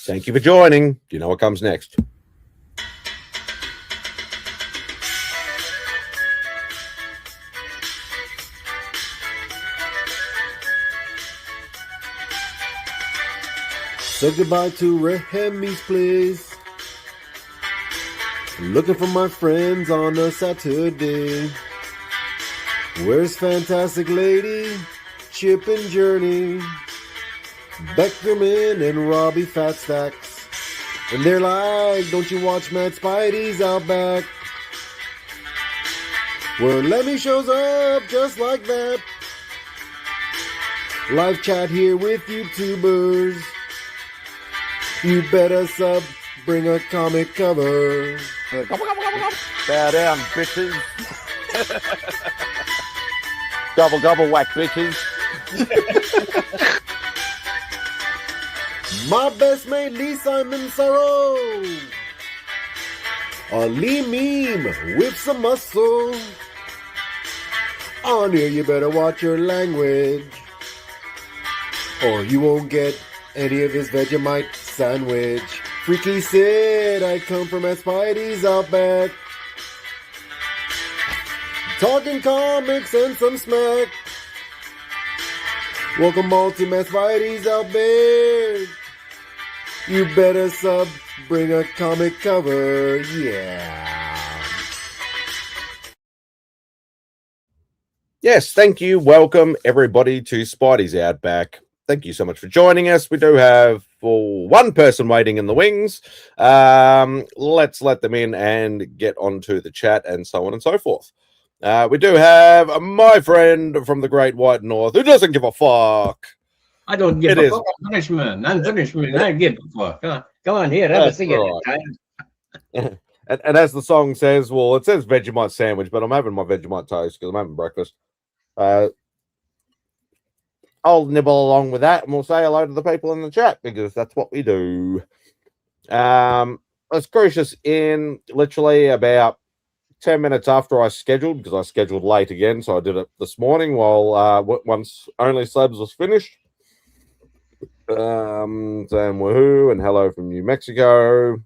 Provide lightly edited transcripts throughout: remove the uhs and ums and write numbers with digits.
Thank you for joining. Do you know what comes next? Say goodbye to Remy's place. Looking for my friends on a Saturday. Where's Fantastic Lady, Chip and Journey, Beckerman and Robbie Fat Stacks? And they're like, don't you watch MadSpidey'S Outback? Where Lemmy shows up just like that. Live chat here with YouTubers. You better sub, bring a comic cover. Bow down, bitches. Gobble, gobble, whack, bitches. My best mate, Lee Simon Sorrow. A Lee meme with some muscle. On here, you better watch your language, or you won't get any of his Vegemite sandwich. Freaky said I come from MadSpidey'S Outback, talking comics and some smack. Welcome all to MadSpidey'S Outback. You better sub, bring a comic cover, yeah. Yes, thank you. Welcome, everybody, to Spidey'S Outback. Thank you so much for joining us. We do have one person waiting in the wings. Let's let them in and get onto the chat and so on and so forth. We do have my friend from the Great White North who doesn't give a fuck. I don't give a fuck. Punishment. Non-punishment. I give a fuck. Come on here. Have a cigarette. Right. and as the song says, well, it says Vegemite sandwich, but I'm having my Vegemite toast because I'm having breakfast. I'll nibble along with that and we'll say hello to the people in the chat because that's what we do. Let's cruise in literally about 10 minutes after I scheduled, because I scheduled late again, so I did it this morning while once Only Slabs was finished. Saying woohoo and hello from New Mexico.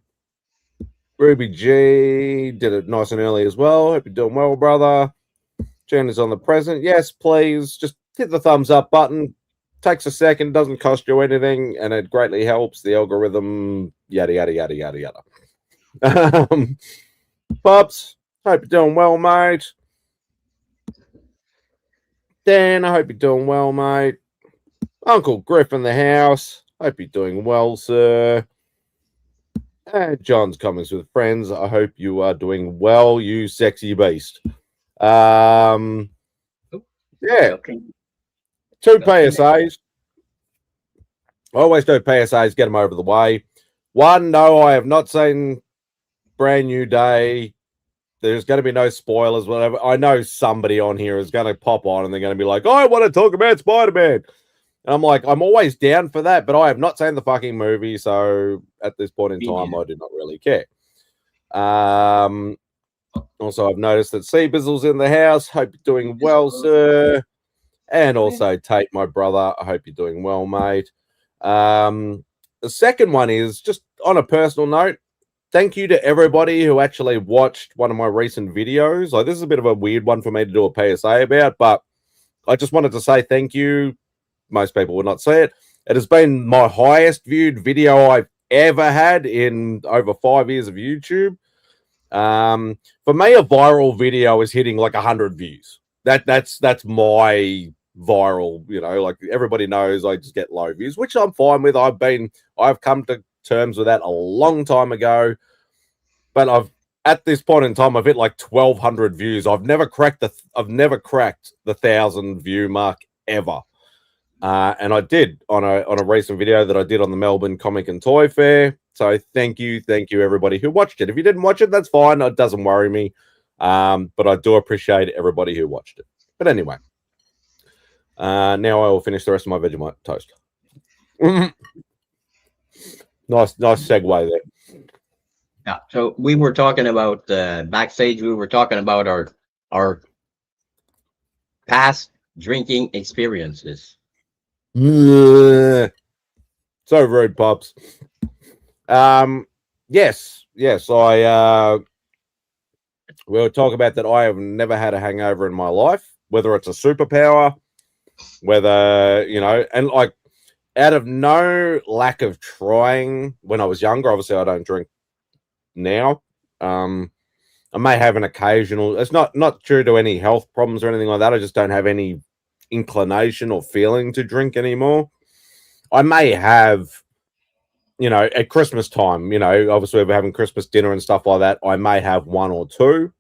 Ruby G did it nice and early as well. Hope you're doing well, brother. Jen is on the present. Yes, please just hit the thumbs up button. Takes a second, doesn't cost you anything, and it greatly helps the algorithm. Yada yada yada yada yada. Pops, hope you're doing well, mate. Dan, I hope you're doing well, mate. Uncle Griff in the house. Hope you're doing well, sir. And John's Comics with Friends. I hope you are doing well, you sexy beast. Yeah. Okay. 2 PSAs. I always do PSAs, get them over the way. 1, no, I have not seen Brand New Day. There's going to be no spoilers, whatever. I know somebody on here is going to pop on and they're going to be like, I want to talk about Spider-Man. And I'm like, I'm always down for that, but I have not seen the fucking movie, so at this point in time, I do not really care. Also, I've noticed that Seabizzle's in the house. Hope you're doing well, sir. And also, Tate, my brother, I hope you're doing well, mate. The second one is just on a personal note. Thank you to everybody who actually watched one of my recent videos. Like, this is a bit of a weird one for me to do a PSA about, but I just wanted to say thank you. Most people would not see it. It has been my highest viewed video I've ever had in over 5 years of YouTube. For me, a viral video is hitting like 100 views. That's my viral, you know, like everybody knows I just get low views, which I'm fine with. I've come to terms with that a long time ago, but at this point in time I've hit like 1,200 views. I've never cracked the 1,000 view mark ever. And I did on a recent video that I did on the Melbourne Comic and Toy Fair. So thank you everybody who watched it. If you didn't watch it, that's fine. It doesn't worry me. But I do appreciate everybody who watched it. But anyway, now I will finish the rest of my Vegemite toast. Nice segue there. Yeah. So we were talking about backstage. We were talking about our past drinking experiences. So rude, Pops. Yes. I we'll talk about that. I have never had a hangover in my life, whether it's a superpower, whether and like out of no lack of trying when I was younger. Obviously, I don't drink now. I may have an occasional. It's not due to any health problems or anything like that. I just don't have any inclination or feeling to drink anymore. I may have, at Christmas time, obviously we're having Christmas dinner and stuff like that. I may have one or two.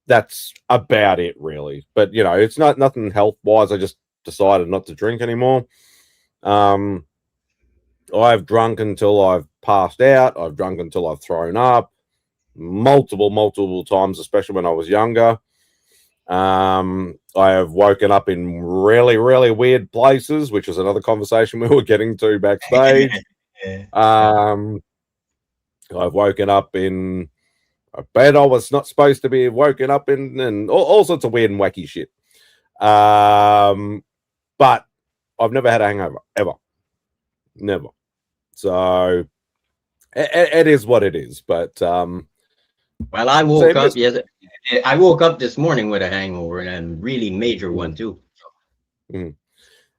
That's about it, really. But it's not nothing health wise. I just decided not to drink anymore. I've drunk until I've passed out. I've drunk until I've thrown up multiple times, especially when I was younger. I have woken up in really, really weird places, which is another conversation we were getting to backstage. I've woken up in a bed I was not supposed to be woken up in, and all sorts of weird and wacky shit. But I've never had a hangover, ever. Never. So it is what it is. But well, I woke up. Yes, I woke up this morning with a hangover, and a really major one too.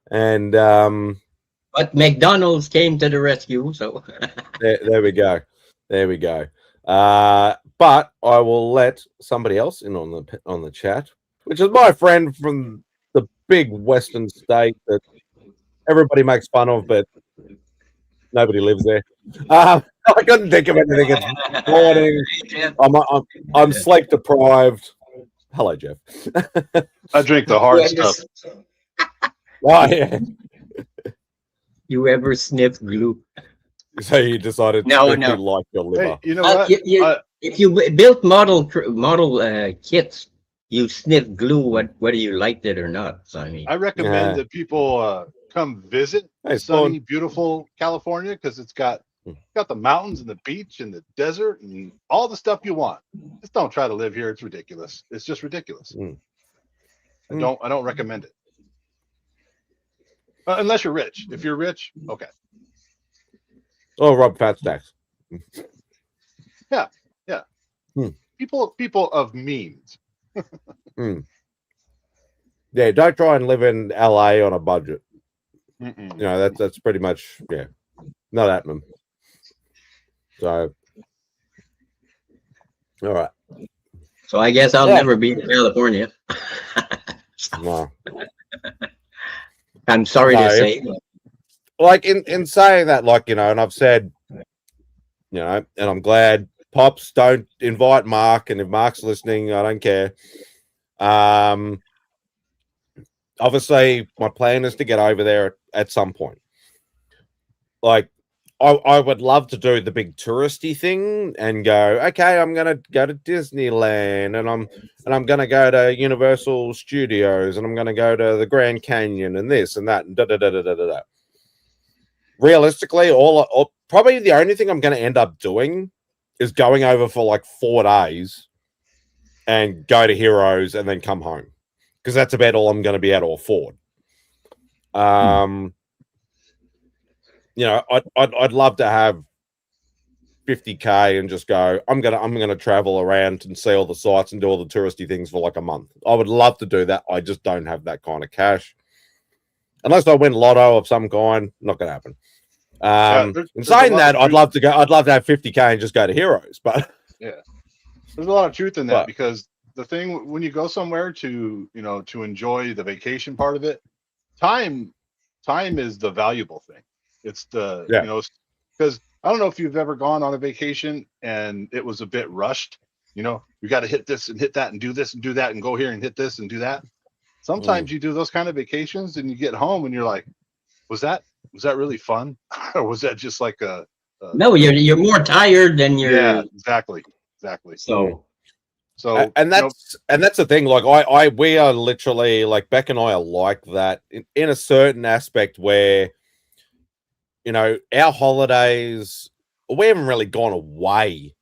And but McDonald's came to the rescue. So there we go. But I will let somebody else in on the chat, which is my friend from the big western state that everybody makes fun of, but nobody lives there. I couldn't think of anything. It's morning. I'm sleep deprived. Hello, Jeff. I drink the hard stuff. Oh, yeah. You ever sniffed glue? So you decided to like your liver. Hey, you know what? If you built model kits, you sniff glue whether you liked it or not. So I recommend that people come visit sunny, beautiful California, because it's got the mountains and the beach and the desert and all the stuff you want. Just don't try to live here. It's ridiculous. It's just ridiculous. I don't recommend it. Unless you're rich. If you're rich, okay. Oh, Rob Fat Stacks. Yeah. People of means. Yeah, don't try and live in LA on a budget. That's pretty much not happening. So, all right. So I guess I'll never be in California. No. I'm sorry to say. Like in saying that, and I've said, and I'm glad Pops don't invite Mark, and if Mark's listening, I don't care. Obviously my plan is to get over there at some point. Like I would love to do the big touristy thing and go, okay, I'm gonna go to Disneyland and I'm gonna go to Universal Studios and I'm gonna go to the Grand Canyon and this and that and da. Realistically, probably the only thing I'm gonna end up doing is going over for like 4 days and go to Heroes and then come home, because that's about all I'm going to be able to afford. I'd love to have 50K and just go, I'm gonna travel around and see all the sites and do all the touristy things for like a month. I would love to do that. I just don't have that kind of cash. Unless I win lotto of some kind, not gonna happen. In saying that, I'd love to have 50K and just go to Heroes, but there's a lot of truth in that, because the thing when you go somewhere to enjoy the vacation part of it, time is the valuable thing. It's the because I don't know if you've ever gone on a vacation and it was a bit rushed. You got to hit this and hit that and do this and do that and go here and hit this and do that. Sometimes you do those kind of vacations and you get home and you're like, was that really fun, or was that just like a no? You're more tired than you're. Yeah, exactly. So and that's the thing. Like we are literally like Beck and I are like that in a certain aspect where our holidays, we haven't really gone away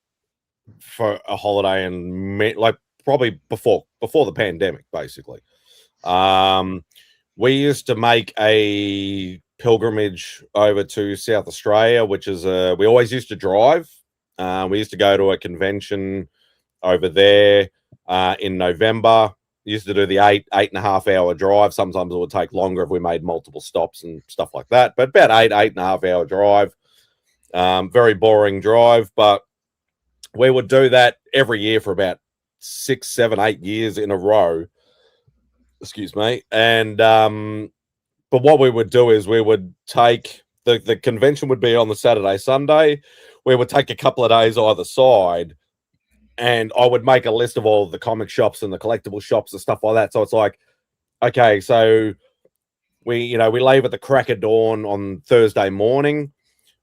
for a holiday and like probably before the pandemic, basically. We used to make a pilgrimage over to South Australia, which is we always used to drive. We used to go to a convention over there in November. Used to do the 8.5 hour drive. Sometimes it would take longer if we made multiple stops and stuff like that. But about 8.5 hour drive. Very boring drive, but we would do that every year for about 6, 7, 8 years in a row. Excuse me. And but what we would do is we would take the convention would be on the Saturday, Sunday. We would take a couple of days either side, and I would make a list of all the comic shops and the collectible shops and stuff like that. So it's like, okay, so we leave at the crack of dawn on Thursday morning.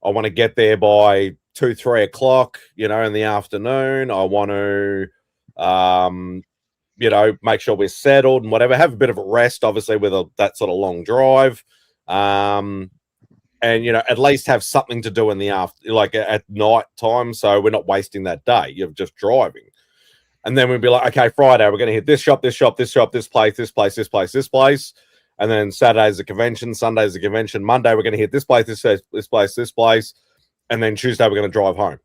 I want to get there by 2, 3 o'clock, in the afternoon. I want to, make sure we're settled and whatever. Have a bit of a rest, obviously, with that sort of long drive. And at least have something to do in the at night time, so we're not wasting that day. You're just driving, and then we'd be like, okay, Friday we're going to hit this shop, this shop, this shop, this place, this place, this place, this place, and then Saturday's a convention, Sunday's a convention, Monday we're going to hit this place, this place, this place, and then Tuesday we're going to drive home.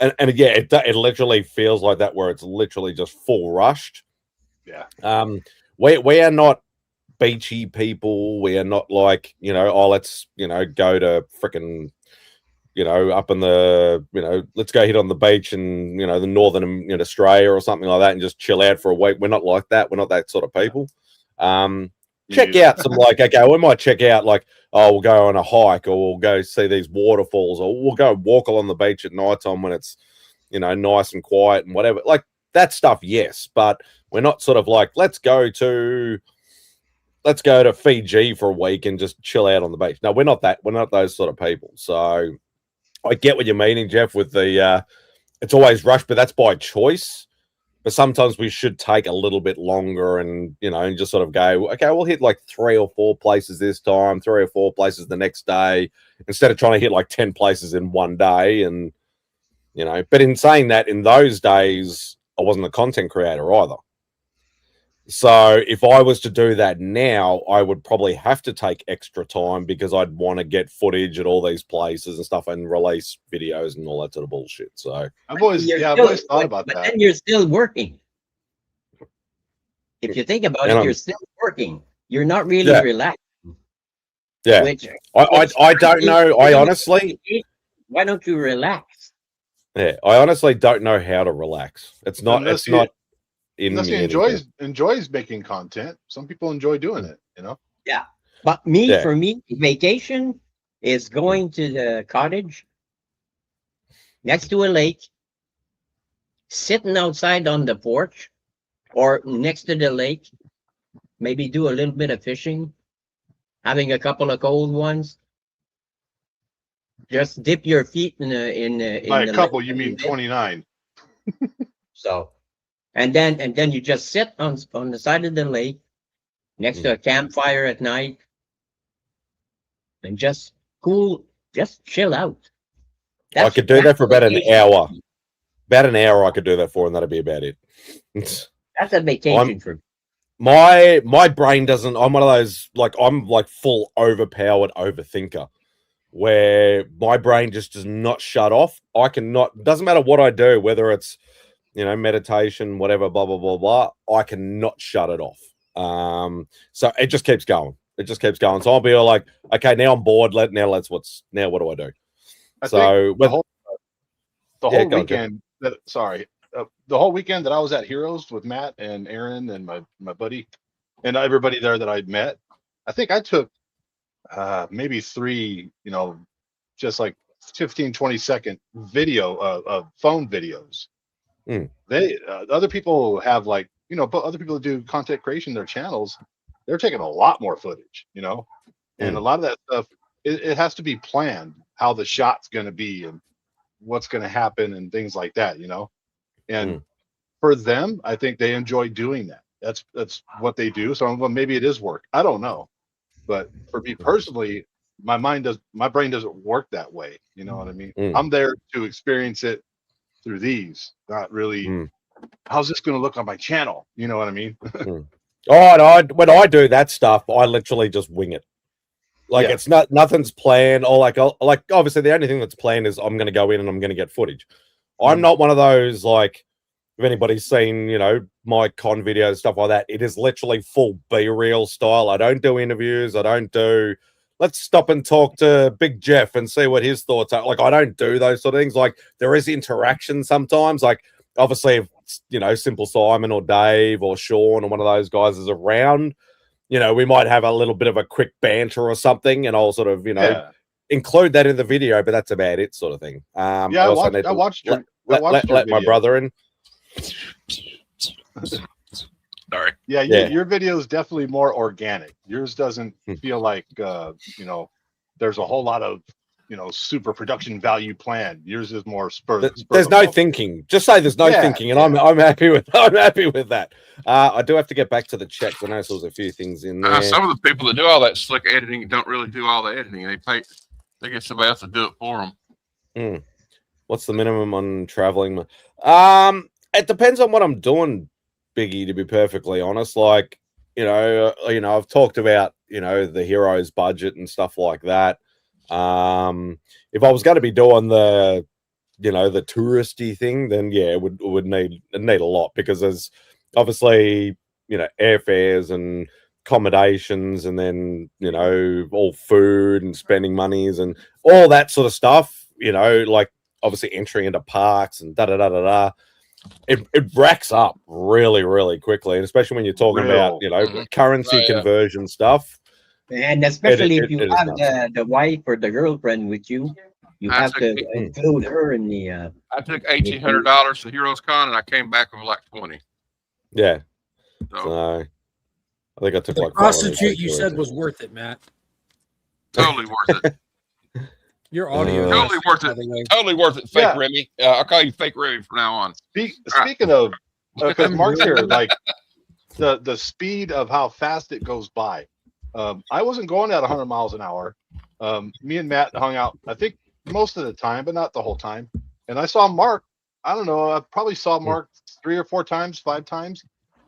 And yeah, it literally feels like that, where it's literally just full rushed. Yeah. We are not beachy people. We are not like, let's, go to frickin', up in the, let's go hit on the beach in, the northern Australia or something like that and just chill out for a week. We're not like that. We're not that sort of people. Check out some okay, we might check out we'll go on a hike, or we'll go see these waterfalls, or we'll go walk along the beach at night time when it's, nice and quiet and whatever. Like that stuff, yes. But we're not sort of like, let's go to Fiji for a week and just chill out on the beach. No, we're not that. We're not those sort of people. So I get what you're meaning, Jeff, with the it's always rushed, but that's by choice. But sometimes we should take a little bit longer and, and just sort of go, okay, we'll hit 3 or 4 places this time, 3 or 4 places the next day, instead of trying to hit 10 places in one day. And, but in saying that, in those days, I wasn't a content creator either. So if I was to do that now, I would probably have to take extra time, because I'd want to get footage at all these places and stuff and release videos and all that sort of bullshit. So I've always thought about that. And you're still working. If you think about it, you're still working. You're not really relaxed. Yeah. I don't know. I honestly, why don't you relax? Yeah, I honestly don't know how to relax. It's not. Unless he enjoys making content. Some people enjoy doing it, Yeah, but for me, vacation is going to the cottage next to a lake, sitting outside on the porch or next to the lake, maybe do a little bit of fishing, having a couple of cold ones. Just dip your feet in by a couple, you mean 29. So. And then you just sit on the side of the lake next to a campfire at night and just chill out. I could do that for about an hour. About an hour I could do that for, and that'd be about it. That's a vacation for me. My brain doesn't, I'm one of those, I'm full overpowered overthinker, where my brain just does not shut off. Doesn't matter what I do, whether it's meditation, whatever, blah, blah, blah, blah. I cannot shut it off. So it just keeps going. So I'll be like, okay, now I'm bored. What do I do? The whole weekend that I was at Heroes with Matt and Aaron and my buddy and everybody there that I'd met, I think I took maybe 3, just 15, 20-second video of phone videos. They other people have but other people that do content creation, their channels, they're taking a lot more footage, and a lot of that stuff, it has to be planned, how the shot's going to be and what's going to happen and things like that, and for them, I think they enjoy doing that. That's what they do. Some of them, maybe it is work, I don't know, but for me personally, my brain doesn't work that way. You know what I mean? I'm there to experience it through these, not really how's this going to look on my channel, you know what I mean? When I do that stuff, I literally just wing it. Like it's nothing's planned, or like obviously the only thing that's planned is I'm going to go in and I'm going to get footage. I'm not one of those, like, if anybody's seen, you know, my con videos, stuff like that, it is literally full B-reel style. I don't do interviews. I don't do, let's stop and talk to Big Jeff and see what his thoughts are. Like, I don't do those sort of things. Like, there is interaction sometimes. Like, obviously, if, you know, Simple Simon or Dave or Sean or one of those guys is around, you know, we might have a little bit of a quick banter or something, and I'll sort of, you know, include that in the video, but that's about it, sort of thing. I watched let my brother in. Sorry. Your video is definitely more organic. Yours doesn't feel like you know, there's a whole lot of, you know, super production value planned. Yours is more there's no thinking. Just say there's no thinking, and I'm happy with that. I do have to get back to the checks. I know there was a few things in there. Some of the people that do all that slick editing don't really do all the editing. They get somebody else to do it for them. What's the minimum on traveling? It depends on what I'm doing, Biggie, to be perfectly honest. Like, you know, I've talked about, you know, the hero's budget and stuff like that. If I was going to be doing the, you know, the touristy thing, then yeah, it would need a lot, because there's obviously, you know, airfares and accommodations, and then, you know, all food and spending monies and all that sort of stuff, you know, like obviously entry into parks and it racks up really, really quickly, and especially when you're talking about, you know, currency conversion stuff. And especially if you have the wife or the girlfriend with you, you have to include her in the. I took $1,800 to Heroes Con, and I came back with like 20. Yeah. So I think I took the like prostitute you said was worth it, Matt. Totally worth it. Your audio totally worth it. Totally worth it. Fake Remy. I'll call you Fake Remy from now on. Speaking of, because Mark's here, like the speed of how fast it goes by. I wasn't going at 100 miles an hour. Me and Matt hung out, I think, most of the time, but not the whole time. And I saw Mark. I don't know. I probably saw Mark 3 or 4 times, 5 times,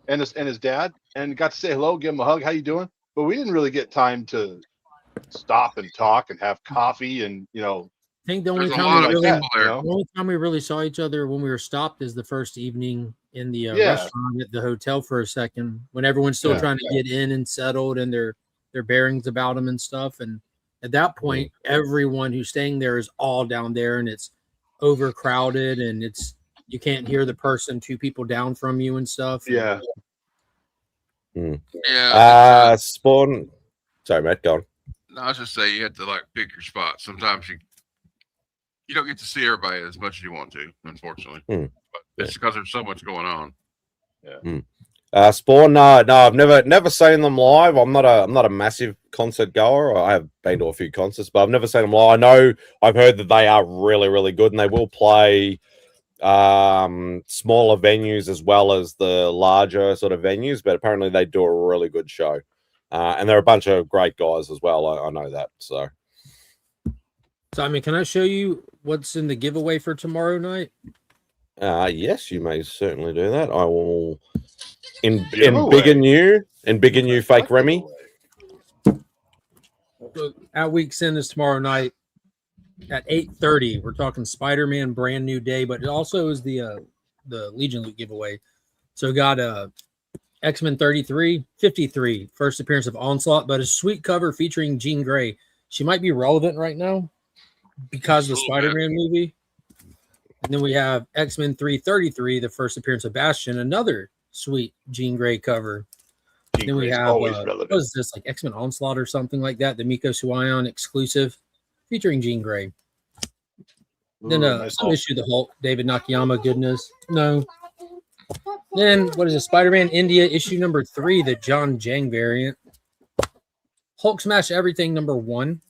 and his dad, and got to say hello, give him a hug. How you doing? But we didn't really get time to stop and talk and have coffee, and you know. I think the only time we really saw each other when we were stopped is the first evening in the restaurant at the hotel for a second, when everyone's still trying to get in and settled and their bearings about them and stuff. And at that point, everyone who's staying there is all down there, and it's overcrowded, and you can't hear the person 2 people down from you and stuff. Yeah. Spawn. Sorry, Matt, go on. No, I was just saying, you have to like pick your spot. Sometimes you don't get to see everybody as much as you want to, unfortunately. But it's because there's so much going on. Yeah. Spawn, no, I've never seen them live. I'm not a massive concert goer. I have been to a few concerts, but I've never seen them live. I know I've heard that they are really, really good, and they will play smaller venues as well as the larger sort of venues, but apparently they do a really good show. And they're a bunch of great guys as well. I know that. So I mean, can I show you what's in the giveaway for tomorrow night? Yes, you may certainly do that. I will in big and new Fake Remy. At Week's End is tomorrow night at 8:30. We're talking Spider-Man Brand New Day, but it also is the Legion Loot giveaway. So we got X-Men 53, first appearance of Onslaught, but a sweet cover featuring Jean Grey. She might be relevant right now because of the Spider-Man movie. And then we have X-Men 333, the first appearance of Bastion, another sweet Jean Grey cover. Then we have what is this, like X-Men Onslaught or something like that, the Miko Suion exclusive featuring Jean Grey. Then some issue the Hulk, David Nakayama goodness. No. Then what is it? Spider-Man India issue number 3, the John Jang variant. Hulk Smash Everything number 1.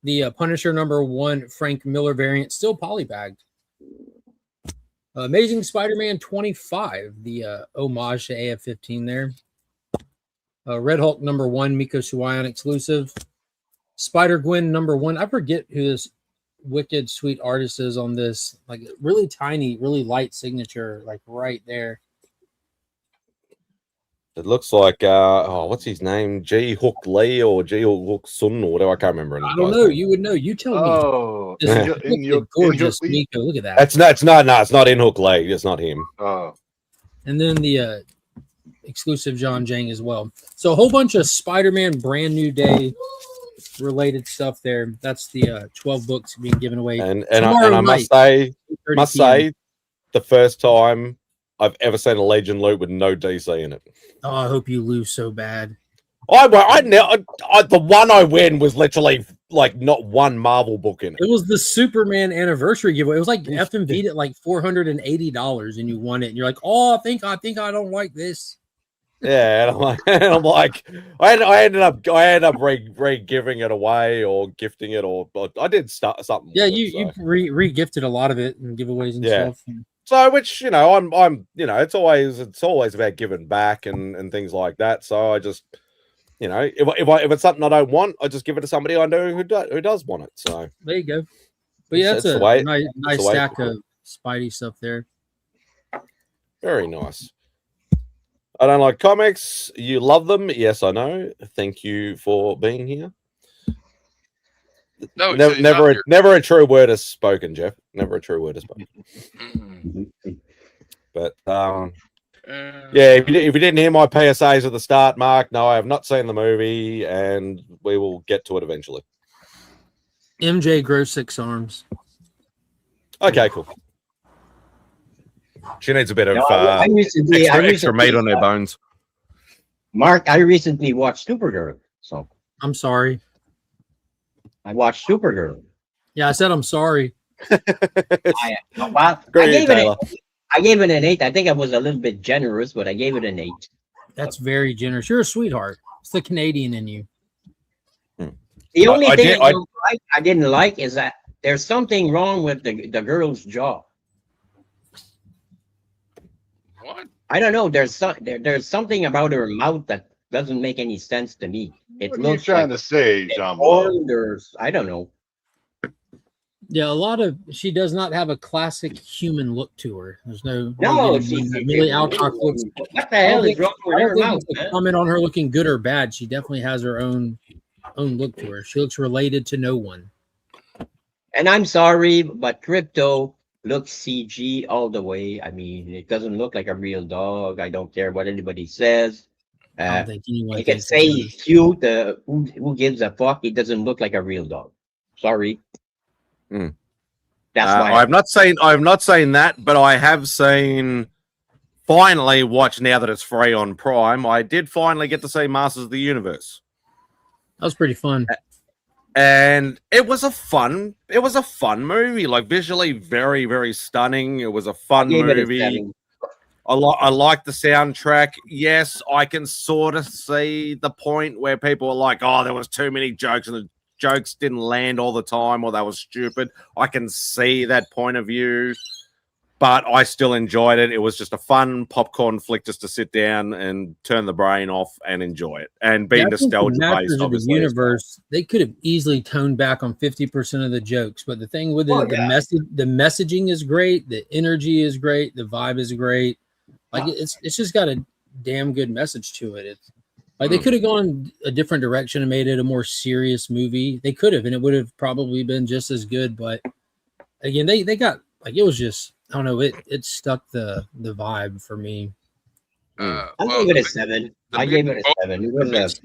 The Punisher number 1 Frank Miller variant, still polybagged. Amazing Spider-Man 25, the homage to AF-15 there. Red Hulk number 1 Miko Suion exclusive. Spider-Gwen number 1. I forget who this wicked sweet artist is on this, like really tiny, really light signature, like right there. It looks like what's his name? G Hook Lee or G Hook Sun or whatever. I can't remember. I don't know. You would know. You tell me. Oh, This in gorgeous Lee? Nico. Look at that. It's not in Hook Lee. It's not him. Oh, And then the exclusive John Jang as well. So a whole bunch of Spider-Man Brand New Day related stuff there. That's the 12 books being given away. And I must say, 8:30 p.m. the first time I've ever seen a Legion loot with no DC in it. Oh, I hope you lose so bad. The one I win was literally like not one Marvel book in it. It was the Superman anniversary giveaway. It was like FMV'd at like $480, and you won it. And you're like, oh, I think I don't like this. Yeah, and I'm like, I ended up re-giving it away or gifting it, or I did start something. Yeah, with you it, so. re-gifted a lot of it and giveaways and Yeah. stuff. So, which I'm it's always about giving back and things like that. So I just, if it's something I don't want, I just give it to somebody I know who does want it. So There you go. But yeah, that's a nice stack of Spidey stuff there. Very nice. I don't like comics. You love them. Yes, I know. Thank you for being here. No, never a true word is spoken, Jeff. Never a true word is spoken. But yeah, if you didn't hear my PSAs at the start, Mark, no, I have not seen the movie, and we will get to it eventually. MJ grows 6 arms. Okay, cool. She needs a bit of recently extra meat on her bones. Mark, I recently watched Supergirl, so I'm sorry. I watched Supergirl. Yeah, I said I'm sorry. I gave it an 8. I think I was a little bit generous, but I gave it an 8. That's very generous. You're a sweetheart. It's the Canadian in you. The only thing I didn't like is that there's something wrong with the girl's jaw. What? I don't know. There's something about her mouth that doesn't make any sense to me. what are you trying to say, John? I don't know. Yeah, she does not have a classic human look to her. There's no Millie Alcock looks. What the hell is wrong with her mouth? Comment on her looking good or bad. She definitely has her own look to her. She looks related to no one. And I'm sorry, but Crypto looks CG all the way. I mean, it doesn't look like a real dog. I don't care what anybody says. I don't think anyone you can say he's cute. Who gives a fuck? He doesn't look like a real dog. Sorry. That's why I'm not saying that, but I have seen. Finally, watch now that it's free on Prime. I did finally get to see Masters of the Universe. That was pretty fun. And it was a fun movie, like visually very, very stunning. It was a fun movie. I like the soundtrack. Yes, I can sort of see the point where people are like, oh, there was too many jokes and the jokes didn't land all the time or they were stupid. I can see that point of view, but I still enjoyed it. It was just a fun popcorn flick just to sit down and turn the brain off and enjoy it and be nostalgia based. The universe, they could have easily toned back on 50% of the jokes, but the thing with the messaging is great, the energy is great, the vibe is great. Like it's just got a damn good message to it. It's like they could have gone a different direction and made it a more serious movie. They could have, and it would have probably been just as good. But again, they got like, it was just, I don't know, it stuck the vibe for me. I gave it a 7. I gave it a 7. It was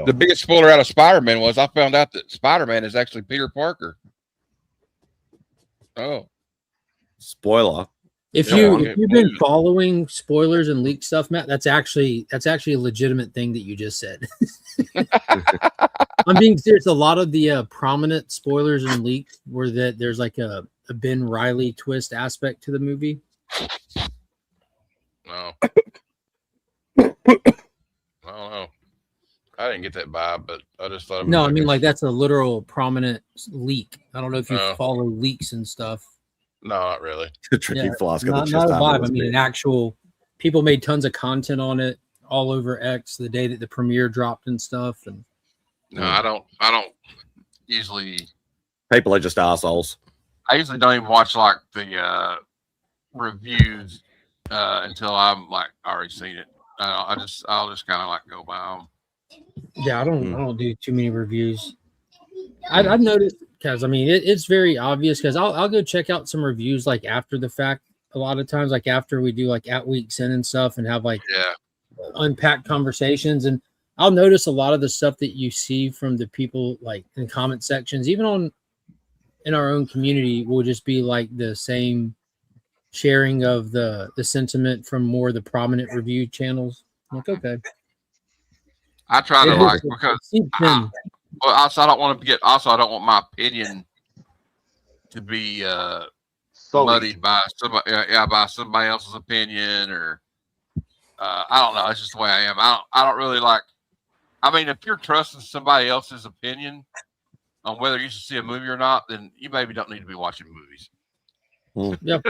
the biggest spoiler out of Spider-Man was I found out that Spider-Man is actually Peter Parker. Oh, spoiler! If you've been following spoilers and leak stuff, Matt, that's actually a legitimate thing that you just said. I'm being serious. A lot of the prominent spoilers and leaks were that there's like a Ben Reilly twist aspect to the movie. No. I don't know. I didn't get that vibe, but I just thought. No, I mean like that's a literal prominent leak. I don't know if you follow leaks and stuff. No, not really. The tricky flask. Not a vibe. I mean, an actual. People made tons of content on it all over X the day that the premiere dropped and stuff. And no, I don't usually. People are just assholes. I usually don't even watch like the reviews until I'm like already seen it. I'll just kind of like go by them. Yeah, I don't do too many reviews. I've noticed because I mean it's very obvious because I'll go check out some reviews like after the fact. A lot of times, like after we do like at weeks in and stuff, and have like unpacked conversations, and I'll notice a lot of the stuff that you see from the people like in comment sections, even in our own community, will just be like the same sharing of the sentiment from more of the prominent review channels. I'm like, okay. I try to like because also I don't want to get. Also, I don't want my opinion to be muddied by somebody. By somebody else's opinion, or I don't know. It's just the way I am. I don't really like. I mean, if you're trusting somebody else's opinion on whether you should see a movie or not, then you maybe don't need to be watching movies. Yep.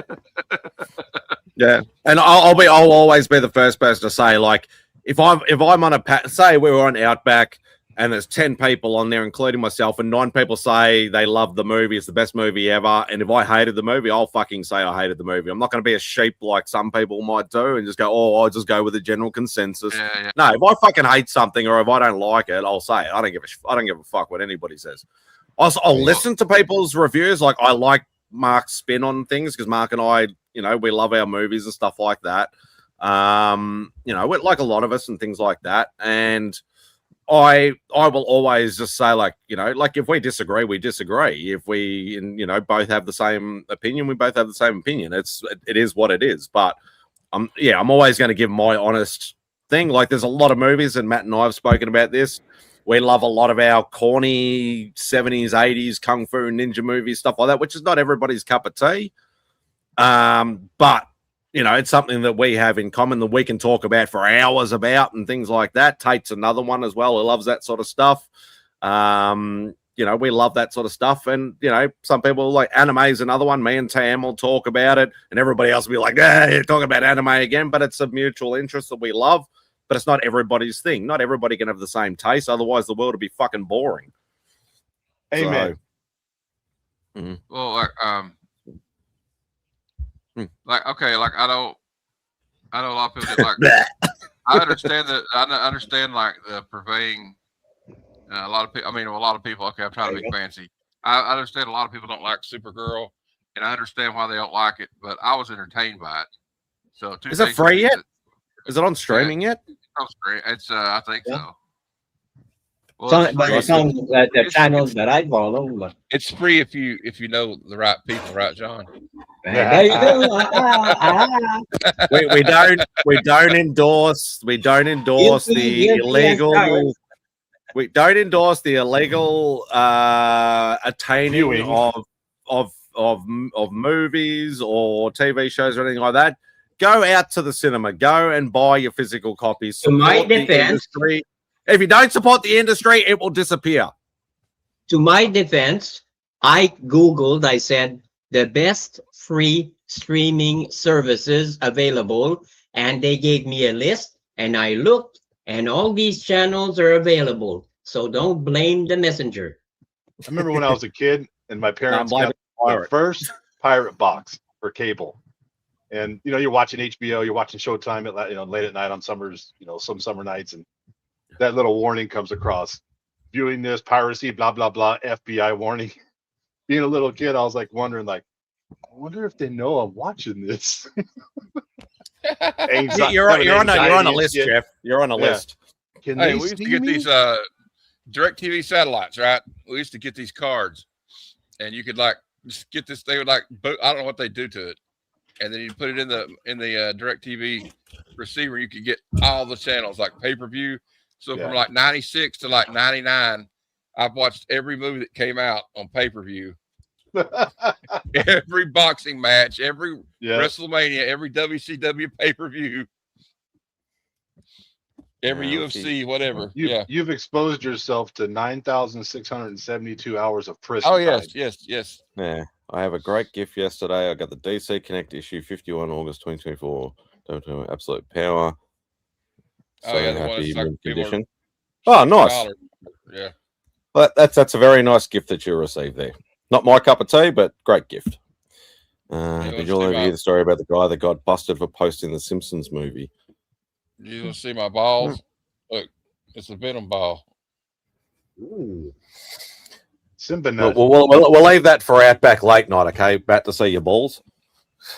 Yeah, and I'll always be the first person to say, like, if I'm on say we were on Outback and there's 10 people on there, including myself, and 9 people say they love the movie, it's the best movie ever, and if I hated the movie, I'll fucking say I hated the movie. I'm not going to be a sheep like some people might do and just go, I'll just go with the general consensus. Yeah. No, if I fucking hate something or if I don't like it, I'll say it. I don't give a fuck what anybody says. I'll listen to people's reviews. Like, I like Mark's spin on things because Mark and I, we love our movies and stuff like that. We're like a lot of us and things like that. And I will always just say, like, like if we disagree, we disagree. If we, both have the same opinion, we both have the same opinion. It is what it is. But I'm always going to give my honest thing. Like, there's a lot of movies, and Matt and I have spoken about this. We love a lot of our corny 70s, 80s kung fu ninja movies, stuff like that, which is not everybody's cup of tea. But it's something that we have in common that we can talk about for hours about and things like that. Tate's another one as well who loves that sort of stuff. We love that sort of stuff. And, some people like anime is another one. Me and Tam will talk about it, and everybody else will be like, you're talking about anime again. But it's a mutual interest that we love. But it's not everybody's thing. Not everybody can have the same taste. Otherwise, the world would be fucking boring. Amen. So, well, okay, like I know a lot of people that like. I understand like the purveying. A lot of people. I mean, a lot of people. Okay, I'm trying to be fancy. I understand a lot of people don't like Supergirl, and I understand why they don't like it. But I was entertained by it. So, is it free yet? Is it on streaming yet? It's I think so. Well, it's on the channels that I follow. But it's free if you know the right people, right, John? There you go. We don't endorse the illegal. We don't endorse the illegal attaining of movies or TV shows or anything like that. Go out to the cinema. Go and buy your physical copies. To my defense, if you don't support the industry, it will disappear. To my defense, I Googled, I said, the best free streaming services available, and they gave me a list, and I looked, and all these channels are available. So don't blame the messenger. I remember when I was a kid, and my parents got the first pirate box for cable. And, you're watching HBO, you're watching Showtime at, late at night on summers, some summer nights. And that little warning comes across. Viewing this, piracy, blah, blah, blah, FBI warning. Being a little kid, I was like wondering, like, I wonder if they know I'm watching this. You're on a list, Jeff. You're on a list. We used to get these DirecTV satellites, right? We used to get these cards. And you could, like, just get this. They would, like, I don't know what they do to it. And then you put it in the DirecTV receiver. You could get all the channels, like pay-per-view. So from like 96 to like 99, I've watched every movie that came out on pay-per-view. Every boxing match, every WrestleMania, every WCW pay-per-view, every UFC, whatever. You've exposed yourself to 9,672 hours of prison. Oh, yes. Yeah. I have a great gift yesterday. I got the DC Connect issue 51 August 2024. Absolute power. So happy condition. Oh, nice. Yeah. But that's a very nice gift that you received there. Not my cup of tea, but great gift. Did you all hear the story about the guy that got busted for posting the Simpsons movie? You want to see my balls? Look, it's a venom ball. Ooh. Simba nut. We'll leave that for Outback late night, okay? About to see your balls.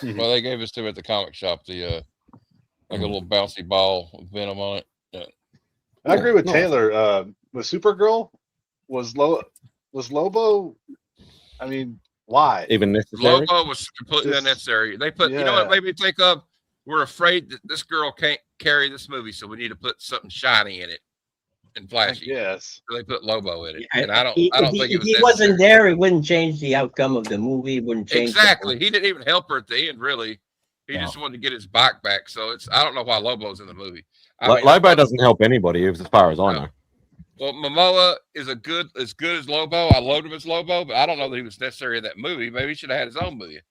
Well, they gave us to at the comic shop. The like a little bouncy ball with venom on it. Yeah. I agree with nice. Taylor. With Supergirl, was Lobo? I mean, why? Even necessary? Lobo was completely Just- unnecessary. They put, you know what made me think of? We're afraid that this girl can't carry this movie, so we need to put something shiny in it and flashy. Yes. So they put Lobo in it, and I don't If think it was. he wasn't there, it wouldn't change the outcome of the movie. It wouldn't change Exactly. He didn't even help her at the end, really. He just wanted to get his bike back. So I don't know why Lobo's in the movie. Lobo doesn't help anybody, as far as I know. Well, Momoa is as good as Lobo. I loved him as Lobo, but I don't know that he was necessary in that movie. Maybe he should have had his own movie.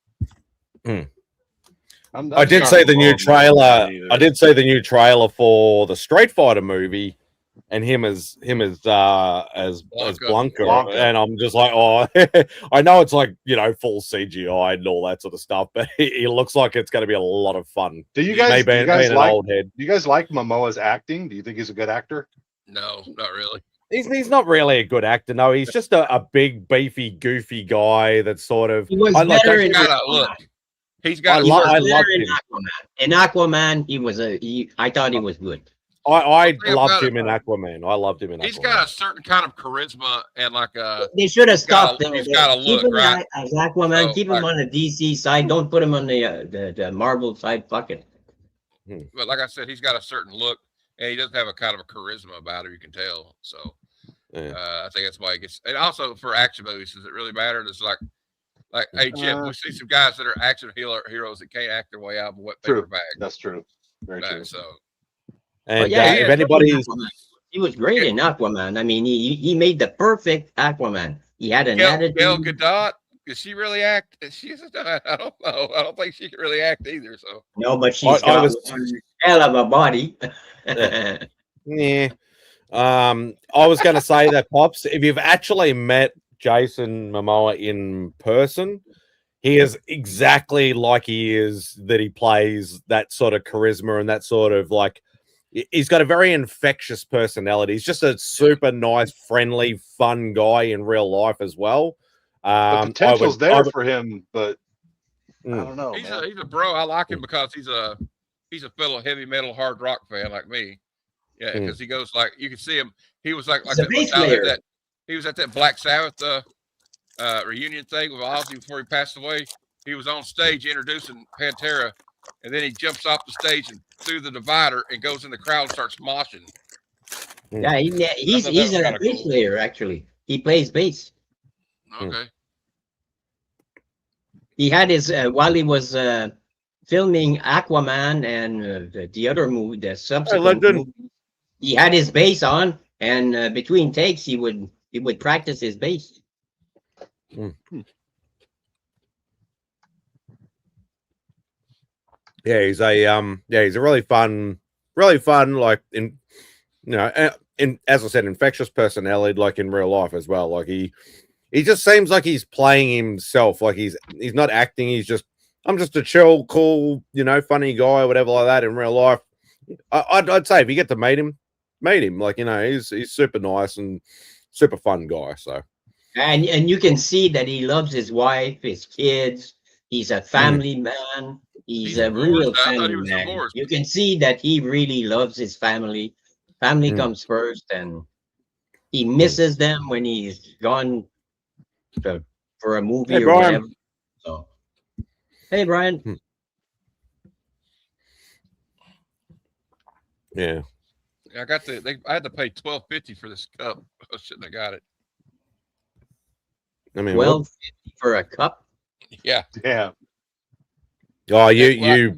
I did say the new trailer. I did say the new trailer for the Street Fighter movie, and him as Blanca, and I'm just like, oh, I know it's like, you know, full CGI and all that sort of stuff, but he looks like it's going to be a lot of fun. Do you guys being an old head? Do you guys like Momoa's acting? Do you think he's a good actor? No, not really. He's not really a good actor. No, he's just a big, beefy, goofy guy that's sort of. He was better in look. He's got. I love him in Aquaman. I thought he was good. I loved him in Aquaman. I loved him in Aquaman. He's got a certain kind of charisma and like a. They should have stopped there. He's got a look, keep him right? As Aquaman, So, keep him on the DC side. Don't put him on the Marvel side. Fuck it. But like I said, he's got a certain look, and he doesn't have a kind of a charisma about him. You can tell. So I think that's why he gets. And also for action movies, does it really matter? It's like, hey Chip, we see some guys that are action heroes that can't act their way out of a wet paper bag. That's true. Very true. So. And if anybody's, he was great in Aquaman. I mean, he made the perfect Aquaman. He had an attitude. Gal Gadot, does she really act? I don't know. I don't think she can really act either. So no, but she's got one hell of a body. Yeah. I was going to say that, Pops, if you've actually met Jason Momoa in person, he is exactly like he is that he plays, that sort of charisma and that sort of like. He's got a very infectious personality. He's just a super nice, friendly, fun guy in real life as well. The potential's there for him, but I don't know. He's a bro. I like him because he's a fellow heavy metal hard rock fan like me. Yeah, because he goes like, you can see him. He was like that. He was at that Black Sabbath reunion thing with Ozzy before he passed away. He was on stage introducing Pantera, and then he jumps off the stage and through the divider and goes in the crowd and starts moshing. Yeah, he's a bass player, actually. He plays bass. Okay. He had his, while he was filming Aquaman and the other movie, the subsequent movie, he had his bass on, and between takes, he would practice his bass. Yeah, he's a really fun, like as I said, infectious personality, like in real life as well. Like he just seems like he's playing himself. Like he's not acting. I'm just a chill, cool, funny guy, whatever like that in real life. I'd say if you get to meet him. Like, he's super nice and super fun guy. So, and you can see that he loves his wife, his kids. He's a family man. He's a real family man. You can see that he really loves his family. Family comes first, and he misses them when he's gone for a movie or whatever. So, hey, Brian. Yeah. I had to pay $12.50 for this cup. I shouldn't have got it. I mean, $12.50 for a cup. Yeah. Yeah. Oh, you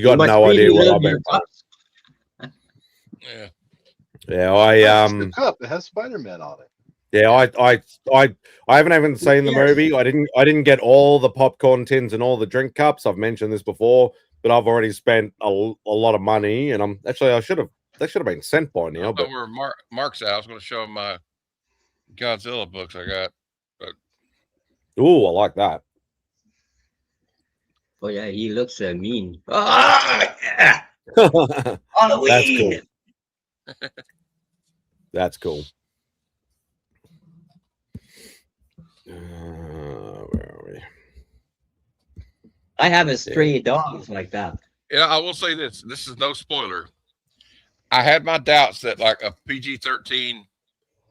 got no idea what I've been. Yeah. Yeah, the cup. It has Spider-Man on it. Yeah, I haven't even seen the movie. I didn't get all the popcorn tins and all the drink cups. I've mentioned this before, but I've already spent a lot of money, and they should have been sent by now. But where Mark's at, I was going to show him my Godzilla books I got. But I like that. Oh yeah, he looks mean. Ah, yeah. Halloween. That's cool. Where are we? I have a stray dogs like that. Yeah, I will say this. This is no spoiler. I had my doubts that like a PG-13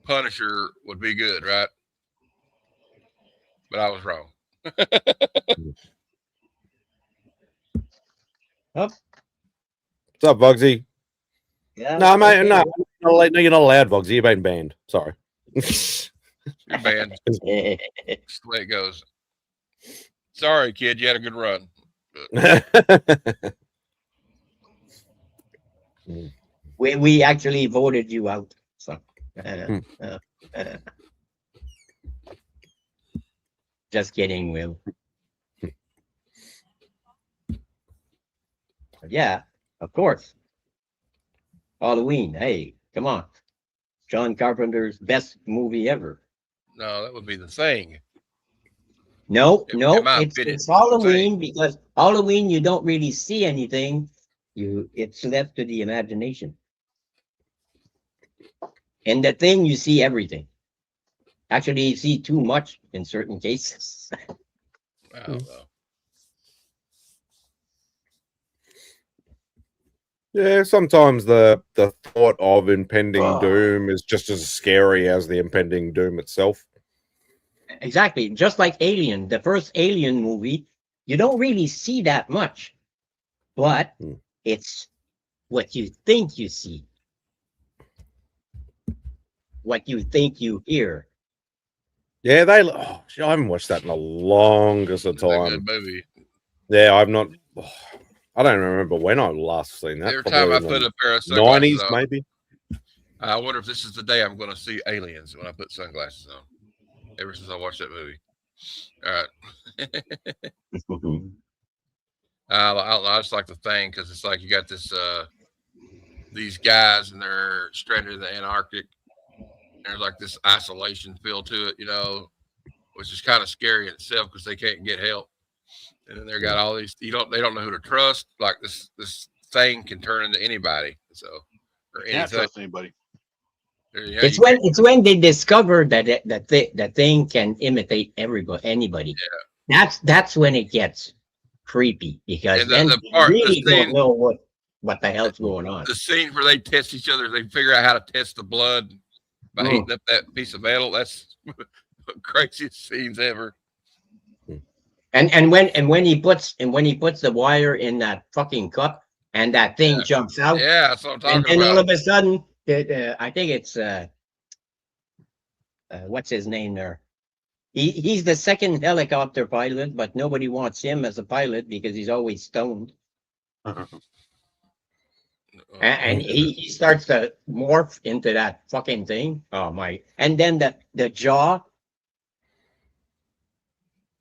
Punisher would be good, right? But I was wrong. What's up, Vogsy? Yeah. No, mate, no, you're not allowed, Vogsy. You've been banned. Sorry. You're banned. That's the way it goes. Sorry, kid. You had a good run. we actually voted you out. So just kidding, Will. Yeah, of course. Halloween. Hey, come on. John Carpenter's best movie ever. No, that would be The Thing. No, In my opinion, it's Halloween because Halloween you don't really see anything. It's left to the imagination. And The Thing you see everything. Actually, you see too much in certain cases. I don't know. Yeah, sometimes the thought of impending doom is just as scary as the impending doom itself. Exactly. Just like Alien, the first Alien movie, you don't really see that much, but it's what you think you see, what you think you hear. Yeah, I haven't watched that in the longest of time. Good movie. Yeah, I've not. I don't remember when I last seen that. Every time I put a pair of sunglasses 90s, on, maybe. I wonder if this is the day I'm going to see aliens when I put sunglasses on. Ever since I watched that movie. All right. I just like The Thing because it's like you got this these guys and they're stranded in the Antarctic. There's like this isolation feel to it, you know, which is kind of scary in itself because they can't get help. And then they got all these they don't know who to trust. Like this thing can turn into anybody. So or Can't trust anybody. Yeah, it's when they discover that thing can imitate anybody. Yeah. That's when it gets creepy because then you really don't know what the hell's going on. The scene where they test each other, they figure out how to test the blood by heating up that piece of metal. That's the craziest scenes ever. And when he puts the wire in that fucking cup and that thing jumps out. Yeah, that's what I'm talking about. And all of a sudden, I think it's what's his name there? He's the second helicopter pilot, but nobody wants him as a pilot because he's always stoned. And he starts to morph into that fucking thing. Oh my! And then the jaw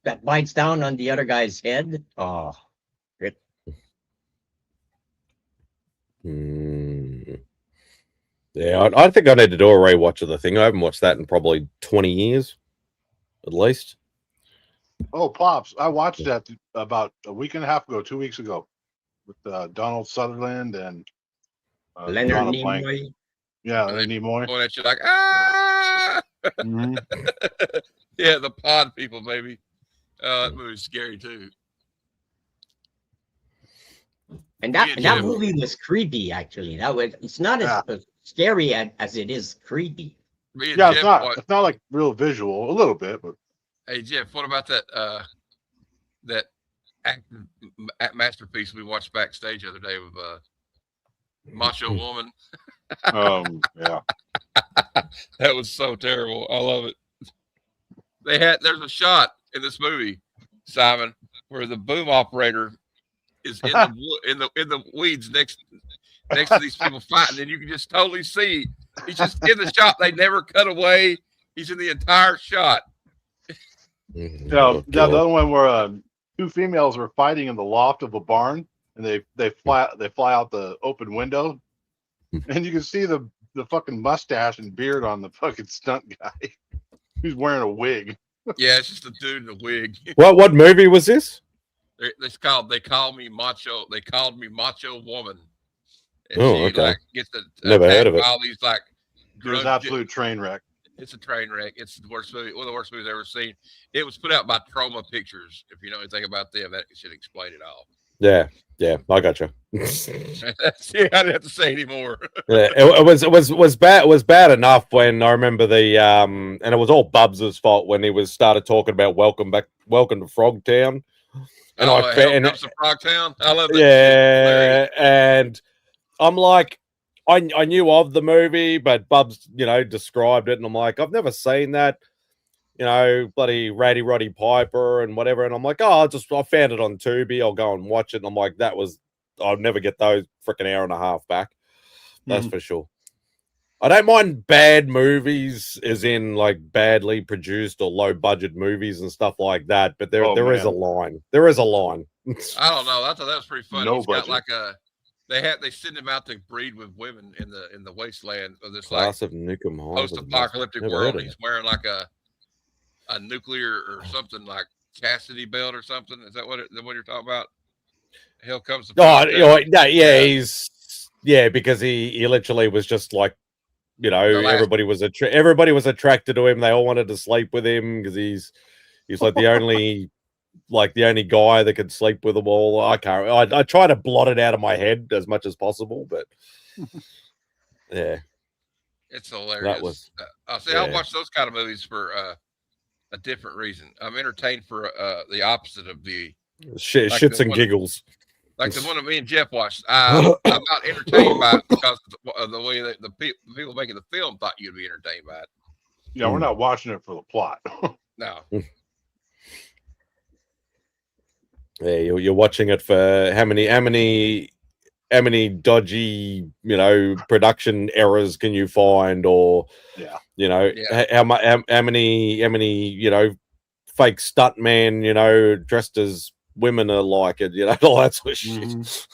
that bites down on the other guy's head. Oh, it. Yeah, I think I need to do a rewatch of The Thing. I haven't watched that in probably 20 years, at least. Oh, Pops, I watched that about a week and a half ago, 2 weeks ago, with Donald Sutherland and Leonard Nimoy. Yeah, Leonard Nimoy. Going at you like, ah! Yeah, the pod people, baby. That movie's scary too. And that movie was creepy. Actually, it's not as scary as it is creepy. Yeah, it's not like real visual, a little bit, but. Hey Jeff, what about that masterpiece we watched backstage the other day with Macho Woman? Yeah. That was so terrible. I love it. There's a shot in this movie, Simon, where the boom operator is in the weeds next to these people fighting, and you can just totally see he's just in the shot. They never cut away. He's in the entire shot. The other one where two females were fighting in the loft of a barn, and they fly out the open window, and you can see the fucking mustache and beard on the fucking stunt guy who's wearing a wig. Yeah, it's just a dude in a wig. What movie was this? They called me Macho. They called me Macho Woman. And Oh, she okay. like gets Never heard of it. by all these like It was absolute train wreck. It's a train wreck. It's the worst movie, one of the worst movies I've ever seen. It was put out by Troma Pictures. If you know anything about them, that should explain it all. Yeah, I gotcha. I didn't have to say anymore. Yeah, it was bad. It was bad enough when I remember and it was all Bubs' fault when he started talking about welcome to Frogtown. And Comes to Frogtown. I love that. Yeah, and I'm like, I knew of the movie, but Bubs, described it, and I'm like, I've never seen that. Bloody Ratty Roddy Piper and whatever. And I'm like, I found it on Tubi. I'll go and watch it. And I'm like, I'll never get those freaking hour and a half back. That's for sure. I don't mind bad movies, as in like badly produced or low budget movies and stuff like that. But there is a line. There is a line. I don't know. I thought that was pretty funny. No He's budget. got like they send him out to breed with women in the wasteland of this Class like of Nukem High. post-apocalyptic world. He's wearing like a nuclear or something like chastity belt or something. Is that what you're talking about? Hell comes to because he literally was just like, everybody was attracted to him. They all wanted to sleep with him because he's like the only guy that could sleep with them all. I try to blot it out of my head as much as possible, but yeah, it's hilarious. That was I'll watch those kind of movies for a different reason. I'm entertained for the opposite of the shits and giggles. Like the one that me and Jeff watched. I'm not entertained by it because of the way that the people making the film thought you'd be entertained by it. Yeah, we're not watching it for the plot. No. Yeah, you're watching it for how many dodgy, production errors can you find, or how many fake stuntman, dressed as women are like it, all that sort of shit.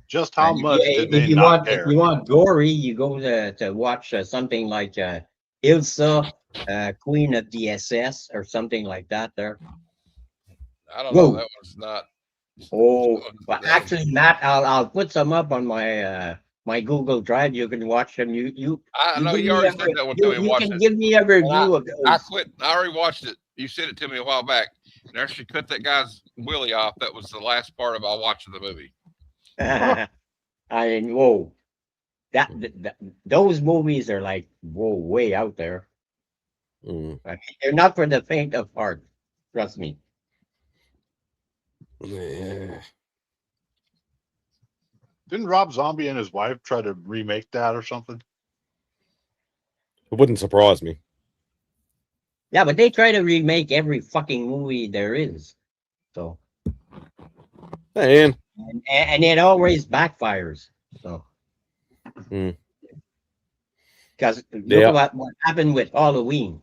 Just how much did they if you not care? If you want gory, you go to watch something like Ilsa, Queen of the SS, or something like that. There. I don't know. That was not. Oh, but actually, Matt, I'll put some up on my my Google Drive. You can watch them. I know you already said that one to me. You can give me a review of those. I quit. I already watched it. You sent it to me a while back. And after she cut that guy's willy off, that was the last part of my watching the movie. Whoa, those movies are like way out there. I mean, they're not for the faint of heart. Trust me. Yeah. Didn't Rob Zombie and his wife try to remake that or something? It wouldn't surprise me. Yeah, but they try to remake every fucking movie there is. So. And it always backfires. So. Because look at what happened with Halloween.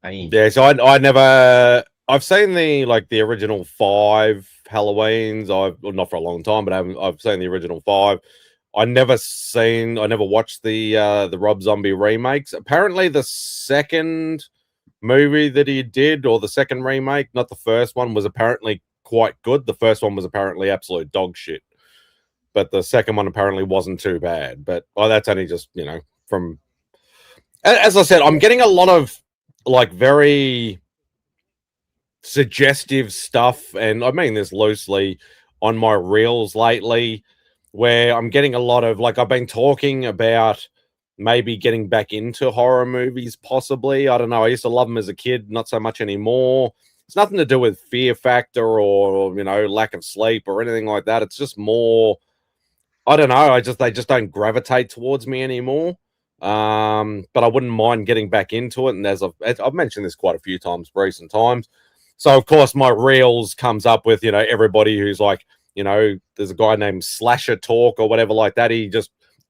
I mean. Yeah, so I've seen the original 5 Halloweens. Not for a long time, but I've seen the original 5. I never watched the Rob Zombie remakes. Apparently the second movie that he did, or the second remake, not the first one, was apparently quite good. The first one was apparently absolute dog shit, but the second one apparently wasn't too bad. But that's only just from, as I said, I'm getting a lot of very suggestive stuff, and I mean this loosely, on my reels lately, where I'm getting a lot of I've been talking about maybe getting back into horror movies, possibly. I don't know. I used to love them as a kid, not so much anymore. It's nothing to do with fear factor or lack of sleep or anything like that. It's just more, I don't know. They just don't gravitate towards me anymore. But I wouldn't mind getting back into it. And as I've mentioned this quite a few times, recent times. So of course my reels comes up with everybody who's there's a guy named Slasher Talk or whatever like that.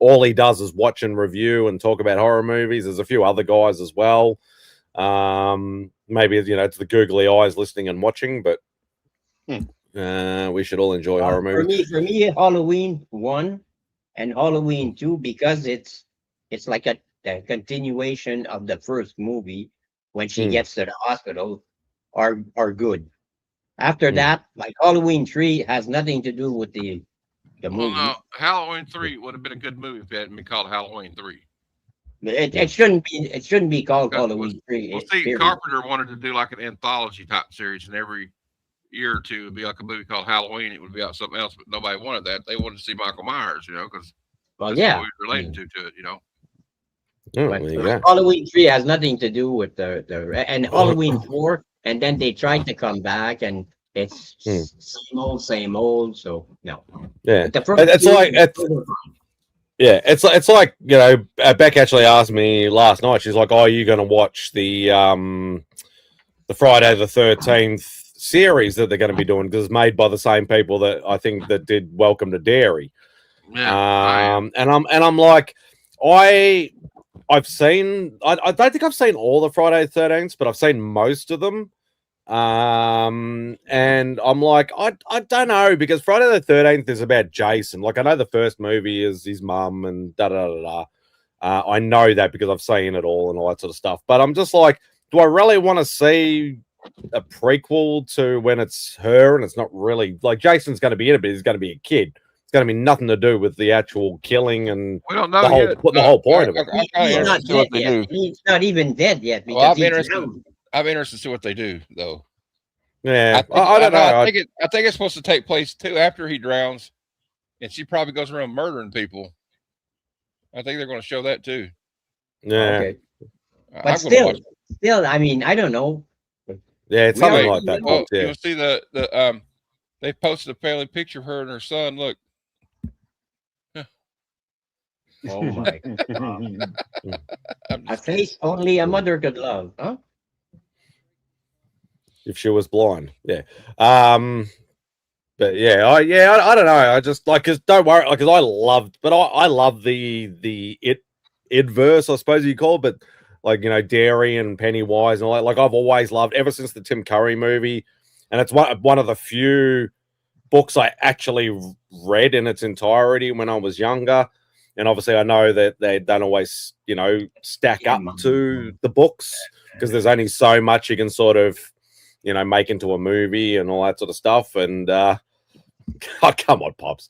All he does is watch and review and talk about horror movies. There's a few other guys as well. Maybe it's the googly eyes listening and watching, but we should all enjoy horror movies. For me, Halloween 1 and Halloween 2, because it's like a continuation of the first movie when she gets to the hospital, are good. After that, like Halloween 3 has nothing to do with the The Well, movie. no, Halloween 3 would have been a good movie if it hadn't been called Halloween 3. It shouldn't be. It shouldn't be called Well, Halloween 3. Well, see, period. Carpenter wanted to do like an anthology type series, and every year or two it'd be like a movie called Halloween. It would be out something else, but nobody wanted that. They wanted to see Michael Myers, because Well, that's yeah. what we related to it, Oh, But there you go. Halloween 3 has nothing to do with the and Halloween 4, and then they tried to come back, and it's same old. So no. Yeah, But the first it's two, like it's like Beck actually asked me last night. She's like, "Oh, are you going to watch the Friday the 13th series that they're going to be doing? Because it's made by the same people that I think that did Welcome to Derry." Yeah. And I'm like, I've seen. I don't think I've seen all the Friday the 13th, but I've seen most of them. And I'm like, I don't know, because Friday the 13th is about Jason. Like, I know the first movie is his mum and da da da da. I know that because I've seen it all and all that sort of stuff. But I'm just like, do I really want to see a prequel to when it's her and it's not really like Jason's going to be in it, but he's going to be a kid. It's going to be nothing to do with the actual killing and we don't know the whole point of it. He's not dead yet. He's not even dead yet. Well, I'm interested to see what they do, though. Yeah, I don't know. I think it's supposed to take place too after he drowns, and she probably goes around murdering people. I think they're going to show that too. Yeah, okay. But still, I mean, I don't know. Yeah, it's something like that. Well, yeah. You'll see the they posted a family picture of her and her son. Look. Oh my God. A face only a mother could love, huh? If she was blind, yeah. But yeah, I don't know. I just like, cause don't worry, like, cause I love the it verse, I suppose you call it, but like, Derry and Pennywise and all that. Like, I've always loved ever since the Tim Curry movie, and it's one of the few books I actually read in its entirety when I was younger. And obviously, I know that they don't always, stack up to the books, because there's only so much you can sort of, make into a movie and all that sort of stuff. And oh, come on, Pops.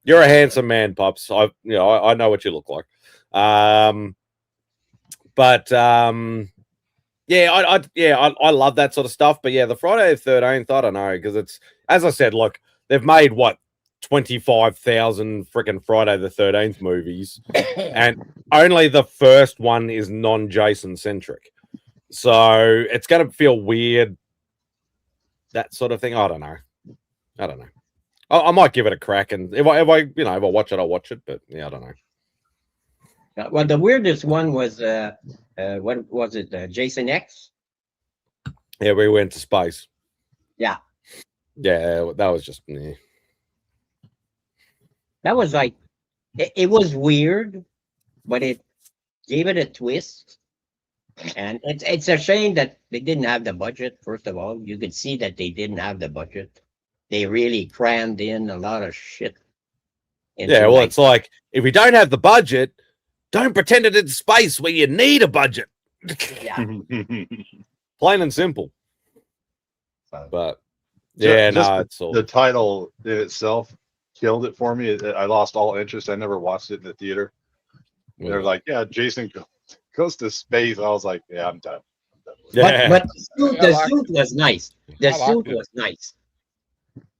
You're a handsome man, Pops. I know what you look like. But I love that sort of stuff. But yeah, the Friday the 13th, I don't know, because it's, as I said, look, they've made 25,000 freaking Friday the 13th movies, and only the first one is non-Jason centric. So it's going to feel weird, that sort of thing. I don't know. I might give it a crack, and if I watch it, I'll watch it. But yeah, I don't know. Well, the weirdest one was what was it? Jason X. Yeah, we went to space. Yeah, that was just. Yeah. That was like, it was weird, but it gave it a twist. And it's a shame that they didn't have the budget. First of all, you could see that they didn't have the budget. They really crammed in a lot of shit. Yeah, well, it's like, if you don't have the budget, don't pretend it's in space where you need a budget. Yeah. Plain and simple. But yeah, it's all... the title in itself killed it for me. I lost all interest. I never watched it in the theater. They're like, yeah, Jason goes to space. I was like, yeah, I'm done. Yeah. But the suit was nice. The suit was nice.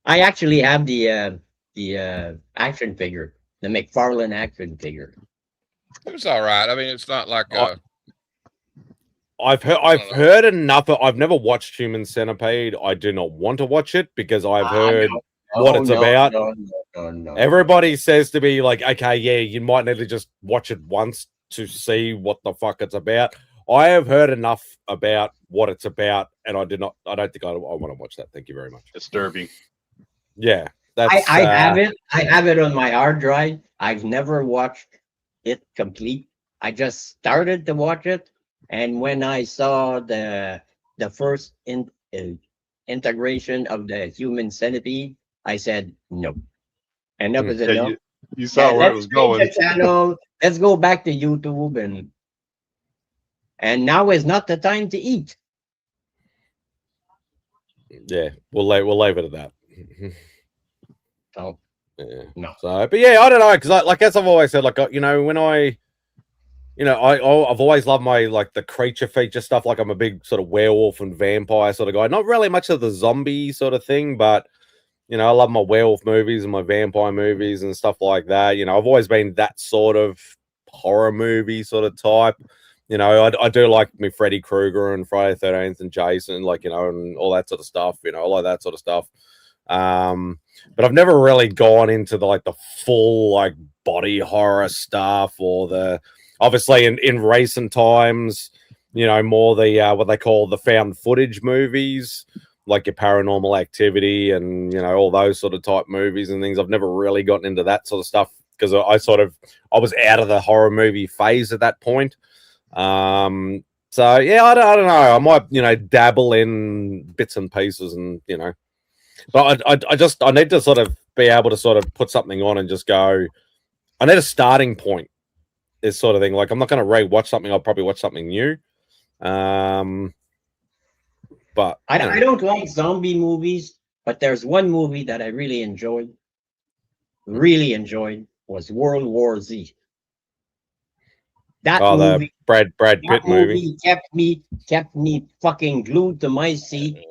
I actually have the action figure, the McFarlane action figure. It was all right. I mean, it's not like I've heard enough. I've never watched Human Centipede. I do not want to watch it because I've heard what it's about. No. Everybody says to me like, okay, yeah, you might need to just watch it once to see what the fuck it's about. I have heard enough about what it's about, and I don't think I want to watch that. Thank you very much. Disturbing. Yeah, I have it. I have it on my hard drive. I've never watched it complete. I just started to watch it, and when I saw the first integration of the Human Centipede, I said no. And that was enough. You saw where it was going. Channel. Let's go back to YouTube, and now is not the time to eat. Yeah, we'll leave it at that. Oh, Yeah. no. So, but yeah, I don't know, because like as I've always said, like when I've always loved my like the creature feature stuff. Like I'm a big sort of werewolf and vampire sort of guy. Not really much of the zombie sort of thing, but I love my werewolf movies and my vampire movies and stuff like that. I've always been that sort of horror movie sort of type. I do like me Freddy Krueger and Friday the 13th and Jason, like, and all that sort of stuff. I like that sort of stuff. But I've never really gone into the full like body horror stuff, or obviously in recent times, more the what they call the found footage movies, like your Paranormal Activity and all those sort of type movies and things. I've never really gotten into that sort of stuff because I was out of the horror movie phase at that point. So yeah, I don't know. I might dabble in bits and pieces and but I need to sort of be able to sort of put something on and just go. I need a starting point, this sort of thing. Like I'm not going to re-watch something. I'll probably watch something new. But I don't like zombie movies, but there's one movie that I really enjoyed was World War Z. That movie, the Brad Pitt movie kept me fucking glued to my seat.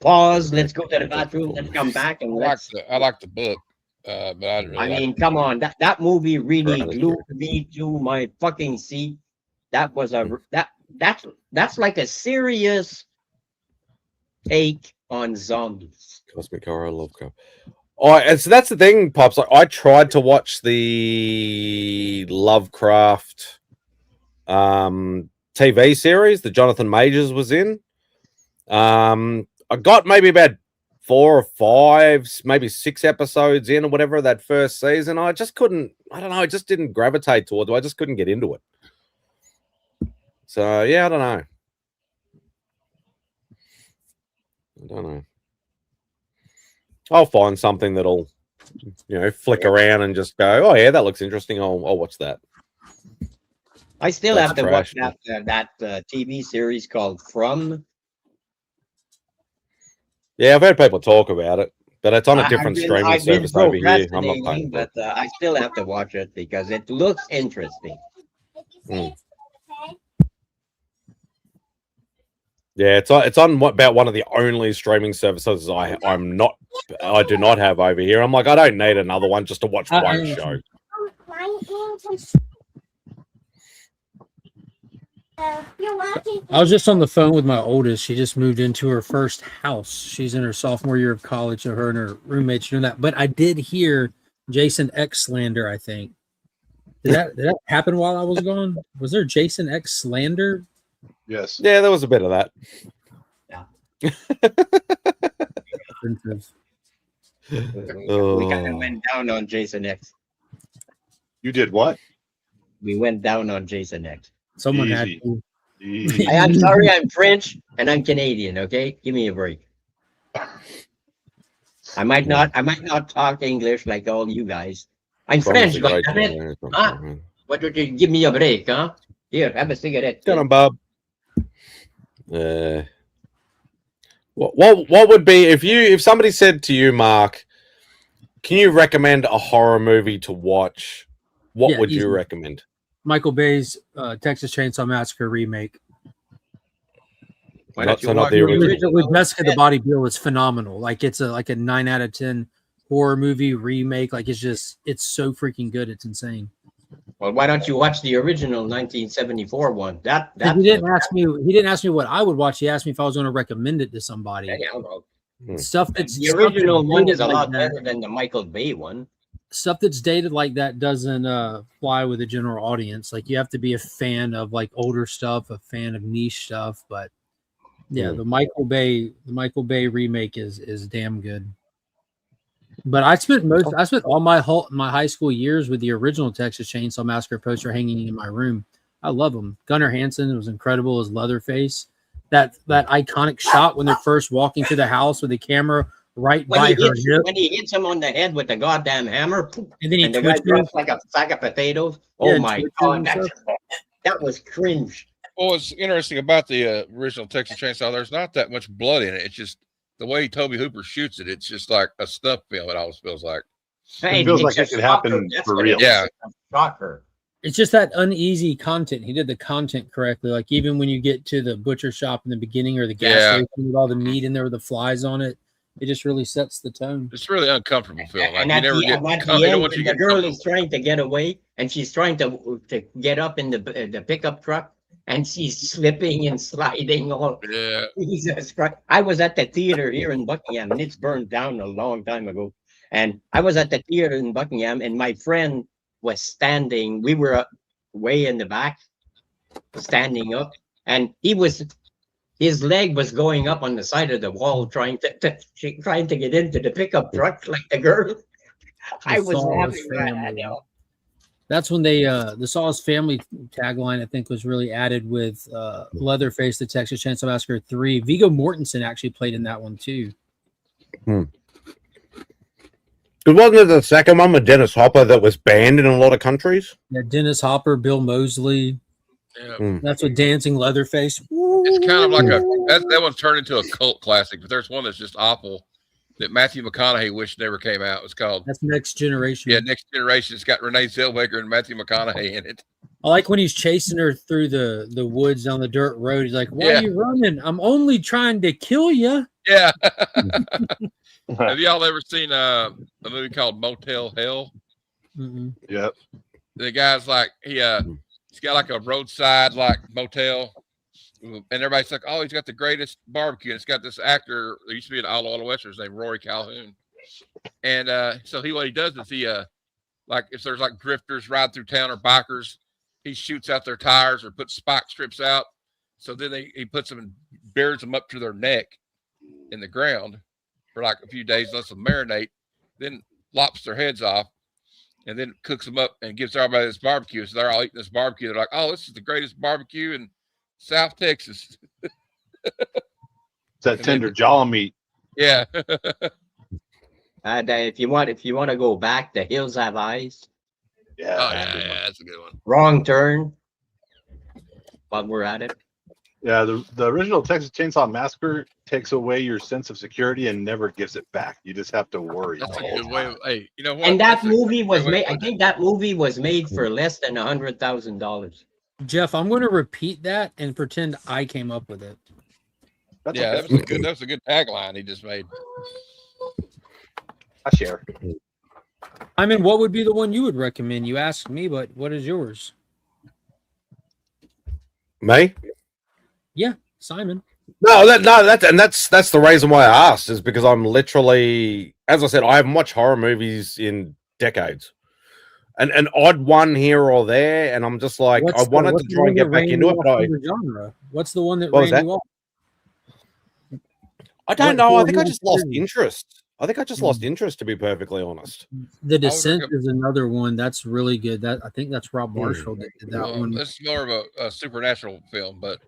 Pause. Let's go to the bathroom. Let's come back and I like the book, but I didn't really. I mean, come on, that movie really glued me to my fucking seat. That was that's like a serious take on zombies. Cosmic horror, love co. And so that's the thing, Pops. Like, I tried to watch the Lovecraft TV series that Jonathan Majors was in. I got maybe about 4 or 5, maybe 6 episodes in or whatever that first season. I just couldn't. I don't know. I just didn't gravitate towards it. I just couldn't get into it. So yeah, I don't know. I'll find something that'll, flick around and just go, oh yeah, that looks interesting. I'll watch that. I still have to watch that TV series called From. Yeah, I've heard people talk about it, but it's on a different streaming service over here. I'm not paying but I still have to watch it because it looks interesting. Yeah, it's on about one of the only streaming services I do not have over here. I'm like, I don't need another one just to watch one show. I was just on the phone with my oldest. She just moved into her first house. She's in her sophomore year of college, so her and her roommates doing that. But I did hear Jason X slander, I think. Did that happen while I was gone? Was there Jason X slander? Yes. Yeah, there was a bit of that. Yeah. We kind of went down on Jason X. You did what? We went down on Jason X. Someone had to. I'm sorry, I'm French and I'm Canadian. Okay, give me a break. I might not talk English like all you guys. I'm French, goddammit. Huh? What would you give me a break, huh? Here, have a cigarette. Get on, Bob. What would be if somebody said to you, Mark, can you recommend a horror movie to watch? What would you recommend? Michael Bay's Texas Chainsaw Massacre remake. Not the original. With Jessica the Body Bill is phenomenal. Like it's a 9 out of 10 horror movie remake. Like it's so freaking good. It's insane. Well, why don't you watch the original 1974 one? He didn't ask me what I would watch. He asked me if I was going to recommend it to somebody. Stuff that's the original one is a lot better than the Michael Bay one. Stuff that's dated like that doesn't fly with the general audience. Like you have to be a fan of like older stuff, a fan of niche stuff. But yeah, the Michael Bay remake is damn good. But I spent all my high school years with the original Texas Chainsaw Massacre poster hanging in my room. I love them. Gunnar Hansen was incredible as Leatherface. That iconic shot when they're first walking to the house with the camera right by her hip. When he hits him on the head with the goddamn hammer, and then the guy drops like a sack of potatoes. Oh my God, that was cringe. Well, what's interesting about the original Texas Chainsaw, there's not that much blood in it. It's just the way Toby Hooper shoots it, it's just like a stuff film. It always feels like. It feels like it could happen for real. Yeah. Shocker. It's just that uneasy content. He did the content correctly. Like even when you get to the butcher shop in the beginning or the gas station with all the meat in there with the flies on it, it just really sets the tone. It's really uncomfortable film. Like And you at never the, get. and at They the don't end, want you when to the get girl comfortable. is trying to get away, and she's trying to get up in the pickup truck, and she's slipping and sliding. All Yeah. Jesus Christ! I was at the theater here in Buckingham, and it's burned down a long time ago. And I was at the theater in Buckingham, and my friend was standing. We were way in the back, standing up, and his leg was going up on the side of the wall, trying to get into the pickup truck like the girl. I was laughing at him. That's when they the Saw's Family tagline, I think, was really added with Leatherface, the Texas Chainsaw Massacre 3. Viggo Mortensen actually played in that one too. Wasn't it the second one with Dennis Hopper that was banned in a lot of countries? Yeah, Dennis Hopper, Bill Moseley. Yeah. That's what Dancing Leatherface. It's kind of like that one's turned into a cult classic, but there's one that's just awful that Matthew McConaughey wished never came out. It's called That's Next Generation. Yeah, Next Generation. It's got Renee Zellweger and Matthew McConaughey in it. I like when he's chasing her through the woods on the dirt road. He's like, "Why are you running? I'm only trying to kill you." Yeah. Have y'all ever seen a movie called Motel Hell? Yep. The guy's like he's got like a roadside like motel, and everybody's like, "Oh, he's got the greatest barbecue." And it's got this actor that used to be an All Westerners named Rory Calhoun, and so what he does is he like if there's like drifters ride through town or bikers, he shoots out their tires or puts spike strips out. So then he puts them and buries them up to their neck in the ground for like a few days, lets them marinate, then lops their heads off, and then cooks them up and gives everybody this barbecue. So they're all eating this barbecue. They're like, "Oh, this is the greatest barbecue in South Texas." It's that tender jaw meat. Yeah. If you want to go back, The Hills Have Eyes. Yeah. Oh, yeah, that's a good one. Wrong Turn. While we're at it. Yeah, the original Texas Chainsaw Massacre takes away your sense of security and never gives it back. You just have to worry. That's a good way. Hey, you know what? And that movie was made. I think that movie was made for less than $100,000. Jeff, I'm going to repeat that and pretend I came up with it. That's yeah, okay. that was a good tagline he just made. I share. I mean, what would be the one you would recommend? You asked me, but what is yours? Me? Yeah, Simon. That's the reason why I asked, is because I'm literally, as I said, I haven't watched horror movies in decades. An odd one here or there, and I'm just like, I wanted to try and get back into it, but genre. What's the one that ran you off? I don't know. I think I just lost interest. Lost interest, to be perfectly honest. The Descent is another one that's really good. I think that's Rob Marshall that did that one. That's more of a supernatural film, but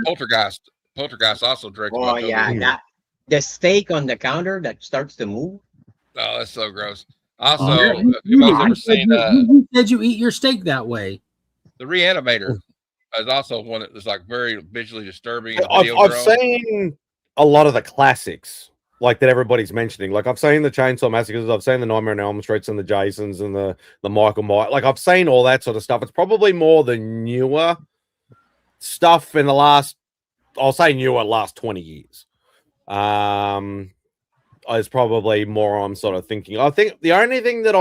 Poltergeist also directed. Oh yeah, the steak on the counter that starts to move. Oh, that's so gross. Also, you said you eat your steak that way. The Reanimator is also one that is like very visually disturbing. I've seen a lot of the classics, like that everybody's mentioning. Like I've seen the Chainsaw Massacres, I've seen the Nightmare on Elm Streets and the Jasons and the Michael Myers. Like I've seen all that sort of stuff. It's probably more the newer stuff in the last 20 years. Is probably more I'm sort of thinking. I think the only thing that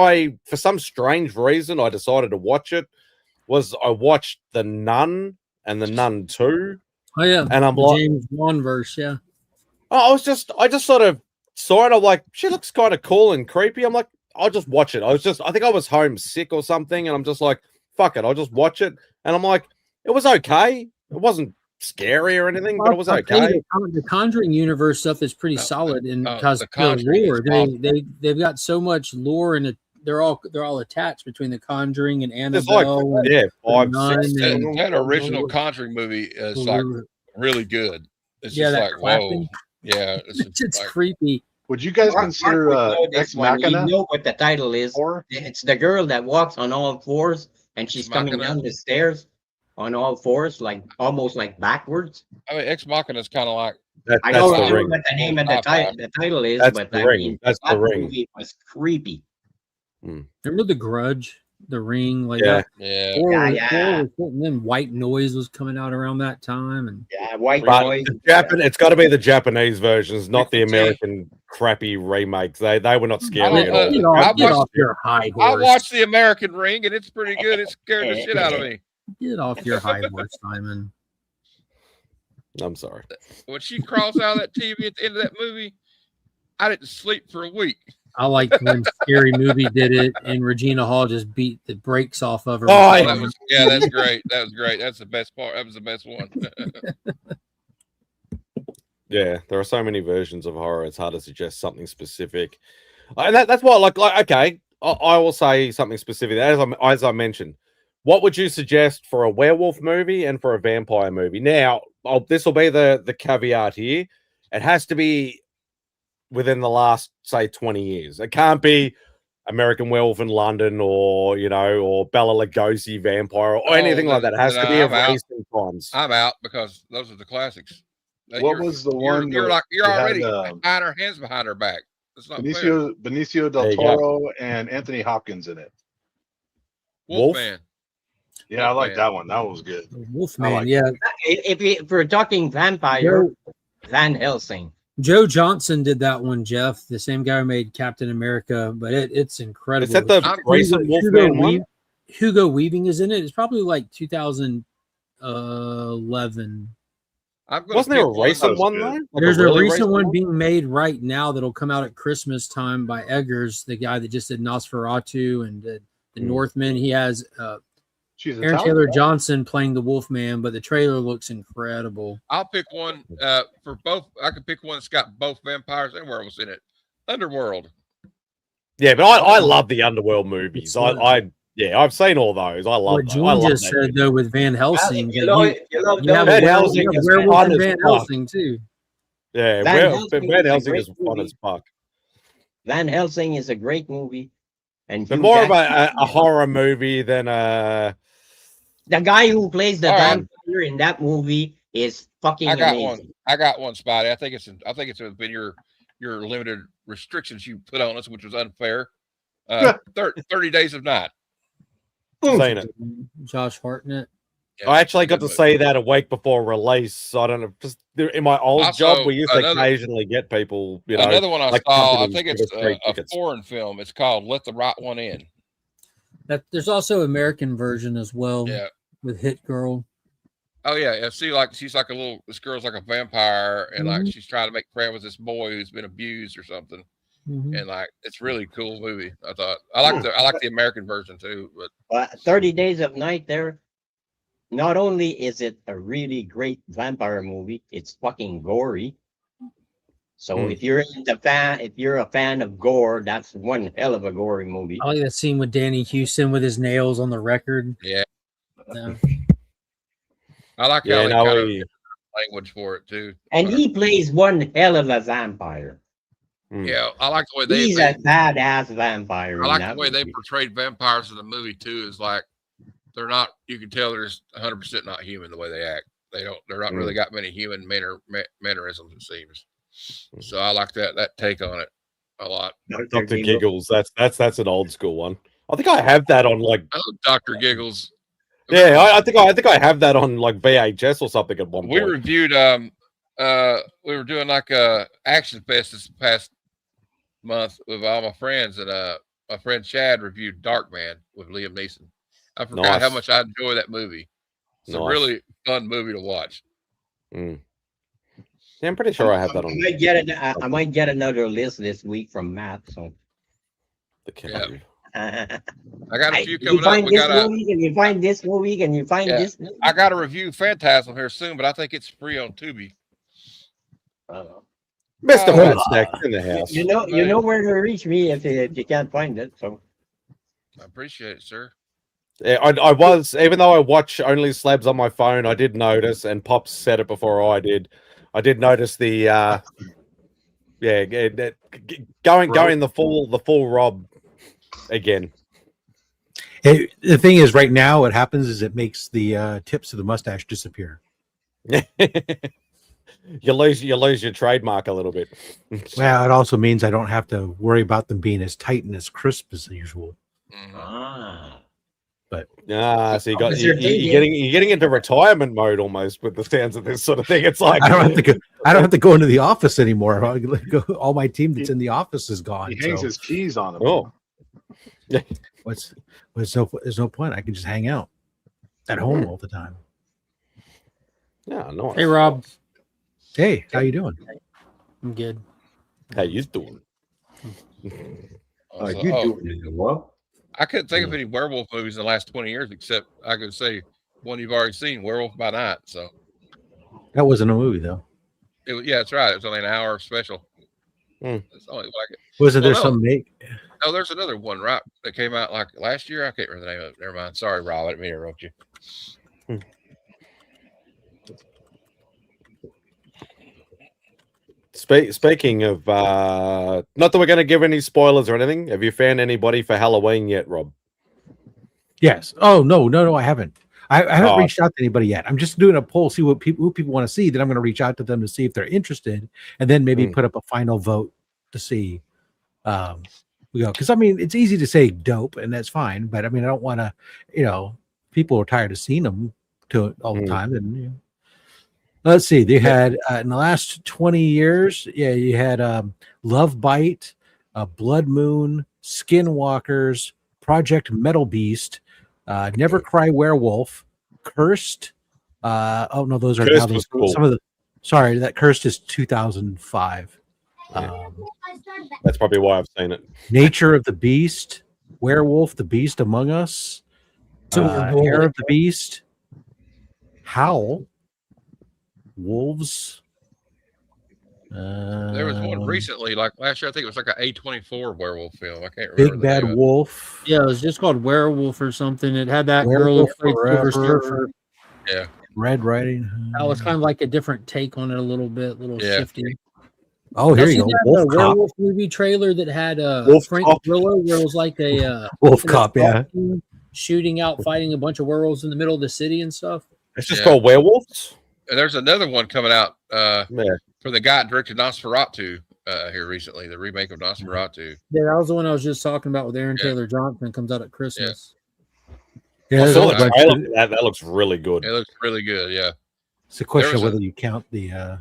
for some strange reason, I decided to watch it was I watched The Nun and The Nun 2. Oh yeah, and I'm the like James Wan verse, yeah. I just sort of saw it. I'm like, she looks kind of cool and creepy. I'm like, I'll just watch it. I think I was homesick or something, and I'm just like, fuck it, I'll just watch it. And I'm like, it was okay. It wasn't scary or anything, but it was okay. The Conjuring universe stuff is pretty solid, and because the lore, they've got so much lore, and they're all attached between the Conjuring and Annabelle. That original Conjuring movie is like really good. It's just like whoa, yeah, it's creepy. Would you guys consider Ex Machina? You know what the title is? It's the girl that walks on all fours, and she's coming down the stairs on all fours, like almost like backwards. I mean, Ex Machina is kind of like I That's don't the remember Ring. what the name of the title is, That's but the I Ring. mean, That's that the Ring. movie was creepy. Remember The Grudge, The Ring, like Yeah. that. Yeah. Horror, Yeah. horror was hitting them. White Noise was coming out around that time, and Yeah, White But Noise. it's got to be the Japanese versions, not the Ricky T. American crappy remakes. They were not scary at don't all. know. Get off your high I horse. watched The American Ring, and it's pretty good. It scared the shit out of me. Get off your high horse, Simon. I'm sorry. When she crawls out of that TV at the end of that movie, I didn't sleep for a week. I like when Scary Movie did it, and Regina Hall just beat the brakes off of her. Oh, That's great. That was great. That's the best part. That was the best one. Yeah, there are so many versions of horror. It's hard to suggest something specific, and that's why. Like, okay, I will say something specific. As I mentioned, what would you suggest for a werewolf movie and for a vampire movie? Now, this will be the caveat here. It has to be within the last, say, 20 years. It can't be American Werewolf in London or Bela Lugosi vampire or anything like that. It has to be of recent times. I'm out because those are the classics. What was the one? You're already behind her hands behind her back. It's not Benicio del Toro and Anthony Hopkins in it. Wolfman. Yeah, I like that one. That was good. Wolfman, yeah. If we're talking vampire, Van Helsing. Joe Johnson did that one, Jeff. The same guy who made Captain America, but it's incredible. Is that the recent Wolfman one? Hugo Weaving is in it. It's probably like 2011. Wasn't there a recent one though? There's a recent one being made right now that'll come out at Christmas time by Eggers, the guy that just did Nosferatu and the Northman. He has Aaron Taylor Johnson playing the Wolfman, but the trailer looks incredible. I'll pick one for both. I could pick one that's got both vampires and werewolves in it. Underworld. Yeah, but I love the Underworld movies. I've seen all those. I love. What June just said though with Van Helsing, you love Van Helsing is werewolf fun and as Van fuck. Helsing too. Yeah, Van Helsing is fun as fuck. Van Helsing is a great movie, and but more of a horror movie than the guy who plays the vampire in that movie is fucking amazing. I got one, Spidey. I think it's within your limited restrictions you put on us, which was unfair. 30 Days of Night. Seen it. Josh Hartnett. Yeah, I actually got to see that a week before release. So I don't know. Just in my old job, we used to occasionally get people. Another one I saw. I think it's a foreign film. It's called Let the Right One In. There's also an American version as well. Yeah, with Hit Girl. Oh yeah. See, this girl's like a vampire, and like she's trying to make friends with this boy who's been abused or something. And like it's really cool movie. I thought I like the American version too. But 30 Days of Night there. Not only is it a really great vampire movie, it's fucking gory. So if you're a fan of gore, that's one hell of a gory movie. I like that scene with Danny Houston with his nails on the record. Yeah. I like how they kind of language for it too. And he plays one hell of a vampire. Yeah, I like the way he's a badass vampire. I like the way they portrayed vampires in the movie too. Is like they're not. You can tell they're 100% not human the way they act. They're not really got many human mannerisms. It seems. So I like that take on it a lot. Dr. Giggles. That's an old school one. I think I have that on like Dr. Giggles. Yeah, I think I have that on like VHS or something at one point. We reviewed. We were doing like a Action Fest this past month with all my friends, and my friend Chad reviewed Darkman with Liam Neeson. I forgot how much I enjoy that movie. It's a really fun movie to watch. Yeah, I'm pretty sure I have that on. I might get another list this week from Matt. So I got a few coming up. Can you find this movie? Can you find this? I got to review Phantasm here soon, but I think it's free on Tubi. Mr. Madstack in the house. You know where to reach me if you can't find it. So I appreciate it, sir. Yeah, I was, even though I watch only slabs on my phone, I did notice, and Pops said it before I did notice the going the full Rob again. The thing is, right now, what happens is it makes the tips of the mustache disappear. you lose your trademark a little bit. Well, it also means I don't have to worry about them being as tight and as crisp as usual. Ah. But so you're getting into retirement mode almost with the sounds of this sort of thing. It's like I don't have to go into the office anymore. All my team that's in the office is gone. He hangs his keys on him. Oh, there's no point. I can just hang out at home all the time. Yeah, no. Hey, Rob. Hey, how you doing? I'm good. How you doing? Are you doing what? I couldn't think of any werewolf movies in the last 20 years, except I could say one you've already seen, Werewolf by Night. So that wasn't a movie, though. Yeah, that's right. It was only an hour special. That's only like it. Wasn't there some make? Oh, there's another one, right? That came out like last year. I can't remember the name of it. Never mind. Sorry, Rob. I didn't mean to interrupt you. Speaking of, not that we're going to give any spoilers or anything. Have you found anybody for Halloween yet, Rob? Yes. Oh no, I haven't. I haven't reached out to anybody yet. I'm just doing a poll, see who people want to see. Then I'm going to reach out to them to see if they're interested, and then maybe put up a final vote to see. We go because I mean it's easy to say dope, and that's fine. But I mean I don't want to, people are tired of seeing them all the time, and let's see. They had in the last 20 years, you had Love Bite, Blood Moon, Skinwalkers, Project Metal Beast, Never Cry Werewolf, Cursed. Oh no, those are now those, some of the. Sorry, that Cursed is 2005. That's probably why I've seen it. Nature of the Beast, Werewolf, the Beast Among Us, Hair of the Beast, Howl, Wolves. There was one recently, like last year. I think it was like an A24 werewolf film. I can't remember. Big Bad Wolf. Yeah, it was just called Werewolf or something. It had that girl Silver Surfer. Yeah. Red Riding. That was kind of like a different take on it, a little bit, shifty. Oh, here you go. Wolf werewolf movie trailer that had Frank Grillo, where it was like a Wolf Cop, shooting out, fighting a bunch of werewolves in the middle of the city and stuff. It's just called Werewolves. And there's another one coming out from the guy that directed Nosferatu here recently, the remake of Nosferatu. Yeah, that was the one I was just talking about with Aaron Taylor Johnson. Comes out at Christmas. Yeah, that looks really good. It looks really good. Yeah, it's a question of whether you count the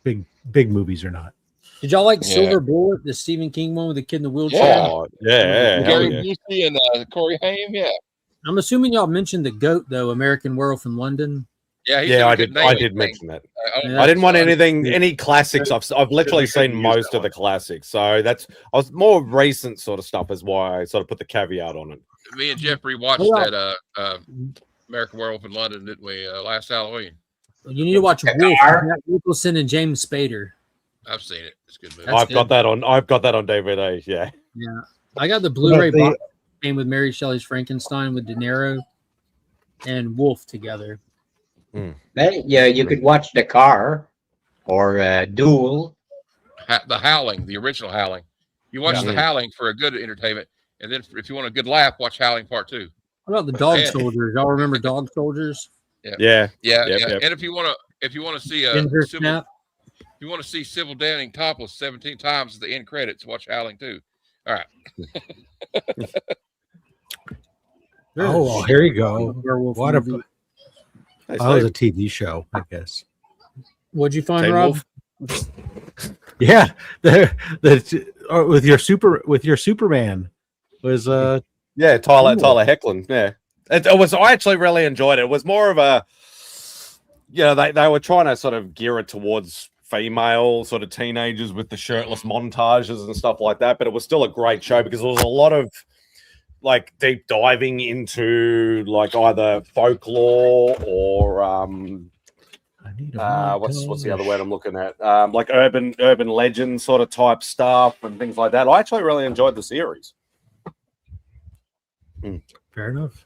big movies or not. Did y'all like Silver Bullet, the Stephen King one with the kid in the wheelchair? Gary Busey and Corey Haim. Yeah, I'm assuming y'all mentioned the GOAT though, American Werewolf in London. Yeah, I did mention that. I didn't want any classics. I've literally seen most of the classics, so I was more recent sort of stuff is why I sort of put the caveat on it. Me and Jeffrey watched that American Werewolf in London, didn't we? Last Halloween. You need to watch Wolf. Matt Nicholson and James Spader. I've seen it. It's a good movie. I've got that on DVD. Yeah. Yeah. I got the Blu-ray box came with Mary Shelley's Frankenstein with De Niro and Wolf together. Yeah, you could watch The Car or Duel. The Howling, the original Howling. You watch The Howling for a good entertainment, and then if you want a good laugh, watch Howling Part 2. What about the Dog Soldiers? Y'all remember Dog Soldiers? Yeah. And if you want to see if you want to see Sybil Danning topless 17 times at the end credits, watch Howling 2. All right. Oh, here you go. What a that was a TV show, I guess. What'd you find, Rob? Yeah, with your Superman was Tyler Hoechlin. Yeah, it was. I actually really enjoyed it. It was more of a, they were trying to sort of gear it towards female sort of teenagers with the shirtless montages and stuff like that. But it was still a great show because there was a lot of like deep diving into like either folklore or what's the other word I'm looking at? Like urban legend sort of type stuff and things like that. I actually really enjoyed the series. Fair enough.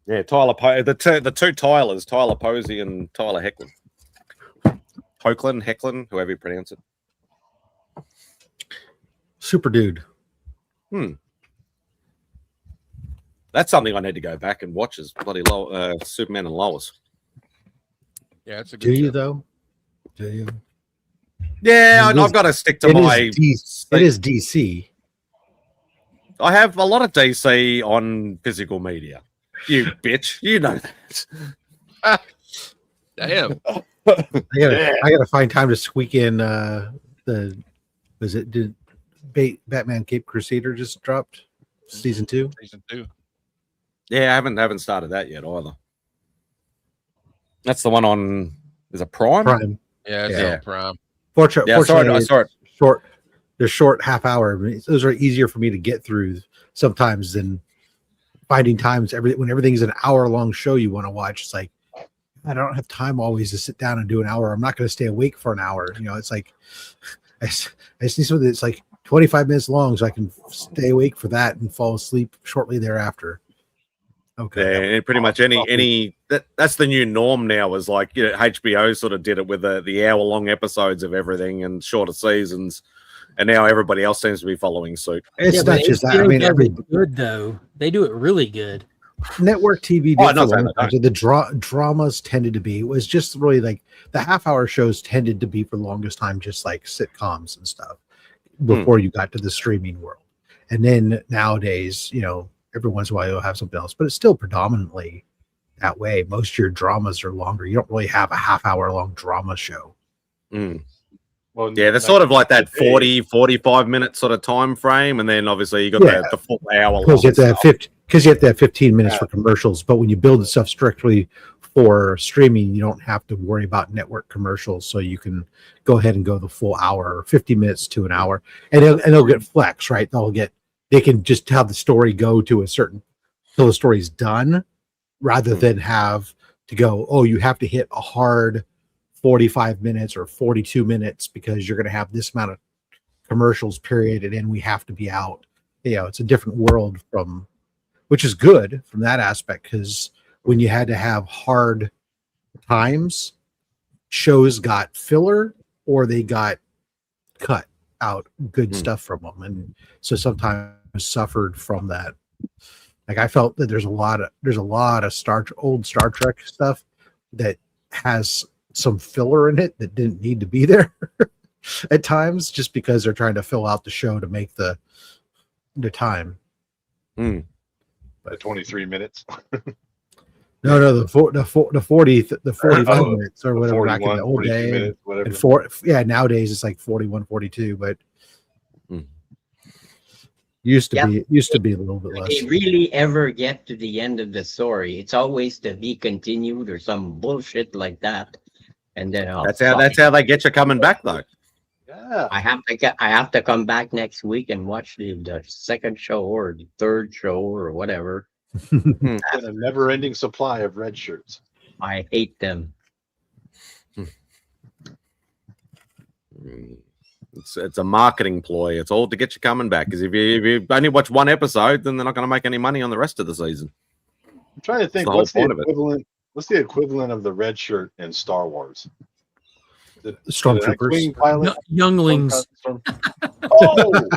Yeah, the two Tylers, Tyler Posey and Tyler Hoechlin. Hoechlin, whoever you pronounce it. Super dude. That's something I need to go back and watch is bloody Superman and Lois. Yeah, it's a Do good you show. though? Do you? Yeah, It is- I've got to stick to It my. is DC. I have a lot of DC on physical media. You bitch, you know that. Damn. I gotta find time to squeak in did Batman Cape Crusader just dropped season 2? Season 2. Yeah, I haven't started that yet either. That's the one on. Is it Prime? Prime. Yeah, it's Yeah. on Prime. Fortunately, Yeah, I saw it. Short. They're short half hour. I mean, those are easier for me to get through sometimes than finding times when everything's an hour long show you want to watch. It's like I don't have time always to sit down and do an hour. I'm not going to stay awake for an hour. You know, it's like I see something that's like 25 minutes long, so I can stay awake for that and fall asleep shortly thereafter. Okay. Yeah, pretty much that's the new norm now. Is like, you know, HBO sort of did it with the hour long episodes of everything and shorter seasons, and now everybody else seems to be following suit. It's not just that. I mean, every good though. They do it really good. Network TV did Oh, for not a long saying time. The dramas tended to be, it was just really like the half-hour shows tended to be for the longest time just like sitcoms and stuff before you got to the streaming world. And then nowadays, you know, every once in a while you'll have something else, but it's still predominantly that way. Most of your dramas are longer. You don't really have a half-hour long drama show. Well, Yeah, they're sort of like that 40, 45 minute sort of time frame, and then obviously you got the full hour. Because you have to have 15 minutes for commercials. But when you build the stuff strictly for streaming, you don't have to worry about network commercials. So you can go ahead and go the full hour, or 50 minutes to an hour, and they'll get flex, right? They can just have the story go to a certain till the story's done, rather than have to go, oh, you have to hit a hard 45 minutes or 42 minutes because you're going to have this amount of commercials period, and then we have to be out. You know, it's a different world which is good from that aspect, because when you had to have hard times, shows got filler or they got cut out good stuff from them, and so sometimes suffered from that. Like I felt that there's a lot of old Star Trek stuff that has some filler in it that didn't need to be there at times, just because they're trying to fill out the show to make the time. The 23 minutes. No, the 45 minutes or whatever 41, back in the old day. Minutes, whatever. And nowadays it's like 41, 42, but used to be a little bit less. If they really ever get to the end of the story, it's always to be continued or some bullshit like that. And then that's how they get you coming back though. Yeah. I have to come back next week and watch the second show or the third show or whatever. And a never-ending supply of red shirts. I hate them. It's a marketing ploy. It's all to get you coming back. Because if you only watch one episode, then they're not going to make any money on the rest of the season. I'm trying to think what's the equivalent of the red shirt in Star Wars? Stormtroopers. Younglings. Oh!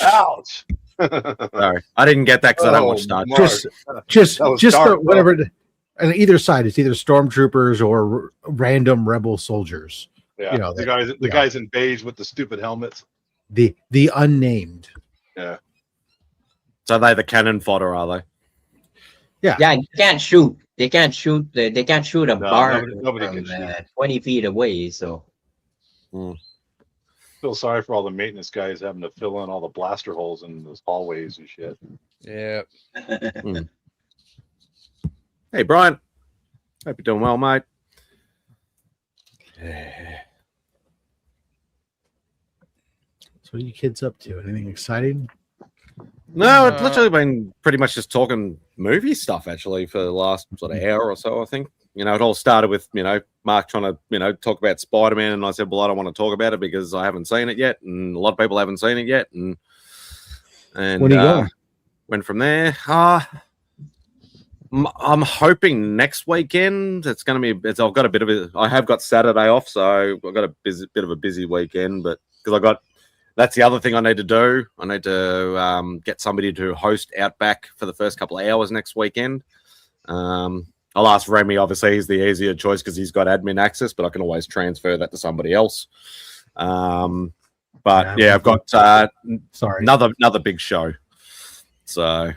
Ouch! Sorry, I didn't get that because I don't watch Star Trek. Just whatever. On either side, it's either stormtroopers or random rebel soldiers. Yeah, you know, the guys in beige with the stupid helmets. The unnamed. Yeah. So they're the cannon fodder, are they? Yeah. Yeah, you can't shoot. They can't shoot. They can't shoot a bar nobody from, can shoot. 20 feet away. So. Feel sorry for all the maintenance guys having to fill in all the blaster holes in those hallways and shit. Yeah. Hey, Brian. Hope you're doing well, mate. So what are you kids up to? Anything exciting? No, it's literally been pretty much just talking movie stuff actually for the last sort of hour or so, I think. You know, it all started with, you know, Mark trying to, talk about Spider-Man, and I said, well, I don't want to talk about it because I haven't seen it yet, and a lot of people haven't seen it yet, and when are you going? Went from there. I'm hoping next weekend. It's going to be. I've got a bit of I have got Saturday off, so I've got a bit of a busy weekend, but because that's the other thing I need to do. I need to get somebody to host Outback for the first couple of hours next weekend. I'll ask Remy. Obviously, he's the easier choice because he's got admin access, but I can always transfer that to somebody else. But yeah, I've got another big show. So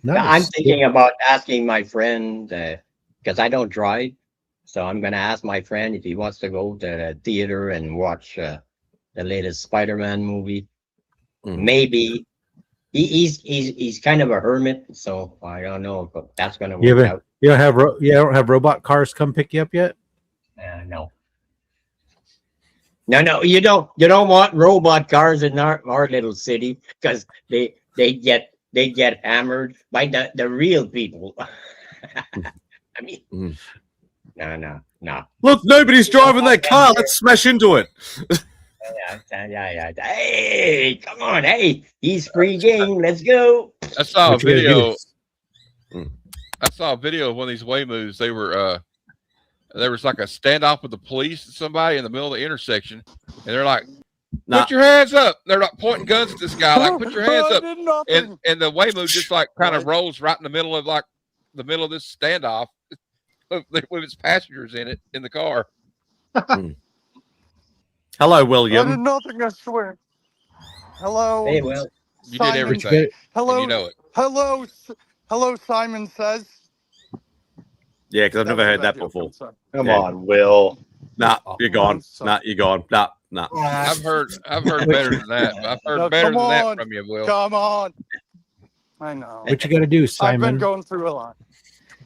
nice. I'm thinking about asking my friend because I don't drive, so I'm going to ask my friend if he wants to go to the theater and watch the latest Spider-Man movie. Maybe he's kind of a hermit, so I don't know if that's going to work out. You don't have robot cars come pick you up yet? No. No, you don't want robot cars in our little city because they get hammered by the real people. I mean, no. Look, nobody's driving their car. Let's smash into it. Yeah. Hey, come on. Hey, he's free game. Let's go. I saw a video. I saw a video of one of these Waymoos. There was like a standoff with the police and somebody in the middle of the intersection, and they're like, "Put your hands up!" They're like pointing guns at this guy, like, "Put your hands up!" And the Waymoo just like kind of rolls right in the middle of this standoff with its passengers in the car. Hello, William. I did nothing, I swear. Hello. Hey, Will. You did everything. Hello. You know it. Hello, Simon Says. Yeah, because I've never heard that before. Come on, Will. Nah, you're gone. Nah, you're gone. Nah. I've heard better than that. I've heard better than that from you, Will. Come on. I know. What you got to do, Simon? I've been going through a lot.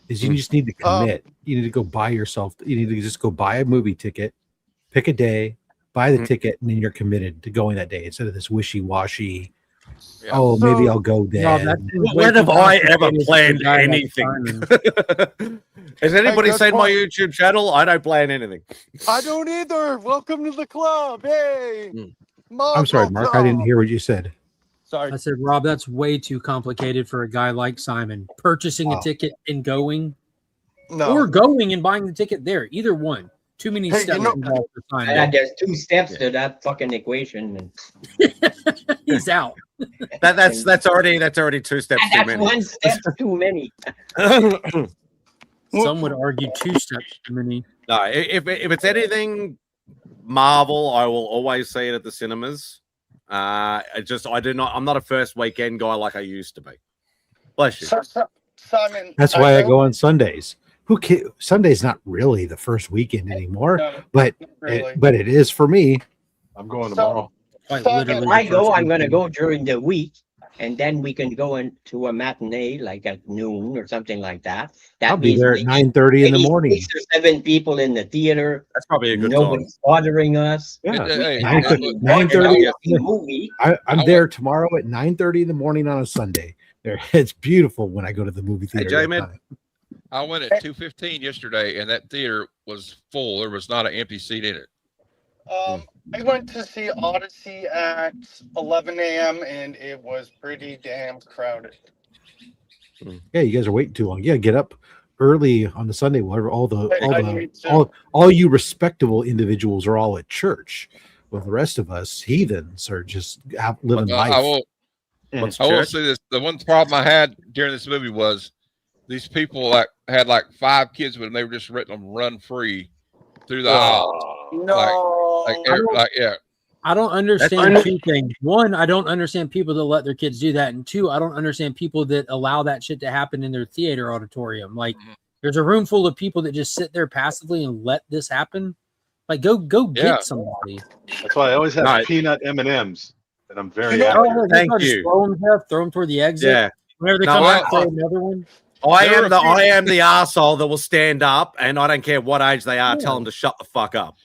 Is you just need to commit. You need to go buy yourself. You need to just go buy a movie ticket, pick a day, buy the ticket, and then you're committed to going that day insteed of this wishy-washy. Yeah. Oh, maybe I'll go there. No, when have I ever planned anything? Has anybody seen my YouTube channel? I don't plan anything. I don't either. Welcome to the club. Hey. I'm sorry, Mark. I didn't hear what you said. Sorry. I said, Rob, that's way too complicated for a guy like Simon. Purchasing a ticket and going. No. Or going and buying the ticket there. Either one. Too many steps involved for Simon. There's 2 steps to that fucking equation. He's out. That's already 2 steps too many. 1 step too many. Some would argue 2 steps too many. No, if it's anything Marvel, I will always see it at the cinemas. I'm not a first weekend guy like I used to be. Bless you. Simon, that's why I go on Sundays. Who cares? Sunday's not really the first weekend anymore, but it is for me. I'm going tomorrow. If I go, I'm going to go during the week, and then we can go into a matinee like at noon or something like that. I'll be there at 9:30 in the morning. 6 or 7 people in the theater. That's probably a good Nobody's bothering us. Yeah, 9:30. I'm there tomorrow at 9:30 in the morning on a Sunday. It's beautiful when I go to the movie theater. Hey, I went at 2:15 yesterday, and that theater was full. There was not an empty seat in it. I went to see Odyssey at 11 a.m. and it was pretty damn crowded. Yeah, you guys are waiting too long. Yeah, get up early on the Sunday where all you respectable individuals are all at church. Well, the rest of us heathens are just living life. I will say this: the one problem I had during this movie was these people had 5 kids with them. They were just letting them run free through the aisles. No, I don't understand 2 things. 1, I don't understand people that let their kids do that, and 2, I don't understand people that allow that shit to happen in their theater auditorium. Like, there's a room full of people that just sit there passively and let this happen. Like, go get somebody. That's why I always have peanut M&Ms, and I'm very happy. Thank you. Throw them toward the exit. Yeah. Whenever they come out, throw another one. I am the arsehole that will stand up, and I don't care what age they are. Tell them to shut the fuck up.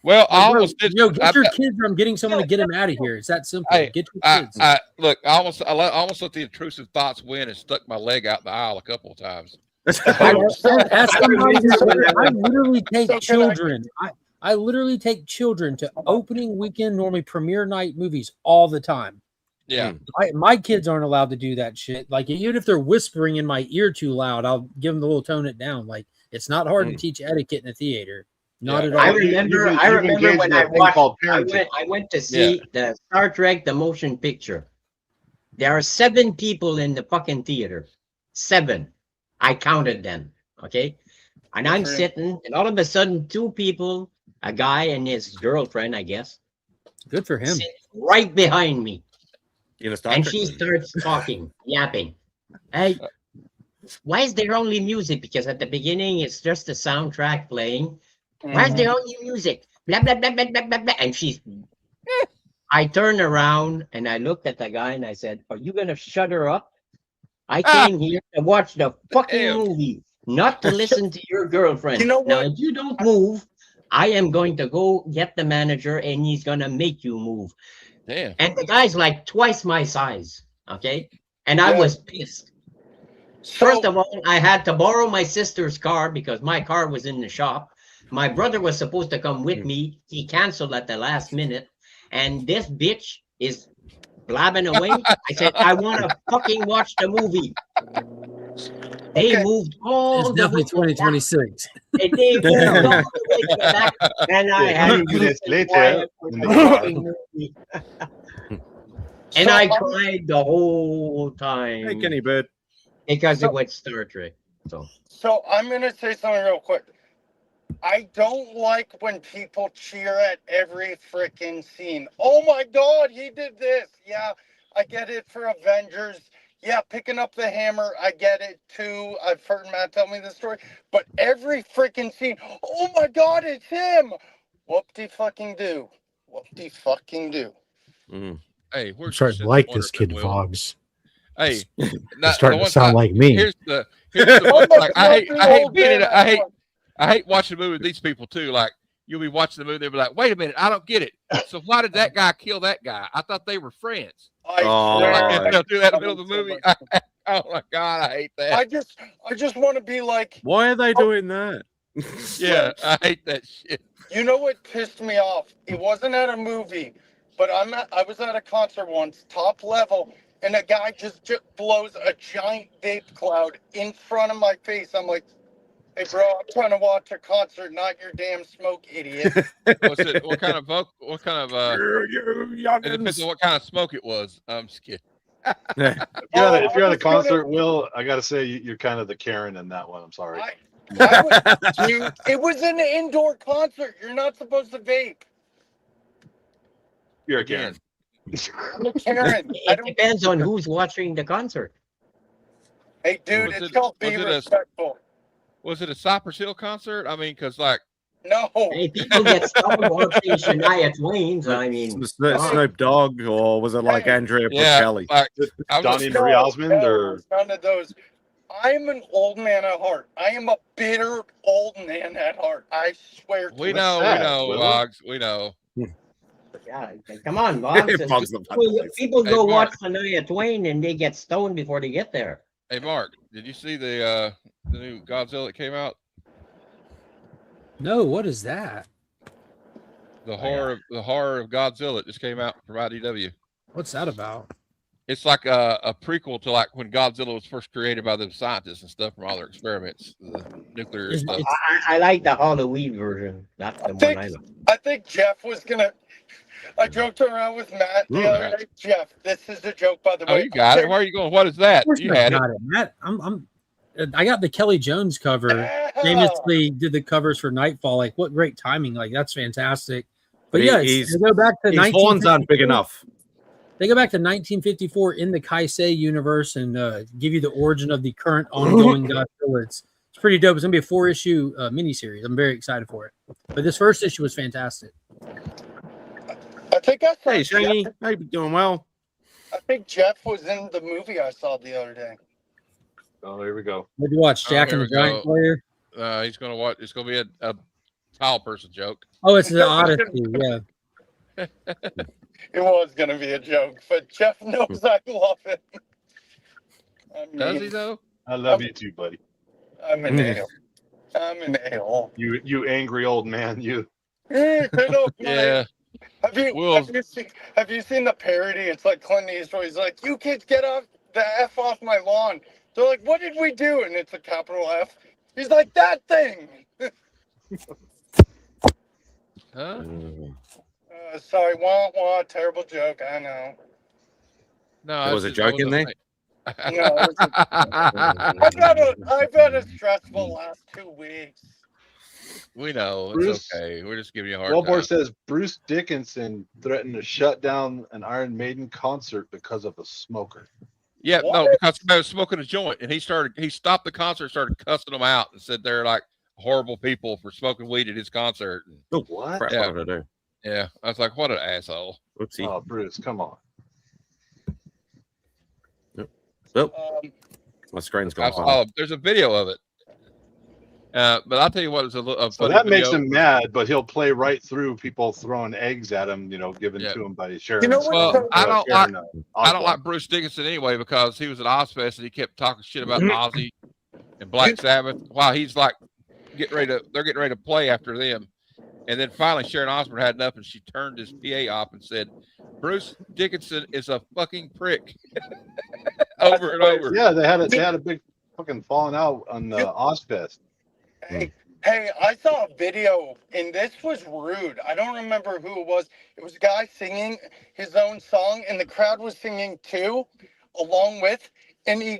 Well, I almost did. Get your kids, or I'm getting someone to get them out of here. It's that simple. Hey, get your kids. I almost let the intrusive thoughts win and stuck my leg out the aisle a couple of times. I literally take children. I literally take children to opening weekend, normally premiere night movies all the time. Yeah, my kids aren't allowed to do that shit. Like, even if they're whispering in my ear too loud, I'll give them the little tone it down. Like, it's not hard to teach etiquette in a theater. Not at all. I remember when I went to see the Star Trek the motion picture. There are 7 people in the fucking theater. 7. I counted them. Okay. And I'm sitting, and all of a sudden, two people, a guy and his girlfriend, I guess, good for him, sit right behind me. And she movie. starts talking, yapping. Hey, why is there only music? Because at the beginning, it's just the soundtrack playing. Why is there only music? Blah, blah, blah, blah, blah, blah, blah. And I turned around and I looked at the guy and I said, are you going to shut her up? I came here to watch the fucking movie, not to listen to your girlfriend. You know what? Now, if you don't move, I am going to go get the manager and he's going to make you move. Damn. And the guy's like twice my size. Okay. And I was pissed. First of all, I had to borrow my sister's car because my car was in the shop. My brother was supposed to come with me. He canceled at the last minute. And this bitch is blabbing away. I said, I want to fucking watch the movie. They moved all it's the definitely way 2026. back. They moved all the way to the back. And I had to minutes be later, quiet for in the the car. fucking movie. And I cried the whole time. Hey, Kenny Bird. Because it was Star Trek. So I'm going to say something real quick. I don't like when people cheer at every freaking scene. Oh my God, he did this. Yeah, I get it for Avengers. Yeah, picking up the hammer, I get it too. I've heard Matt tell me the story. But every freaking scene, oh my God, it's him. Whoop-de-fucking-do. Whoop-de-fucking-do. Hey, I'm starting to like this kid Vogs. Hey, It's starting to sound like me. Here's the like, I hate watching the movie with these people too. Like, you'll be watching the movie, they'll be like, "Wait a minute, I don't get it. So why did that guy kill that guy? I thought they were friends." They'll do that in the middle of the movie. Oh my God, I hate that. I just want to be like, why are they doing that? Yeah, I hate that shit. You know what pissed me off? It wasn't at a movie, but I was at a concert once, top level, and a guy just blows a giant vape cloud in front of my face. I'm like, hey, bro, I'm trying to watch a concert, not your damn smoke, idiot. What's it? What kind of What kind of? It depends on what kind of smoke it was. I'm just kidding. If you're at a concert, Will, I gotta say you're kind of the Karen in that one. I'm sorry. It was an indoor concert. You're not supposed to vape. You're a Karen. I'm a Karen. It depends on who's watching the concert. Hey, dude, it's called Be Respectful. Was it a Cypress Hill concert? I mean, because like. No. Hey, people get stoned watching Shania Twain. I mean, Snoop Dogg, or was it like Andrea Bocelli? Like, Donnie Marie Osmond, or none of those. I am an old man at heart. I am a bitter old man at heart. I swear. We know, Boggs. We know. Yeah, come on, Boggs. People go watch Shania Twain and they get stoned before they get there. Hey, Mark, did you see the new Godzilla that came out? No, what is that? The horror of Godzilla that just came out from IDW. What's that about? It's like a prequel to like when Godzilla was first created by the scientists and stuff from all their experiments, the nuclear stuff. I like the Halloween version. That's the one I love. I think Jeff was gonna. I joked around with Matt the other day. Jeff, this is a joke, by the way. Oh, you got it. Where are you going? What is that? You had it. Matt, I got the Kelly Jones cover. Famously did the covers for Nightfall. Like, what great timing! Like, that's fantastic. But yeah, they go back to his horns aren't big enough. They go back to 1954 in the Kaisei universe and give you the origin of the current ongoing Godzilla. It's pretty dope. It's gonna be a 4-issue miniseries. I'm very excited for it. But this first issue was fantastic. I think I saw Hey, Shaggy, how you doing? Well, I think Jeff was in the movie I saw the other day. Oh, here we go. What did you watch? Jack and the Giant Slayer? He's gonna watch. It's gonna be a tile person joke. Oh, it's the Odyssey. Yeah. It was gonna be a joke, but Jeff knows I love it. Does he though? I love you too, buddy. I'm an ale. I'm an ale. You angry old man, you. Yeah. Have you seen the parody? It's like Clint Eastwood. He's like, "You kids get off the F off my lawn." They're like, "What did we do?" And it's a capital F. He's like, "That thing." Huh? Sorry, wah, terrible joke. I know. No, was a joke in there. No, I've had a stressful last 2 weeks. We know. Bruce, it's okay. We're just giving you a hard Wellbore time. says Bruce Dickinson threatened to shut down an Iron Maiden concert because of a smoker. Yeah, What? no, because somebody was smoking a joint, and he stopped the concert, and started cussing them out, and said they're like horrible people for smoking weed at his concert. And, Oh, What? crap, Yeah. what did I do? yeah, I was like, what an asshole. Oopsie. Oh, Bruce, come on. Oh, my screen's gone. There's a video of it. But I'll tell you what, it's a So funny that makes video. him mad, but he'll play right through people throwing eggs at him, given Yeah. to him by Sharon. You know what? Well, I don't like Osbourne. Bruce Dickinson anyway, because he was at Ozfest and he kept talking shit about Ozzy and Black Sabbath while he's like they're getting ready to play after them. And then finally Sharon Osbourne had enough and she turned his PA off and said, Bruce Dickinson is a fucking prick. Over and over. Yeah, they had a big fucking falling out on Ozfest. Hey, I saw a video, and this was rude. I don't remember who it was. It was a guy singing his own song, and the crowd was singing too, along with. And he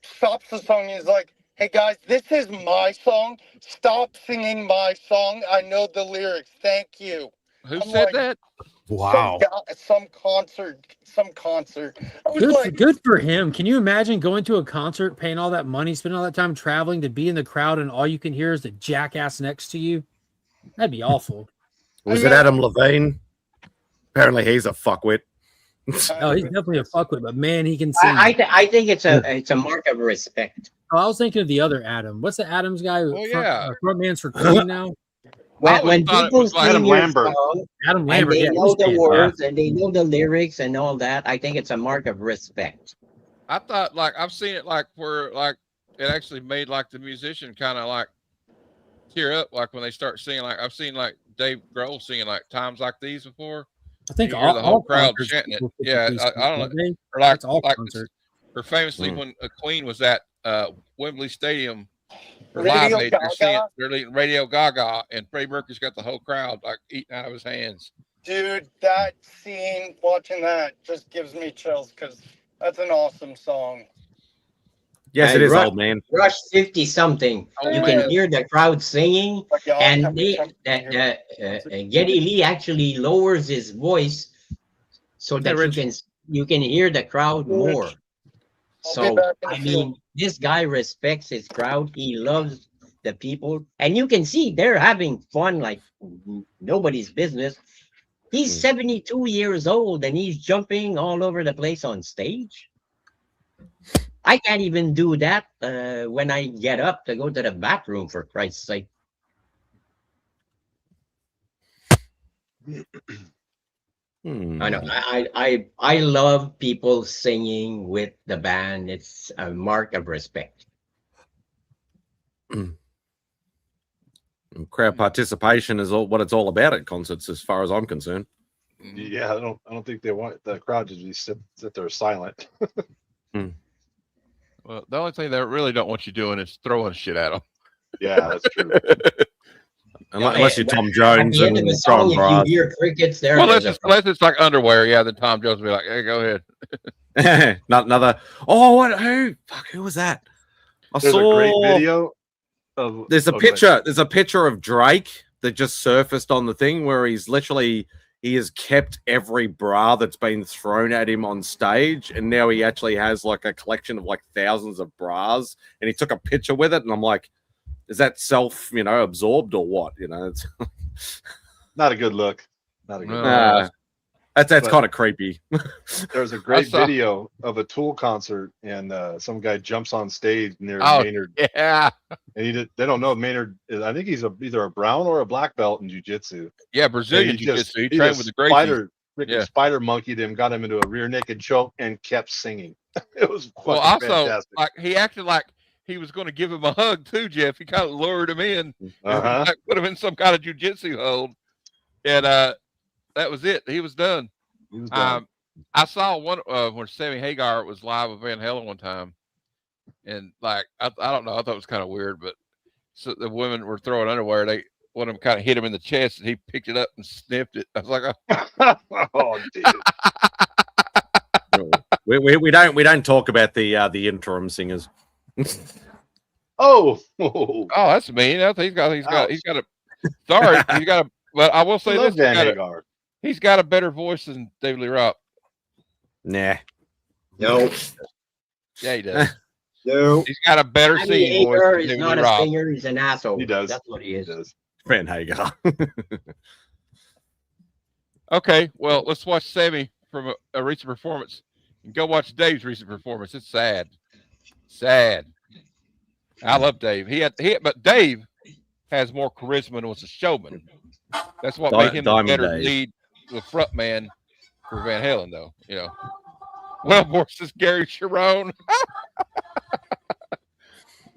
stops the song. And he's like, "Hey guys, this is my song. Stop singing my song. I know the lyrics. Thank you." Who said that? Wow. Some concert. I was Good, like, good for him. Can you imagine going to a concert, paying all that money, spending all that time traveling to be in the crowd, and all you can hear is the jackass next to you? That'd be awful. Was it Adam Levine? Apparently, he's a fuckwit. Oh, he's definitely a fuckwit, but man, he can sing. I think it's a mark of respect. Oh, I was thinking of the other Adam. What's the Adams guy? Oh, yeah. Front man's for Queen now. When people like sing Adam your Lambert. song, Adam and Lambert. they Yeah, know the yeah. words and they know the lyrics and all that, I think it's a mark of respect. I thought like I've seen it like where like it actually made like the musician kind of like tear up like when they start singing. Like I've seen like Dave Grohl singing like Times Like These before. I think You hear all the whole crowd concerts chanting it. people put Yeah, these I don't know. things, Or like It's all like concerts. or famously when Queen was at Wembley Stadium for Radio Live Aid, they're leading Radio Gaga, and Freddie Mercury's got the whole crowd like eating out of his hands. dude, that scene, watching that just gives me chills because that's an awesome song. Yes, Hey, it is, Rush- old man. Rush 50 something. Oh, You man. can hear the crowd singing, Like, y'all and have to come here. Geddy Lee actually lowers his voice so Hey, that Rich. you can hear the crowd more. I'll So be back in the I field. mean, this guy respects his crowd. He loves the people, and you can see they're having fun like nobody's business. He's 72 years old and he's jumping all over the place on stage. I can't even do that when I get up to go to the bathroom, for Christ's sake. I know. I love people singing with the band. It's a mark of respect. Crowd participation is all what it's all about at concerts, as far as I'm concerned. Yeah, I don't think they want the crowd to just sit there silent. Well, the only thing they really don't want you doing is throwing shit at them. Yeah, that's true. Unless you're Tom At Jones the end of and the song, throwing if brass. you hear crickets there, Well, there's a unless it's like underwear, yeah, then Tom Jones will be like, hey, go ahead. Not another. Oh, what? Who was that? I There's saw a great video of. There's a okay. picture. There's a picture of Drake that just surfaced on the thing where he has kept every bra that's been thrown at him on stage, and now he actually has like a collection of like thousands of bras, and he took a picture with it, and I'm like, is that absorbed or what? It's Not a good look. Not a good No. look. that's But- kind of creepy. There's a great saw- video of a Tool concert, and some guy jumps on stage near Oh, Maynard, Yeah. and they don't know Maynard. I think he's either a brown or a black belt in jiu-jitsu. Yeah, And Brazilian he just- jiu-jitsu. He he trained just with the Gracies. freaking spider monkeyed him, got him into a rear naked choke, and kept singing. It was fucking Well, also, fantastic. like he acted like he was going to give him a hug too, Jeff. He kind of lured him in, Uh-huh. like, put him in some kind of jiu-jitsu hold, and that was it. He was done. He was done. I saw one when Sammy Hagar was live with Van Halen one time, and like I don't know, I thought it was kind of weird, but so the women were throwing underwear. One of them kind of hit him in the chest, and he picked it up and sniffed it. I was like, Oh, dude. we don't talk about the interim singers. Oh, that's mean. He's got a. Sorry, he's got a. But I will say this: he's got a better voice than David Lee Roth. Nah. No. Yeah, he does. No. He's got a better singing voice than He's David not Lee a Roth. singer. He's an asshole. He does. That's what he is. Van Hagar. Okay, well, let's watch Sammy from a recent performance. And go watch Dave's recent performance. It's sad. Sad. I love Dave. But Dave has more charisma and was a showman. That's what made him a better lead, the front man for Van Halen, though. You know. Well, versus Gary Cherone.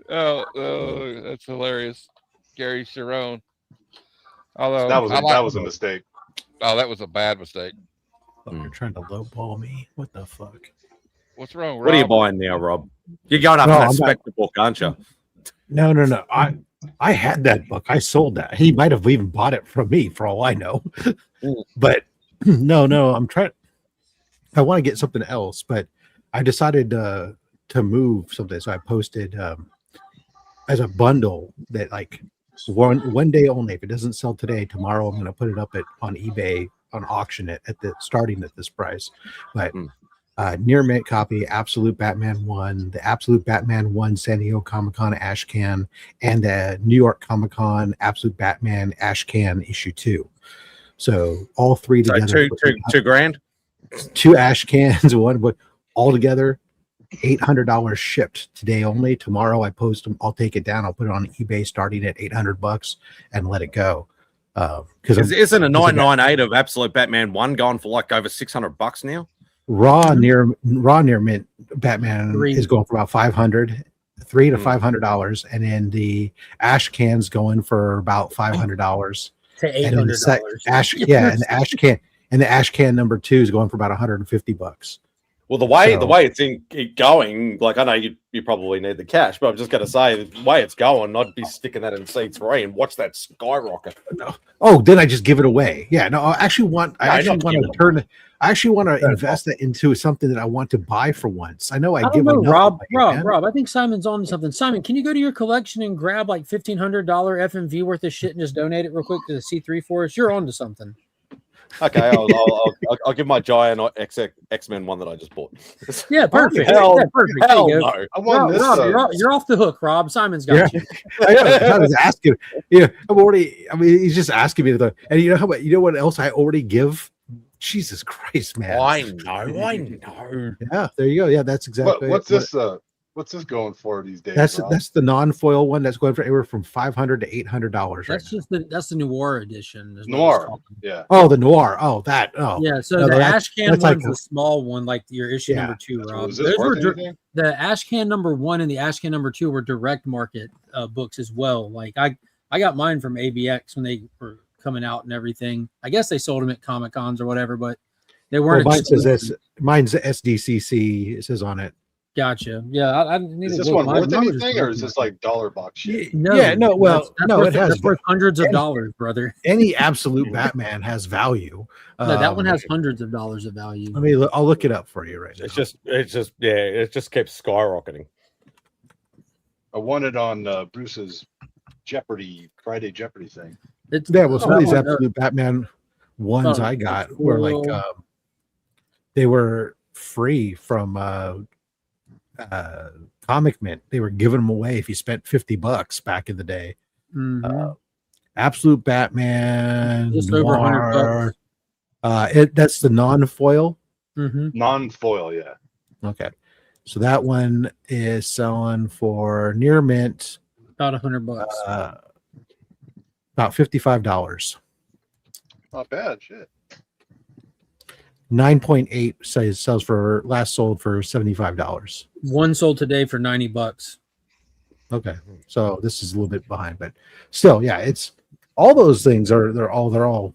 oh, that's hilarious. Gary Cherone. Although that was a mistake. Oh, that was a bad mistake. You're trying to lowball me. What the fuck? What's wrong, Rob? What are you buying now, Rob? You're going up in that Spectre book, aren't you? No. I had that book. I sold that. He might have even bought it from me, for all I know. But no. I want to get something else, but I decided to move something. So I posted as a bundle that like one day only. If it doesn't sell today, tomorrow I'm going to put it up on eBay on auction at starting at this price. But near mint copy, Absolute Batman 1, the Absolute Batman 1 San Diego Comic-Con Ash Can, and the New York Comic-Con Absolute Batman Ash Can issue 2. So all three together. $2,000. 2 ash cans, one book, all together, $800 shipped today only. Tomorrow I post them. I'll take it down. I'll put it on eBay starting at $800 and let it go. Because isn't a 998 of Absolute Batman 1 going for like over $600 now? Raw near mint Batman is going for about $500 to $500, and then the ash can's going for about $500 to $800. And the ash can number 2 is going for about $150. Well, the way it's going, like I know you probably need the cash, but I'm just going to say the way it's going, I'd be sticking that in C3 and watch that skyrocket. Oh, then I just give it away. Yeah, no, I actually want to invest that into something that I want to buy for once. I know I give know, Rob. I think Simon's on to something. Simon, can you go to your collection and grab like $1,500 FMV worth of shit and just donate it real quick to the C3 for us? You're on to something. Okay, I'll give my giant X-Men one that I just bought. Yeah, perfect. Perfect. Hell no. I want this. Rob, you're off the hook, Rob. Simon's got you. I was asking. Yeah, he's just asking me to. And you know what else I already give? Jesus Christ, man! I know. Yeah, there you go. Yeah, that's exactly. What's this going for these days? That's the non-foil one. That's going for anywhere from $500 to $800. That's the Noir edition. Noir, yeah. Oh, the Noir. Oh, that. Oh, yeah. So the ash can one's the small one, like your issue number 2, Rob. The ash can number 1 and the ash can number 2 were direct market books as well. Like I got mine from ABX when they were coming out and everything. I guess they sold them at Comic Cons or whatever, but they weren't. Mine's SDCC. It says on it. Gotcha. Yeah, I need is this one worth anything, or is this like dollar box shit? No, it has worth hundreds of dollars, brother. Any Absolute Batman has value. No, that one has hundreds of dollars of value. I mean, I'll look it up for you right now. It just keeps skyrocketing. I won it on Bruce's Friday Jeopardy thing. Some of these Absolute Batman ones I got were like they were free from Comic Mint. They were giving them away if you spent $50 back in the day. Absolute Batman, just over $100. That's the non-foil. Non-foil, yeah. Okay, so that one is selling for near mint about $100. About $55. Not bad, shit. 9.8 sells for sold for $75. One sold today for $90. Okay, so this is a little bit behind, but still, yeah, it's all those things they're all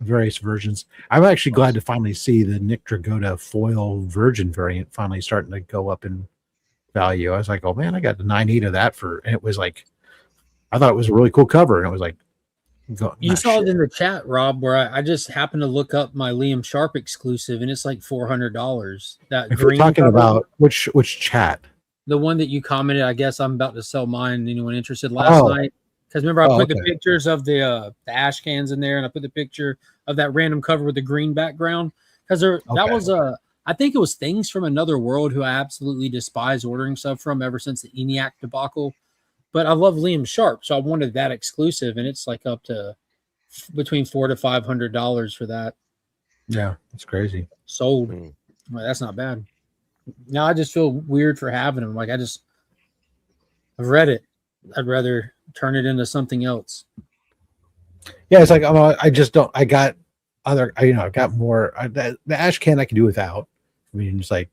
various versions. I'm actually glad to finally see the Nick Dragotta foil virgin variant finally starting to go up in value. I was like, oh man, I got the 9.8 of that and it was like, I thought it was a really cool cover, and it was like You saw it in the chat, Rob, where I just happened to look up my Liam Sharp exclusive, and it's like $400. That if we're talking about which chat, the one that you commented, I guess I'm about to sell mine. Anyone interested last night? Because remember, I put the pictures of the ash cans in there, and I put the picture of that random cover with the green background. Because that was I think it was Things from Another World, who I absolutely despise ordering stuff from ever since the ENIAC debacle. But I love Liam Sharp, so I wanted that exclusive, and it's like up to between $400 to $500 for that. Yeah, that's crazy. Sold. Well, that's not bad. Now I just feel weird for having them. Like I've read it. I'd rather turn it into something else. Yeah, it's like I just don't. I got other. I got more. The ash can I can do without. I mean, it's like,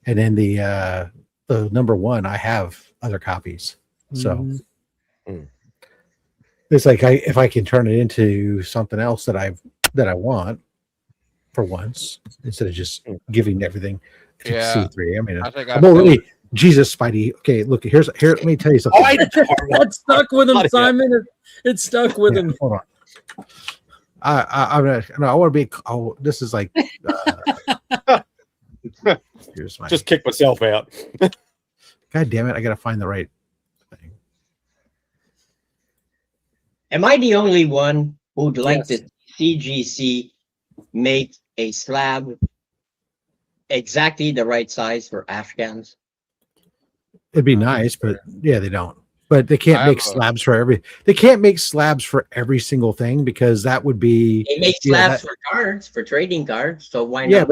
and then the number one, I have other copies. So it's like if I can turn it into something else that I want for once instead of just giving everything to C3. I mean, I'm already Jesus, Spidey. Okay, look here. Let me tell you something. It stuck with him, Simon. It stuck with him. Hold on. I want to be. Oh, this is like. Here's my. Just kick myself out. God damn it! I gotta find the right thing. Am I the only one who'd like to CGC make a slab exactly the right size for Afghans? It'd be nice, but yeah, they don't. But they can't make slabs for every. They can't make slabs for every single thing because that would be. They make slabs for cards, for trading cards. So why not? Yeah,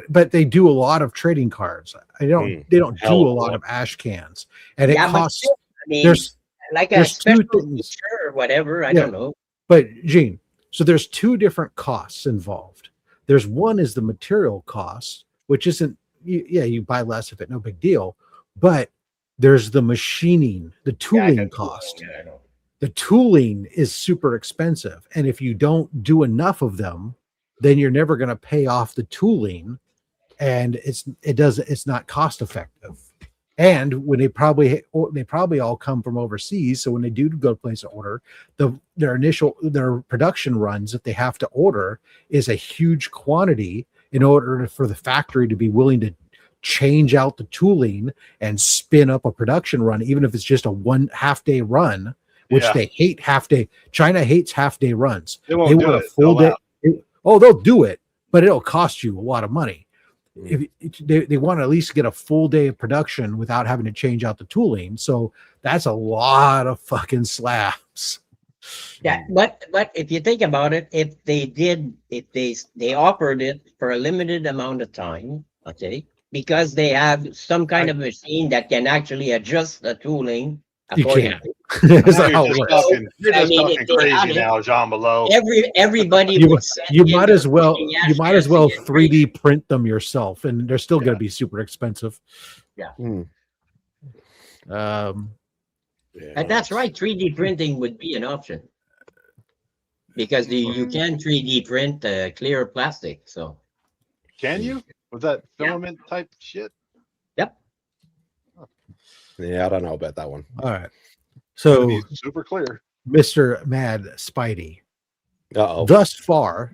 but they do a lot of trading cards. They don't do a lot of ash cans, and it costs. There's a special feature or whatever. I don't know. But Gene, so there's two different costs involved. There's one is the material cost, which isn't. You buy less of it, no big deal, but. There's the machining, the tooling cost. The tooling is super expensive. And if you don't do enough of them, then you're never going to pay off the tooling. And it's not cost effective. And when they probably all come from overseas. So when they do go place an order, their production runs that they have to order is a huge quantity in order for the factory to be willing to change out the tooling and spin up a production run, even if it's just a half-day run, which they hate half-day. China hates half-day runs. They want a full day. They'll do it, but it'll cost you a lot of money. If they want to at least get a full day of production without having to change out the tooling. So that's a lot of fucking slabs. Yeah, but if you think about it, if they offered it for a limited amount of time, okay, because they have some kind of machine that can actually adjust the tooling. You can't. You're just talking crazy now, Jean Below. Everybody you might as well 3D print them yourself, and they're still going to be super expensive. Yeah. And that's right. 3D printing would be an option because you can 3D print clear plastic. So can you? Was that filament type shit? Yep. Yeah, I don't know about that one. All right. So super clear. Mr. MadSpidey. Uh-oh. Thus far,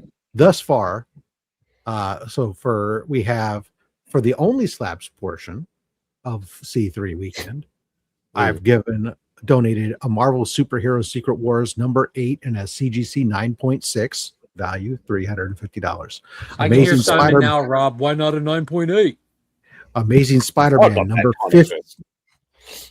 so we have for the only slabs portion of C3 weekend, I've donated a Marvel Superhero Secret Wars number 8 and a CGC 9.6. Value $350. I can hear Simon now, Rob. Why not a 9.8? Amazing Spider-Man number 50.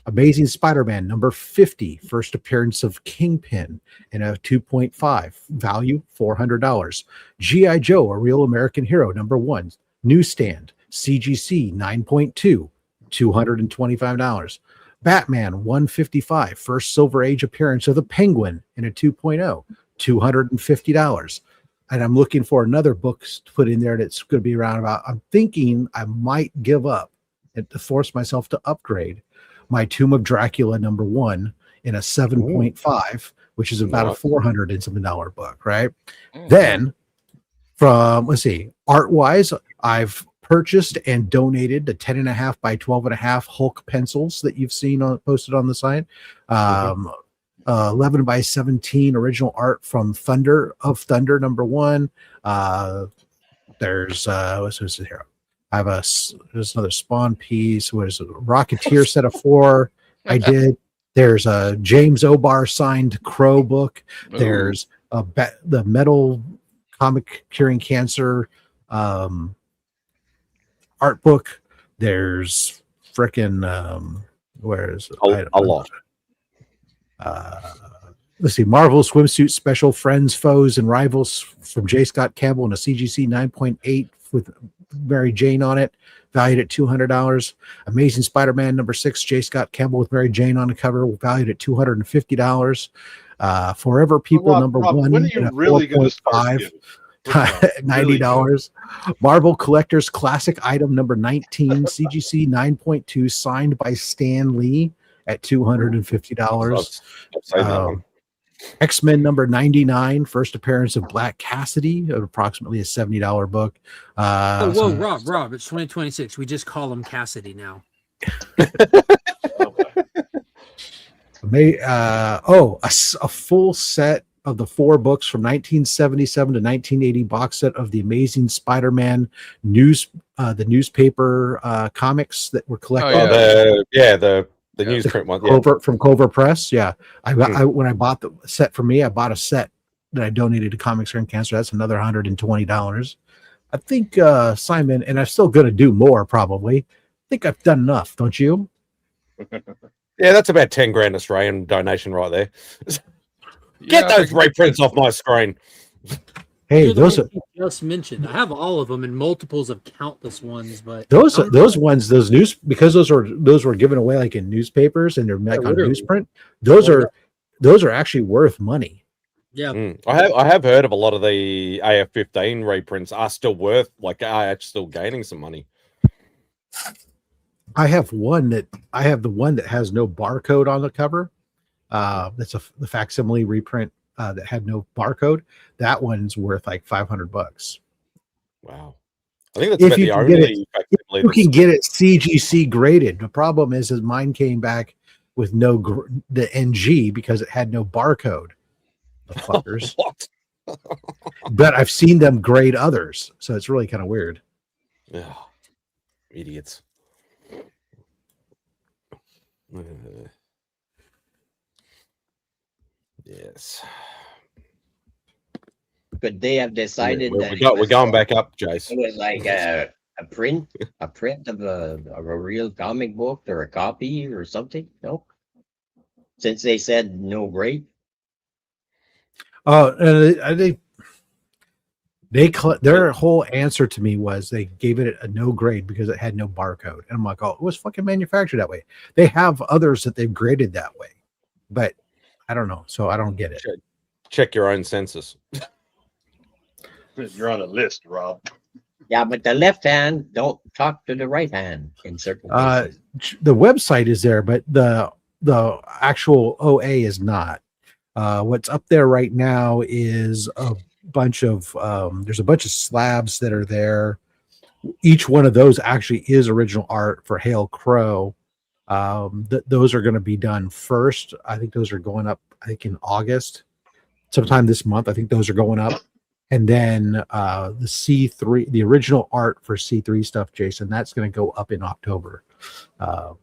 Amazing Spider-Man number 50. First appearance of Kingpin in a 2.5. Value $400. G.I. Joe, a Real American Hero number 1. Newsstand CGC 9.2. $225. Batman 155. First Silver Age appearance of the Penguin in a 2.0. $250. And I'm looking for another book to put in there that's going to be around about. I'm thinking I might give up and to force myself to upgrade my Tomb of Dracula number 1 in a 7.5, which is about a $400 and something book, right? Then from art wise, I've purchased and donated the 10.5 by 12.5 Hulk pencils that you've seen posted on the site. 11 by 17 original art from Thunder #1. There's what's this here? I have there's another Spawn piece. What is it? Rocketeer set of 4. I did. There's a James O'Barr signed Crow book. There's the Metal Comic Curing Cancer art book. There's frickin' where is it? A lot. Let's see, Marvel Swimsuit Special Friends, Foes, and Rivals from J. Scott Campbell in a CGC 9.8 with Mary Jane on it, valued at $200. Amazing Spider-Man #6, J. Scott Campbell with Mary Jane on the cover, valued at $250. Forever People Rob, #1, when are you really going to start giving? $90. Marvel Collector's Classic Item #19, CGC 9.2, signed by Stan Lee at $250. X-Men #99, first appearance of Black Cassidy, at approximately a $70 book. Whoa, Rob, it's 2026. We just call him Cassidy now. A full set of the 4 books from 1977 to 1980 box set of the Amazing Spider-Man the newspaper comics that were collected. The newsprint one, from Clover Press. Yeah, when I bought the set for me, I bought a set that I donated to Comics Curing Cancer. That's another $120. I think Simon, and I'm still going to do more probably. I think I've done enough, don't you? Yeah, that's about 10 grand Australian donation right there. Get those reprints off my screen. Hey, those are just mentioned. I have all of them in multiples of countless ones, but those news, because those were given away like in newspapers and they're like on newsprint. Those are actually worth money. Yeah, I have heard of a lot of the AF-15 reprints are still worth, like, are actually still gaining some money. I have the one that has no barcode on the cover. That's the facsimile reprint that had no barcode. That one's worth like $500. Wow. I think that's about the only facsimile. You can get it CGC graded. The problem is mine came back with the NG because it had no barcode. The fuckers. What? But I've seen them grade others, so it's really kind of weird. Yeah. Idiots. Yes. Could they have decided that we're going back up, Jace? It was like a print of a real comic book or a copy or something? No, since they said no grade. Their whole answer to me was they gave it a no grade because it had no barcode, and I'm like, oh, it was fucking manufactured that way. They have others that they've graded that way, but I don't know, so I don't get it. Check your own census. You're on a list, Rob. Yeah, but the left hand don't talk to the right hand in certain cases. The website is there, but the actual OA is not. What's up there right now is a bunch of there's a bunch of slabs that are there. Each one of those actually is original art for Hail Crow. Those are going to be done first. I think those are going up, I think in August, sometime this month. I think those are going up. And then the C3, the original art for C3 stuff, Jason, that's going to go up in October. That's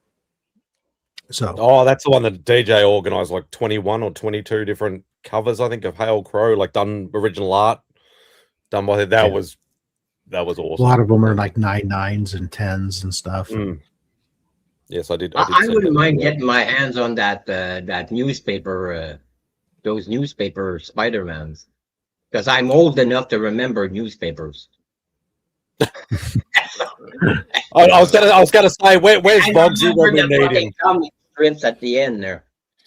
the one that DJ organized, like 21 or 22 different covers, I think, of Hail Crow, like done original art done by that was awesome. A lot of them are like 9.9s and 10s and stuff. Yes, I did. I wouldn't mind getting my hands on that newspaper, those newspaper Spider-Mans, because I'm old enough to remember newspapers. I was gonna say, where's Bogsy when we need him? Comic strips at the end there.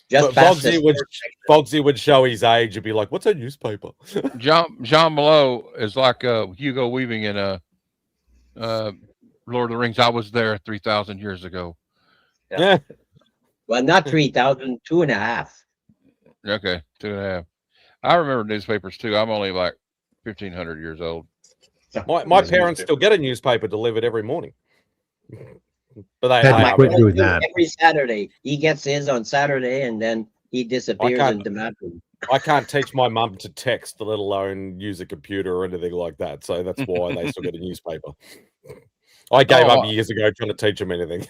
Just Bogsy would show his age and be like, "What's a newspaper?" John Malone is like Hugo Weaving in Lord of the Rings. I was there 3,000 years ago. Yeah. Well, not 3,000, 2.5. Okay, 2.5. I remember newspapers too. I'm only like 1,500 years old. My parents still get a newspaper delivered every morning. But quit doing that every Saturday. He gets his on Saturday, and then he disappears in the bathroom. I can't teach my mum to text, let alone use a computer or anything like that. So that's why they still get a newspaper. I gave up years ago trying to teach them anything.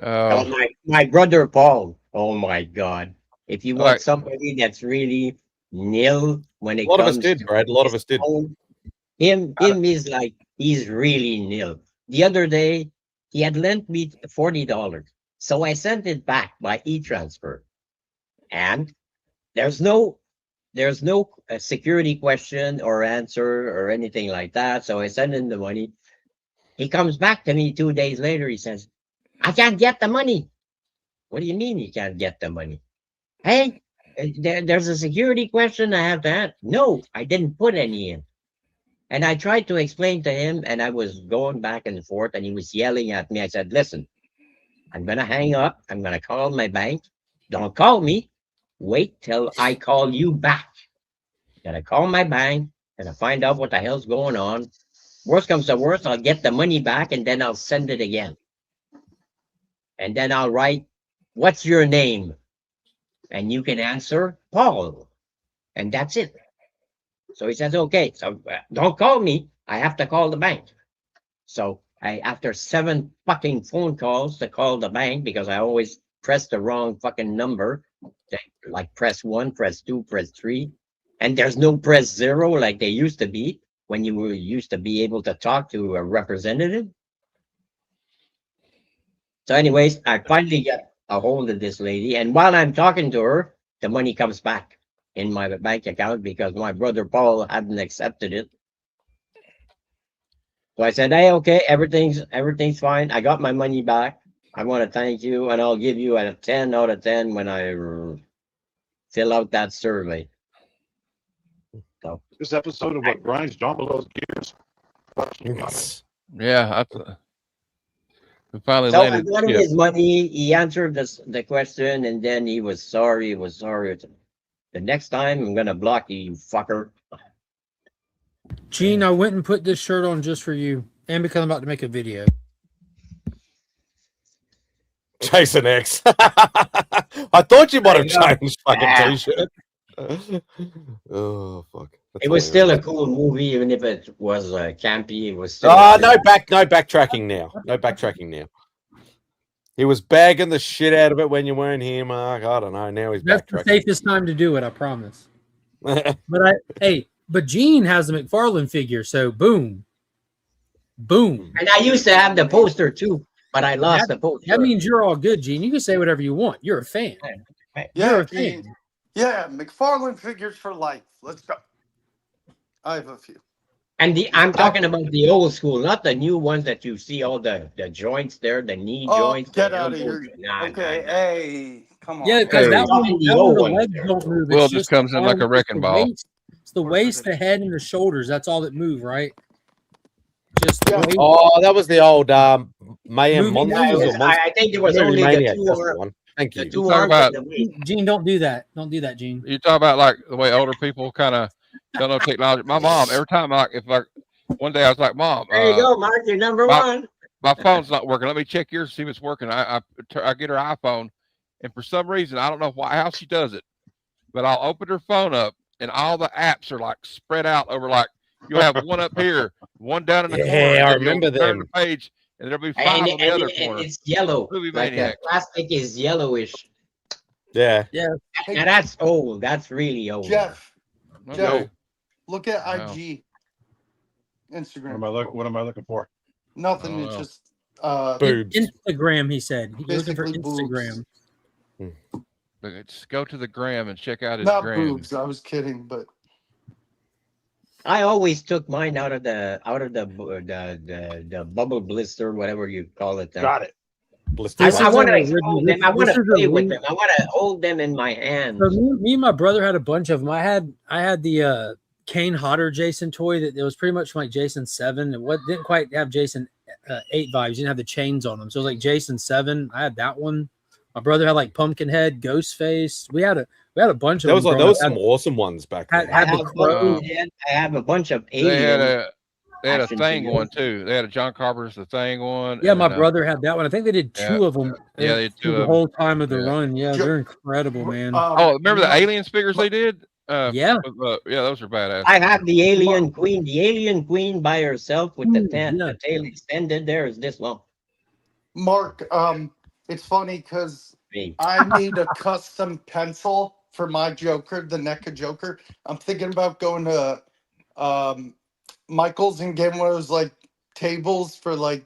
My brother Paul. Oh my God! If you want somebody that's really nil when it comes, a lot of us did, Brad. A lot of us did. Him is like he's really nil. The other day he had lent me $40, so I sent it back by e-transfer, and there's no security question or answer or anything like that. So I send him the money. He comes back to me 2 days later. He says, "I can't get the money." What do you mean you can't get the money? Hey, there's a security question I have to ask. No, I didn't put any in. And I tried to explain to him, and I was going back and forth, and he was yelling at me. I said, "Listen, I'm going to hang up. I'm going to call my bank. Don't call me. Wait till I call you back. I'm going to call my bank and I find out what the hell's going on. Worst comes to worst, I'll get the money back, and then I'll send it again. And then I'll write, 'What's your name?' And you can answer, 'Paul.' And that's it." So he says, "Okay, so don't call me. I have to call the bank." So after 7 fucking phone calls to call the bank, because I always press the wrong fucking number, like press 1, press 2, press 3. And there's no press 0 like they used to be when you were used to be able to talk to a representative. So anyways, I finally get a hold of this lady. And while I'm talking to her, the money comes back in my bank account because my brother Paul hadn't accepted it. So I said, "Hey, okay, everything's fine. I got my money back. I want to thank you, and I'll give you a 10 out of 10 when I fill out that survey." So this episode of what grinds John Below's gears. Yeah, we finally so landed. I got him his money. He answered the question, and then he was sorry. He was sorry. The next time, I'm gonna block you, you fucker. Gene, I went and put this shirt on just for you, and because I'm about to make a video. Jason X. I thought you might have changed fucking t-shirt. Oh fuck! It was still a cool movie, even if it was campy. It was still. No backtracking now. No backtracking now. He was bagging the shit out of it when you weren't here, Mark. I don't know. Now he's That's backtracking. the safest time to do it, I promise. But Gene has the McFarlane figure, so boom. And I used to have the poster too, but I lost the poster. That means you're all good, Gene. You can say whatever you want. You're a fan. Yeah, Gene. Yeah, McFarlane figures for life. Let's go. I have a few. And I'm talking about the old school, not the new ones that you see all the joints there, the knee joints. Get out of here. Okay, hey, come on. Yeah, because that one, the legs don't move. Will just comes in like a wrecking ball. It's the waist, the head, and the shoulders. That's all that move, right? Just oh, that was the old Mayhem Monsters. I think it was only the 2 one. Thank you. Gene, don't do that. Don't do that, Gene. You talk about like the way older people kind of don't know technology. My mom, every time one day I was like, "Mom, there you go, Mark, you're number one. My phone's not working. Let me check yours, see if it's working." I get her iPhone, and for some reason I don't know how she does it, but I'll open her phone up, and all the apps are like spread out over like you'll have one up here, one down in the corner. Yeah, I remember them. The page, and there'll be 5 on the other corner. It's yellow. Like the plastic is yellowish. Yeah. Now that's old. That's really old. Jeff, look at IG, Instagram. What am I looking for? Nothing. It's just boobs. Instagram. He said he's looking for Instagram. Just go to the gram and check out his not gram. boobs. I was kidding, but I always took mine out of the bubble blister, whatever you call it. Got it. I want to hold them. I want to play with them. I want to hold them in my hands. So me and my brother had a bunch of them. I had the Kane Hodder Jason toy that it was pretty much like Jason 7. It didn't quite have Jason 8 vibes. Didn't have the chains on them. So it was like Jason 7. I had that one. My brother had like Pumpkinhead, Ghostface. We had a bunch of them. There was some awesome ones back then. I have a bunch of aliens. They had a Action Thing figures. one too. They had a John Carpenter's The Thing one. Yeah, and my then, brother had that one. I think they did yeah. two of them. Yeah, they did two the of whole time of the Yeah. run. Yeah, they're incredible, man. Oh, remember the Aliens figures they did? Yeah. Yeah, those are badass. I have the Alien Queen. The Alien Queen by herself with the yeah. tail extended there is this long. Mark, it's funny because I need a custom pencil for my Joker, the NECA Joker. I'm thinking about going to Michael's and getting one of those like tables for like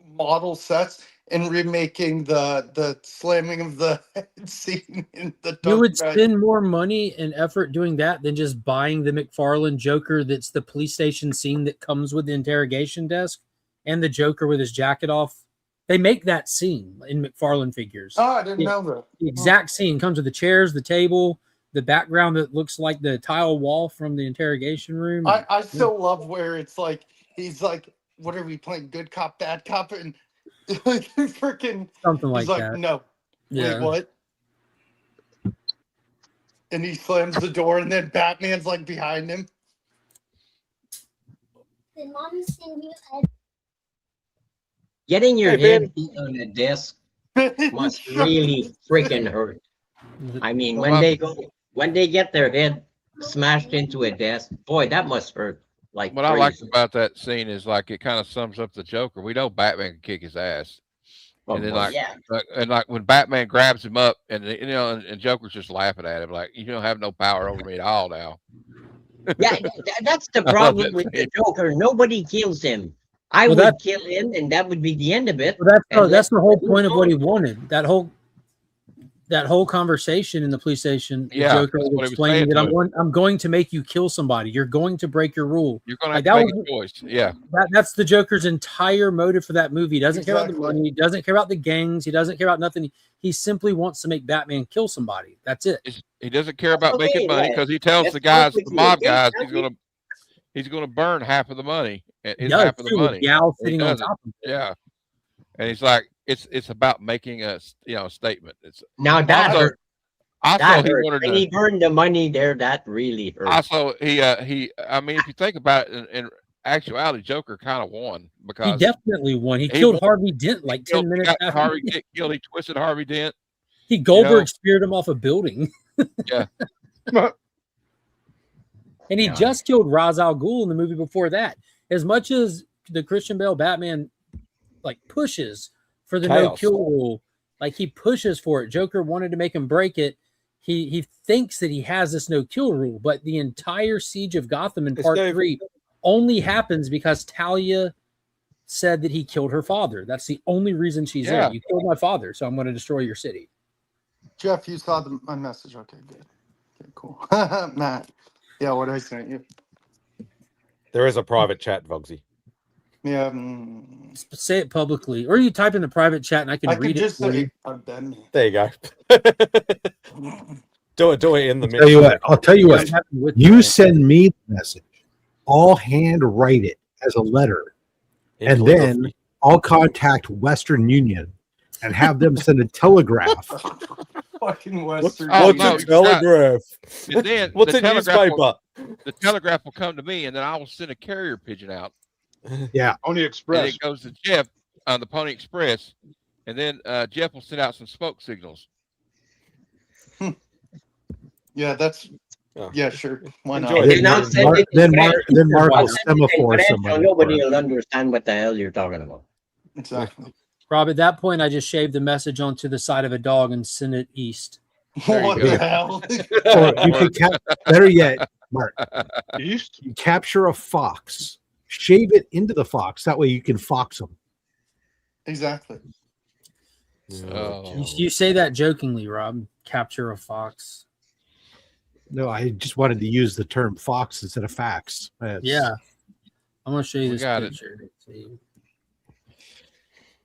model sets and remaking the slamming of the head scene in the You would dark spend more money and effort doing that than just buying the McFarlane Joker that's the police station scene that comes with the interrogation desk and the Joker with his jacket off. They make that scene in McFarlane figures. Oh, I didn't know that. The exact scene comes with the chairs, the table, the background that looks like the tile wall from the interrogation room. I still love where it's like he's like, what are we playing? Good cop, bad cop, and like freaking something like he's like, that. no, Yeah. wait, what? And he slams the door, and then Batman's like behind him. Did mommy send you Getting your head beat on a desk must really freaking hurt. I mean, when they get their head smashed into a desk, boy, that must hurt. Like what I like about that scene is like it kind of sums up the Joker. We know Batman can kick his ass, and then like when Batman grabs him up, and and Joker's just laughing at him like, you don't have no power over me at all now. Yeah, that's the problem with the Joker. Nobody kills him. I would kill him, and that would be the end of it. Well, that's the whole point of what he wanted. That whole conversation in the police station. Yeah, Joker was explaining that I'm going to make you kill somebody. You're going to break your rule. You're going to make a choice. Yeah, that's the Joker's entire motive for that movie. He doesn't care about the money. He doesn't care about the gangs. He doesn't care about nothing. He simply wants to make Batman kill somebody. That's it. He doesn't care about making money because he tells the guys, the mob guys, he's going to burn half of the money. Half of the money. Gal sitting on top of it. Yeah, and he's like, it's about making a statement. It's now that hurt. Also, he wanted when he burned the money there, that really hurt. Also, he. I mean, if you think about it, in actuality, Joker kind of won because he definitely won. He killed Harvey Dent like 10 minutes after Harvey killed. He twisted Harvey Dent. He Goldberg speared him off a building. Yeah. And he just killed Ra's al Ghul in the movie before that. As much as the Christian Bale Batman like pushes for the no kill rule, like he pushes for it. Joker wanted to make him break it. He thinks that he has this no kill rule, but the entire siege of Gotham in part 3 only happens because Talia said that he killed her father. That's the only reason she's there. You killed my father, so I'm going to destroy your city. Jeff, you saw my message. Okay, good. Okay, cool. Matt. Yeah, what I sent you. There is a private chat, Vogsy. Yeah. Say it publicly, or you type in the private chat and I can read it for you. There you go. do it in the middle. I'll tell you what. You send me the message. I'll hand write it as a letter, and then I'll contact Western Union and have them send a telegraph. Fucking Western. What's a telegraph? Then what's a newspaper? The telegraph will come to me, and then I will send a carrier pigeon out. Yeah, Pony Express. And it goes to Jeff on the Pony Express, and then Jeff will send out some smoke signals. Yeah, that's yeah, sure. Why not? Then Mark will semaphore somebody. Nobody will understand what the hell you're talking about. Exactly. Rob, at that point, I just shaved the message onto the side of a dog and sent it east. What the hell? Or you can better yet, Mark. East? You capture a fox, shave it into the fox. That way you can fox them. Exactly. You say that jokingly, Rob. Capture a fox. No, I just wanted to use the term fox instead of fax. Yeah. I'm going to show you this picture.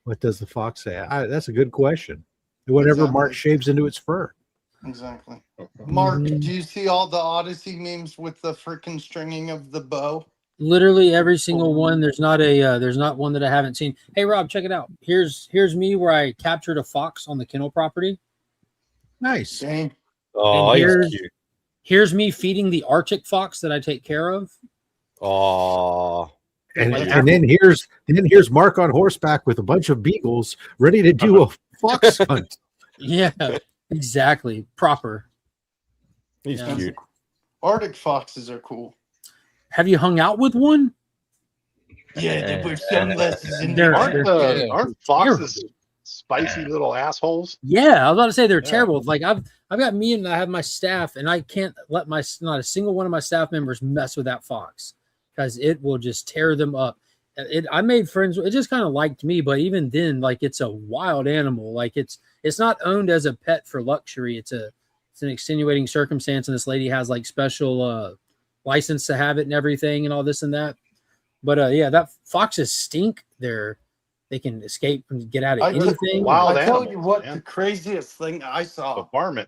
What does the fox say? That's a good question. Whatever Mark shaves into its fur. Exactly. Mark, do you see all the Odyssey memes with the freaking stringing of the bow? Literally every single one. There's not one that I haven't seen. Hey Rob, check it out. Here's me where I captured a fox on the kennel property. Nice. Dang. Oh, he's cute. Here's me feeding the Arctic fox that I take care of. Oh. And then here's Mark on horseback with a bunch of beagles ready to do a fox hunt. Yeah, exactly. Proper. He's cute. Arctic foxes are cool. Have you hung out with one? Yeah, they put sunglasses in They're- there. Aren't foxes spicy little assholes? Yeah, I was about to say they're terrible. Like I've got me and I have my staff, and I can't let not a single one of my staff members mess with that fox because it will just tear them up. I made friends. It just kind of liked me, but even then, like it's a wild animal. Like it's not owned as a pet for luxury. It's an extenuating circumstance, and this lady has like special license to have it and everything, and all this and that. But yeah, that foxes stink. They can escape and get out of anything. I tell you what, the craziest thing I saw. The varmint.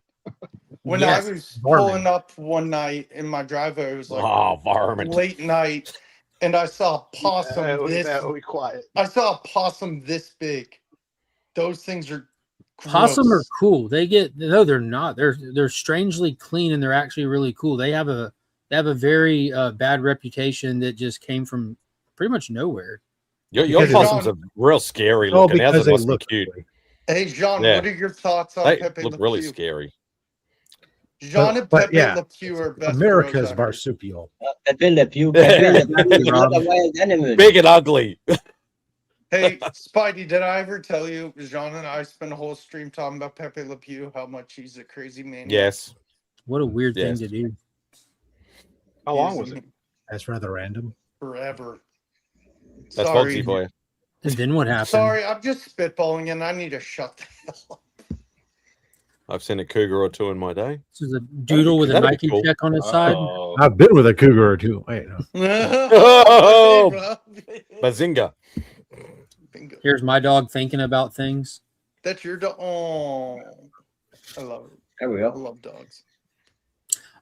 When I was pulling up one night in my driveway, it was like varmint. late night, and I saw a possum quiet. I saw a possum this big. Those things are gross. Possum are cool. They're not. They're strangely clean, and they're actually really cool. They have a very bad reputation that just came from pretty much nowhere. Your possums are real scary looking. Because they must look be cute. Hey, Jean, Yeah. what are your thoughts on They Pepe look Le really Pew? scary. Jean and But Pepe yeah, Le Pew are best America's bros ever. marsupial. Pepe Le Pew. Pepe Le Pew is not a wild animal. Big and ugly. Hey, Spidey, did I ever tell you Jean and I spent a whole stream talking about Pepe Le Pew, how much he's a crazy man? Yes. What a weird thing to do. How long was it? That's rather random. Forever. That's Sorry. Foxy for you. And then what happened? Sorry, I'm just spitballing and I need to shut the hell up. I've seen a cougar or two in my day. This is a doodle with a That'd be Nike cool. check on his side. I've been with a cougar or two. Wait, no. Oh, Bazinga. Bingo. Here's my dog thinking about things. That's your dog. Oh, I love it. There we I go. love dogs.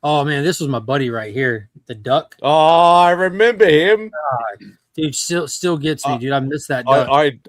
Oh man, this was my buddy right here, the duck. Oh, I remember him. Dude, still gets me, dude. I miss that duck.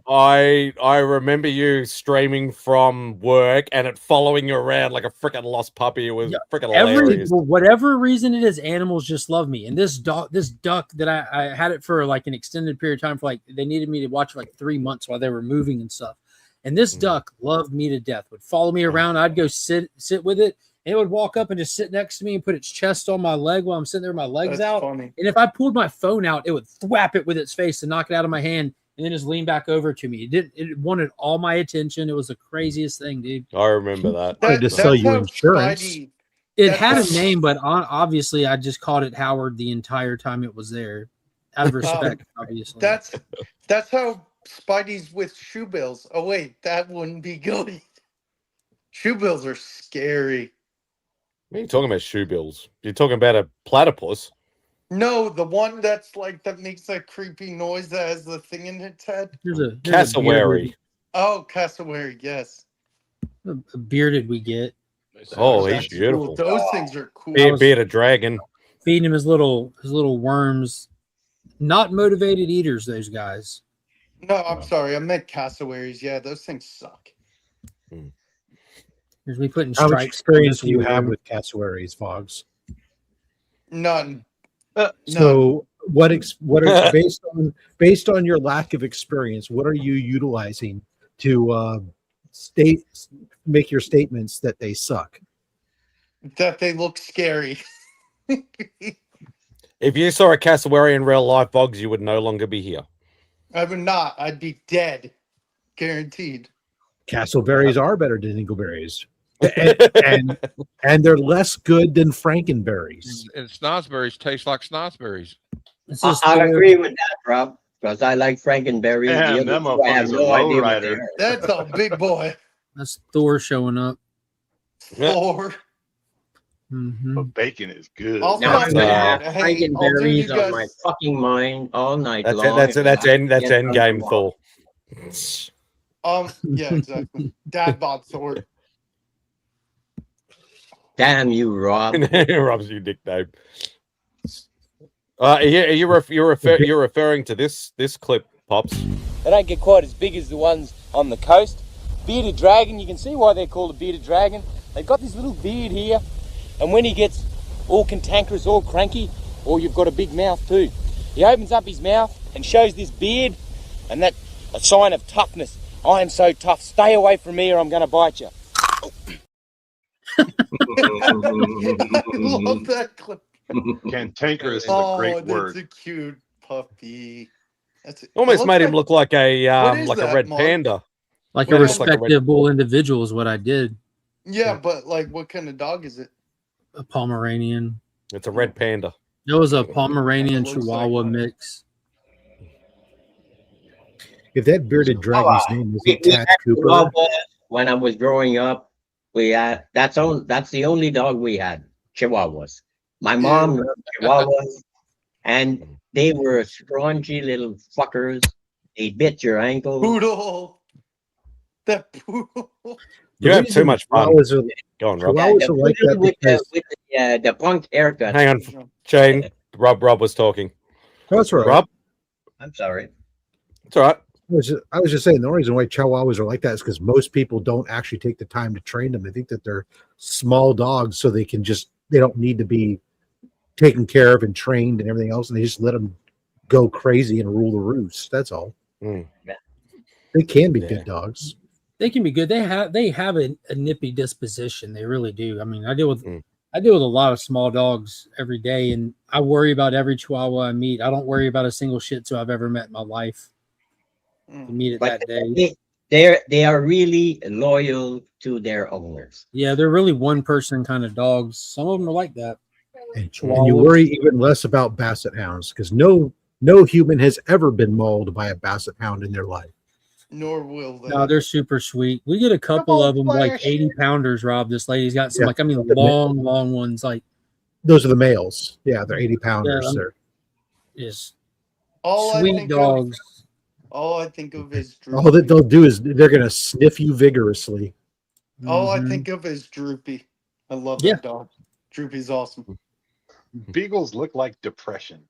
I remember you streaming from work and it following you around like a freaking lost puppy. It was freaking hilarious. For whatever reason it is, animals just love me. And this duck that I had it for like an extended period of time, for like they needed me to watch for like 3 months while they were moving and stuff. And this duck loved me to death. Would follow me around. I'd go sit with it. And it would walk up and just sit next to me and put its chest on my leg while I'm sitting there with my legs That's out. funny. And if I pulled my phone out, it would thwap it with its face and knock it out of my hand and then just lean back over to me. It wanted all my attention. It was the craziest thing, dude. I remember that. Wanted to sell you insurance. It had a name, but obviously I just called it Howard the entire time it was there. Out of respect, obviously. That's how Spidey's with shoebills. Oh wait, that wouldn't be good. Shoebills are scary. What are you talking about, shoe bills? You're talking about a platypus. No, the one that's like that makes that creepy noise that has the thing in its head. Here's a Cassowary. Oh, cassowary, yes. A bearded we get. Oh, he's That's beautiful. cool. Those things are cool. Bearded dragon. Feeding him his little worms. Not motivated eaters, those guys. No, I'm sorry. I meant cassowaries. Yeah, those things suck. Here's me putting How much stripes. experience do you have with cassowaries, Fogs? None. So what are based on your lack of experience, what are you utilizing to make your statements that they suck? That they look scary. If you saw a cassowary in real life, Boggs, you would no longer be here. I would not. I'd be dead. Guaranteed. Castleberries are better than dingleberries. and they're less good than frankenberries. And snozzberries taste like snozzberries. I agree with that, Rob, because I like frankenberry. Yeah, The other two, I have no idea what they are. That's a big boy. That's Thor showing up. Thor. But bacon is good. Also, Now I'm gonna have Hey, I'll do you frankenberries on guys- my fucking mind all night That's long. that's end game Thor. Yeah, exactly. Dad bod Thor. Damn you, Rob. Rob's your nickname. You're referring to this clip, Pops. They don't get quite as big as the ones on the coast. Bearded dragon, you can see why they're called a bearded dragon. They've got this little beard here, and when he gets all cantankerous, all cranky, or you've got a big mouth too. He opens up his mouth, and shows this beard, and that's a sign of toughness. I am so tough. Stay away from me or I'm going to bite you. I love that clip. Cantankerous is a Oh, great that's word. a cute puppy. That's Almost made him look like a What is a that, red Mark? panda. Like Well, a it looks like a red- respectable individual is what I did. Yeah, but like, what kind of dog is it? A Pomeranian. It's a red panda. It was a Pomeranian Kinda looks Chihuahua like one. mix. If that bearded dragon's name We isn't Tad had Cooper, Chihuahua when I was growing up. We had that's the only dog we had. Chihuahuas. My mom loved Chihuahuas, and they were scrunchy little fuckers. They bit your ankle. Poodle. That poodle. You have too much fun. Chihuahuas are, Go on, Rob. Chihuahuas are like that with because the punk haircut. Hang on, Shane. Rob was talking. that's right. Rob, I'm sorry. it's all right. I was just saying the only reason why Chihuahuas are like that is because most people don't actually take the time to train them. They think that they're small dogs, so they don't need to be taken care of and trained and everything else, and they just let them go crazy and rule the roost. That's all. Mm. They can be good dogs. They can be good. They have a nippy disposition. They really do. I mean, I deal with a lot of small dogs every day, and I worry about every Chihuahua I meet. I don't worry about a single Shih Tzu I've ever met in my life. To meet it But that day. they are really loyal to their owners. Yeah, they're really one person kind of dogs. Some of them are like that. And you worry even less about basset hounds because no human has ever been mauled by a basset hound in their life. Nor will they. No, they're super sweet. We get a couple of them, like 80 pounders, Rob. This lady's got some, long ones. Like those are the males. Yeah, they're 80 pounders. They're just sweet dogs. All I think of is Droopy. all that they'll do is they're going to sniff you vigorously. All I think of is Droopy. I love that dog. Droopy's awesome. Beagles look like depression.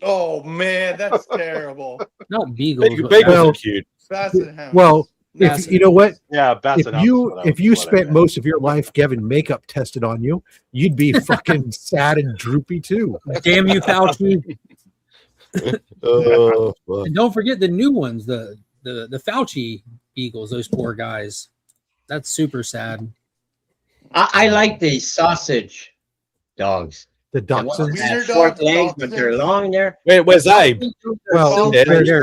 Oh man, that's terrible. Not beagles. Beagles are cute. Basset hounds. Well, if you know what, Yeah, Basset if you spent most of your life getting makeup tested on you, you'd be fucking sad and droopy too. Damn you, Fauci. Oh, And don't forget the new ones, the Fauci beagles, those poor guys. That's super sad. I like the sausage dogs. The The ones dachshunds. that have short legs, but they're long there. Where's Abe? Well, Yeah,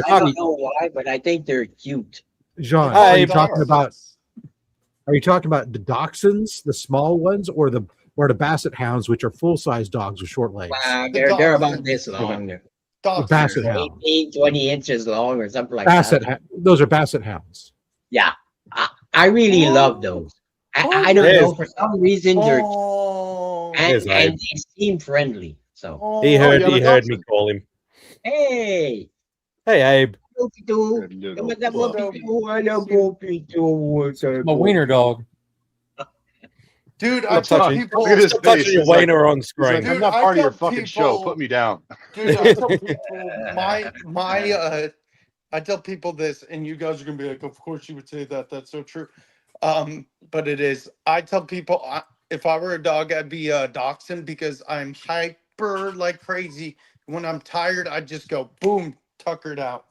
I don't know why, but I think they're cute. John, Hey, are you talking about the dachshunds, the small ones, or the basset hounds, which are full-size dogs with short legs? They're about this long. They're The basset hound. 18, 20 inches long or something like that. Those are basset hounds. Yeah. I really love those. I don't know, for some reason they're and they seem friendly. So He heard me call him. hey, Abe. My wiener dog. Dude, I tell people. Look at his Stop touching face. your He's like- wiener on he's screen. like, I'm Dude, not I part of your tell fucking show. people- Put me down. Dude, I tell people I tell people this, and you guys are gonna be like, "Of course you would say that. That's so true." But it is. I tell people if I were a dog, I'd be a dachshund because I'm hyper like crazy. When I'm tired, I just go boom, tuckered out.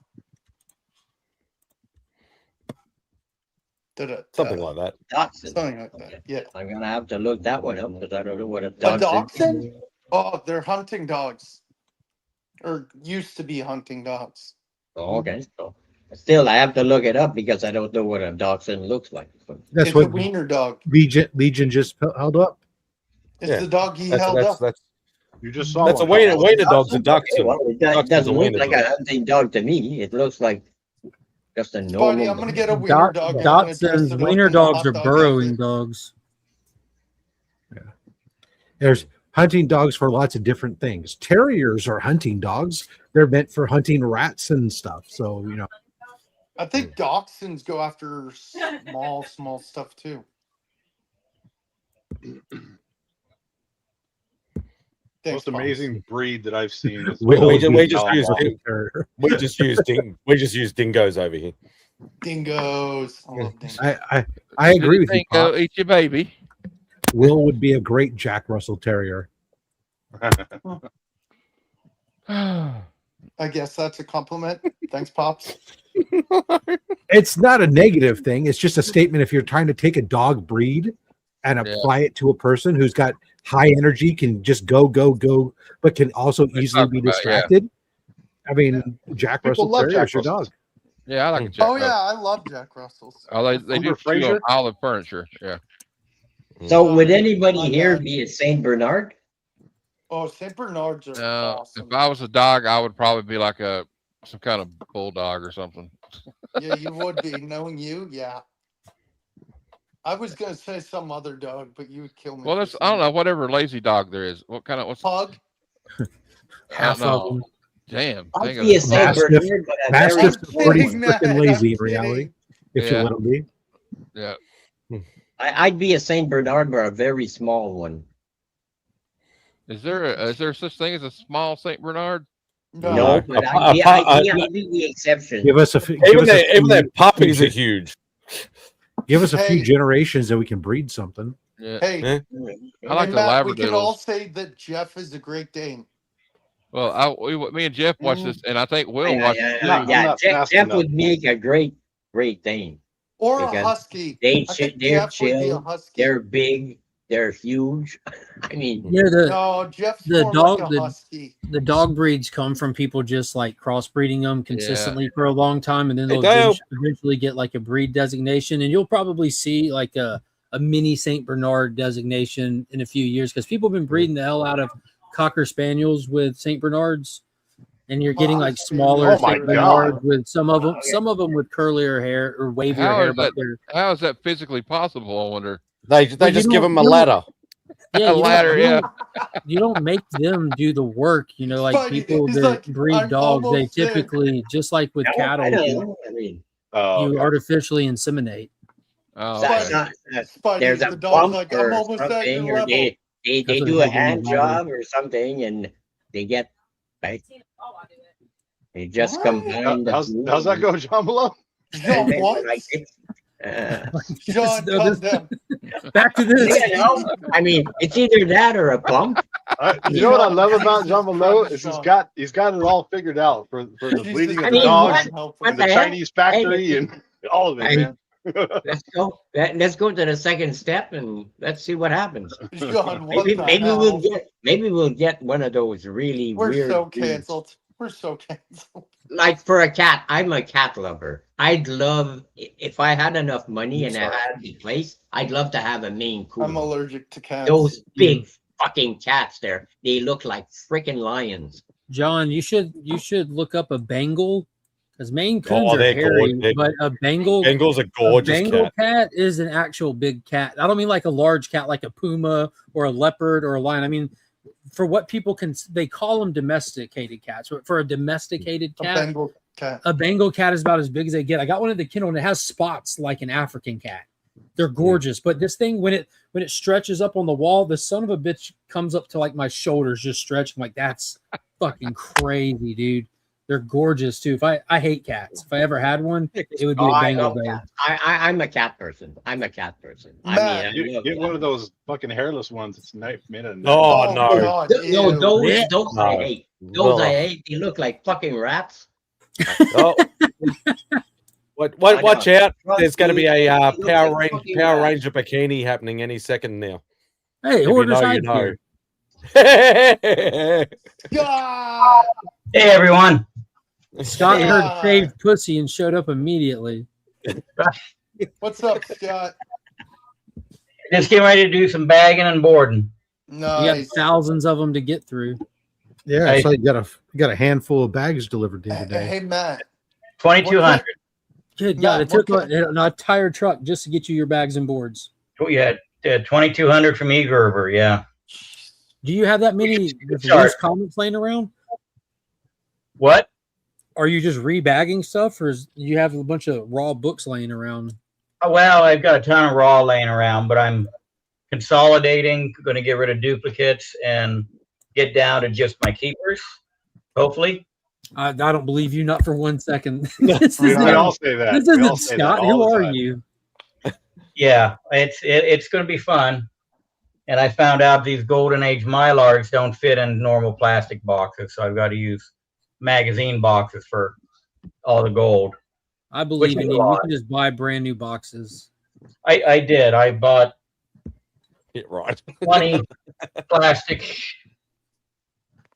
Something like that. Dachshund. Something like that. Yeah. I'm gonna have to look that one up because I don't know what a A dachshund is. dachshund? Oh, they're hunting dogs, or used to be hunting dogs. Oh, okay. So still, I have to look it up because I don't know what a dachshund looks like. That's It's what a wiener dog. Legion just held up. It's the dog he held up. You just saw That's a one. wiener dog's a dachshund. Well, it doesn't look like a hunting dog to me. It looks like just a normal. Spidey, I'm gonna get a wiener dog. I'm gonna dress Dachshunds, it up wiener in a dogs hot are dog burrowing outfit. dogs. There's hunting dogs for lots of different things. Terriers are hunting dogs. They're meant for hunting rats and stuff. So, I think dachshunds go after small stuff too. Most amazing breed that I've seen. Is We just use dingoes over here. Dingoes. I love dingoes. I agree with you. Dingo, Pop. eat your baby. Will would be a great Jack Russell Terrier. I guess that's a compliment. Thanks, Pops. It's not a negative thing. It's just a statement. If you're trying to take a dog breed and apply it to a person who's got high energy, can just go, but can also easily be distracted. I mean, Jack Russell Terrier is your dog. Yeah, I like a Jack Oh, yeah, I love Jack Russells. Oh, they do chew on all the furniture. Yeah. So would anybody here be a Saint Bernard? Oh, Saint Bernards are awesome. If I was a dog, I would probably be like some kind of bulldog or something. Yeah, you would be. Knowing you, yeah. I was gonna say some other dog, but you would kill me. Well, I don't know, whatever lazy dog there is. What's pug? Half of them. Damn. I'd be a Saint Bernard, but Mastiffs are pretty freaking lazy in reality. If you let them be. Yeah. I'd be a Saint Bernard, but a very small one. Is there such thing as a small Saint Bernard? No, but I'd be the exception. Give us a few. Even their puppies are huge. Give us a few generations that we can breed something. Yeah. Hey, I like the Matt, we can all Labradoodles. say that Jeff is a Great Dane. Well, me and Jeff watched this, and I think Will watched it. Yeah, Jeff would make a great Dane. Or a Because husky. They're Jeff would be a chill. husky. They're big. They're huge. I mean, Yeah, No, Jeff's the more dog like a husky. the dog breeds come from people just like crossbreeding them consistently for a long time, and then They they'll do. eventually get like a breed designation, and you'll probably see like a mini Saint Bernard designation in a few years because people have been breeding the hell out of Cocker Spaniels with Saint Bernards, and you're getting like smaller Oh my Saint Bernards God. with some of them with curlier hair or wavier hair. But they're How is that physically possible? I wonder. They Well, just you give don't- them a you don't- ladder. yeah, A ladder, you don't make them do the work, like Spidey, people he's that like, breed "I'm dogs, they almost there." typically, just like with cattle, I don't you know. I mean, artificially inseminate. Oh, that's okay. not, Spidey, there's the a dog's bump like, I'm or almost at something, your or level. they That's what do a they do hand in the lab. job or something, and they get right. They just What? combine. How's that go, John Below? John, what? John, calm down. Back to this. I mean, it's either that or a pump. You know what I love about John Below is he's got it all figured out for the bleeding of I the mean, dogs what and the the hell? Chinese factory and all of it, Hey, man. Let's go. Let's go to the second step and let's see what happens. John, what Maybe the hell? we'll get one of those really We're weird so breeds. canceled. We're so canceled. Like for a cat, I'm a cat lover. I'd love if I had enough money and I had the place. I'd love to have a Maine Coon. I'm allergic to cats. Those big fucking cats there. They look like freaking lions. John, you should look up a Bengal because Maine Coons Oh, are they're hairy, gorgeous. but a Bengal Bengal's a gorgeous Bengal cat. cat is an actual big cat. I don't mean like a large cat like a puma or a leopard or a lion. I mean, for what people can, they call them domesticated cats. But for a domesticated A cat, Bengal cat. a Bengal cat is about as big as they get. I got one at the kennel and it has spots like an African cat. They're gorgeous, but this thing when it stretches up on the wall, the son of a bitch comes up to like my shoulders, just stretching. Like that's fucking crazy, dude. They're gorgeous too. If I hate cats, if I ever had one, it would be a I Bengal love thing. cats. I'm a cat person. I Matt, mean, I love Get one cats. of those fucking hairless ones. It's made of Oh, no. God, No, ew. those I No. hate. Those I Ugh. hate. They look like fucking rats. Oh. Watch out. There's going to be a Power Ranger bikini happening any second now. Hey, If you orders know, I you know. God! Hey everyone. Scott Yeah. heard shaved pussy and showed up immediately. What's up, Scott? Just getting ready to do some bagging and boarding. You got Nice. thousands of them to get through. Yeah, Hey. so you got a handful of bags delivered the other day. Hey, Matt. 2,200. Good Matt, God, it took what an entire truck just to get you your bags and boards. Yeah, 2,200 from E-Gerber. Yeah. Do you have that many Sorry. loose comments laying around? What? Are you just rebagging stuff, or do you have a bunch of raw books laying around? Well, I've got a ton of raw laying around, but I'm consolidating, going to get rid of duplicates and get down to just my keepers, hopefully. I don't believe you, not for 1 second. We all say that. This We all isn't say that Scott. all Who the are time. you? Yeah, it's going to be fun. And I found out these Golden Age Mylars don't fit in normal plastic boxes, so I've got to use magazine boxes for all the gold. I believe in you. You can just buy brand new boxes. I did. I bought right 20 plastic.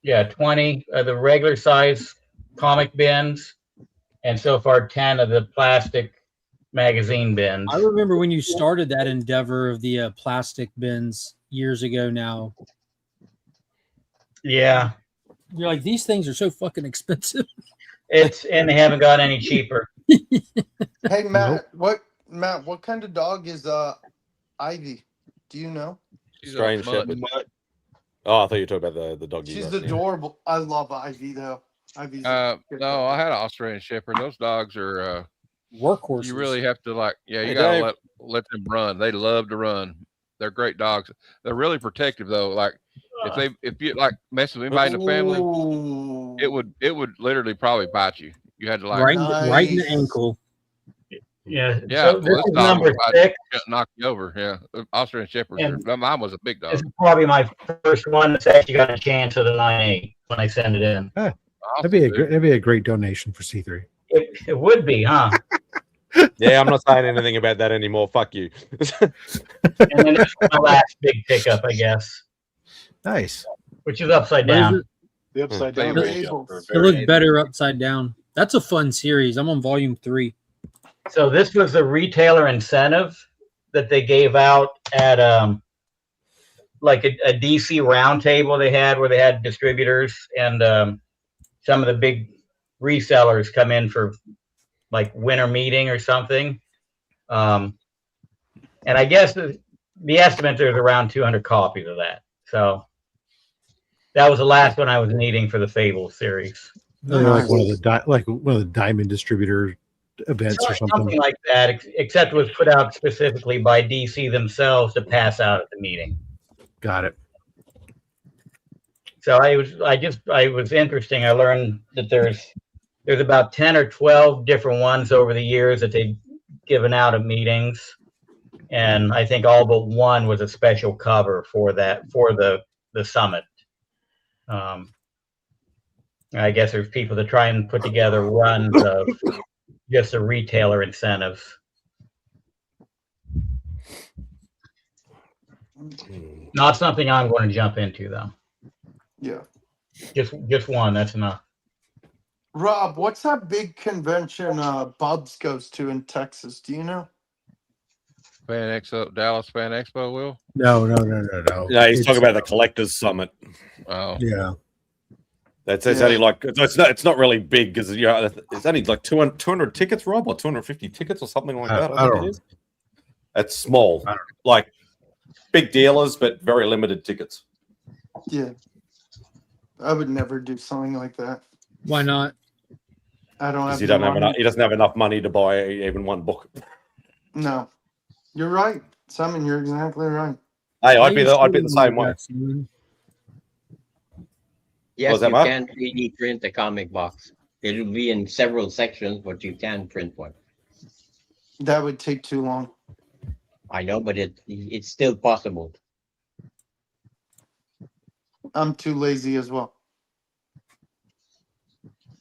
Yeah, 20 of the regular size comic bins, and so far 10 of the plastic magazine bins. I remember when you started that endeavor of the plastic bins years ago now. Yeah. You're like, these things are so fucking expensive. And they haven't gotten any cheaper. Hey Matt, what kind of dog is Ivy? Do you know? She's Strange Shepherd. Oh, I thought you were talking about the dog. She's adorable. I love Ivy though. Ivy's no, I had an Australian Shepherd. Those dogs are workhorses. You really have to you Hey, gotta Dave. let them run. They love to run. They're great dogs. They're really protective though. Like if you like mess with anybody in the family, it would literally probably bite you. You had to right in the ankle. Yeah. Yeah. So this is number 6. Knock you over. Yeah. Australian Shepherd. Mine was a big dog. This is probably my first one that's actually got a chance at a 9.8 when I send it in. Huh. That'd be a great donation for C3. It would be, huh? Yeah, I'm not saying anything about that anymore. Fuck you. And then this is my last big pickup, I guess. Nice. Which is upside down. The upside down. It looks better upside down. That's a fun series. I'm on volume 3. So this was the retailer incentive that they gave out at like a DC roundtable they had where they had distributors and some of the big resellers come in for like winter meeting or something. And I guess the estimate there's around 200 copies of that. So that was the last one I was needing for the Fable series. Like one of the Diamond distributor events or something like that, except it was put out specifically by DC themselves to pass out at the meeting. Got it. So I was interesting. I learned that there's about 10 or 12 different ones over the years that they've given out at meetings, and I think all but one was a special cover for the summit. I guess there's people that try and put together runs of just the retailer incentives. Not something I'm going to jump into, though. Yeah. Just one. That's enough. Rob, what's that big convention Bubs goes to in Texas? Do you know? Dallas Fan Expo, Will? No. No, he's talking about the Collectors Summit. Oh. Yeah. It's only like it's not really big because it's only like 200 tickets, Rob, or 250 tickets or something like that. I think it is. It's small, like big dealers, but very limited tickets. Yeah, I would never do something like that. Why not? I don't have. He doesn't have enough money to buy even one book. No, you're right, Simon. You're exactly right. Hey, I'd be the same way. Yes, you can 3D print a comic box. It'll be in several sections, but you can print one. That would take too long. I know, but it's still possible. I'm too lazy as well.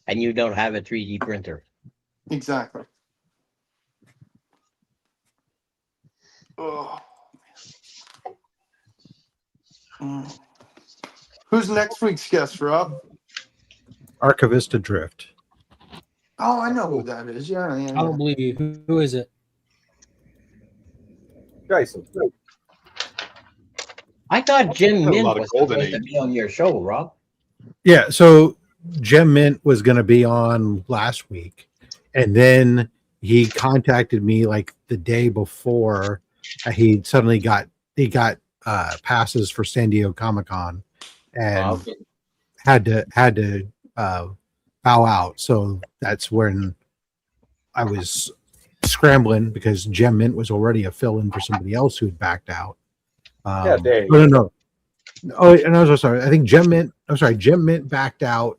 And you don't have a 3D printer. Exactly. Oh. Who's next week's guest, Rob? Archivist Adrift. Oh, I know who that is. Yeah. I don't believe you. Who is it? Jason. I thought Jim Mint was supposed to be on your show, Rob. Yeah, so Jim Mint was going to be on last week, and then he contacted me like the day before. He suddenly got passes for San Diego Comic-Con, and had to bow out. So that's when I was scrambling because Jim Mint was already a fill-in for somebody else who had backed out. No. Oh, and I was sorry. I think Jim Mint backed out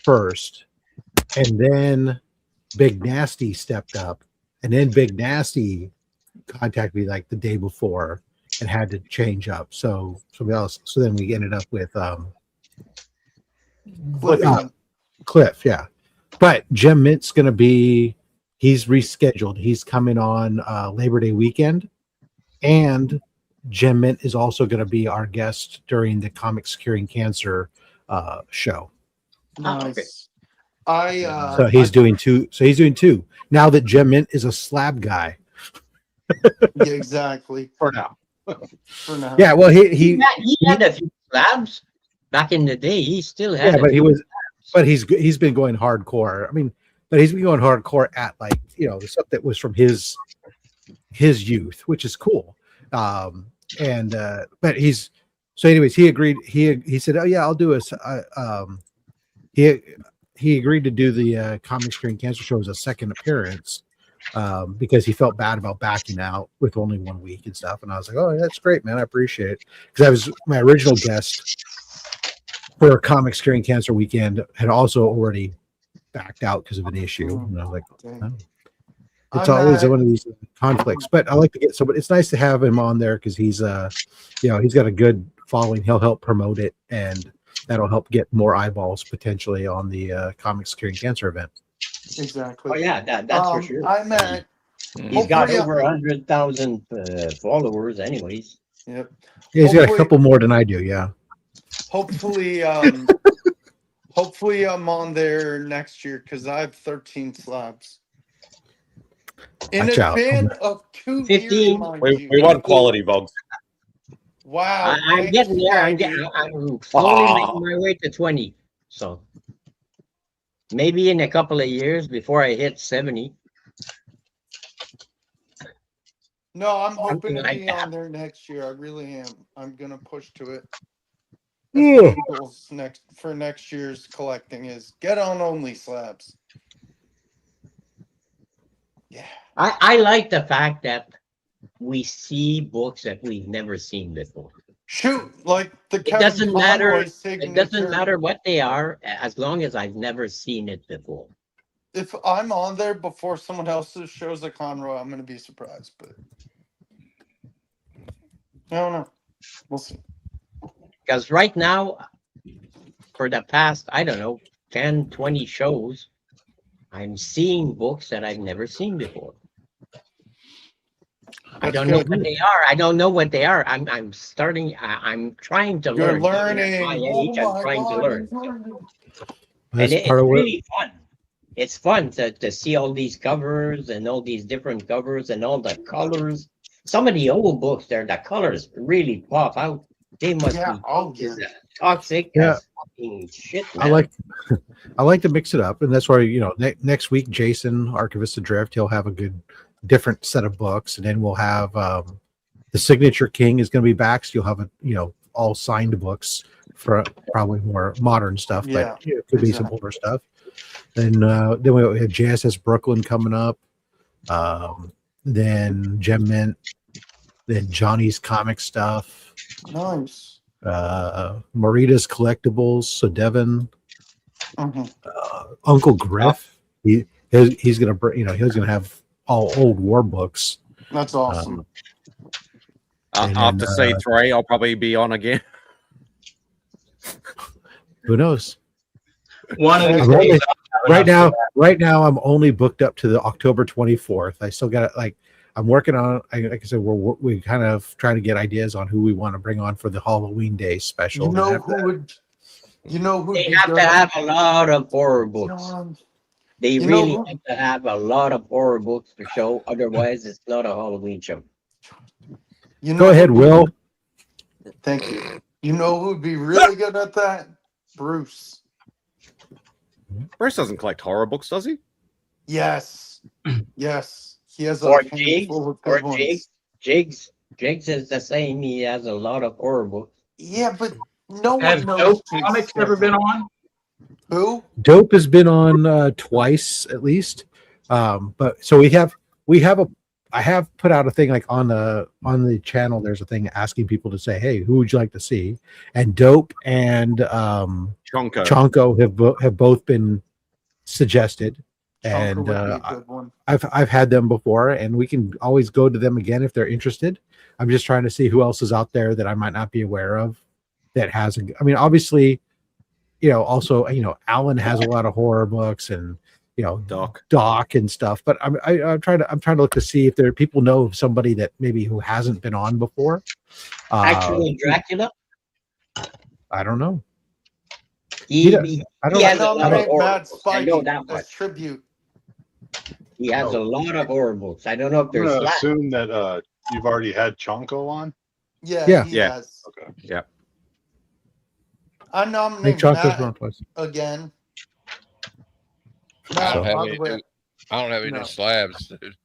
first, and then Big Nasty stepped up, and then Big Nasty contacted me like the day before and had to change up. So somebody else. So then we ended up with Cliff, yeah. But Jim Mint's going to be, he's rescheduled. He's coming on Labor Day weekend. And Jim Mint is also going to be our guest during the Comics Curing Cancer show. Nice. So he's doing two. So he's doing two. Now that Jim Mint is a slab guy. Yeah, exactly. For now. For now. Yeah, well, he had a few slabs back in the day. He still had. Yeah, but he was, but he's been going hardcore. I mean, but he's been going hardcore at like, you know, the stuff that was from his youth, which is cool. But he's, so anyways, he agreed. He said, "Oh yeah, I'll do he agreed to do the Comics Curing Cancer show as a second appearance because he felt bad about backing out with only 1 week and stuff." And I was like, "Oh, that's great, man. I appreciate it." Because I was my original guest for Comics Curing Cancer weekend had also already backed out because of an issue. And I was like, oh. It's always one of these conflicts. But I like to get somebody. It's nice to have him on there because he's he's got a good following. He'll help promote it, and that'll help get more eyeballs potentially on the Comics Curing Cancer event. Exactly. Oh yeah, that's for sure. I'm at. He's got over 100,000 followers, anyways. Yep. Yeah, he's got a couple more than I do. Yeah. Hopefully, hopefully I'm on there next year because I have 13 slabs. In a span of 2 years, mind you. We want quality, Vogs. Wow. I'm getting there. I'm slowly making my way to 20. So maybe in a couple of years before I hit 70. No, I'm hoping to like be that. on there next year. I really am. I'm gonna push to it. Yeah. Goals for next year's collecting is get on only slabs. Yeah. I like the fact that we see books that we've never seen before. Shoot, like the It doesn't matter. Conroy It signature. doesn't matter what they are, as long as I've never seen it before. If I'm on there before someone else shows a Conroy, I'm gonna be surprised. But I don't know. We'll see. Because right now, for the past, I don't know, 10, 20 shows, I'm seeing books that I've never seen before. I don't know what they are. I don't know what they are. I'm starting. I'm trying to learn. You're learning. My age, I'm trying to learn. That's And it's part of really fun. It's fun to see all these covers and all these different covers and all the colors. Some of the old books there, the colors really pop out. They must be toxic. Yeah. As fucking shit, I man. like to mix it up, and that's why next week Jason, Archivist Adrift, he'll have a good different set of books, and then we'll have the Signature King is going to be back, so you'll have all signed books for probably more modern stuff, but it could be some older stuff. And then we have JSS Brooklyn coming up, then Gem Mint, then Johnny's comic stuff. Nice. Marita's collectibles. So Devin, Uncle Griff, he's gonna he's gonna have all old war books. That's awesome. After C3, I'll probably be on again. Who knows? One of the days right now, I'm only booked up to the October 24th. I still got I'm working on. Like I said, we kind of trying to get ideas on who we want to bring on for the Halloween Day special. You know who would? You know who? They have to have a lot of horror books. They really have to have a lot of horror books to show. Otherwise, it's not a Halloween show. You know, go ahead, Will. Thank you. You know who'd be really good at that? Bruce. Bruce doesn't collect horror books, does he? Yes. Yes. He has Or a handful of good ones. Jigs is the same. He has a lot of horror books. Yeah, but no Has one knows. Dope Comics ever been on? Who? Dope has been on twice at least. But so I have put out a thing like on the channel. There's a thing asking people to say, "Hey, who would you like to see?" And Dope and Chonko have both been suggested. And I've had them before, and we can always go to them again if they're interested. I'm just trying to see who else is out there that I might not be aware of that has. I mean, obviously, also, Alan has a lot of horror books, and Doc and stuff. But I'm trying to look to see if there people know of somebody that maybe who hasn't been on before. Actually, Dracula. I don't know. He has a lot of horror books. I know that much. Tribute. He has a lot of horror books. I don't know if I'm there's. gonna assume that you've already had Chonko on. Yeah. He has. Okay. Yeah. I nominate Matt again. I don't have any slabs. Dude.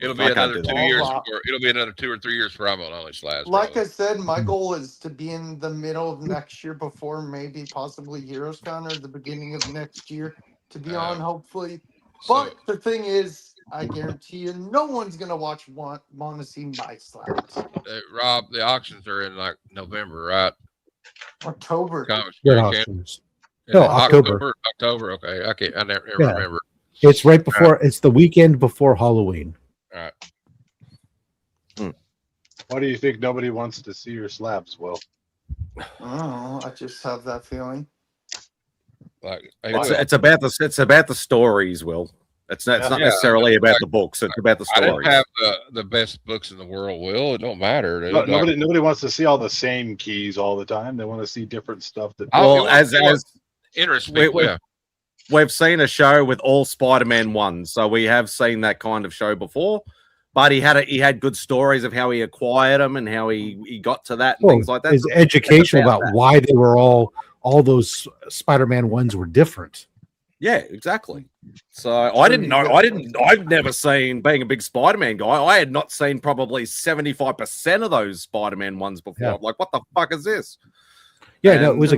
It'll be another 2 years. It'll be another 2 or 3 years before I'm on only slabs. Like I said, my goal is to be in the middle of next year before maybe possibly HeroesCon or the beginning of next year to be on, hopefully. But the thing is, I guarantee you, no one's gonna want to see my slabs. Rob, the auctions are in like November, right? October. No, October. October. Okay, I never remember. It's right before. It's the weekend before Halloween. All right. Why do you think nobody wants to see your slabs, Will? I just have that feeling. It's about the stories, Will. It's not necessarily about the books. It's about the stories. I didn't have the best books in the world, Will. It don't matter. Nobody wants to see all the same keys all the time. They want to see different stuff. As interesting. We've seen a show with all Spider-Man ones, so we have seen that kind of show before. But he had good stories of how he acquired them and how he got to that and things like that. His education about why they were all those Spider-Man ones were different. Yeah, exactly. So I didn't know. I've never seen, being a big Spider-Man guy, I had not seen probably 75% of those Spider-Man ones before. Yeah. I'm like, what the fuck is this? Yeah, no, it was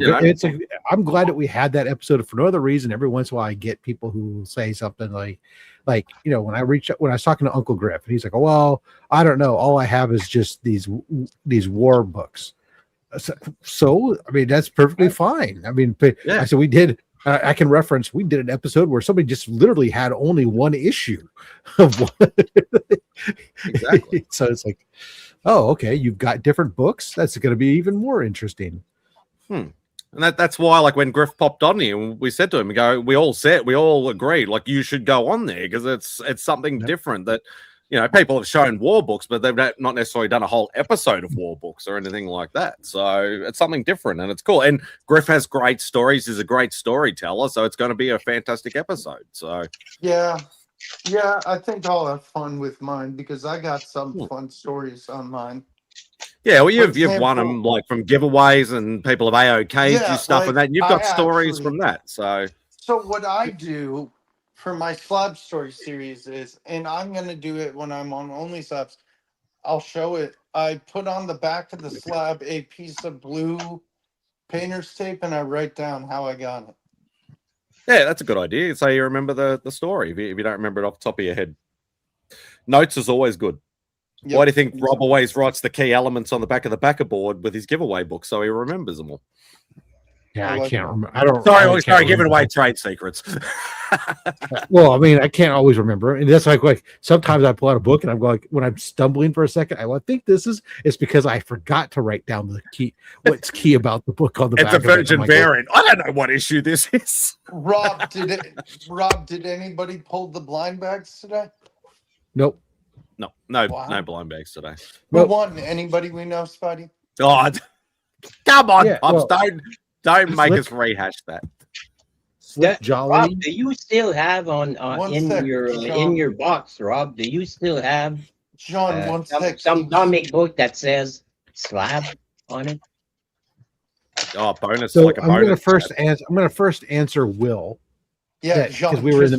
I'm glad that we had that episode for no other reason. Every once in a while, I get people who say something like, when I was talking to Uncle Griff, and he's like, "Oh, well, I don't know. All I have is just these war books." So I mean, that's perfectly fine. I mean, I said we did. I can reference. We did an episode where somebody just literally had only one issue of one. Exactly. So it's like, oh, okay, you've got different books. That's going to be even more interesting. And that's why, like, when Griff popped on here, we said to him, we all agreed, like, you should go on there because it's something different that, people have shown war books, but they've not necessarily done a whole episode of war books or anything like that. So it's something different and it's cool. And Griff has great stories. He's a great storyteller. So it's going to be a fantastic episode. So yeah, I think I'll have fun with mine because I got some fun stories on mine. Yeah, well, you've won them like from giveaways and people have AOK'd you stuff and that. And you've got stories from that. So what I do for my slab story series is, and I'm going to do it when I'm on Only Slabs, I'll show it. I put on the back of the slab a piece of blue painter's tape and I write down how I got it. Yeah, that's a good idea. So you remember the story if you don't remember it off the top of your head. Notes is always good. Yep. Why do you think Rob always writes the key elements on the back of the backer board with his giveaway book so he remembers them all? Yeah, I can't remember. I don't. Sorry, giving away trade secrets. Well, I mean, I can't always remember, and that's like sometimes I pull out a book and I'm going when I'm stumbling for a second. I think it's because I forgot to write down the key. What's key about the book on the back? It's a virgin variant. I don't know what issue this is. Rob, did anybody pull the blind bags today? Nope. No blind bags today. Who won? Anybody we know, Spidey? God, come on, Yeah, don't make us rehash that. Jolly. Rob, do you still have in your box, Rob? Do you still have some comic book that says slab on it? Oh, bonus! So like a I'm bonus. I'm going to first answer Will. Yeah, because we were in the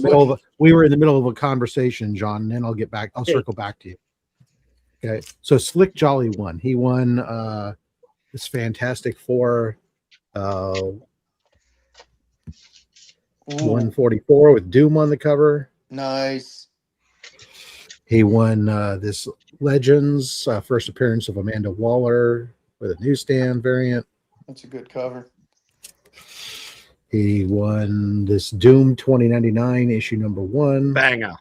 middle of a conversation, John, and then I'll circle back to you. Okay, so Slick Jolly won. He won this Fantastic Four 144 with Doom on the cover. Nice. He won this Legends first appearance of Amanda Waller with a newsstand variant. That's a good cover. He won this Doom 2099 issue number 1. Banger.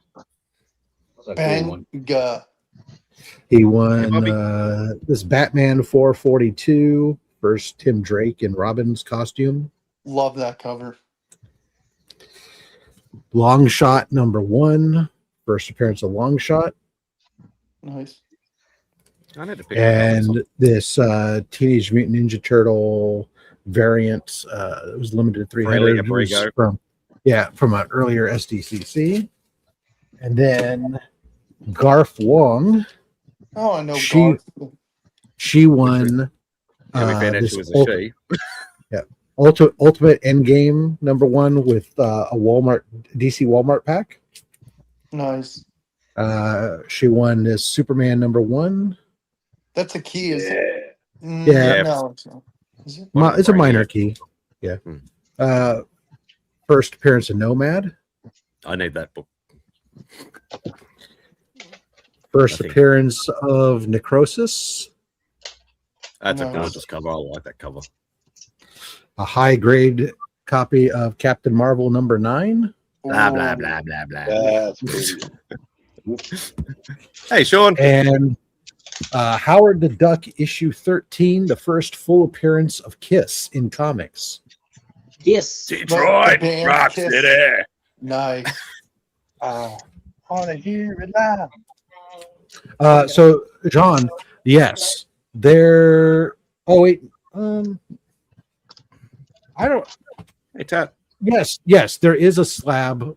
Banga. He won this Batman 442 First Tim Drake in Robin's costume. Love that cover. Long Shot #1. First appearance of Long Shot. Nice. I need to pick And this Teenage Mutant Ninja Turtle variant. It was limited to 300. From an earlier SDCC. And then Garth Wong. Oh, I know Garth. She won. We found out she was a she. Yeah. Ultimate Endgame #1 with a DC Walmart pack. Nice. She won this Superman #1. That's a key, is it? Yeah. No, it's not. Is it? It's a minor key. Yeah. First appearance of Nomad. I need that book. First appearance of Necrosis. That's a gorgeous cover. I like that cover. A high grade copy of Captain Marvel #9. Blah blah blah blah blah. That's crazy. Hey, Sean. And Howard the Duck issue 13, the first full appearance of Kiss in comics. Kiss. Detroit, Rock City. Nice. I want to hear it loud. So, John, yes, there. Oh wait, I don't. Hey, Tat. Yes, there is a slab.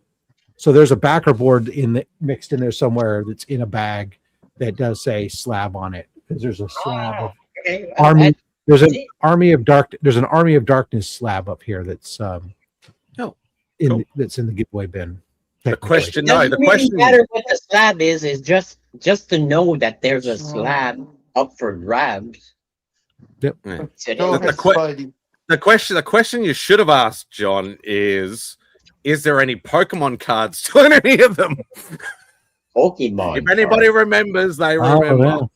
So there's a backer board mixed in there somewhere that's in a bag that does say slab on it, because there's a slab of army. There's an army of dark. There's an Army of Darkness slab up here that's that's in the giveaway bin. The question matter what the slab is just to know that there's a slab up for grabs. Yep. The question you should have asked, John, is there any Pokemon cards still in any of them? Pokemon. If anybody remembers, they remember.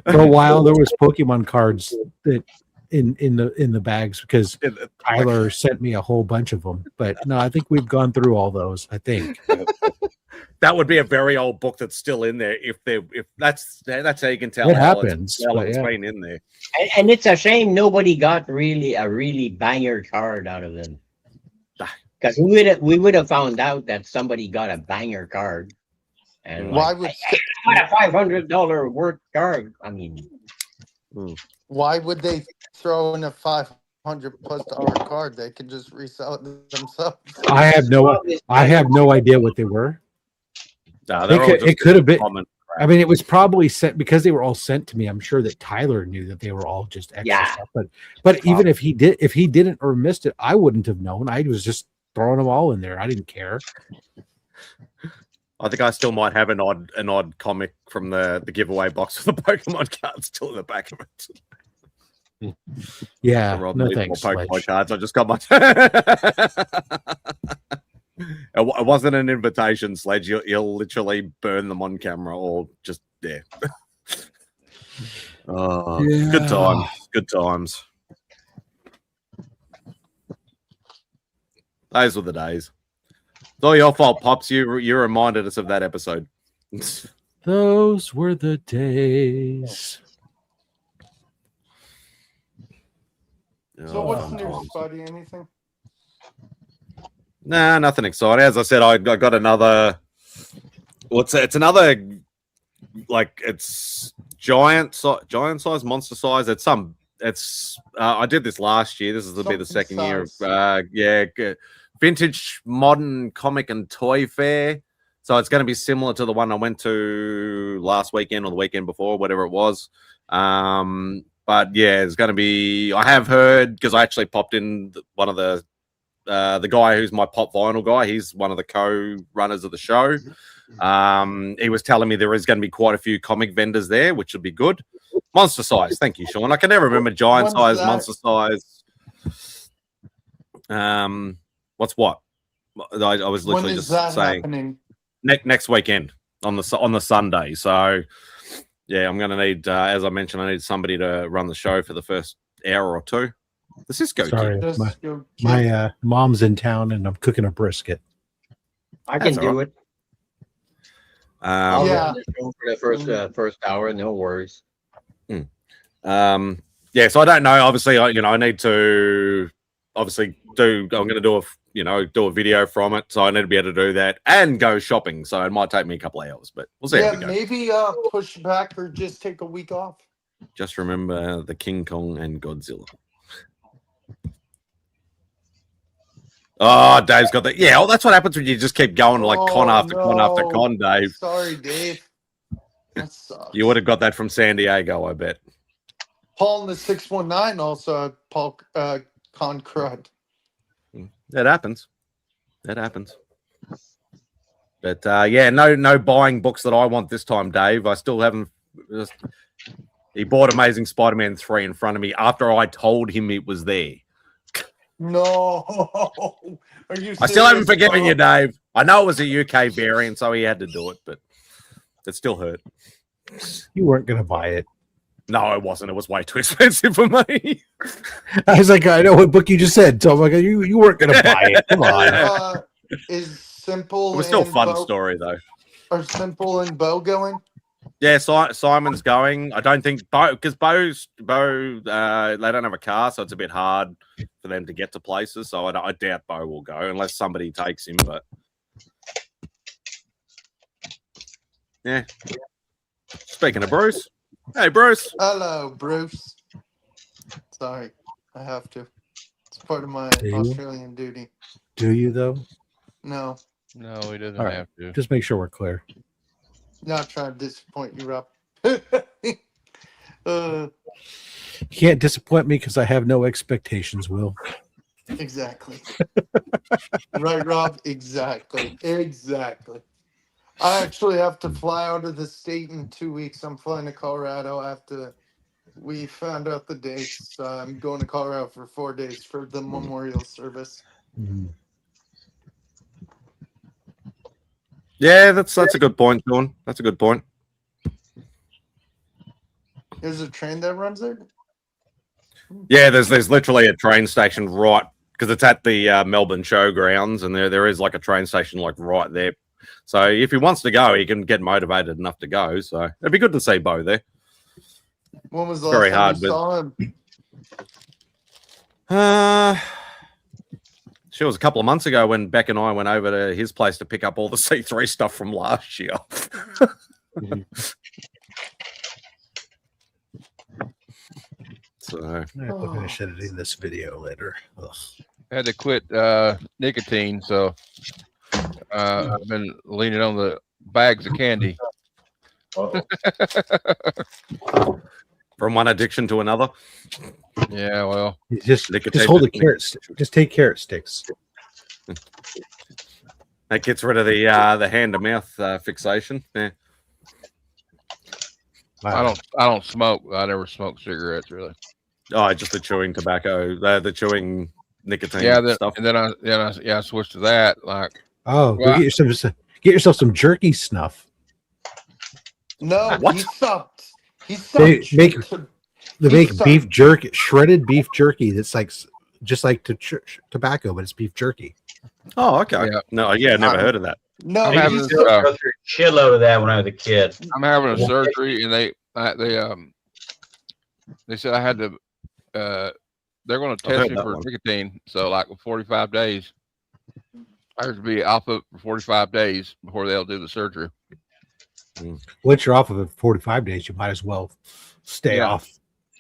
For a while, there was Pokemon cards that in the bags, because Tyler sent me a whole bunch of them. But no, I think we've gone through all those. I think that would be a very old book that's still in there. If that's how you can tell it how happens. It's been in there. And it's a shame nobody got a really banger card out of them. Because we would have found out that somebody got a banger card. And why would a $500 worth card? I mean, why would they throw in a $500+ card? They could just resell it themselves. I have no idea what they were. It could have been. I mean, it was probably sent because they were all sent to me. I'm sure that Tyler knew that they were all just extra stuff. But even if he didn't or missed it, I wouldn't have known. I was just throwing them all in there. I didn't care. I think I still might have an odd comic from the giveaway box with the Pokemon cards still in the back of it. Yeah, no thanks. Pokemon cards. I just got my. It wasn't an invitation, Sledge. You'll literally burn them on camera or just there. Good times. Good times. Those were the days. It's all your fault, Pops. You reminded us of that episode. Those were the days. So what's new, Spidey? Anything? Nah, nothing exciting. As I said, I got another. It's another, like, it's giant size, monster size. I did this last year. This will be the second year of vintage modern comic and toy fair. So it's going to be similar to the one I went to last weekend or the weekend before, whatever it was. But yeah, it's going to be. I have heard, because I actually popped in one of the guy who's my pop vinyl guy. He's one of the co-runners of the show. He was telling me there is going to be quite a few comic vendors there, which will be good. Monster size, thank you, Sean. I can never remember giant size, monster size. What's what? I was literally just saying happening? Next weekend on the Sunday. So yeah, I'm going to need, as I mentioned, I need somebody to run the show for the first hour or two. The Cisco. Sorry, my mom's in town and I'm cooking a brisket. I can do it. I'll Yeah. run the show for the first hour. No worries. yeah, so I don't know. Obviously, I need to obviously I'm going to do a video from it, so I need to be able to do that and go shopping. So it might take me a couple of hours, but we'll see how we go. Maybe push back or just take a week off. Just remember the King Kong and Godzilla. Oh, Dave's got that. Yeah, well, that's what happens when you just keep going like con after con after con, Dave. Sorry, Dave. That sucks. You would have got that from San Diego, I bet. Paul in the 619 also had Paul con crud. That happens. That happens. But yeah, no buying books that I want this time, Dave. I still haven't. He bought Amazing Spider-Man 3 in front of me after I told him it was there. No, are you serious? I still haven't forgiven you, Dave. I know it was a UK variant, so he had to do it, but it still hurt. You weren't going to buy it. No, it wasn't. It was way too expensive for me. I was like, I know what book you just said. So I'm like, you weren't going to buy it. Come on. Is Simple? It was still a fun Bo, story, though. Are Simple and Bo going? Yeah, Simon's going. I don't think because Bo, they don't have a car, so it's a bit hard for them to get to places. So I doubt Bo will go unless somebody takes him. But yeah. Speaking of Bruce, hey Bruce. Hello, Bruce. Sorry, I have to. It's part of my Australian duty. Do you though? No, he doesn't All right. have to. Just make sure we're clear. Not trying to disappoint you, Rob. You can't disappoint me because I have no expectations, Will. Exactly. Right, Rob? Exactly. I actually have to fly out of the state in 2 weeks. I'm flying to Colorado we found out the dates. I'm going to Colorado for 4 days for the memorial service. Mm-hmm. Yeah, that's a good point, Sean. That's a good point. There's a train that runs there? Yeah, there's literally a train station right because it's at the Melbourne Showgrounds, and there is like a train station like right there. So if he wants to go, he can get motivated enough to go. So it'd be good to see Bo there. When was the last time you saw him? She was a couple of months ago when Beck and I went over to his place to pick up all the C3 stuff from last year. So I have to finish editing this video later. Ugh. I had to quit nicotine, so I've been leaning on the bags of candy. From one addiction to another. Yeah, well, just hold a carrot. Just take carrot sticks. That gets rid of the hand to mouth fixation. Yeah. I don't smoke. I never smoke cigarettes really. Oh, just the chewing tobacco, the chewing nicotine stuff. And then I switched to that. Like, well, get yourself some jerky snuff. No, what? He stopped. They make beef jerky, shredded beef jerky. That's like just like tobacco, but it's beef jerky. Oh, okay. Yeah. No, never heard of that. No, I used to go through a shitload of that when I was a kid. I'm having a surgery, and they said I had to. They're going to test me for nicotine. So, like, 45 days, I have to be off of it for 45 days before they'll do the surgery. Once you're off of it for 45 days, you might as well stay off.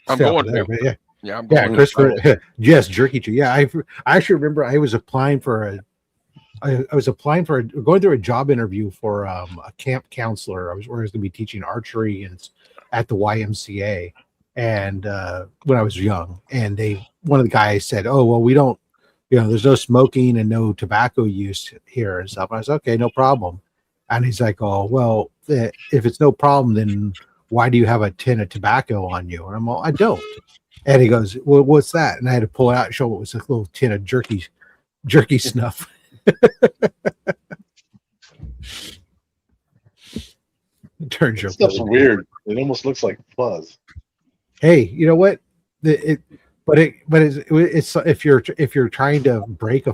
I'm going to. Yeah, I'm going. Yeah, Christopher. Yes, jerky. Yeah, I actually remember I was applying for going through a job interview for a camp counselor. I was going to be teaching archery and at the YMCA, and when I was young, and one of the guys said, "Oh, well, we don't, there's no smoking and no tobacco use here and stuff." I was okay, no problem. And he's like, "Oh, well, if it's no problem, then why do you have a tin of tobacco on you?" And I'm all, "I don't." And he goes, "Well, what's that?" And I had to pull it out and show him it was a little tin of jerky snuff. Turns your stuff's weird. It almost looks like fuzz. Hey, you know what? It's if you're trying to break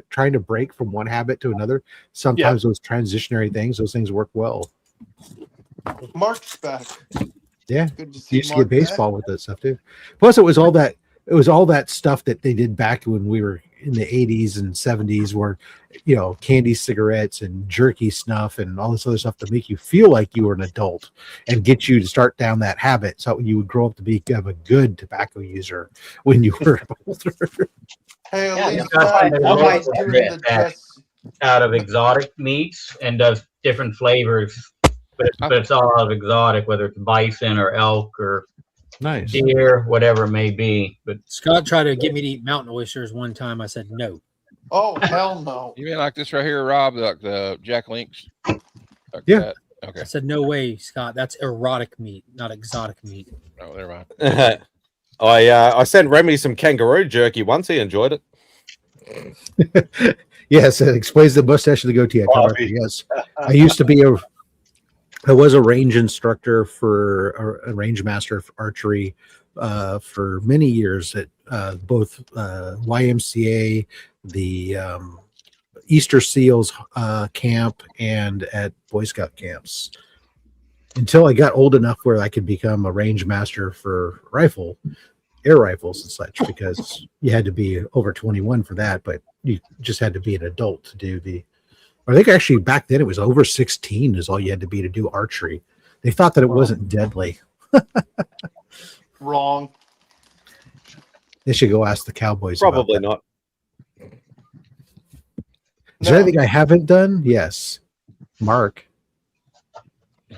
trying to break from one habit to another, sometimes those transitionary things, those things work well. Mark's back. Yeah, Good to see used to Mark get baseball with that stuff too. Plus, it was all that stuff that they did back when we were in the 80s and 70s, where candy cigarettes and jerky snuff and all this other stuff to make you feel like you were an adult and get you to start down that habit, so you would grow up to become a good tobacco user when you were older. Hey, at Yeah, least Scott Matt, Spidey nobody's roasts doing the that chest. out of exotic meats and does different flavors, but it's all out of exotic, whether it's bison or elk or Nice deer, whatever it may be. But Scott tried to get me to eat mountain oysters one time. I said no. Oh, hell no. You mean like this right here, Rob? Like the Jack Links? Like Yeah. that? Okay. I said no way, Scott. That's erotic meat, not exotic meat. Oh, never mind. I sent Remy some kangaroo jerky once. He enjoyed it. Yes, it explains the mustache and the goatee. Yes, I was a range instructor for a range master for archery for many years at both YMCA, the Easter Seals camp, and at Boy Scout camps, until I got old enough where I could become a range master for air rifles and such, because you had to be over 21 for that, but you just had to be an adult to do I think actually back then it was over 16 is all you had to be to do archery. They thought that it wasn't deadly. Wrong. They should go ask the cowboys. Probably not. Is there anything I haven't done? Yes. Mark.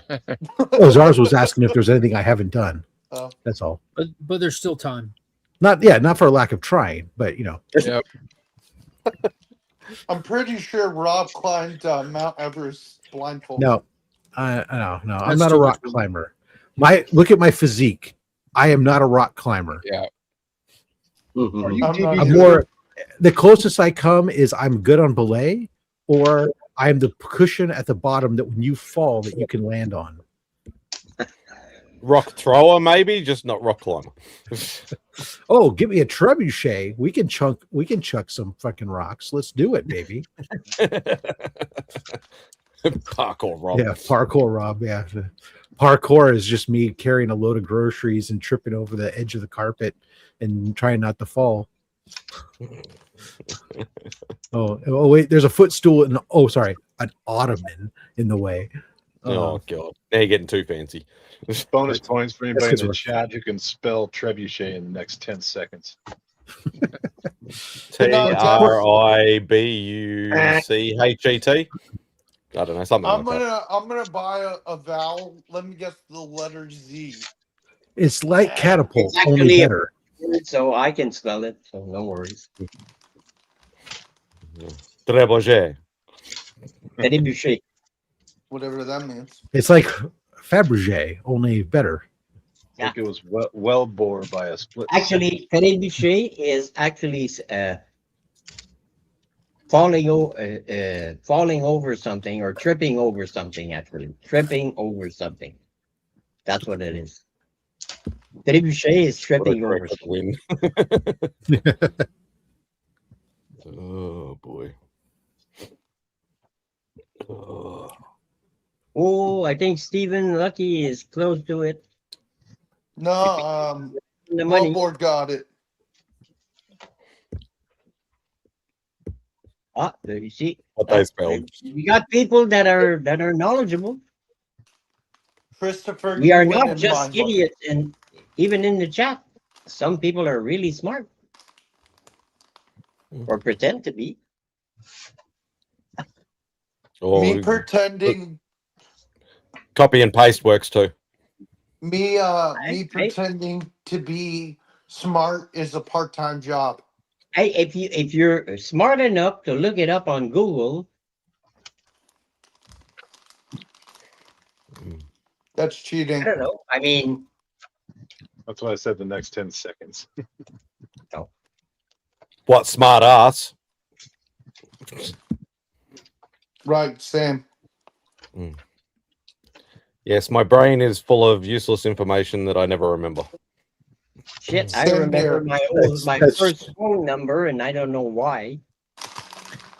Zars was asking if there's anything I haven't done. Oh. That's all. But there's still time. Not for a lack of trying, but Yep. I'm pretty sure Rob climbed Mount Everest blindfolded. No. No. I'm That's not a too rock much. climber. Look at my physique. I am not a rock climber. Yeah. Are you I'm TV? not- I'm more. The closest I come is I'm good on belay, or I'm the cushion at the bottom that when you fall that you can land on. Rock thrower, maybe, just not rock climber. Oh, give me a trebuchet. We can chuck some fucking rocks. Let's do it, baby. Parkour Rob. Yeah, parkour Rob. Yeah. Parkour is just me carrying a load of groceries and tripping over the edge of the carpet and trying not to fall. Oh wait, there's a footstool and an ottoman in the way. Oh god. Now you're getting too fancy. Bonus points for anybody in That's the good. chat who can spell trebuchet in the next 10 seconds. TRIBUCHET. I don't know, something I'm like that. gonna buy a vowel. Let me guess the letter Z. It's like catapult, It's only actually better. So I can spell it, so no worries. Trebuchet. Trebuchet. Whatever that means. It's like Fabergé, only better. I think it was well bore by a split. Actually, trebuchet is actually falling over something or tripping over something. Actually, tripping over something. That's what it is. Trebuchet is tripping over something. Win. Oh boy. Oh. Oh, I think Stephen Lucky is close to it. No, The money. Billboard got it. Ah, there you see. What they spelled. We got people that are knowledgeable. Christopher. We are you win not in just mind book. idiots, and even in the chat, some people are really smart or pretend to be. Or Me pretending. copy and paste works too. Me Hey. pretending to be smart is a part-time job. Hey, if you're smart enough to look it up on Google, That's cheating. I don't know. I mean, That's why I said the next 10 seconds. What smart ass? Right, Sam. Yes, my brain is full of useless information that I never remember. shit, I Same remember here. my That's- first phone number, and I don't know why.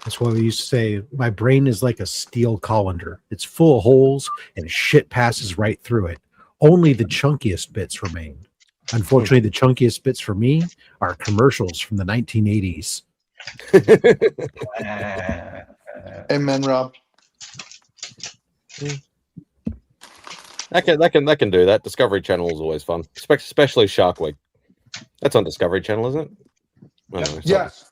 That's why we used to say my brain is like a steel colander. It's full of holes and shit passes right through it. only the chunkiest bits remain. Unfortunately, the chunkiest bits for me are commercials from the 1980s. Amen, Rob. That can do that. Discovery Channel is always fun, especially Shark Week. That's on Discovery Channel, isn't it? I don't know, Yes.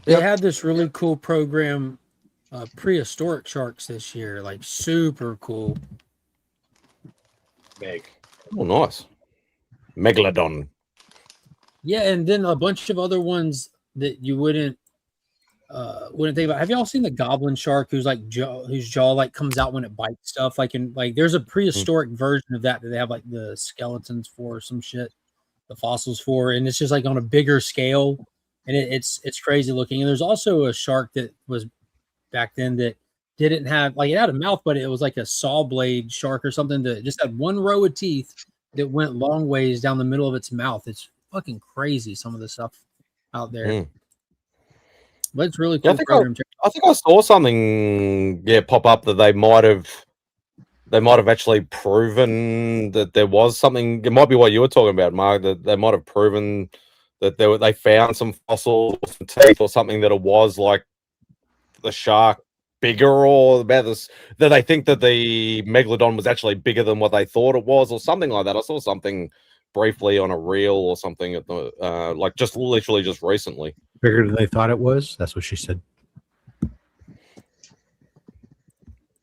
They had this really cool program, prehistoric sharks this year, like super cool. Big. Oh, nice. Megalodon. Yeah, and then a bunch of other ones that you wouldn't think about. Have y'all seen the goblin shark whose jaw like comes out when it bites stuff? There's a prehistoric version of that they have like the skeletons for or some shit, the fossils for, and it's just like on a bigger scale, and it's crazy looking. And there's also a shark that was back then that didn't have it had a mouth, but it was like a saw blade shark or something that just had one row of teeth that went long ways down the middle of its mouth. It's fucking crazy, some of the stuff out there. But it's really cool. I think I saw something pop up that they might have actually proven that there was something. It might be what you were talking about, Mark, that they might have proven that they found some fossils or some teeth or something that it was like the shark bigger, or about this, that they think that the megalodon was actually bigger than what they thought it was, or something like that. I saw something briefly on a reel or something at the just literally just recently. Bigger than they thought it was. That's what she said.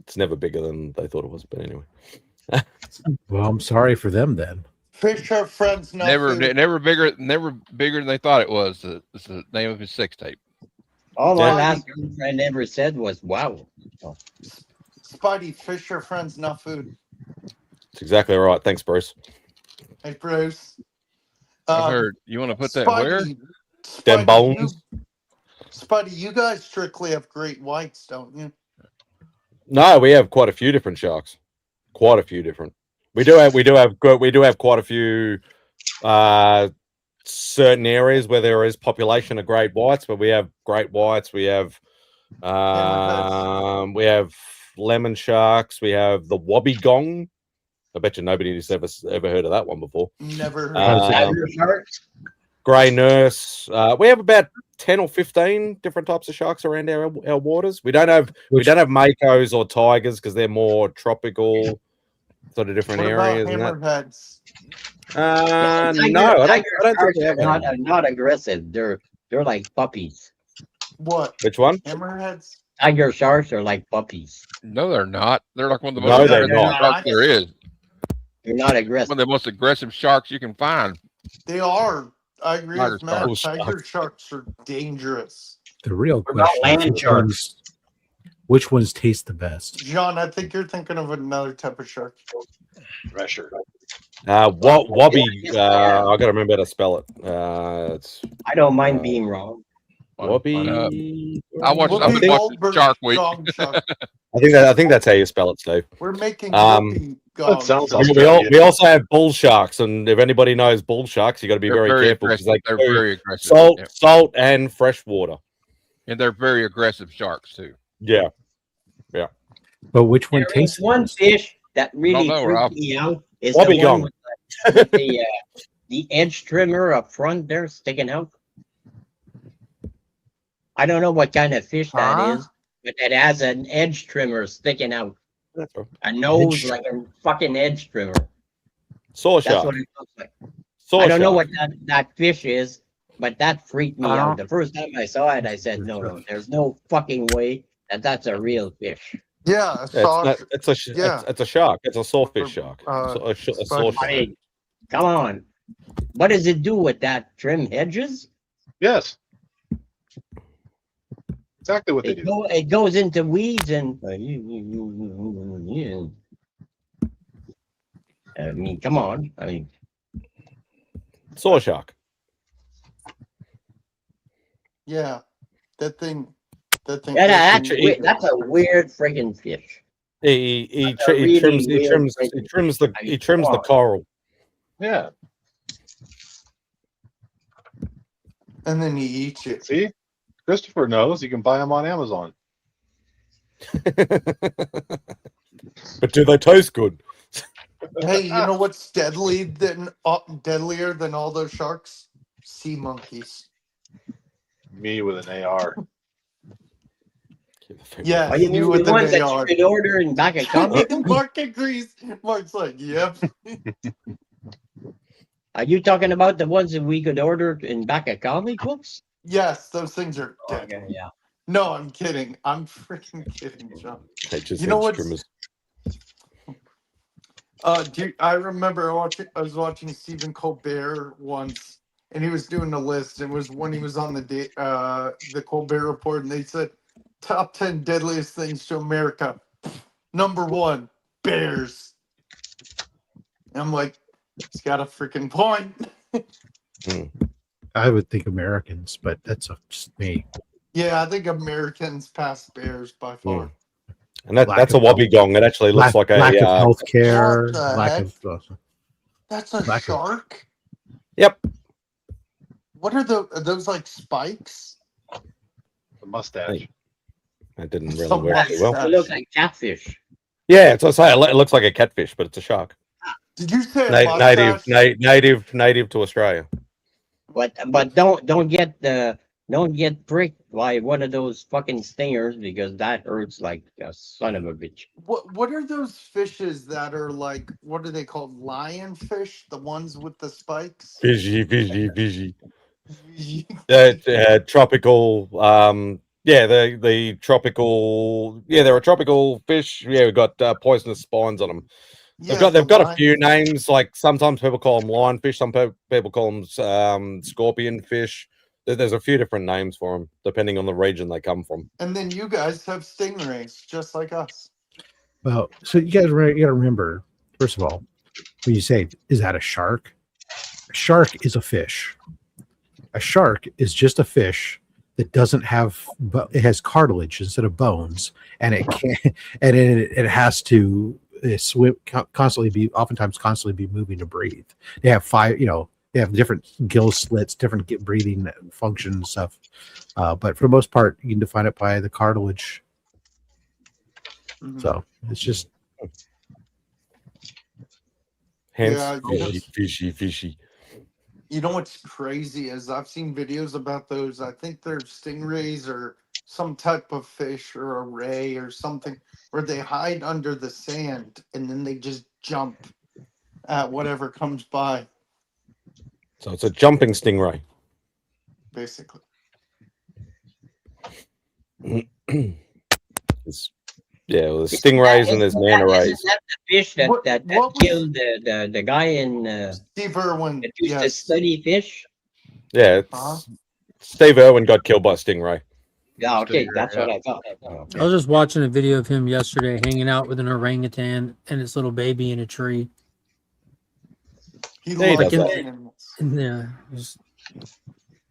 It's never bigger than they thought it was, but anyway. Well, I'm sorry for them then. Fish are friends, not Never food. bigger than they thought it was. It's the name of his sex tape. All my last girlfriend ever said was, "Wow." Spidey, fish are friends, not food. That's exactly right. Thanks, Bruce. Hey, Bruce. I heard. You want to put that where? Them bones. Spidey, you guys strictly have great whites, don't you? No, we have quite a few different sharks. Quite a few different. We do have quite a few certain areas where there is population of great whites, but we have great whites, we have lemon sharks, we have the wobbegong. I bet you nobody's ever heard of that one before. Never heard Grey nurse. We have about 10 or 15 different types of sharks around our waters. We don't have makos or tigers because they're more tropical, sort of different areas. Hammerheads? No, I don't think they have not aggressive. They're like puppies. What? Which one? Hammerheads? Tiger sharks are like puppies. No, they're not. They're like one of the most aggressive sharks there is. They're not aggressive. One of the most aggressive sharks you can find. They are. I agree with Matt. sharks. Tiger sharks are dangerous. The real What about question land is sharks? which ones taste the best? John, I think you're thinking of another type of shark. Pressure. Wobby. I gotta remember how to spell it. It's I don't mind being wrong. Wobby. I've been watching Shark Week. I think that's how you spell it, Steve. We're making That sounds we also have bull sharks, and if anybody knows bull sharks, you got to be very careful because they're very aggressive. Salt and fresh water, and they're very aggressive sharks too. Yeah. But which one There tastes is one fish that really know, freaked Rob. me out. Is Bobby the one Gong. with the edge trimmer up front there sticking out. I don't know what kind of fish that is, but it has an edge trimmer sticking out. A nose like a fucking edge trimmer. Saw That's shark. what it looks like. Saw I don't know shark. what that fish is, but that freaked me out. The first time I saw it, I said, no, there's no fucking way that's a real fish. Yeah, It's a shark. It's a sawfish shark. A saw shark. Hey, come on. What does it do with that? Trim hedges? Yes. Exactly what they do. It goes into weeds and I mean, come on. I mean, Saw shark. Yeah, that thing. that's a weird friggin' fish. He That's a really trims weird the coral. Yeah. And then he eats it. See? Christopher knows. You can buy them on Amazon. But do they taste good? Hey, you know what's deadlier than all those sharks? Sea monkeys. Me with an AR. Yeah, Oh, you mean the ones that you could order in back of comic? Mark agrees. Mark's like, yep. Are you talking about the ones that we could order in back of comic books? Yes, those things are deadly. Okay, yeah. No, I'm kidding. I'm freaking kidding, John. Nature's You know Edge what's trimmers. I remember I was watching Stephen Colbert once, and he was doing a list. It was when he was on the Colbert Report, and they said top 10 deadliest things to America. Number 1, bears. And I'm like, he's got a freaking point. I would think Americans, but that's just me. Yeah, I think Americans pass bears by far. And that's a wobbegong. It actually looks like a lack of healthcare. What the Lack heck? of That's a lack of- shark? Yep. What are those like spikes? The mustache. That didn't really Some work too well. It looks like catfish. Yeah, so I say it looks like a catfish, but it's a shark. Did you say a Native to Australia. But don't get pricked by one of those fucking stingers, because that hurts like a son of a bitch. What are those fishes that are like, what are they called? Lionfish? The ones with the spikes? Fishy. Tropical. The tropical. Yeah, they're a tropical fish. Yeah, we've got poisonous spines on them. Yeah, They've got a few names. Like sometimes people call them lionfish. Some people call them scorpion fish. There's a few different names for them depending on the region they come from. And then you guys have stingrays, just like us. Well, so you guys got to remember, first of all, when you say, is that a shark? A shark is a fish. A shark is just a fish that doesn't have, it has cartilage instead of bones, and it can't, and it has to swim oftentimes constantly be moving to breathe. They have they have different gill slits, different breathing function stuff. But for the most part, you can define it by the cartilage. Mhm. So it's just Hence, fishy. You know what's crazy is I've seen videos about those. I think they're stingrays or some type of fish or a ray or something where they hide under the sand and then they just jump at whatever comes by, So it's a jumping stingray. basically. There's stingrays and there's manta rays. Isn't that the fish that What was- killed the guy in Steve Irwin. that used to Yes. study fish? Yeah, it's Uh-huh. Steve Irwin got killed by a stingray. Yeah, okay, that's Yeah. what I thought. I was just watching a video of him yesterday hanging out with an orangutan and his little baby in a tree. He Yeah, he loves does that. animals. Yeah, just-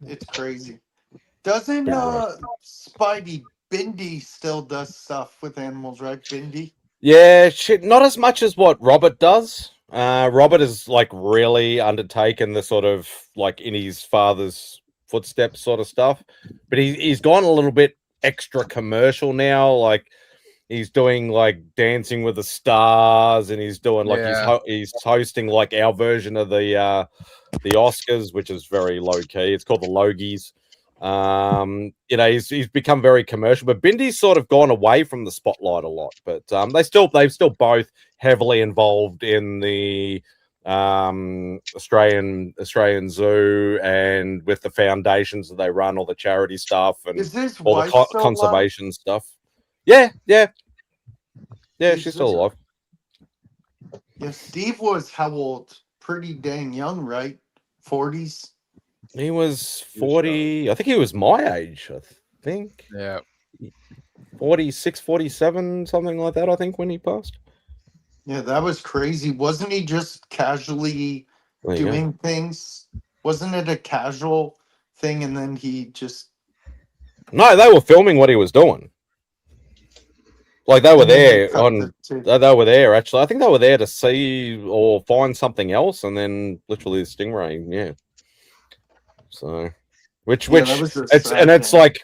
It's crazy. Doesn't Spidey Bindi still does stuff with animals, right? Bindi? Yeah, shit, not as much as what Robert does. Robert is like really undertaken the sort of like in his father's footsteps sort of stuff, but he's gone a little bit extra commercial now. Like he's doing like Dancing with the Stars, and he's doing like he's hosting like our version of the Oscars, which is very low key. It's called the Logies. He's become very commercial, but Bindi's sort of gone away from the spotlight a lot. But they've still both heavily involved in the Australian Zoo and with the foundations that they run, all the charity stuff and Is this all wife the still conservation stuff. Yeah, she's still alive. alive? Yeah, Steve was how old? Pretty dang young, right? 40s. He was 40. I think he was my age. I think. Yeah. 46, 47, something like that. I think when he passed. Yeah, that was crazy. Wasn't he just casually There you go. doing things? Wasn't it a casual thing and then he just No, they were filming what he was doing. Like they were and then they there cut on. the- They were there actually. I think they were there to see or find something else, and then literally the stingray. Yeah. So, which that was a it's sad it's thing. like,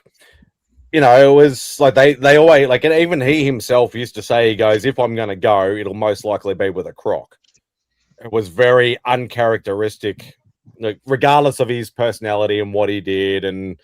it was like they always like, and even he himself used to say, he goes, if I'm going to go, it'll most likely be with a croc. was very uncharacteristic, like, regardless of his personality and what he did. And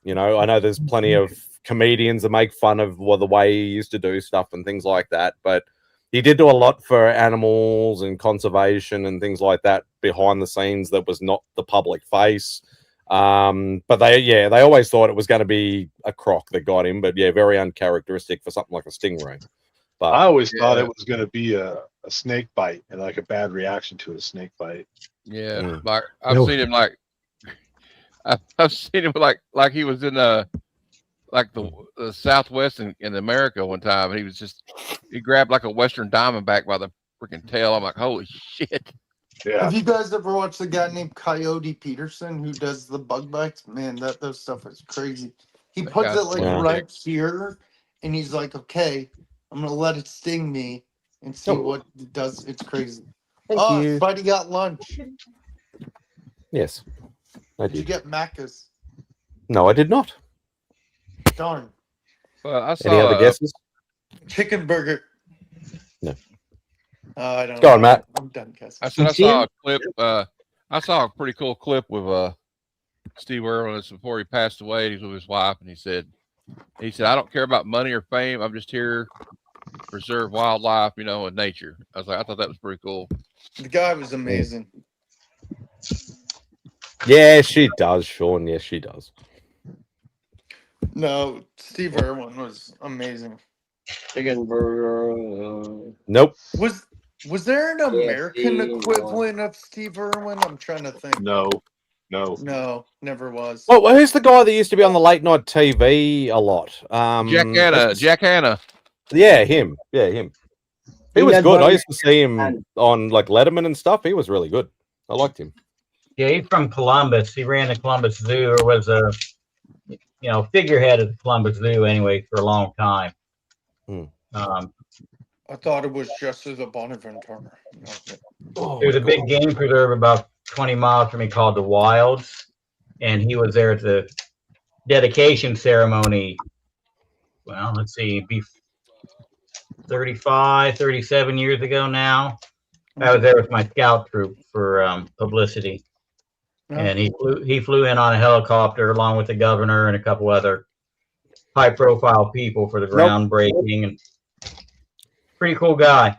you know, I know there's plenty of comedians that make fun of the way he used to do stuff and things like that, but he did do a lot for animals and conservation and things like that behind the scenes that was not the public face. But they always thought it was going to be a croc that got him, but yeah, very uncharacteristic for something like a stingray. But I always thought it was going to be a snake bite and like a bad reaction to a snake bite. Yeah, like I've seen him like I've seen him like he was in like the Southwest in America one time, and he grabbed like a Western Diamondback by the freaking tail. I'm like, holy shit. Yeah. Have you guys ever watched a guy named Coyote Peterson who does the bug bites? Man, that stuff is crazy. He puts it like right here, and he's like, okay, I'm gonna let it sting me and see what it does. It's crazy. Thank you. Spidey got lunch. Yes, I Did you get Macca's? No, I did not. Darn. Well, I saw Any other guesses? Chicken burger. No. I don't know. Go on, Matt. I'm done guessing. I saw a clip. I saw a pretty cool clip with Steve Irwin before he passed away. He was with his wife, and he said, I don't care about money or fame. I'm just here to preserve wildlife, you know, and nature. I thought that was pretty cool. The guy was amazing. Yeah, she does, Sean. Yes, she does. No, Steve Irwin was amazing. Chicken burger. Nope. Was there an American equivalent of Steve Irwin? I'm trying to think. No, never was. Well, who's the guy that used to be on the late night TV a lot? Jack Hanna. Yeah, him. Yeah, him. He was good. I used to see him on like Letterman and stuff. He was really good. I liked him. Yeah, he's from Columbus. He ran the Columbus Zoo, or was a figurehead of the Columbus Zoo anyway for a long time. I thought it was just as a Bonaventure. There's a big game preserve about 20 miles from me called the Wilds, and he was there at the dedication ceremony. Well, let's see, be 37 years ago now. I was there with my scout troop for publicity, and he flew in on a helicopter along with the governor and a couple other high-profile people for the groundbreaking. And pretty cool guy.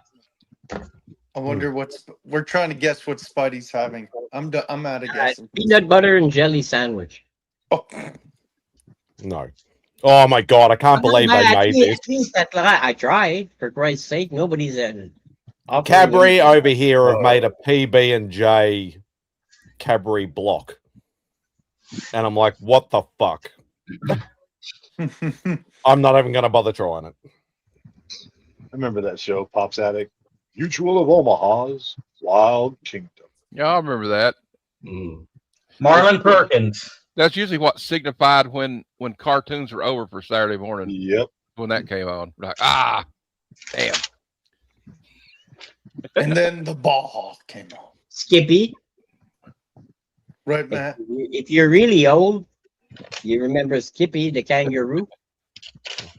I wonder we're trying to guess what Spidey's having. I'm out of guessing. Peanut butter and jelly sandwich. Oh. No. Oh my God! I can't believe they made this. At least I tried. For Christ's sake, nobody's Cadbury over here have made a PB&J Cadbury block, and I'm like, what the fuck? I'm not even going to bother trying it. I remember that show, Pop's Attic. Mutual of Omaha's Wild Kingdom. Yeah, I remember that. Marlon Perkins. That's usually what signified when cartoons were over for Saturday morning. Yep. When that came on. Like, damn. And then the ball came on. Skippy. Right, Matt? If you're really old, you remember Skippy the kangaroo?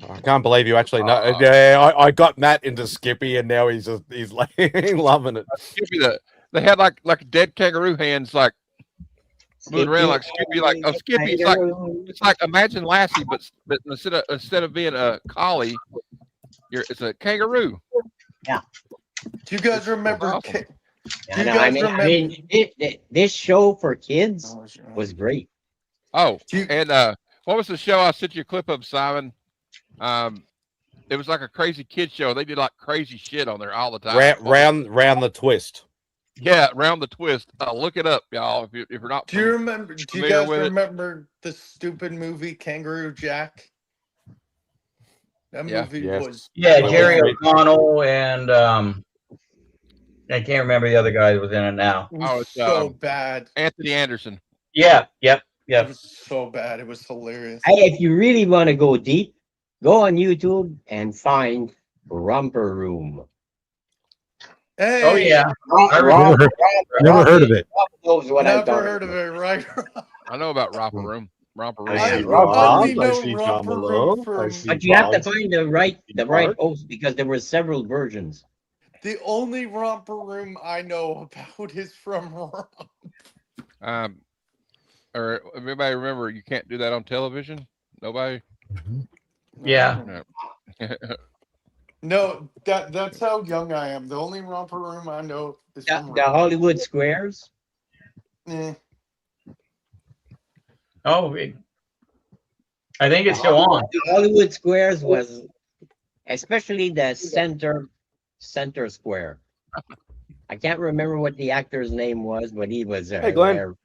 I can't believe you actually know. Yeah, I got Matt into Skippy, and now he's like loving it. Skippy, they had like dead kangaroo hands, like moving around like Skippy, like Skippy. It's like Imagine Lassie, but instead of being a collie, it's a kangaroo. Yeah. Do you guys remember? Awesome. This show for kids was great. Oh, and what was the show I sent you a clip of, Simon? It was like a crazy kid show. They did like crazy shit on there all the time. Round the twist. Yeah, Round the Twist. Look it up, y'all. If you're not, do you guys remember the stupid movie Kangaroo Jack? That movie was Jerry O'Connell and I can't remember the other guy that was in it now. It was so bad. Anthony Anderson. Yeah. It was so bad. It was hilarious. Hey, if you really want to go deep, go on YouTube and find Romper Room. Hey. Oh yeah. Never heard of it. Never heard of it, right? I know about Romper Room. Romper Room. I know Romper Room. But you have to find the right host because there were several versions. The only romper room I know about is from Romp. Or everybody remember you can't do that on television? Nobody? Yeah. No, that's how young I am. The only romper room I know is from The Hollywood Squares. Oh, I think it's still on. The Hollywood Squares was, especially the center square. I can't remember what the actor's name was, but he was Hey, Glenn. there.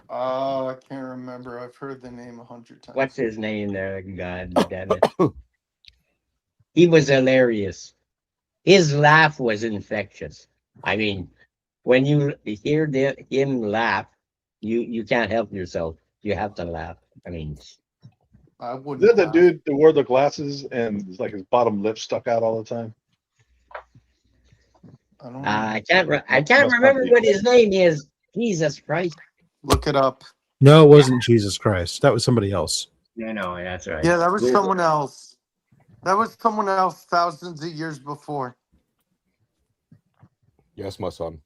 Oh, I can't remember. I've heard the name 100 times. What's his name there? God damn it. He was hilarious. His laugh was infectious. I mean, when you hear him laugh, you can't help yourself. You have to laugh. I mean, I Is wouldn't. that the laugh. dude that wore the glasses and it's like his bottom lip stuck out all the time? I don't know. I can't Must remember not be. what his name is. Jesus Christ. Look it up. No, it wasn't Jesus Christ. That was somebody else. No, that's right. Yeah, that was someone else. That was someone else thousands of years before. Yes, my son.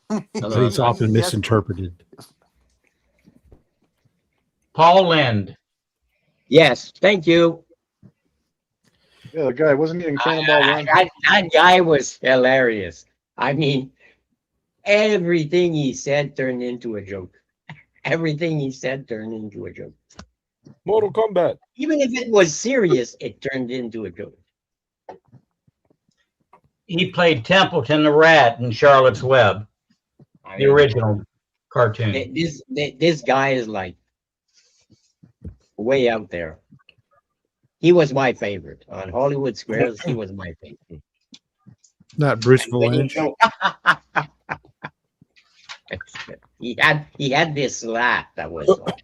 But he's often misinterpreted. Paul Lind. Yes, thank you. Yeah, the guy wasn't he in Cannonball Run. That guy was hilarious. I mean, everything he said turned into a joke. Everything he said turned into a joke. Mortal Kombat. Even if it was serious, it turned into a joke. He played Templeton the Rat in Charlotte's Web, the original cartoon. This guy is like way out there. He was my favorite on Hollywood Squares. He was my favorite. Not Bruce Valanche. He had this laugh that was like,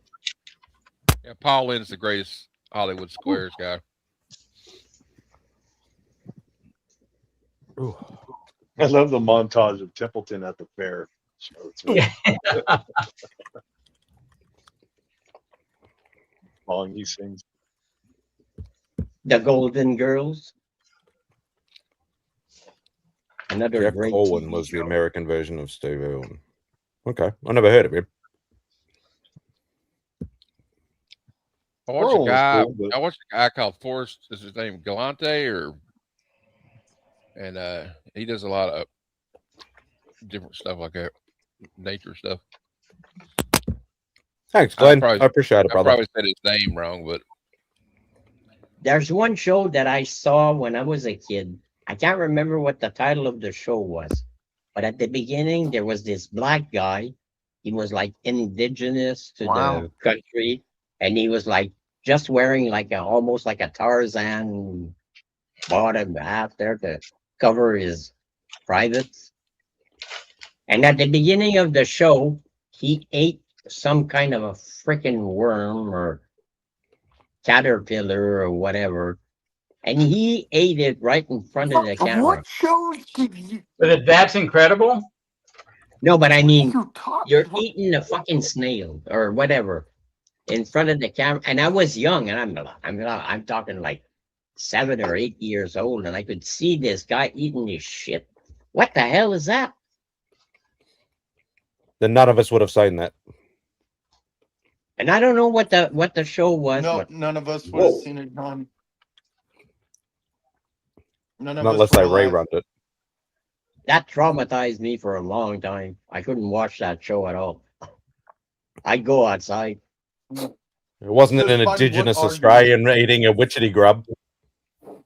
Yeah, Paul Lynn's the greatest Hollywood Squares guy. I love the montage of Templeton at the fair. Song he sings. The Golden Girls. Another Jeff great Corwin TV was the show. American version of Steve Irwin. Okay, I never heard of him. I watched Earl a was guy. cool, but- I watched a guy called Forrest. Is his name Galante and he does a lot of different stuff like that, nature stuff. Thanks, Glenn. I appreciate it, I brother. probably said his name wrong, but There's one show that I saw when I was a kid. I can't remember what the title of the show was, but at the beginning there was this black guy. He was like indigenous to the country, and he was like just wearing like almost like a Tarzan bottom half there to cover his privates. And at the beginning of the show, he ate some kind of a freaking worm or caterpillar or whatever, and he ate it right in front of the camera. What shows did you? But that's incredible. No, but I mean, talking you're about? eating a fucking snail or whatever in front of the camera. And I was young, and I'm talking like 7 or 8 years old, and I could see this guy eating this shit. What the hell is that? Then none of us would have seen that. And I don't know what the show was. No, but none of us would have seen it on. None of Not us unless they were alive. rerun it. that traumatized me for a long time. I couldn't watch that show at all. I'd go outside. It wasn't Just an find what indigenous argument- Australian eating a witchetty grub.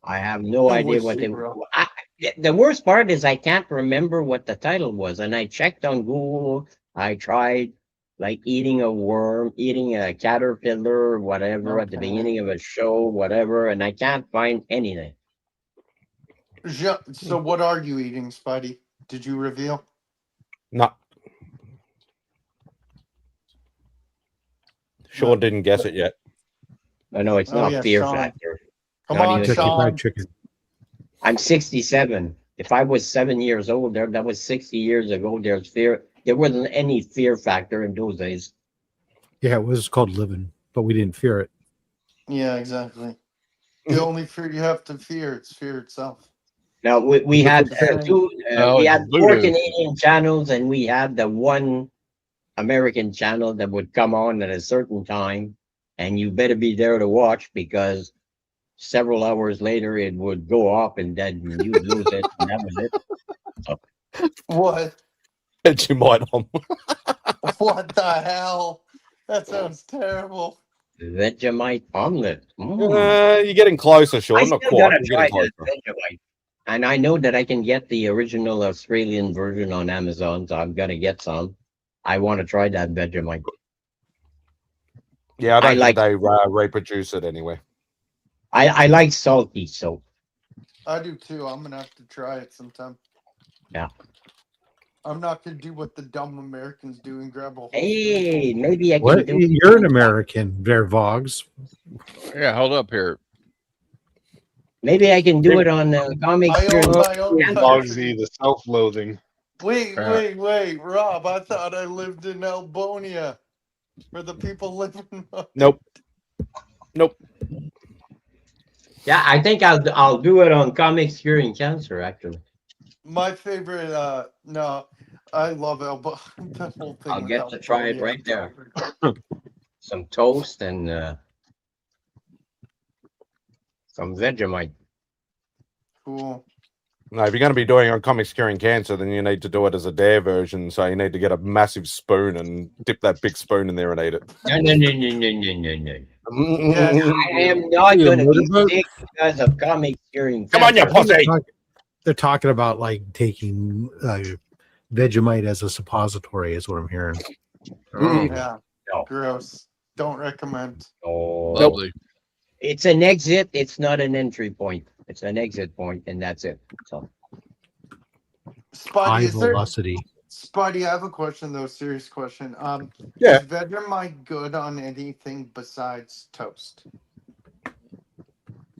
I have no I idea wish what they they were. The worst part is I can't remember what the title was, and I checked on Google. I tried like eating a worm, eating a caterpillar, or whatever, at the Okay. beginning of a show, whatever, and I can't find anything. So what are you eating, Spidey? Did you reveal? No. Sean didn't guess it yet. I know it's Oh, not yeah, Fear Sean. Factor. Come Not on, even Kentucky Sean. Fried Chicken. I'm 67. If I was 7 years old, that was 60 years ago. There wasn't any Fear Factor in those days. Yeah, it was called Living, but we didn't fear it. Yeah, exactly. The only fear you have to fear, it's fear itself. Now we had two. We had 4 voodoo. Canadian channels, and we had the one American channel that would come on at a certain time, and you better be there to watch because several hours later it would go off, and then you'd lose it, and that was it. So, What? Vegemite on. What the hell? That sounds terrible. Vegemite omelet. You're getting closer, Sean. I Not still quite. gotta You're try getting that closer. Vegemite. And I know that I can get the original Australian version on Amazon, so I'm gonna get some. I want to try that Vegemite. Yeah, I don't like- think they reproduce it anyway. I like salty, so I do too. I'm gonna have to try it sometime. yeah. I'm not gonna do what the dumb Americans do and grab a whole. Hey, maybe I can What? do You're an American, there, Vogs. Yeah, hold up here. Maybe I can do it on comics. I own my own country. Bugsy, the self-loathing. Wait, Rob. I thought I lived in Albonia, where the people live in. Nope. Yeah, I think I'll do it on comics curing cancer. Actually, My favorite. No, I love Albonia. The whole thing. I'll with get to try it Albonia. right there. Some toast and some Vegemite. Cool. No, if you're going to be doing on comics curing cancer, then you need to do it as a dare version. So you need to get a massive spoon and dip that big spoon in there and eat it. No. Yes. I am not going to be sick because of comics curing cancer. Come on, you pussy! They're talking about like taking Vegemite as a suppository, is what I'm hearing. Yeah. No. Gross. Don't recommend. Oh, Lovely. it's an exit. It's not an entry point. It's an exit point, and that's it. So High Spidey, is there? velocity. Spidey, I have a question though. Serious question. Yeah. Is Vegemite good on anything besides toast?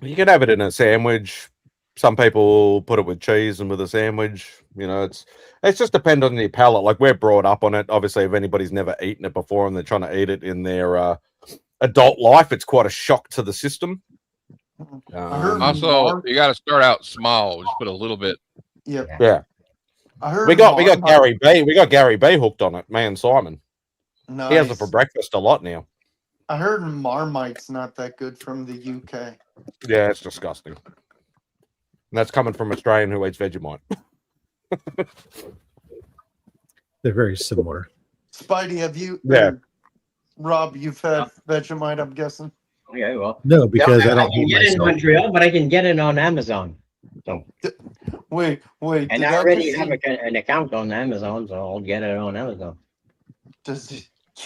You can have it in a sandwich. Some people put it with cheese and with a sandwich. You know, it's just depend on your palate. Like we're brought up on it. Obviously, if anybody's never eaten it before and they're trying to eat it in their adult life, it's quite a shock to the system. Also, you got to start out small. Just put a little bit. Yep. Yeah. I heard We got Marmite- Gary B. We got Gary B hooked on it. Me and Simon. Nice. He has it for breakfast a lot now. I heard Marmite's not that good from the UK. Yeah, it's disgusting. And that's coming from an Australian who eats Vegemite. They're very similar. Spidey, have you? Yeah. Rob, you've had Vegemite, I'm guessing. okay, well, No, because I I don't can eat get it in myself. Montreal, but I can get it on Amazon. So, Wait. and did I already just have see- an account on Amazon, so I'll get it on Amazon.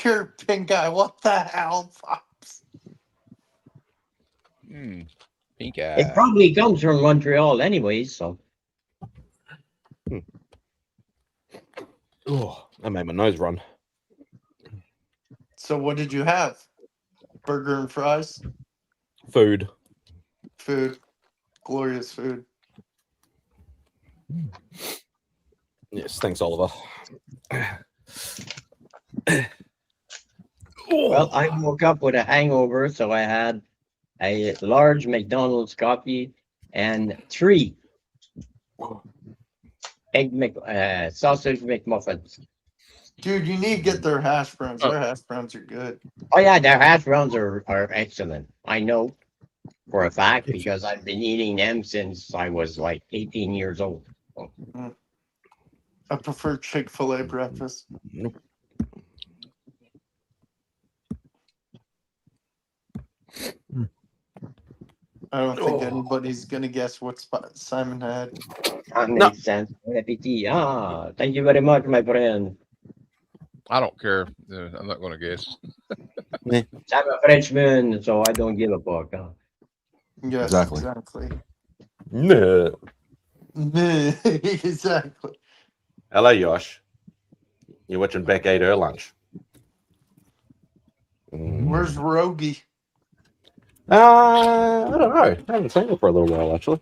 You're a pink guy. What the hell, Pops? Pink eye. It probably comes from Montreal, anyways. So Oh, that made my nose run. So what did you have? Burger and fries? Food. Food. Glorious food. Yes, thanks, Oliver. well, I woke up with a hangover, so I had a large McDonald's coffee and 3 sausage McMuffins. Dude, you need to get their hash browns. Their hash browns are good. Oh yeah, their hash browns are excellent. I know for a fact because I've been eating them since I was like 18 years old. I prefer Chick-fil-A breakfast. I don't think anybody's gonna guess what Simon had. That makes sense. Bon appétit. Ah, thank you very much, my friend. I don't care. I'm not going to guess. I'm a Frenchman, so I don't give a fuck. Huh? Yes, Exactly. exactly. No. Exactly. Hello, Josh. You're watching Beck ate her lunch. Where's Rogie? I don't know. I haven't seen her for a little while, actually.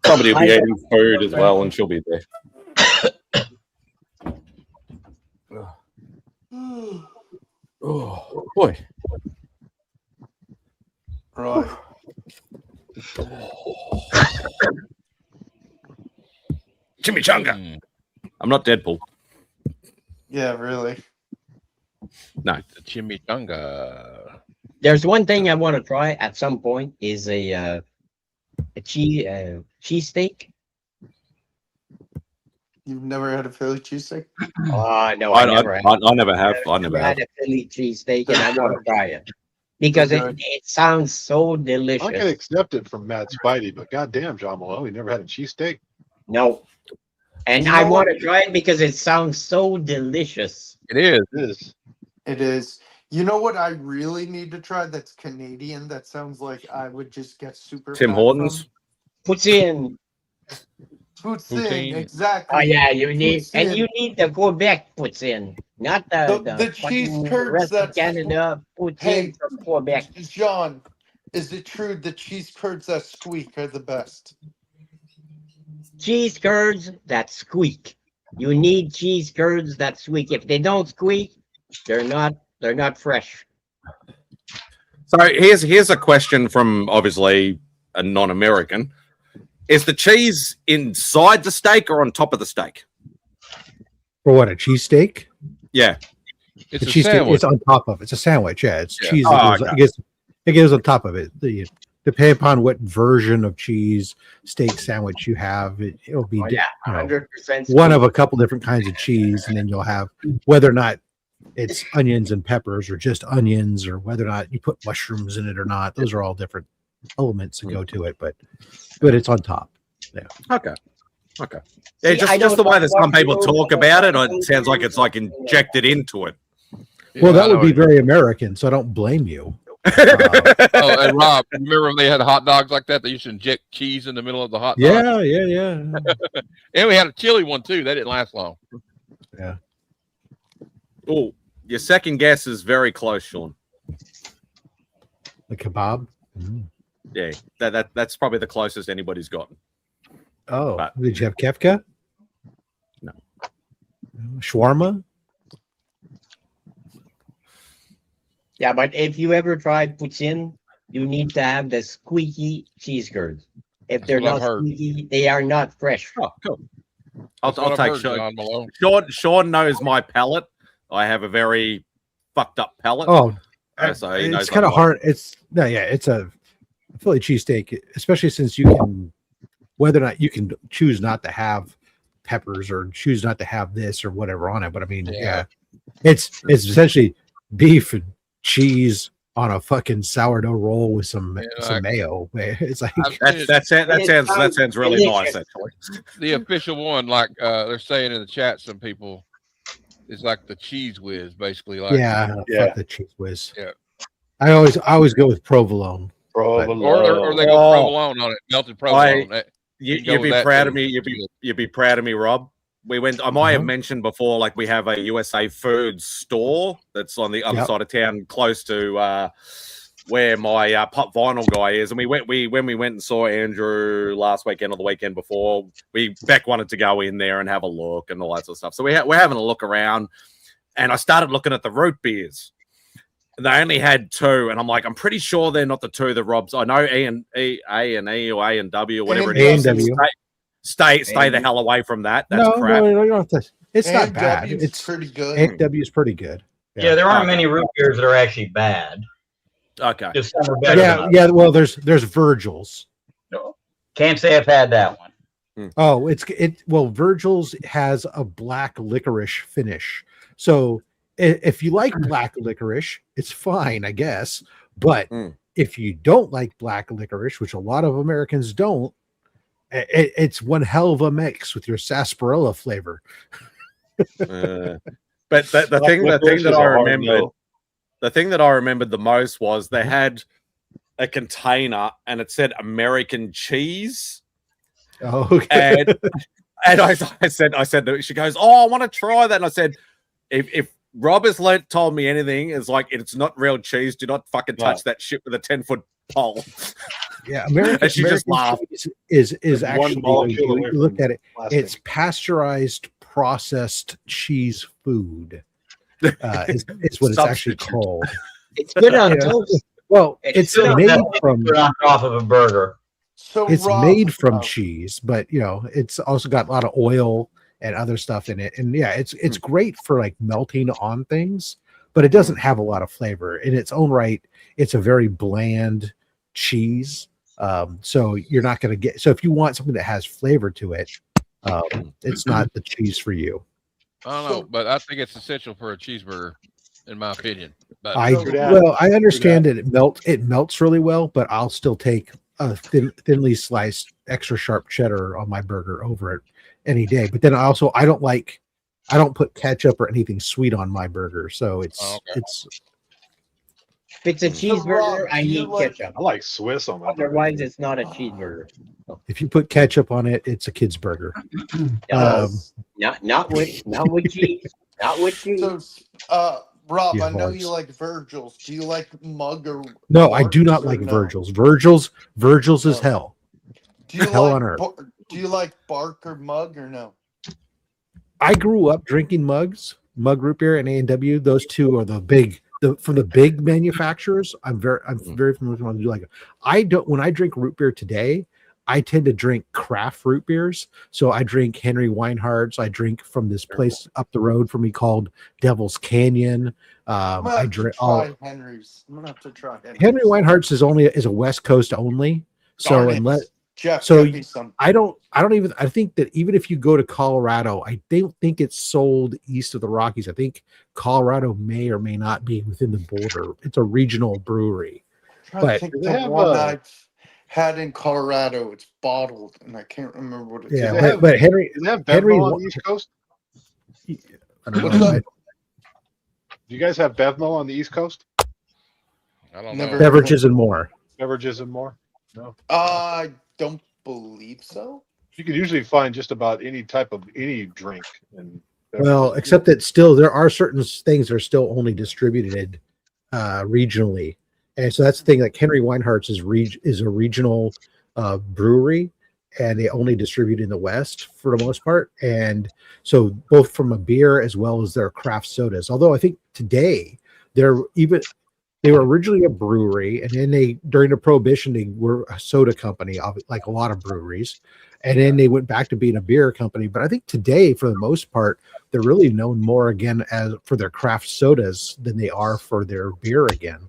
Somebody will be eating food as well, and she'll be there. Oh, boy. Chimichanga. I'm not Deadpool. Yeah, really. No, the chimichanga. There's one thing I want to try at some point is a cheesesteak. You've never had a Philly cheesesteak? Oh no, I never have. I never have. I never had have. a Philly cheesesteak, and I want to try it because it sounds so delicious. I can accept it from MadSpidey, but goddamn, John Malone, he never had a cheesesteak. No, and I want to try it because it sounds so delicious. It is. It is. It is. You know what I really need to try that's Canadian that sounds like I would just get super Tim fat Hortons. Poutine. Poutine, exactly. Oh yeah, you need Poutine. and you need the Quebec poutine, not the cheese fucking curds rest of that's Canada poutine Hey, from Quebec. John, is it true the cheese curds that squeak are the best? Cheese curds that squeak. You need cheese curds that squeak. If they don't squeak, they're not fresh. So here's a question from obviously a non-American. Is the cheese inside the steak or on top of the steak? For what, a cheesesteak? Yeah. It's The a cheesesteak, sandwich. it's on top of it. It's a sandwich. Yeah, it's Yeah. cheese. Oh, It goes on top of it. Depending upon what version of cheese steak sandwich you have, it'll be 100%. one of a couple different kinds of cheese, and then you'll have whether or not it's onions and peppers or just onions, or whether or not you put mushrooms in it or not. Those are all different elements that go to it, but it's on top. Yeah. Okay. Yeah, just the way that some people talk about it, it sounds like it's like injected into it. Well, that would be very American, so I don't blame you. Oh, and Rob, remember when they had hot dogs like that? They used to inject cheese in the middle of the hot dog. Yeah. And we had a chili one too. That didn't last long. Yeah. Oh, your second guess is very close, Sean. The kebab. Yeah, that's probably the closest anybody's gotten. Oh, But- did you have kefka? No. Shawarma? Yeah, but if you ever try poutine, you need to have the squeaky cheese curds. If they're what I've not heard. squeaky, they are not fresh. Oh, cool. That's I'll what I've take heard, Sean. John Malone. Sean knows my palate. I have a very fucked up palate. Oh, So he knows it's kind of I'm hard. It's a Philly cheesesteak, especially since you can, whether or not you can choose not to have peppers or choose not to have this or whatever on it. But I mean, yeah, it's essentially beef and cheese on a fucking sourdough roll with some mayo. It's like that sounds really nice, actually. The official one, like they're saying in the chat, some people, is like the cheese whiz, basically. Like fuck the cheese whiz. Yeah, I always go with provolone. or they go provolone on it, melted provolone. You'd be proud of me. You'd be proud of me, Rob. We went. I might have mentioned before, like we have a USA Foods store that's on the other side of town, close to where my pop vinyl guy is. And when we went and saw Andrew last weekend or the weekend before, Beck wanted to go in there and have a look and all that sort of stuff. So we're having a look around, and I started looking at the root beers. They only had two, and I'm like, I'm pretty sure they're not the two that Rob's. I know A and E or A and W or whatever it is. Stay the hell away from that. That's crap. No, you don't have to. It's not A&W bad. is It's pretty good. A&W is pretty good. Yeah, there aren't many root beers that are actually bad. Okay. Just some are better than others. Yeah. Well, there's Virgil's. No. Can't say I've had that one. Oh, well, Virgil's has a black licorice finish. So if you like black licorice, it's fine, I guess. But if you don't like black licorice, which a lot of Americans don't, it's one hell of a mix with your sarsaparilla flavor. But the thing that I remembered the most was they had a container and it said American cheese. Oh, okay. And I said, she goes, "Oh, I want to try that." And I said, if Rob has told me anything, is like, it's not real cheese. Do not fucking touch that shit with a 10-foot pole. Yeah, American, she just laughed. Is actually, when you look at it, plastic. it's pasteurized processed cheese food. Is what it's actually called. It's good on toast. Well, it's made from on top of a burger. So it's Rob, made from cheese, but you know, it's also got a lot of oil and other stuff in it. And yeah, it's great for like melting on things, but it doesn't have a lot of flavor in its own right. It's a very bland cheese. So you're not going to get, so if you want something that has flavor to it, it's not the cheese for you. I don't know, but I think it's essential for a cheeseburger, in my opinion. But I understand that it melts really well, but I'll still take a thinly sliced extra sharp cheddar on my burger over it any day. But then I don't put ketchup or anything sweet on my burger, so it's If it's a cheeseburger, I need ketchup. I like Swiss on my burger. Otherwise, it's not a cheeseburger. If you put ketchup on it, it's a kid's burger. Not with cheese. Not with cheese. So, Rob, Yeah, I know Lawrence. you like Virgil's. Do you like Mug or? No, I do not Barks or like no? Virgil's is hell. Do you Hell like on earth. Do you like Bark or Mug or no? I grew up drinking Mug root beer and A&W. Those two are the big from the big manufacturers. I'm very familiar with what I do. Like when I drink root beer today, I tend to drink craft root beers. So I drink Henry Weinhardt's. I drink from this place up the road from me called Devil's Canyon. I drink Henry's. I'm gonna have to try Henry Weinhardt's is a West Coast only. So unless Jeff, so get me some. I think that even if you go to Colorado, I don't think it's sold east of the Rockies. I think Colorado may or may not be within the border. It's a regional brewery. But think the one I've had in Colorado, it's bottled, and I can't remember what it's. Yeah, but Henry, Does it have Henry Bevmo on the East Coast? I don't What's know. up? Do you guys have Bevmo on the East Coast? I don't know. Beverages and more. Beverages and more? No. I don't believe so. You can usually find just about any type of any drink. Well, except that still there are certain things that are still only distributed regionally, and so that's the thing. Like Henry Weinhardt's is a regional brewery, and they only distribute in the West for the most part. And so both from a beer as well as their craft sodas. Although I think today they were originally a brewery, and then during the Prohibition, they were a soda company, like a lot of breweries. And then they went back to being a beer company. But I think today, for the most part, they're really known more again for their craft sodas than they are for their beer again.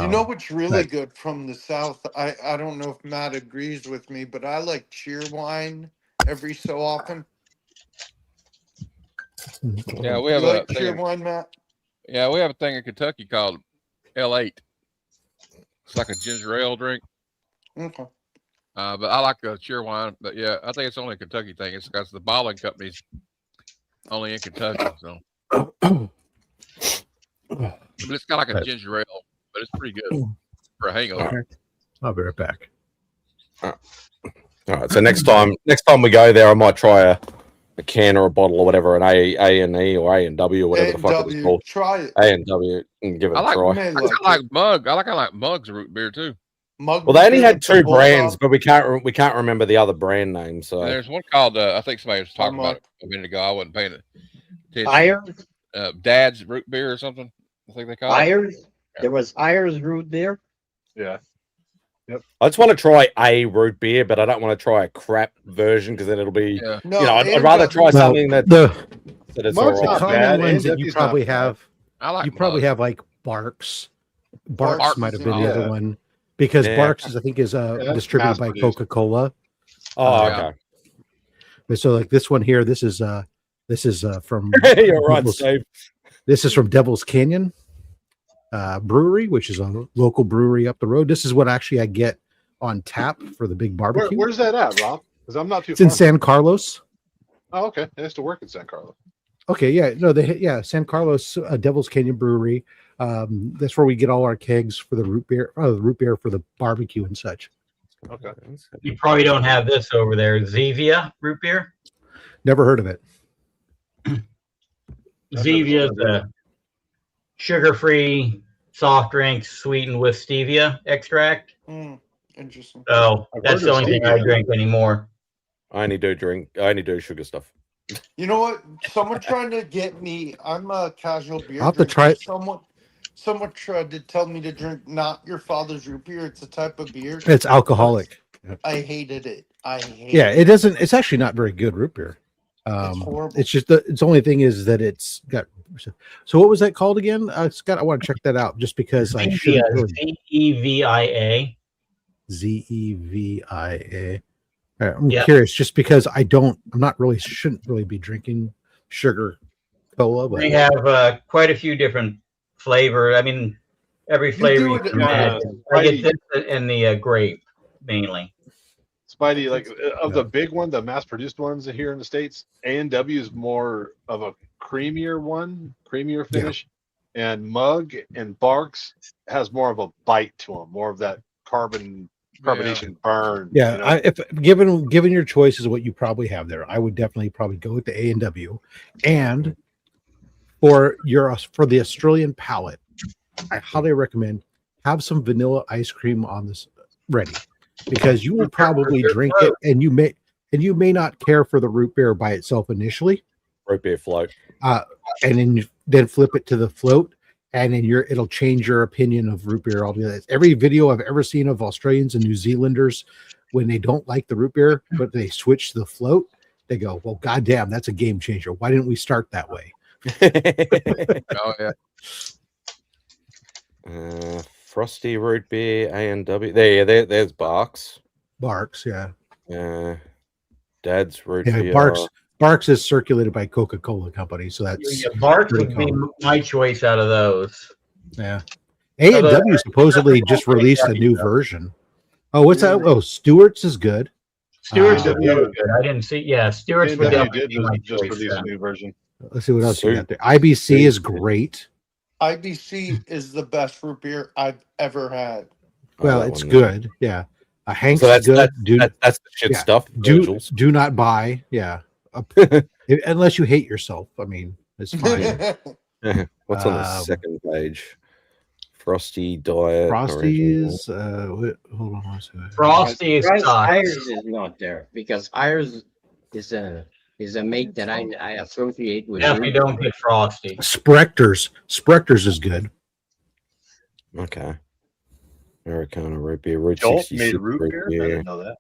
You know what's really good from the South? I don't know if Matt agrees with me, but I like Cheerwine every so often. Yeah, we have like a Cheerwine, Matt. Yeah, we have a thing in Kentucky called L8. It's like a ginger ale drink. Okay. But I like the Cheerwine. But yeah, I think it's only a Kentucky thing. It's because the bottling company's only in Kentucky. So, but it's kind of like a ginger ale, but it's pretty good for a hangover. I'll be right back. All right. So next time we go there, I might try a can or a bottle or whatever, an A&E or A&W or whatever the fuck it's called. Try it. A&W and give it a try. I like Mug. I like Mug's root beer too. Mug Well, they only had two brands, but we can't remember the other brand name. So and there's one called I think somebody was talking about it a minute ago. I wasn't paying attention. Ayers? Dad's root beer or something. I think they call Ayers? it. There was Ayers root beer. Yeah. Yep. I just want to try a root beer, but I don't want to try a crap version because then it'll be, I'd rather try something that is all right. The common ones that you probably have. I like you probably have like Barks. Barks might have been the other one because Barks is distributed by Coca-Cola. Oh, okay. But so like this one here, this is from You're right, Steve. This is from Devil's Canyon Brewery, which is a local brewery up the road. This is what actually I get on tap for the big barbecue. Where's that at, Rob? Because I'm not too. It's in San Carlos. Oh, okay. I used to work in San Carlos. Okay, yeah, no, San Carlos Devil's Canyon Brewery. That's where we get all our kegs for the root beer for the barbecue and such. Okay. You probably don't have this over there. Zevia root beer. Never heard of it. Zevia is a sugar-free soft drink sweetened with stevia extract. Interesting. So that's the only thing I drink anymore. I only do sugar stuff. You know what? Someone trying to get me. I'm a casual beer. I'll have to try it. Someone tried to tell me to drink not your father's root beer. It's a type of beer. It's alcoholic. I hated it. I hate Yeah, it doesn't. It's actually not very good root beer. It's horrible. It's just it's the only thing is that it's got. So what was that called again, Scott? I want to check that out just because I should. Zevia. Zevia. I'm curious, just because I'm not really shouldn't really be drinking sugar cola. But we have quite a few different flavors. I mean, every flavor you can imagine. I get this in the grape mainly. Spidey, like of the big one, the mass-produced ones here in the States, A&W is more of a creamier finish, and Mug and Barks has more of a bite to them, more of that carbonation burn. Yeah, you know? if given your choices, what you probably have there, I would definitely probably go with the A&W, and for the Australian palate, I highly recommend have some vanilla ice cream on this ready. Because you will probably drink it, and you may not care for the root beer by itself initially. Root beer float, and then flip it to the float, and then it'll change your opinion of root beer altogether. Every video I've ever seen of Australians and New Zealanders when they don't like the root beer, but they switch to the float, they go, "Well, goddamn, that's a game changer. Why didn't we start that way?" Oh yeah. Frosty root beer, A&W. There's Barks. Barks, yeah. Dad's root beer. Barks is circulated by Coca-Cola Company, so that's Barks would be my choice out of those. Yeah. A&W supposedly just released a new version. Oh, what's that? Oh, Stewart's is good. Stewart's is really good. I didn't see. Yeah, Stewart's would definitely be my just choice. released a new version. Let's see what else you got there. IBC is great. IBC is the best root beer I've ever had. Well, it's good. Yeah. Hank's so that's good. That's the shit stuff. Do not buy. Yeah. Unless you hate yourself. I mean, it's fine. What's on the second page? Frosty Diet. Frosty's. Hold on one second. Frosty is Ayers is not there because Ayers is a make that I associate with. Yeah, if you don't get Frosty. Sprectors is good. Okay. Americana root beer. Root Jolt 66 made root beer? I didn't know that.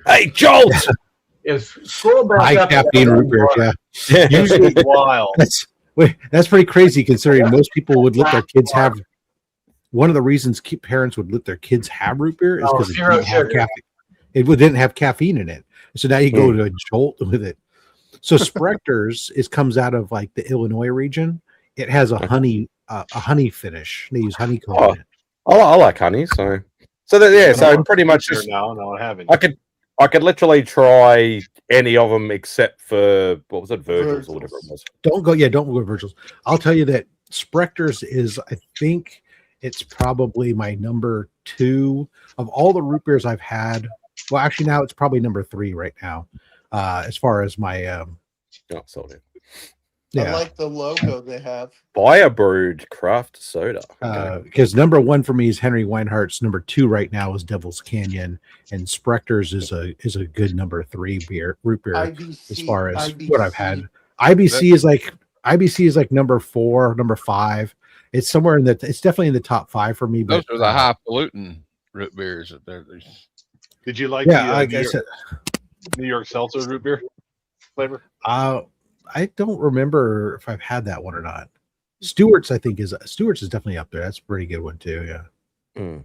Hey, Jolt! Scroll back high up caffeine root beer. Yeah. Usually wild. That's pretty crazy considering most people would let their kids have. One of the reasons parents would let their kids have root beer is because it didn't have caffeine in it. So now you go to a Jolt with it. So Sprectors comes out of like the Illinois region. It has a honey finish. They use honeycomb in it. I like honey, so pretty much just no, I haven't. I could literally try any of them except for what was it, Virgil's or whatever it was. Don't go with Virgil's. I'll tell you that Sprectors is, I think it's probably my number 2 of all the root beers I've had. Well, actually, now it's probably number 3 right now, as far as my. Sold it. I like the logo they have. Buyer brewed craft soda. Because number 1 for me is Henry Weinhardt's. Number 2 right now is Devil's Canyon, and Sprectors is a good number 3 root beer IBC, as far as IBC. what I've had. IBC is like number 4, number 5. It's somewhere it's definitely in the top 5 for me. Those are the high polluting root beers. Did you like New York Seltzer root beer flavor? I don't remember if I've had that one or not. Stewart's is definitely up there. That's a pretty good one too. Yeah.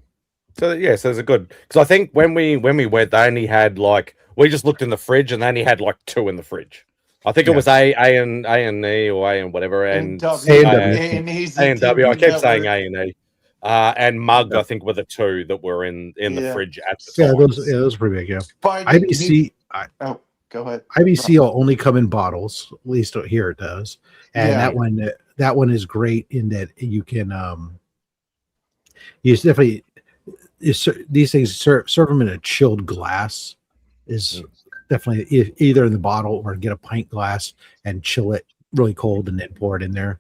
So there's a good, because I think when we went, they only had we just looked in the fridge and they only had 2 in the fridge. I think it was A and E or A and whatever and A&W. I kept saying A and E. And Mug, I think, were the 2 that were in the fridge at the time. Those are pretty big. Yeah. IBC. Go ahead. IBC will only come in bottles. At least here it does. And that one is great in that you can you definitely these things serve them in a chilled glass is definitely either in the bottle or get a pint glass and chill it really cold and then pour it in there.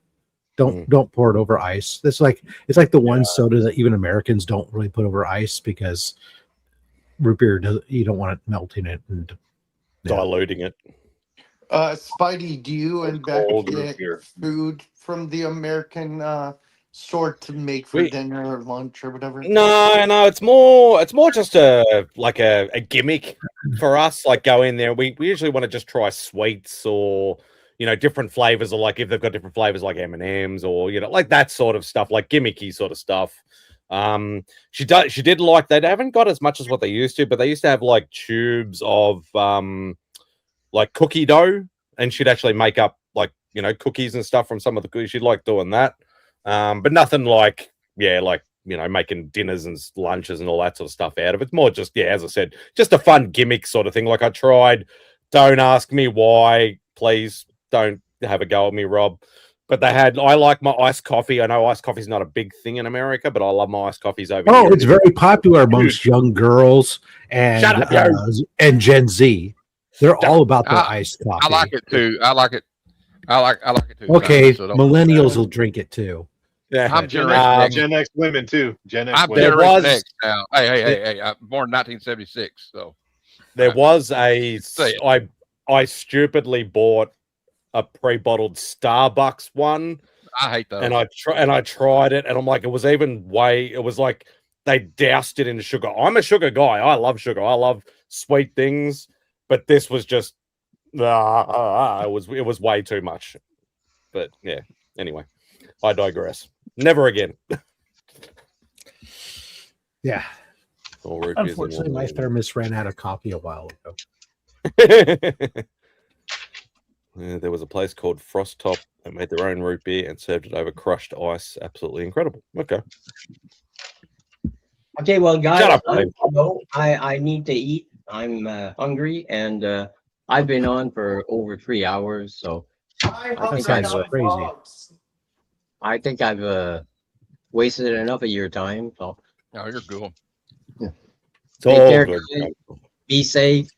Don't pour it over ice. It's like the one soda that even Americans don't really put over ice because root beer you don't want it melting it and diluting it. Spidey, do you and Beck get food from the American sort to make for dinner or lunch or whatever? No, it's more just a gimmick for us. Like go in there. We usually want to just try sweets or different flavors, or like if they've got different flavors like M&Ms or like that sort of stuff, like gimmicky sort of stuff. She did like they haven't got as much as what they used to, but they used to have like tubes of like cookie dough, and she'd actually make up like cookies and stuff from some of the cookies. She'd like doing that. But nothing like making dinners and lunches and all that sort of stuff out of it. It's more just, as I said, just a fun gimmick sort of thing. Like I tried, don't ask me why, please don't have a go at me, Rob. But I like my iced coffee. I know iced coffee is not a big thing in America, but I love my iced coffees over here. Oh, it's very popular amongst young girls and and Gen Z. They're all about their iced coffee. I like it too. I like it too. Okay, millennials will drink it too. Yeah, I'm Gen X women too. Gen X I'm women. Generation X now. Hey! I'm born in 1976, so there was I stupidly bought a pre-bottled Starbucks one. I hate those. And I tried it, and I'm like, it was like they doused it in sugar. I'm a sugar guy. I love sugar. I love sweet things, but this was just it was way too much. But yeah, anyway, I digress. Never again. Yeah. Unfortunately, my thermos ran out of coffee a while ago. Yeah, there was a place called Frost Top that made their own root beer and served it over crushed ice. Absolutely incredible. Okay. Okay, well, guys, Shut up, I need to eat. I'm hungry, and I've been on for over 3 hours, so I think I've wasted enough of your time. So, no, you're cool. Yeah. Take care, guys. Be safe,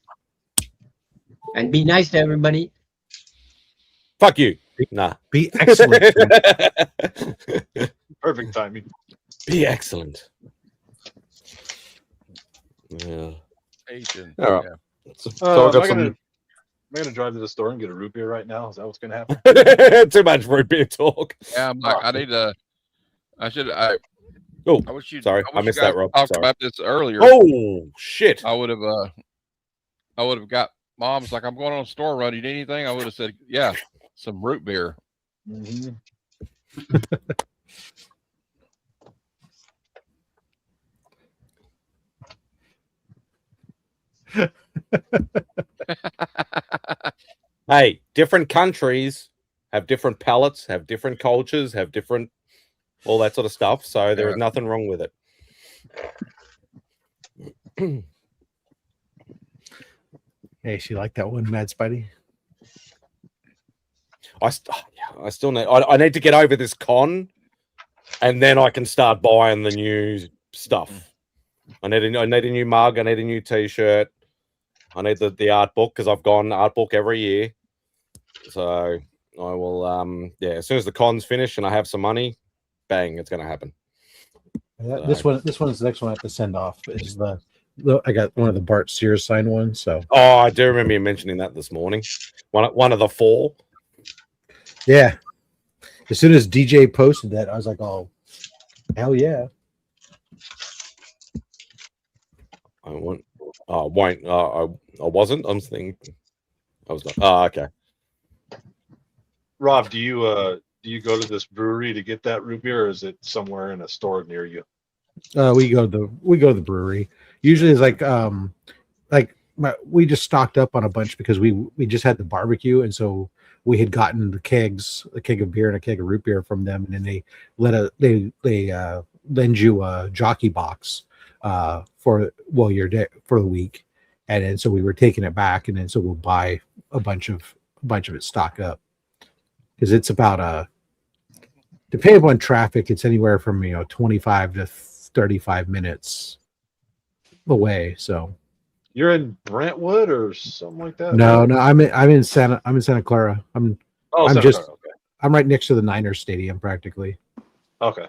and be nice to everybody. Fuck you. Nah. Be excellent. Perfect timing. Be excellent. Yeah. Asian. All right. Yeah. Am I gonna drive to the store and get a root beer right now? Is that what's gonna happen? Too much root beer talk. Yeah, I'm like, I wish you. Sorry, I missed that, Rob. Talked about this earlier. Oh shit! I would have got. Mom's like, I'm going on a store run. You need anything? I would have said, yeah, some root beer. Mm-hmm. Hey, different countries have different palates, have different cultures, have different all that sort of stuff. So there is nothing wrong with it. Hey, she like that one, MadSpidey? I still need. I need to get over this con, and then I can start buying the new stuff. I need a new mug. I need a new T-shirt. I need the art book because I've gone art book every year. So I will. As soon as the con's finished and I have some money, bang, it's going to happen. This one's the next one I have to send off. Is I got one of the Bart Sears signed ones. So I do remember you mentioning that this morning. One of the 4. Yeah. As soon as DJ posted that, I was like, "Oh, hell yeah!" I won't. I wasn't. I'm thinking. I was not. Oh, okay. Rob, do you go to this brewery to get that root beer, or is it somewhere in a store near you? We go to the brewery. Usually it's we just stocked up on a bunch because we just had the barbecue, and so we had gotten a keg of beer and a keg of root beer from them, and then they lend you a jockey box for the week, and then so we were taking it back, and then so we'll buy a bunch of it stock up because it's about depending upon traffic, it's anywhere from 25 to 35 minutes away. So you're in Brentwood or something like that? No, I'm in Santa Clara. I'm Clara, okay. I'm right next to the Niners stadium practically. Okay.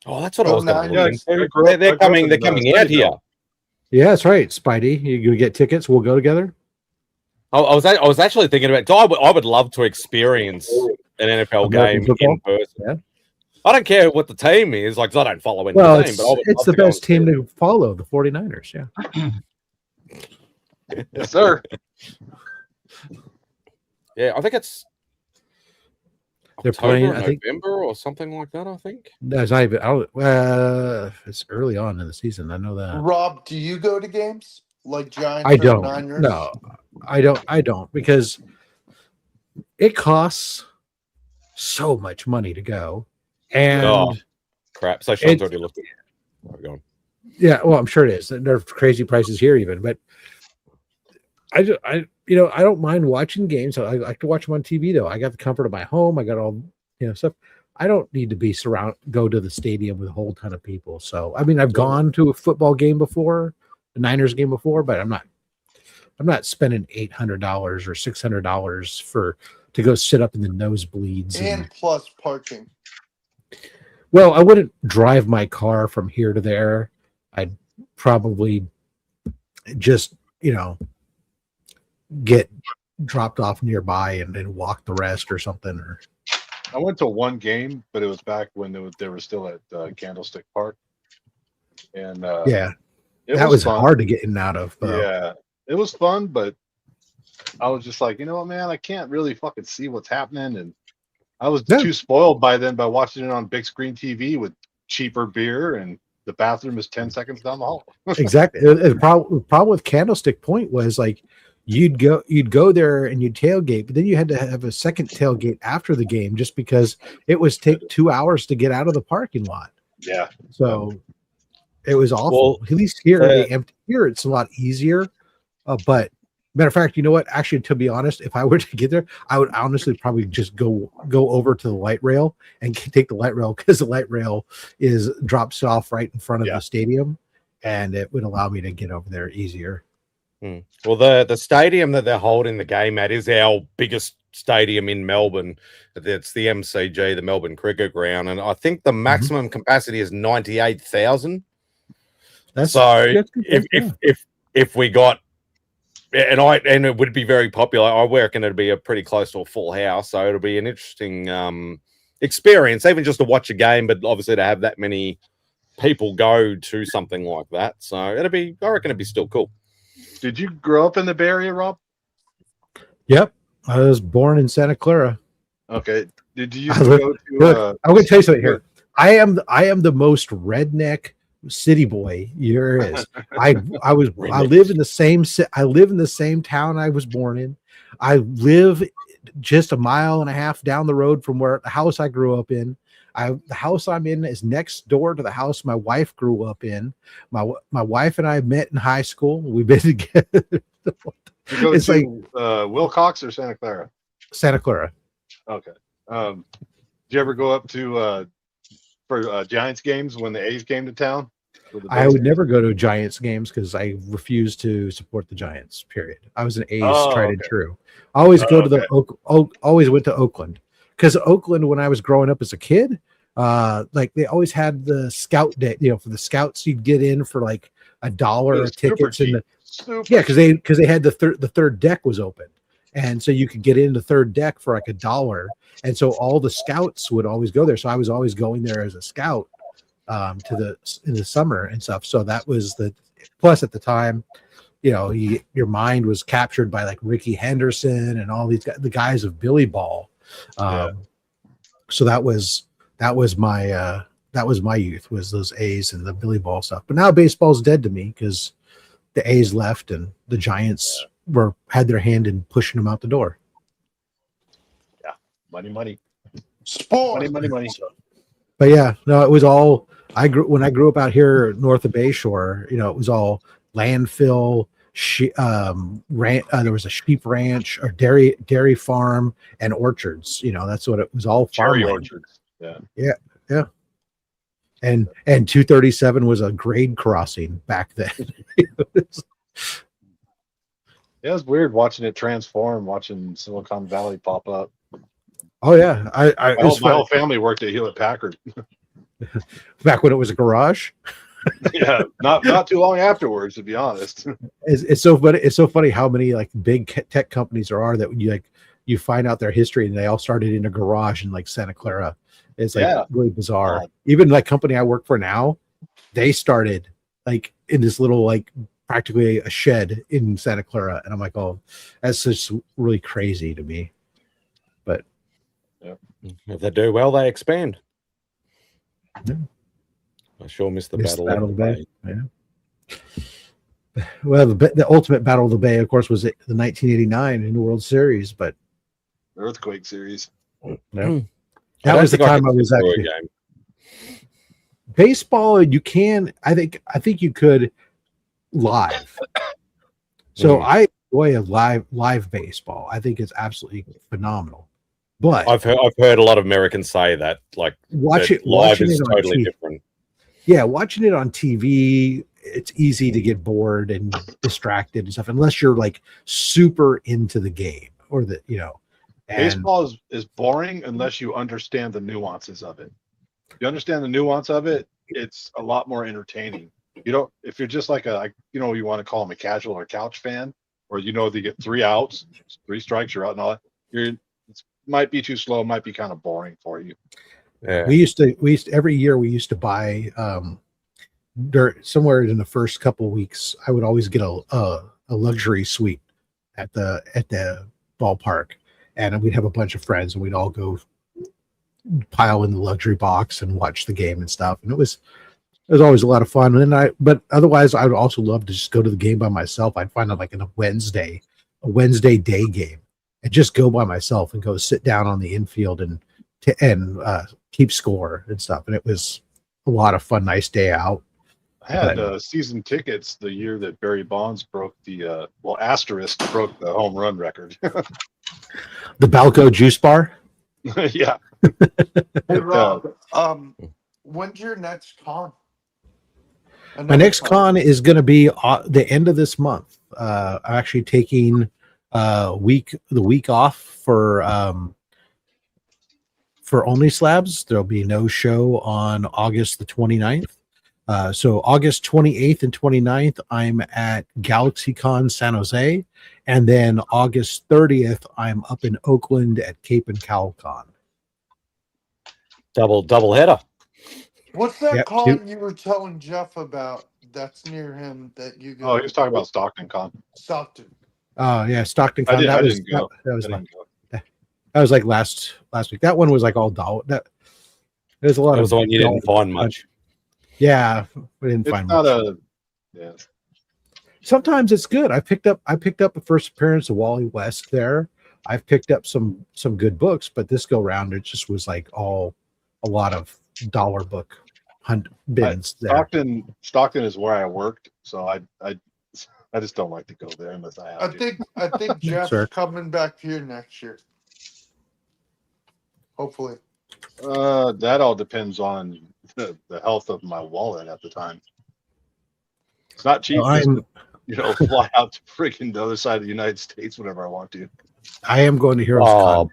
Oh, that's what I was going to say. They're coming out here. Yeah, that's right, Spidey. You gonna get tickets? We'll go together. I was actually thinking about. I would love to experience an NFL American game football? in person. Yeah. I don't care what the team is, like, 'cause I don't follow any Well, team, but I would it's love the to go best and see team it. to follow, the 49ers. Yeah. Yes, sir. Yeah, I think it's They're October, playing, I think. November or something like that, I think. No, it's not even. It's early on in the season. I know that. Rob, do you go to games like Giants I or don't. Niners? No, I don't because it costs so much money to go, and Oh, crap. So Sean's already looked at it. We're going. yeah, well, I'm sure it is. There are crazy prices here even, but I don't mind watching games. I like to watch them on TV though. I got the comfort of my home. I got all stuff. I don't need to be go to the stadium with a whole ton of people. So I mean, I've gone to a football game before, a Niners game before, but I'm not spending $800 or $600 to go sit up in the nosebleeds and plus parking. Well, I wouldn't drive my car from here to there. I'd probably just, get dropped off nearby and walk the rest or something. Or I went to one game, but it was back when they were still at Candlestick Park. And yeah, that was fun. hard to get in and out of. Yeah, it was fun, but I was just like, you know what, man, I can't really fucking see what's happening. And I was too spoiled by then by watching it on big screen TV with cheaper beer, and the bathroom is 10 seconds down the hall. Exactly. The problem with Candlestick Point was like you'd go there and you'd tailgate, but then you had to have a second tailgate after the game just because it was take 2 hours to get out of the parking lot. Yeah. So it was awful. Well, at least here here it's a lot easier. But matter of fact, you know what? Actually, to be honest, if I were to get there, I would honestly probably just go over to the light rail and take the light rail, because the light rail drops off right in front of the stadium, and it would allow me to get over there easier. Well, the stadium that they're holding the game at is our biggest stadium in Melbourne. It's the MCG, the Melbourne Cricket Ground, and I think the maximum capacity is 98,000. So if we got, and it would be very popular, I reckon it'd be a pretty close to a full house. So it'll be an interesting experience, even just to watch a game, but obviously to have that many people go to something like that. So I reckon it'd be still cool. Did you grow up in the Bay Area, Rob? Yep, I was born in Santa Clara. Okay. Did you used to go to? Look, I'm going to tell you something here. I am the most redneck city boy there is. I live in the same town I was born in. I live just a mile and a half down the road from where the house I grew up in. The house I'm in is next door to the house my wife grew up in. My wife and I met in high school. We've been together. It's like Wilcox or Santa Clara? Santa Clara. Okay. Did you ever go up to for Giants games when the A's came to town? I would never go to Giants games because I refuse to support the Giants. Period. I was an A's tried and true. I always go to always went to Oakland, because Oakland, when I was growing up as a kid, like they always had the scout day. For the scouts, you'd get in for like $1 a tickets, and because they had the third deck was open. And so you could get into third deck for like $1. And so all the scouts would always go there. So I was always going there as a scout in the summer and stuff. So that was plus at the time, your mind was captured by like Ricky Henderson and all these the guys of Billy Ball. So that was my youth, was those A's and the Billy Ball stuff. But now baseball's dead to me because the A's left and the Giants had their hand in pushing them out the door. Yeah, money, sport, money. But yeah, no, it was all when I grew up out here north of Bayshore. It was all landfill. There was a sheep ranch or dairy farm and orchards. That's what it was all. Cherry orchards. Yeah. And 237 was a grade crossing back then. Yeah, it was weird watching it transform, watching Silicon Valley pop up. Oh yeah, my whole family worked at Hewlett Packard. Back when it was a garage. Yeah, not too long afterwards, to be honest. It's so funny. It's so funny how many like big tech companies there are that you you find out their history, and they all started in a garage in like Santa Clara. It's like really bizarre. Even like company I work for now, they started like in this little like practically a shed in Santa Clara, and I'm like, oh, that's just really crazy to me. But if they do well, they expand. Yeah. I sure miss the Battle of the Bay. Yeah. Well, the ultimate Battle of the Bay, of course, was the 1989 in the World Series, but Earthquake series. No. That was the time I was actually baseball. You can, I think you could live. So I enjoy a live baseball. I think it's absolutely phenomenal. But I've heard a lot of Americans say that watching it totally different. Yeah, watching it on TV, it's easy to get bored and distracted and stuff, unless you're like super into the game or the Baseball is boring unless you understand the nuances of it. If you understand the nuance of it, it's a lot more entertaining. You don't, if you're just like you want to call them a casual or couch fan, or they get 3 outs, 3 strikes, you're out and all that. It might be too slow, might be kind of boring for you. Yeah. We used to every year we used to buy somewhere in the first couple of weeks. I would always get a luxury suite at the ballpark, and we'd have a bunch of friends, and we'd all go pile in the luxury box and watch the game and stuff. And it was always a lot of fun. But otherwise, I would also love to just go to the game by myself. I'd find it like in a Wednesday day game, and just go by myself and go sit down on the infield and keep score and stuff. And it was a lot of fun. Nice day out. I had season tickets the year that Barry Bonds broke the Asterisk broke the home run record. The Balco Juice Bar. Yeah. Hey Rob, when's your next con? My next con is going to be the end of this month. I'm actually taking the week off for Only Slabs. There'll be no show on August the 29th. So August 28th and 29th, I'm at GalaxyCon San Jose. And then August 30th, I'm up in Oakland at Cape and Cowl Con. Double header. What's that con you were telling Jeff about that's near him that you go? Oh, he was talking about Stockton Con. Stockton. Oh, yeah, Stockton Con. I didn't go. That was like last week. That one was like all dollar. There's a lot of the one you didn't find much. Yeah, we didn't find much. Yeah. Sometimes it's good. I picked up the first appearance of Wally West there. I've picked up some good books, but this go round it just was like a lot of dollar book bins. Stockton is where I worked, so I just don't like to go there unless I have to. I think Jeff's coming back here next year. Hopefully. That all depends on the health of my wallet at the time. It's not cheap to fly out to freaking the other side of the United States whenever I want to. I am going to Heroes Con.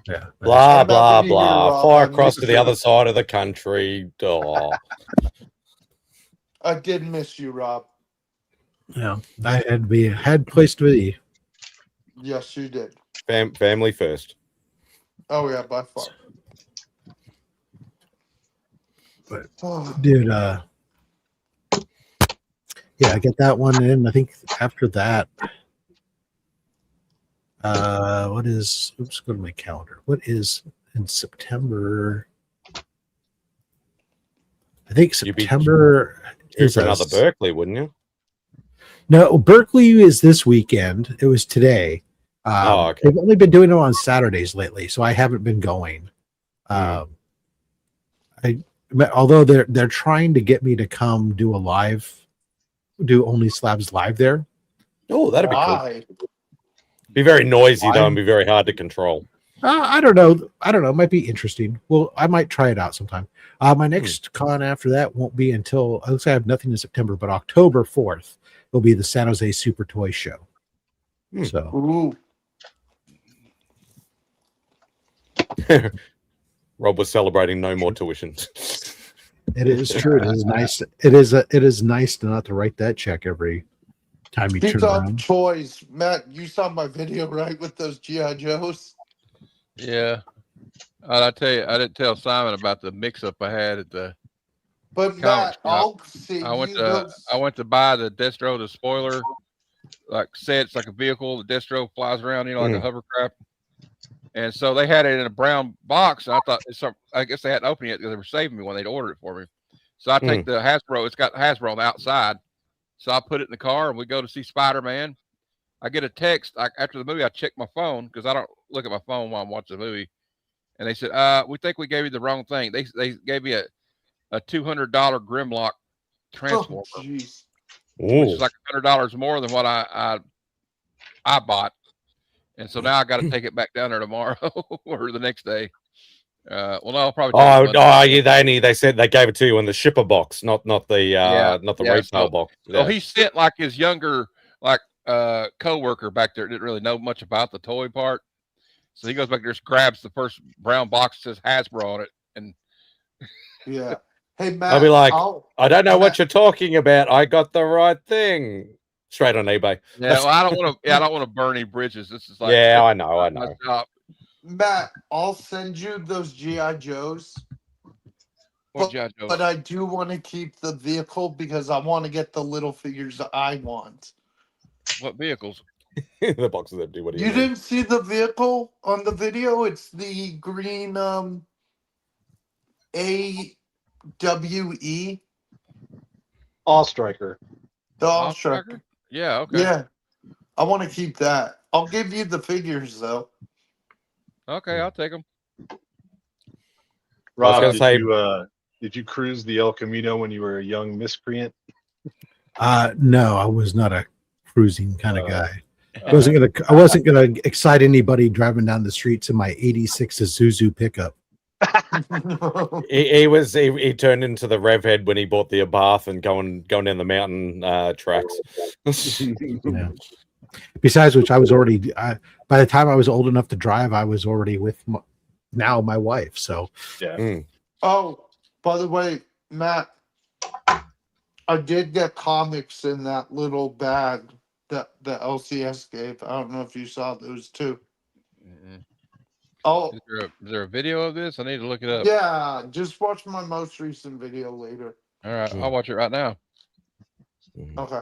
Yeah. Blah blah blah. Far across to the other side of the country. Oh. I did miss you, Rob. Yeah, I had place to be. Yes, you did. Family first. Oh yeah, by far. But dude, yeah, I get that one in. I think after that, oops, go to my calendar. What is in September? I think September is another Berkeley, wouldn't you? No, Berkeley is this weekend. It was today. Okay. They've only been doing it on Saturdays lately, so I haven't been going. Although they're trying to get me to come do Only Slabs live there. Oh, that'd be cool. Be very noisy though, and be very hard to control. I don't know. It might be interesting. Well, I might try it out sometime. My next con after that won't be until I have nothing in September, but October 4th will be the San Jose Super Toy Show. So. Rob was celebrating no more tuition. It is true. It is nice. It is nice to not to write that check every Time you Keep turn up around. toys. Matt, you saw my video, right, with those G.I. Joes? Yeah. I tell you, I didn't tell Simon about the mix-up I had at the But comic Matt, shop. I'll send you those. I went to buy the Destro, the spoiler, like said, it's like a vehicle. The Destro flies around, like a hovercraft. And so they had it in a brown box. And I thought, I guess they hadn't opened it because they were saving me when they'd ordered it for me. So I take the Hasbro. It's got Hasbro on the outside. So I put it in the car and we go to see Spider-Man. I get a text after the movie. I check my phone because I don't look at my phone while I'm watching the movie. And they said, we think we gave you the wrong thing. They gave me a $200 Grimlock transformer, which is like $100 more than what I bought. And so now I got to take it back down there tomorrow or the next day. Well, no, I'll probably. They said they gave it to you in the shipper box, not the retail box. So he sent like his younger co-worker back there, didn't really know much about the toy part. So he goes back there, just grabs the first brown box that says Hasbro on it, and yeah. Hey Matt, I'll be like, I don't know what you're talking about. I got the right thing. Straight on eBay. Yeah, well, I don't want to burn any bridges. This is like, yeah, I know. Matt, I'll send you those G.I. Joes. But I do want to keep the vehicle because I want to get the little figures I want. What vehicles? The box is empty. What do you mean? Didn't see the vehicle on the video? It's the green AWE. All Striker. The All Striker. Yeah, okay. Yeah. I want to keep that. I'll give you the figures though. Okay, I'll take them. Rob, did you cruise the El Camino when you were a young miscreant? No, I was not a cruising kind of guy. I wasn't gonna excite anybody driving down the streets in my '86 Isuzu pickup. he turned into the rev head when he bought the Abarth and going down the mountain tracks. Yeah. Besides which, I was already by the time I was old enough to drive, I was already with my wife. So yeah. Oh, by the way, Matt, I did get comics in that little bag that the LCS gave. I don't know if you saw those too. Mm-hmm. Oh, is there a video of this? I need to look it up. Yeah, just watch my most recent video later. All right, I'll watch it right now. Okay.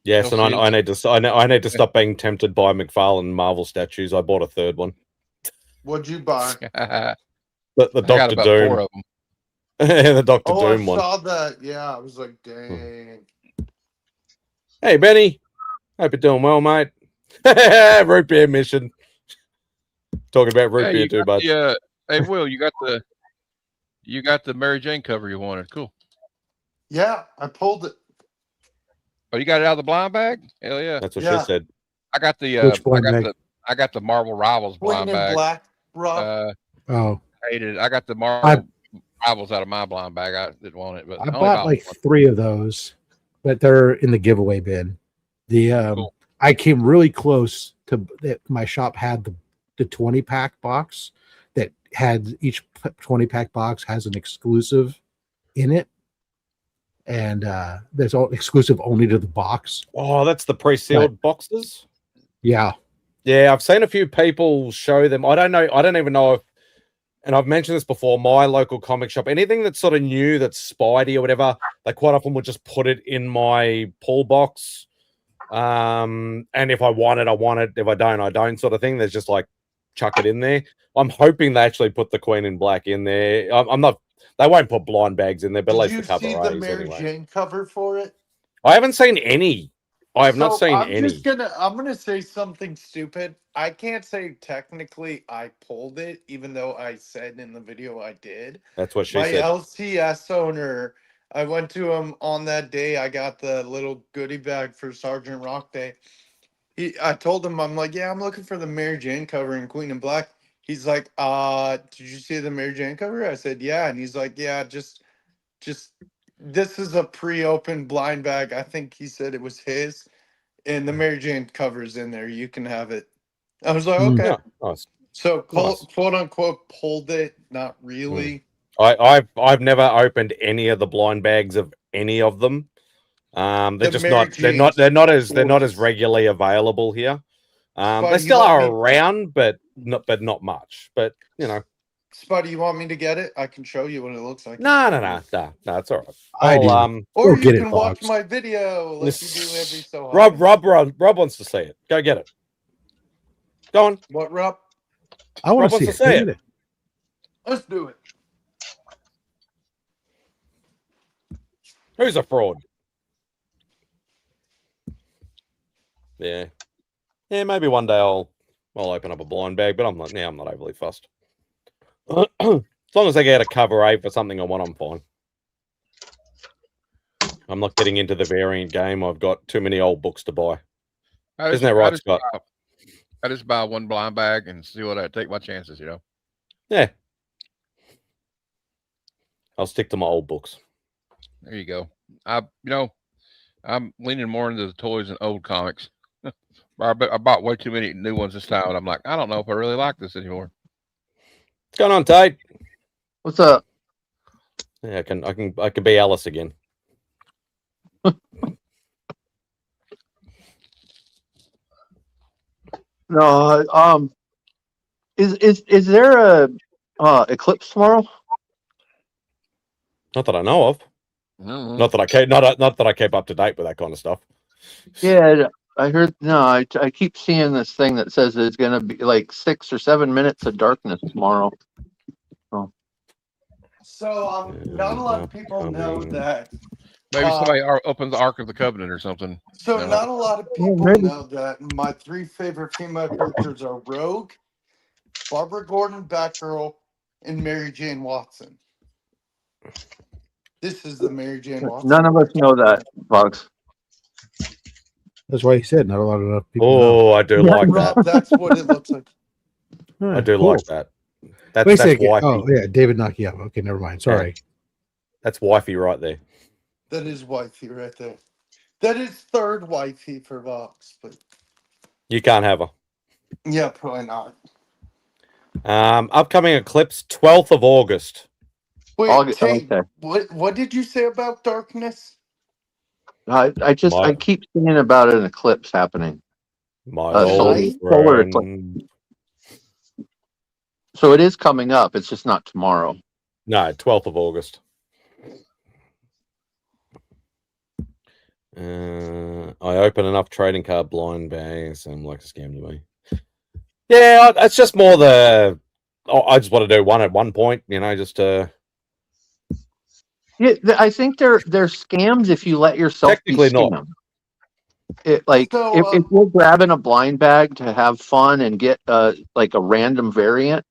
Yes, and I need to stop being tempted by McFarlane Marvel statues. I bought a third one. What'd you buy? the Doctor Doom. 4 of them. The Doctor Doom one. I saw that. Yeah, I was like, dang. Hey, Benny. Hope you're doing well, mate. Root beer mission. Talking about root beer too, bud. Yeah. Hey, Will, you got the Mary Jane cover you wanted. Cool. Yeah, I pulled it. Oh, you got it out of the blind bag? Hell yeah. That's what she said. I got the I got the Marvel Rivals blind bag. Black, Rob. Hated it. I got the Marvel Rivals out of my blind bag. I didn't want it, but I bought like 3 of those, but they're in the giveaway bin. Cool. I came really close to my shop had the 20-pack box that had each 20-pack box has an exclusive in it. And there's all exclusive only to the box. Oh, that's the pre-sealed boxes. Yeah, I've seen a few people show them. I don't even know if, and I've mentioned this before. My local comic shop, anything that's sort of new, that's Spidey or whatever, they quite often would just put it in my pull box. And if I want it, I want it. If I don't, I don't. Sort of thing. There's just like chuck it in there. I'm hoping they actually put the Queen in Black in there. I'm not. They won't put blind bags in there, but at least the cover. Did you see the Mary Jane cover for it? I haven't seen any. I have not seen any. I'm gonna say something stupid. I can't say technically I pulled it, even though I said in the video I did. That's what she said. My LCS owner, I went to him on that day. I got the little goodie bag for Sergeant Rock Day. I told him, I'm like, yeah, I'm looking for the Mary Jane cover in Queen in Black. He's like, did you see the Mary Jane cover? I said, yeah. And he's like, yeah, just this is a pre-opened blind bag. I think he said it was his. And the Mary Jane cover's in there. You can have it. I was like, okay. Yeah, nice. So quote unquote pulled it, not really. I've never opened any of the blind bags of any of them. They're just not. They're not as regularly available here. They still are around, but not much. But you know, Spidey, you want me to get it? I can show you what it looks like. No, it's all right. I do. Or you can watch my video like you do every so often. Rob wants to see it. Go get it. Go on. What, Rob? I want to see it. Let's do it. Who's a fraud? Yeah. Yeah, maybe one day I'll open up a blind bag, but I'm not overly fussed. As long as I get a cover A for something I want, I'm fine. I'm not getting into the variant game. I've got too many old books to buy. Isn't that right, Scott? I just buy one blind bag and see what I take my chances, you know. Yeah. I'll stick to my old books. There you go. I'm leaning more into the toys and old comics. I bought way too many new ones this time, and I'm like, I don't know if I really like this anymore. What's going on, Tate? What's up? Yeah, I can be Alice again. No, is there a eclipse tomorrow? Not that I know of. Mm-hmm. Not that I keep up to date with that kind of stuff. Yeah, I heard. No, I keep seeing this thing that says it's going to be like 6 or 7 minutes of darkness tomorrow. So not a lot of people know that. Maybe somebody opens the Ark of the Covenant or something. So not a lot of people know that my 3 favorite female characters are Rogue, Barbara Gordon, Batgirl, and Mary Jane Watson. This is the Mary Jane Watson. None of us know that, Bugs. That's why he said not a lot of people. Oh, know. I do like that. That's what it looks like. I do like that. Wait a second. Oh, yeah, David Nakia. Okay, never mind. Sorry. Yeah. That's wifey right there. That is wifey right there. That is third wifey for Vox, but you can't have her. Yeah, probably not. Upcoming eclipse, 12th of August. Wait, August, Tate, okay. What did you say about darkness? I keep seeing about an eclipse happening. Solar eclipse. So it is coming up. It's just not tomorrow. No, 12th of August. I open enough trading card blind bags. I'm like a scam to me. Yeah, it's just more I just want to do one at one point, just Yeah, I think they're scams if you let yourself technically be scammed. If you're grabbing a blind bag to have fun and get like a random variant,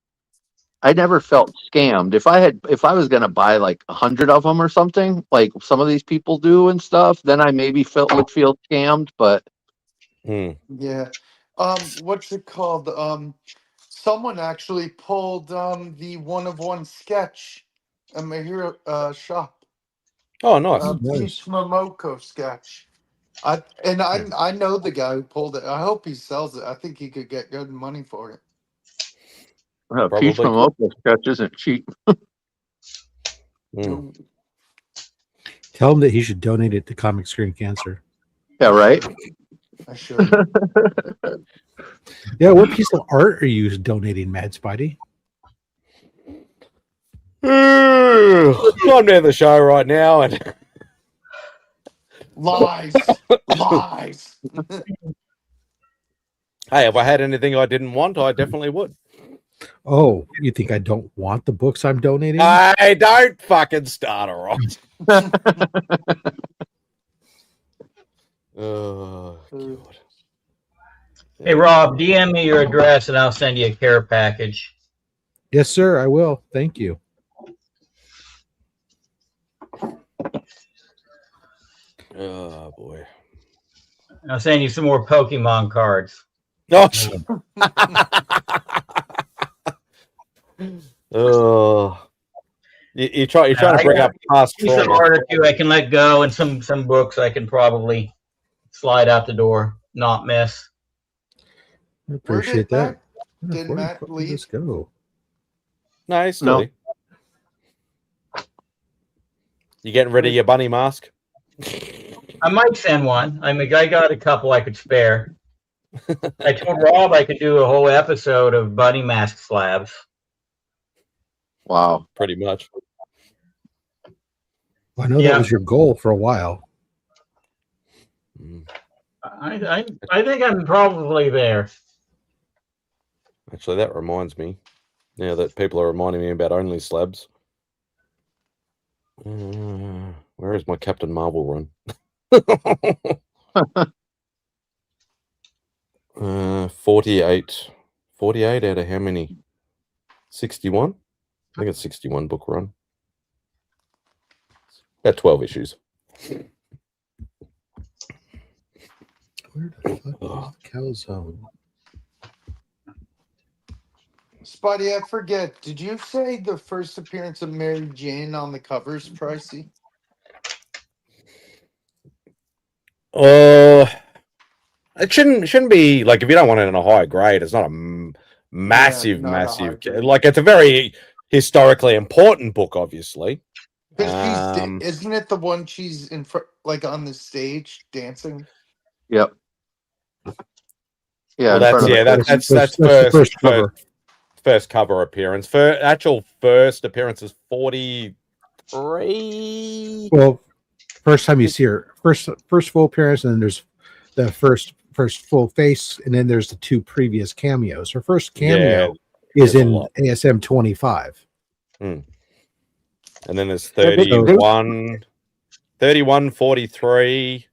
I never felt scammed. If I was gonna buy like 100 of them or something, like some of these people do and stuff, then I maybe would feel scammed. But yeah, what's it called? Someone actually pulled the 1 of 1 sketch at my hero shop. Oh, nice. Peach Momoko sketch. I know the guy who pulled it. I hope he sells it. I think he could get good money for it. Peach Momoko sketch isn't cheap. Tell him that he should donate it to Comic Screen Cancer. Yeah, right. I should. Yeah, what piece of art are you donating, Mad Spidey? I'm near the show right now, and lies. Hey, if I had anything I didn't want, I definitely would. Oh, you think I don't want the books I'm donating? I don't fucking start her off. Oh, God. Hey, Rob, DM me your address and I'll send you a care package. Yes, sir, I will. Thank you. Oh, boy. I'll send you some more Pokemon cards. Oh, you're trying to bring up past piece of art or two I can let go, and some books I can probably slide out the door, not miss. I appreciate that. Did Matt leave? Let's go. No, he's still here. You getting rid of your bunny mask? I might send one. I mean, I got a couple I could spare. I told Rob I could do a whole episode of bunny mask slabs. Wow. Pretty much. I know that was your goal for a while. I think I'm probably there. Actually, that reminds me. Now that people are reminding me about only slabs. Where is my Captain Marvel run? 48. 48 out of how many? 61? I think it's 61 book run. About 12 issues. Where the fuck is Calzone? Spidey, I forget. Did you say the first appearance of Mary Jane on the cover is pricey? It shouldn't be like, if you don't want it in a higher grade, it's not a massive. Like, it's a very historically important book, obviously. Because isn't it the one she's in front, like on the stage dancing? Yep. Yeah, well, that's first cover appearance. Actual first appearance is 43. Well, first time you see her, first full appearance, and then there's the first full face, and then there's the two previous cameos. Her first cameo is in ASM 25. And then there's 31, 43.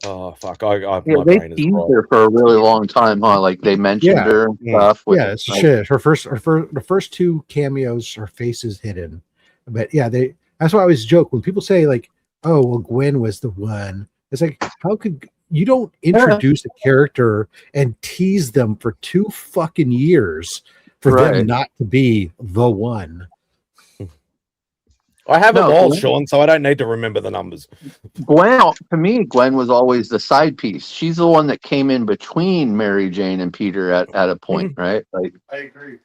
Oh fuck! They teased her for a really long time, huh? Like they mentioned her and stuff. It's shit. The first two cameos, her face is hidden. But yeah, that's why I always joke when people say like, "Oh, well, Gwen was the one." It's like, how could you don't introduce a character and tease them for 2 fucking years for them not to be the one? I have them all, Sean, so I don't need to remember the numbers. Gwen, to me, Gwen was always the side piece. She's the one that came in between Mary Jane and Peter at a point, right? Like, I agree.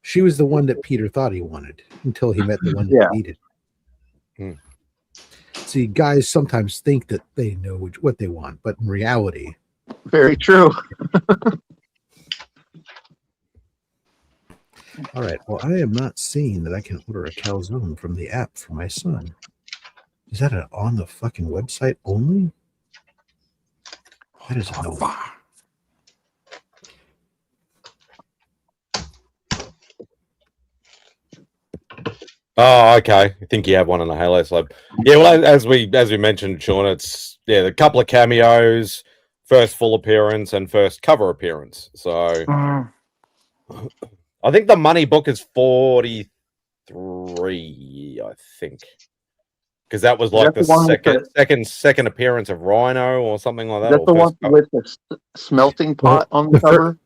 She was the one that Peter thought he wanted until he met the one that he needed. See, guys sometimes think that they know what they want, but in reality, very true. All right. Well, I am not seeing that I can order a calzone from the app for my son. Is that on the fucking website only? That is no. Oh, okay. I think you have one in the Halo slab. Yeah, well, as we mentioned, Sean, it's a couple of cameos, first full appearance, and first cover appearance. So. I think the money book is 43, I think. Because that was like the second appearance of Rhino or something like that. That's the one with the smelting pot on the cover?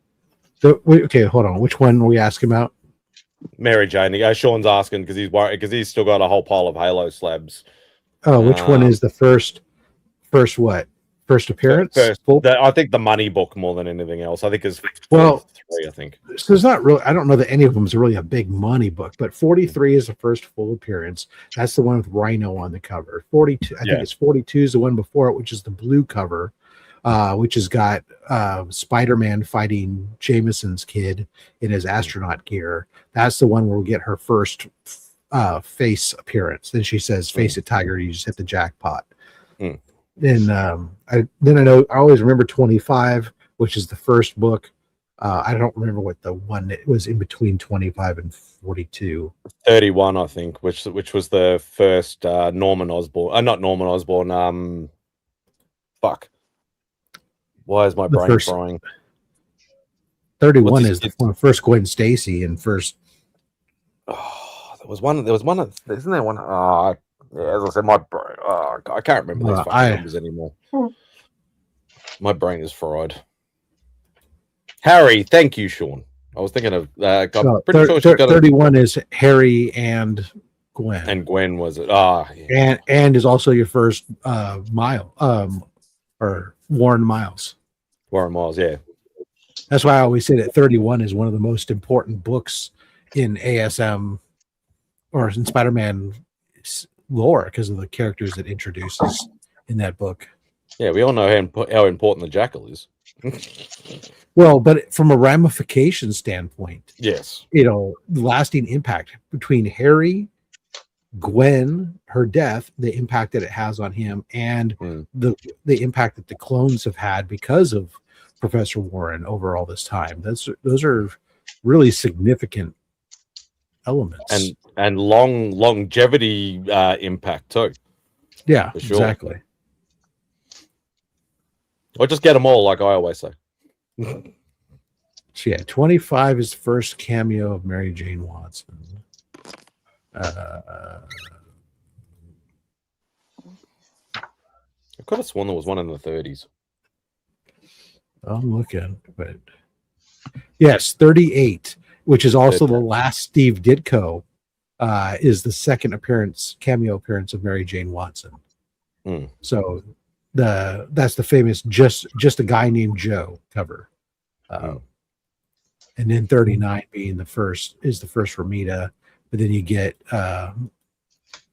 Okay, hold on. Which one were we asking about? Mary Jane. Sean's asking because he's worried because he's still got a whole pile of Halo slabs. Oh, which one is the first what? First appearance? I think the money book more than anything else. I think is 43, I think. So it's not really, I don't know that any of them is really a big money book, but 43 is the first full appearance. That's the one with Rhino on the cover. 42, I think it's 42 is the one before it, which is the blue cover, which has got Spider-Man fighting Jameson's kid in his astronaut gear. That's the one where we get her first face appearance. Then she says, "Face it, Tiger, you just hit the jackpot." Then I always remember 25, which is the first book. I don't remember what the one that was in between 25 and 42. 31, I think, which was the first Norman Osborn. Not Norman Osborn. Fuck. Why is my brain frying? 31 is the first Gwen Stacy and first. Oh, there was one. Isn't there one? As I said, my brain. I can't remember those fucking numbers anymore. My brain is fried. Harry, thank you, Sean. I was thinking of. I'm pretty sure she's got 31 is Harry and Gwen. And Gwen was it? And is also your first or Warren Miles. Warren Miles, yeah. That's why I always say that 31 is one of the most important books in ASM or in Spider-Man lore because of the characters it introduces in that book. Yeah, we all know how important the Jackal is. Well, but from a ramification standpoint, yes, lasting impact between Harry, Gwen, her death, the impact that it has on him, and the impact that the clones have had because of Professor Warren over all this time. Those are really significant elements, and longevity impact too. Yeah, for sure. exactly. Or just get them all, like I always say. So yeah, 25 is the first cameo of Mary Jane Watson. I could have sworn there was one in the 30s. I'm looking, but yes, 38, which is also the last Steve Ditko, is the second cameo appearance of Mary Jane Watson. So that's the famous just a guy named Joe cover. And then 39 being the first Ramita, but then you get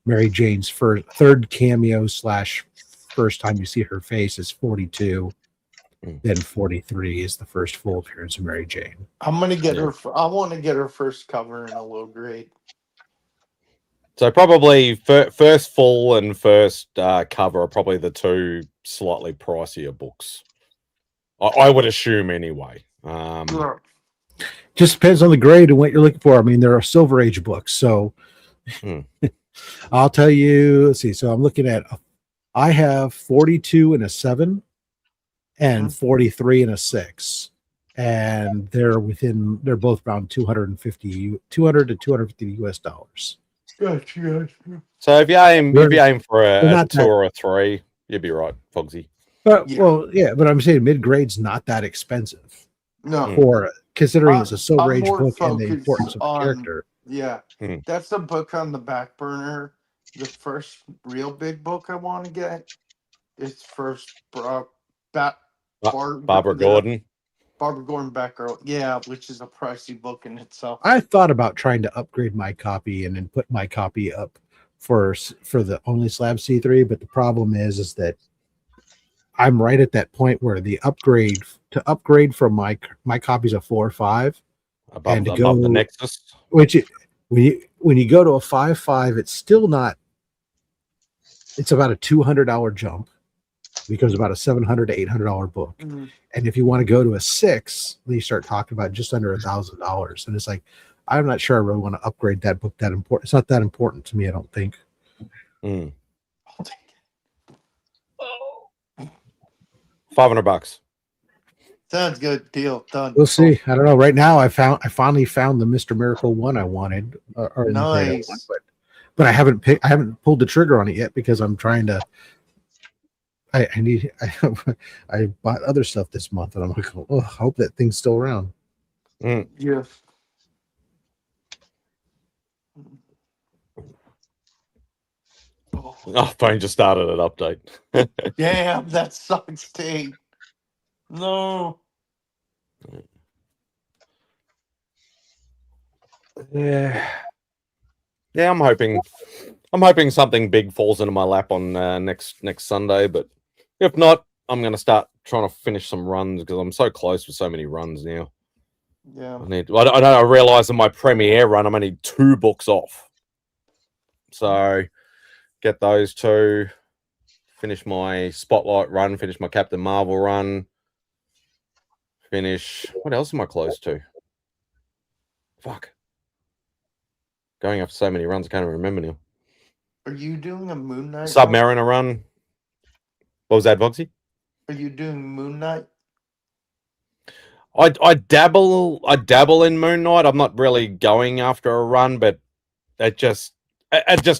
Mary Jane's third cameo / first time you see her face is 42. Then 43 is the first full appearance of Mary Jane. I'm gonna get her. I want to get her first cover in a low grade. So probably first full and first cover are probably the two slightly pricier books. I would assume anyway. Just depends on the grade and what you're looking for. I mean, there are Silver Age books, so I'll tell you. Let's see. So I'm looking at. I have 42 and a 7, and 43 and a 6, and they're both around 200 to 250 US dollars. Gotcha. So if you aim for a 2 or a 3, you'd be right, Fogsy. But but I'm saying mid grade's not that expensive. No, for considering it's a Silver Age book and the focused importance of the character. Yeah, that's a book on the back burner. The first real big book I want to get is first Barbara Gordon. Barbara Gordon Batgirl. Yeah, which is a pricey book in itself. I thought about trying to upgrade my copy and then put my copy up for the Only Slab C3, but the problem is that I'm right at that point where the upgrade from my copies of 4 or 5 above the Nexus, which when you go to a 5.5, it's still not. It's about a $200 jump. It becomes about a $700 to $800 book, and if you want to go to a 6, then you start talking about just under $1,000, and it's like I'm not sure I really want to upgrade that book that important. It's not that important to me, I don't think. $500. Sounds good. Deal done. We'll see. I don't know. Right now, I finally found the Mr. Miracle one I wanted. Nice. But I haven't pulled the trigger on it yet because I'm trying to. I bought other stuff this month, and I'm like, I hope that thing's still around. Yes. Oh, phone just started an update. Damn, that sucks, Tate. No. Yeah, I'm hoping something big falls into my lap on next Sunday. But if not, I'm going to start trying to finish some runs because I'm so close with so many runs now. Yeah. I realize in my premiere run, I'm only 2 books off. So get those 2, finish my Spotlight run, finish my Captain Marvel run, finish. What else am I close to? Fuck. Going after so many runs, I can't even remember now. Are you doing a Moon Knight? Submariner run. What was that, Voxy? Are you doing Moon Knight? I dabble in Moon Knight. I'm not really going after a run, but it just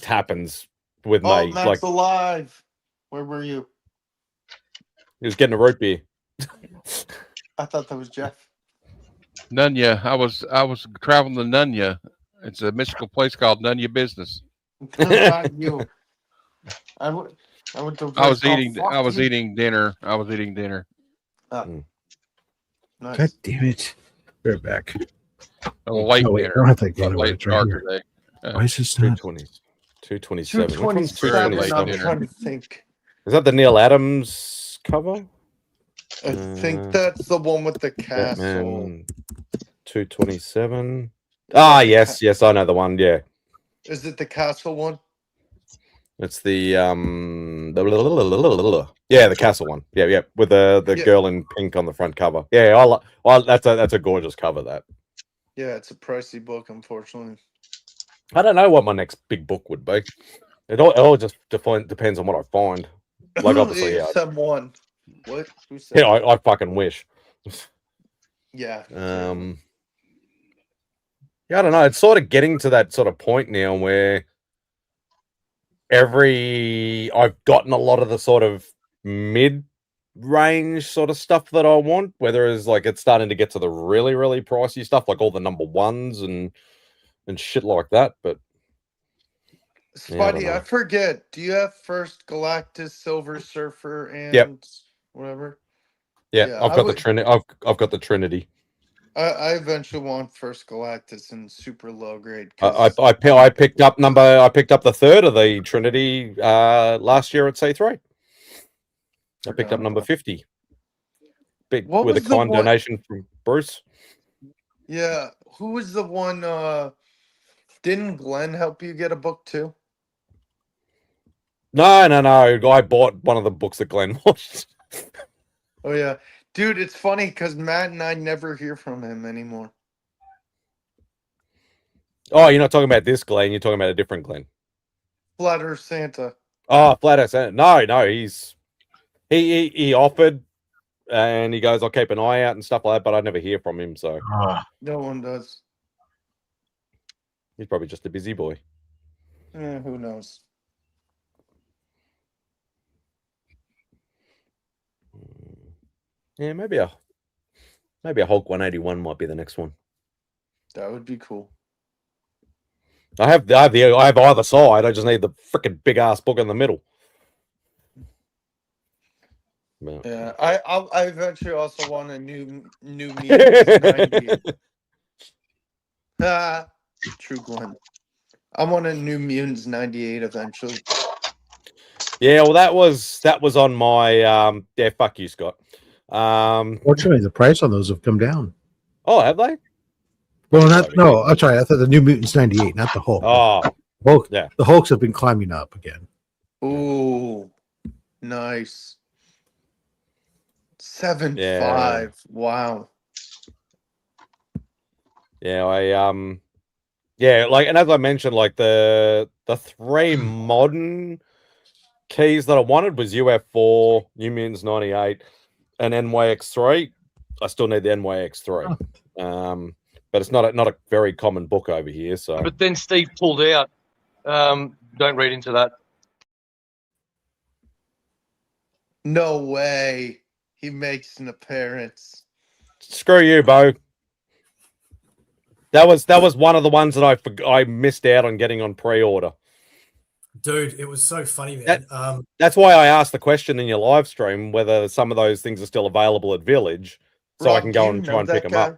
happens with me. Matt's like alive. Where were you? He was getting a root beer. I thought that was Jeff. Nunya. I was traveling to Nunya. It's a mystical place called Nunya Business. Not you. I was eating dinner. Nice. God damn it! We're back. A late dinner. I don't have to go late right today. Why is this not? 227. Which one's 227. 227? I'm trying to think. Is that the Neil Adams cover? I think that's the one with the castle. Batman 227. Ah, yes, I know the one. Yeah, Is it the castle one? it's the the castle one. Yeah, with the girl in pink on the front cover. Yeah, that's a gorgeous cover. That. Yeah, it's a pricey book, unfortunately. I don't know what my next big book would be. It all just depends on what I find. Like obviously, yeah. Someone. What? Who said? Yeah, I fucking wish. Yeah. Yeah, I don't know. It's sort of getting to that sort of point now where I've gotten a lot of the sort of mid-range sort of stuff that I want, whether it's like it's starting to get to the really, really pricey stuff, like all the number ones and shit like that. But Spidey, I forget. Do you have First Galactus, Silver Surfer, and whatever? Yeah, I've got the Trinity. I've got the Trinity. I eventually want First Galactus in super low grade. I picked up the third of the Trinity last year at C3. I picked up number 50. With a kind donation from Bruce. Yeah, who was the one? Didn't Glenn help you get a book too? No. I bought one of the books that Glenn watched. Oh yeah, dude, it's funny because Matt and I never hear from him anymore. Oh, you're not talking about this Glenn. You're talking about a different Glenn. Flat Earth Santa. Oh, Flat Earth Santa. No, he offered, and he goes, "I'll keep an eye out and stuff like that," but I never hear from him. So No one does. He's probably just a busy boy. Who knows? Yeah, maybe a Hulk 181 might be the next one. That would be cool. I have either side. I just need the freaking big ass book in the middle. Yeah, I eventually also want a new Mutants 98. True Glenn. I want a New Mutants 98 eventually. Yeah, well, that was on my fuck you, Scott. Fortunately, the price on those have come down. Oh, have they? Well, no. I'm sorry. I thought the New Mutants 98, not the Hulk. Oh, Hulk. Yeah, the Hulks have been climbing up again. Ooh, nice. 7.5. Wow. Yeah, and as I mentioned, like the three modern keys that I wanted was UF4, New Mutants 98, and NYX3. I still need the NYX3. But it's not a very common book over here. So, but then Steve pulled out. Don't read into that. No way. He makes an appearance. Screw you, Bo. That was one of the ones that I missed out on getting on pre-order. Dude, it was so funny, man. That's why I asked the question in your live stream whether some of those things are still available at Village, so Rob, I can go and try and pick them up.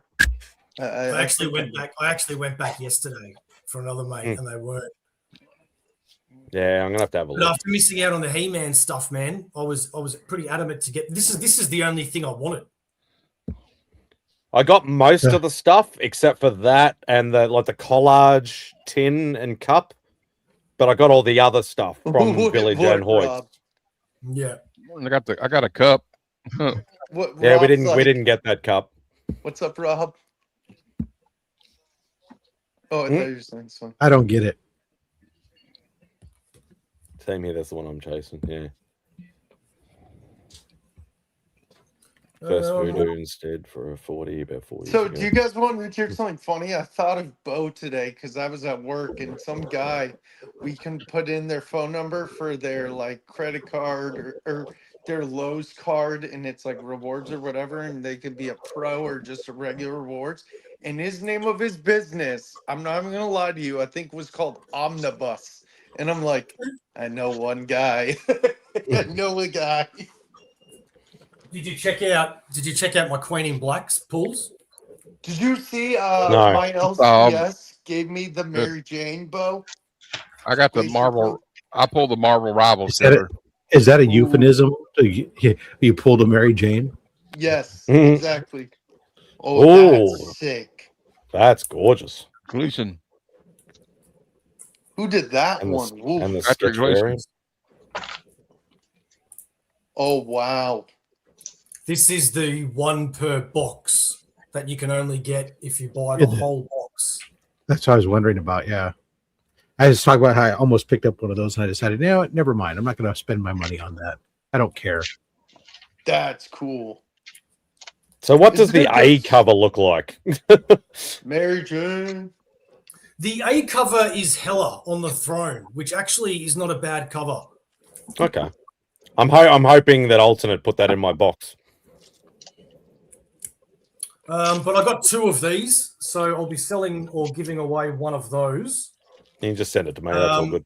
I actually went back yesterday for another mate, and they weren't. Yeah, I'm gonna have to have a But look. after missing out on the He-Man stuff, man, I was pretty adamant to get this. Is the only thing I wanted. I got most of the stuff except for that and the collage tin and cup, but I got all the other stuff from Village and Hoyt. Yeah, I got a cup. What, Yeah, we Rob's didn't get that cup. What's up, Rob? Oh, I thought you were saying something. I don't get it. Same here. That's the one I'm chasing. Yeah. First voodoo instead for a 40, about 40. So, do you guys want to hear something funny? I thought of Bo today because I was at work and some guy, we can put in their phone number for their credit card or their Lowe's card, and it's like rewards or whatever, and they could be a pro or just a regular rewards. And his name of his business, I'm not even gonna lie to you, I think was called Omnibus. And I'm like, I know one guy. I know a guy. Did you check out my Queen in Black's pools? Did you see No. my LCS gave me the Mary Jane bow? I got the Marvel. I pulled the Marvel Rivals. Is that a euphemism? You pulled a Mary Jane? Yes, Mhm. exactly. Oh, Ooh. that's sick. That's gorgeous. Gleason. Who did that And one? the, and the Patrick sketch variant. Oh, wow. This is the one per box that you can only get if you buy the whole box. That's what I was wondering about. Yeah. I was talking about how I almost picked up one of those and I decided, no, never mind. I'm not going to spend my money on that. I don't care. That's cool. So what does the A cover look like? Mary Jane. The A cover is Hela on the throne, which actually is not a bad cover. Okay. I'm hoping that Alternate put that in my box. But I got 2 of these, so I'll be selling or giving away one of those. You can just send it to me. That's all good.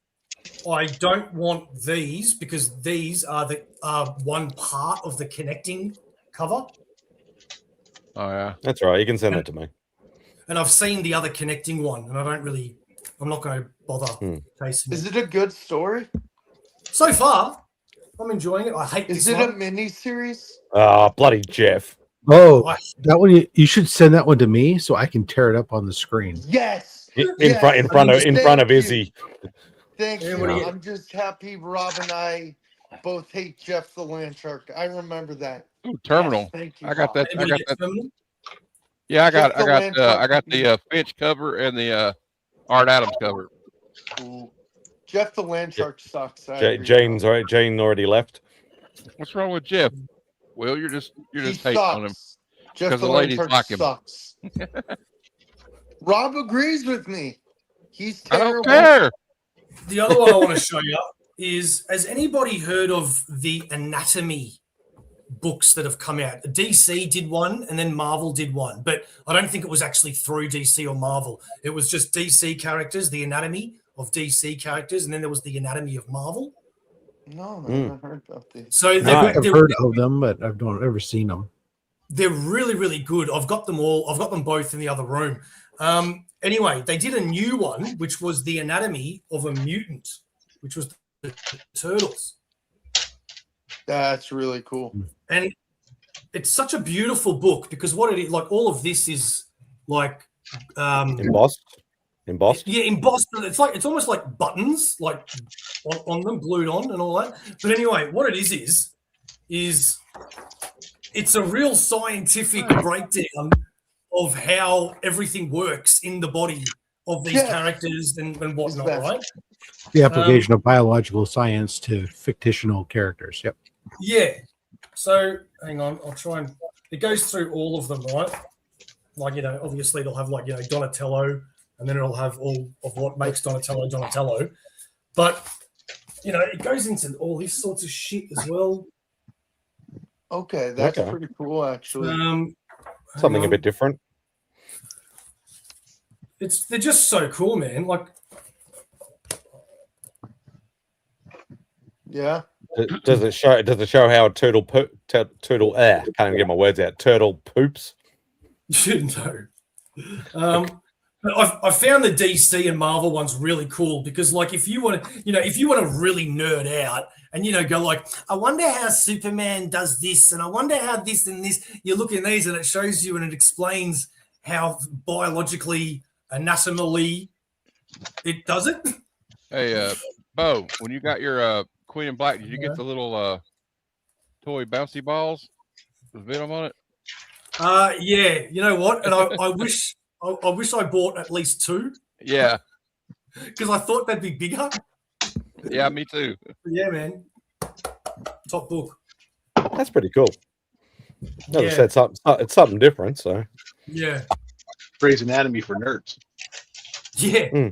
I don't want these because these are the one part of the connecting cover. Oh yeah, that's right. You can send it to me. And I've seen the other connecting one, and I'm not going to bother chasing. Is it a good story? So far, I'm enjoying it. I hate Is this it one. a mini series? Oh, bloody Jeff. Oh, that one you should send that one to me so I can tear it up on the screen. Yes. In front of Izzy. Thank Yeah, you. what do you- I'm just happy Rob and I both hate Jeff the Land Shark. I remember that. Ooh, Terminal. Yes, thank you, I got Rob. that. I got that. Yeah, I got the Finch cover and the Art Adams cover. Ooh. Jeff the Land Shark sucks. Jane's right. Jane already left. What's wrong with Jeff? Well, you're just hating on him Jeff because the the Land ladies Shark like him. sucks. Rob agrees with me. He's I terrible. don't care. The other one I want to show you is: has anybody heard of the anatomy books that have come out? DC did one, and then Marvel did one, but I don't think it was actually through DC or Marvel. It was just DC characters, the anatomy of DC characters, and then there was the anatomy of Marvel. No, I haven't heard about this. So I've heard of them, but I've not ever seen them. They're really, really good. I've got them all. I've got them both in the other room. Anyway, they did a new one, which was the anatomy of a mutant, which was the Turtles. That's really cool. And it's such a beautiful book because what it is, like all of this is like embossed. Yeah, embossed. It's almost like buttons, like on them, glued on, and all that. But anyway, what it is it's a real scientific breakdown of how everything works in the body of these characters and whatnot, right? The application of biological science to fictional characters. Yep. Yeah. So hang on, I'll try and it goes through all of them, right? Like, obviously it'll have Donatello, and then it'll have all of what makes Donatello. But it goes into all this sorts of shit as well. Okay, that's pretty cool, actually. Something a bit different. They're just so cool, man. Like, yeah. Does it show how a turtle can't even get my words out. Turtle poops. No. I found the DC and Marvel ones really cool because, like, if you want to really nerd out and go like, I wonder how Superman does this, and I wonder how this and this. You look in these and it shows you and it explains how biologically, anatomically, it does it. Hey, Bo, when you got your Queen in Black, did you get the little toy bouncy balls with venom on it? Yeah. You know what? And I wish I bought at least 2. Yeah. Because I thought they'd be bigger. Yeah, me too. But yeah, man. Top book. That's pretty cool. As I said, it's something different. So yeah. Grey's Anatomy for nerds. Yeah.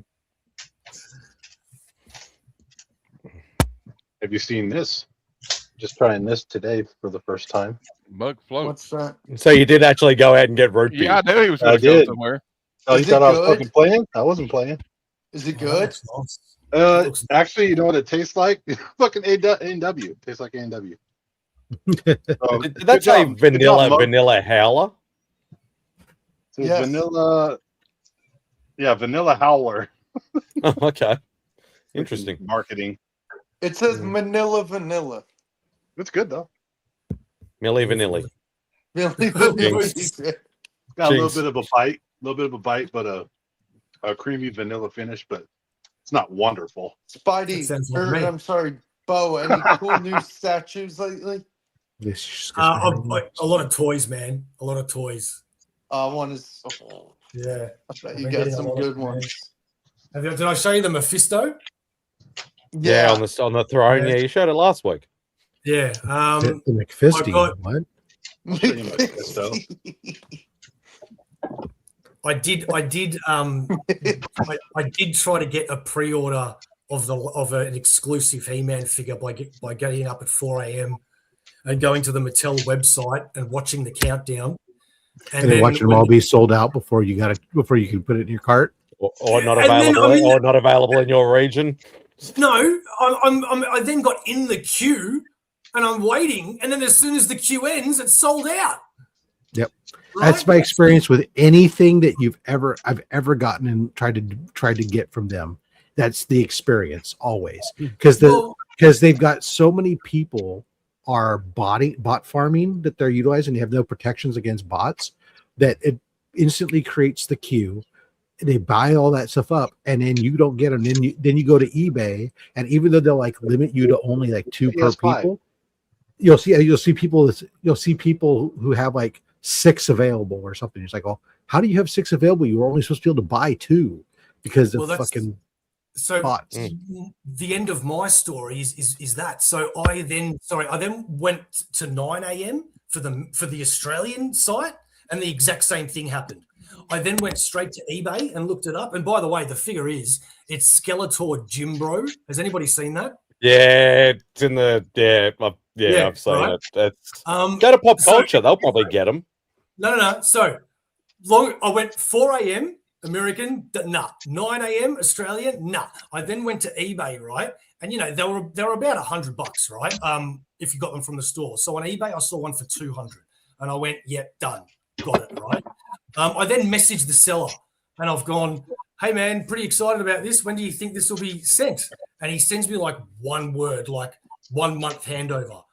Have you seen this? Just trying this today for the first time. Mug float. What's that? So you did actually go ahead and get root beer. Yeah, I knew he was going to go somewhere. Oh, you Is thought it I was good? fucking playing? I wasn't playing. Is it good? Actually, you know what it tastes like? Fucking A&W. Tastes like A&W. Did that say vanilla howler? So vanilla. Yeah, vanilla howler. Oh, okay. Interesting. Marketing. It says Manila Vanilla. It's good though. Milli Vanilli. Milli Vanilla. Jinx. Got a little Jinx. bit of a bite, but a creamy vanilla finish, but it's not wonderful. Spidey, I'm sorry, Bo, any cool new statues lately? A lot of toys, man. A lot of toys. One is yeah. I bet you got some good ones. Did I show you the Mephisto? Yeah, on the throne. Yeah, you showed it last week. Yeah. The McFisty. What? I did try to get a pre-order of an exclusive He-Man figure by getting up at 4 a.m. and going to the Mattel website and watching the countdown, and then watching them all be sold out before you can put it in your cart, or not available, or not available in your region. No, I then got in the queue and I'm waiting, and then as soon as the queue ends, it's sold out. Yep. Right? That's my experience with anything that I've ever gotten and tried to get from them. That's the experience always, because they've got so many people are bot farming that they're utilizing. They have no protections against bots, that it instantly creates the queue. They buy all that stuff up, and then you don't get them. Then you go to eBay, and even though they'll like limit you to only like 2 per people, you'll see people who have like 6 available or something. It's like, oh, how do you have 6 available? You were only supposed to be able to buy 2 because of fucking bots. The end of my story is that. So I then went to 9 a.m. for the Australian site, and the exact same thing happened. I then went straight to eBay and looked it up. And by the way, the figure it's Skeletor Jimbro. Has anybody seen that? Yeah, it's in the I've seen it. It's go to Pop Culture, they'll probably get them. No. So I went 4 a.m. American, nah. 9 a.m. Australian, nah. I then went to eBay, right? And they were about $100, right? If you got them from the store. So on eBay, I saw one for 200, and I went, yep, done, got it, right? I then messaged the seller, and I've gone, hey man, pretty excited about this. When do you think this will be sent? And he sends me like one word, like 1 month handover.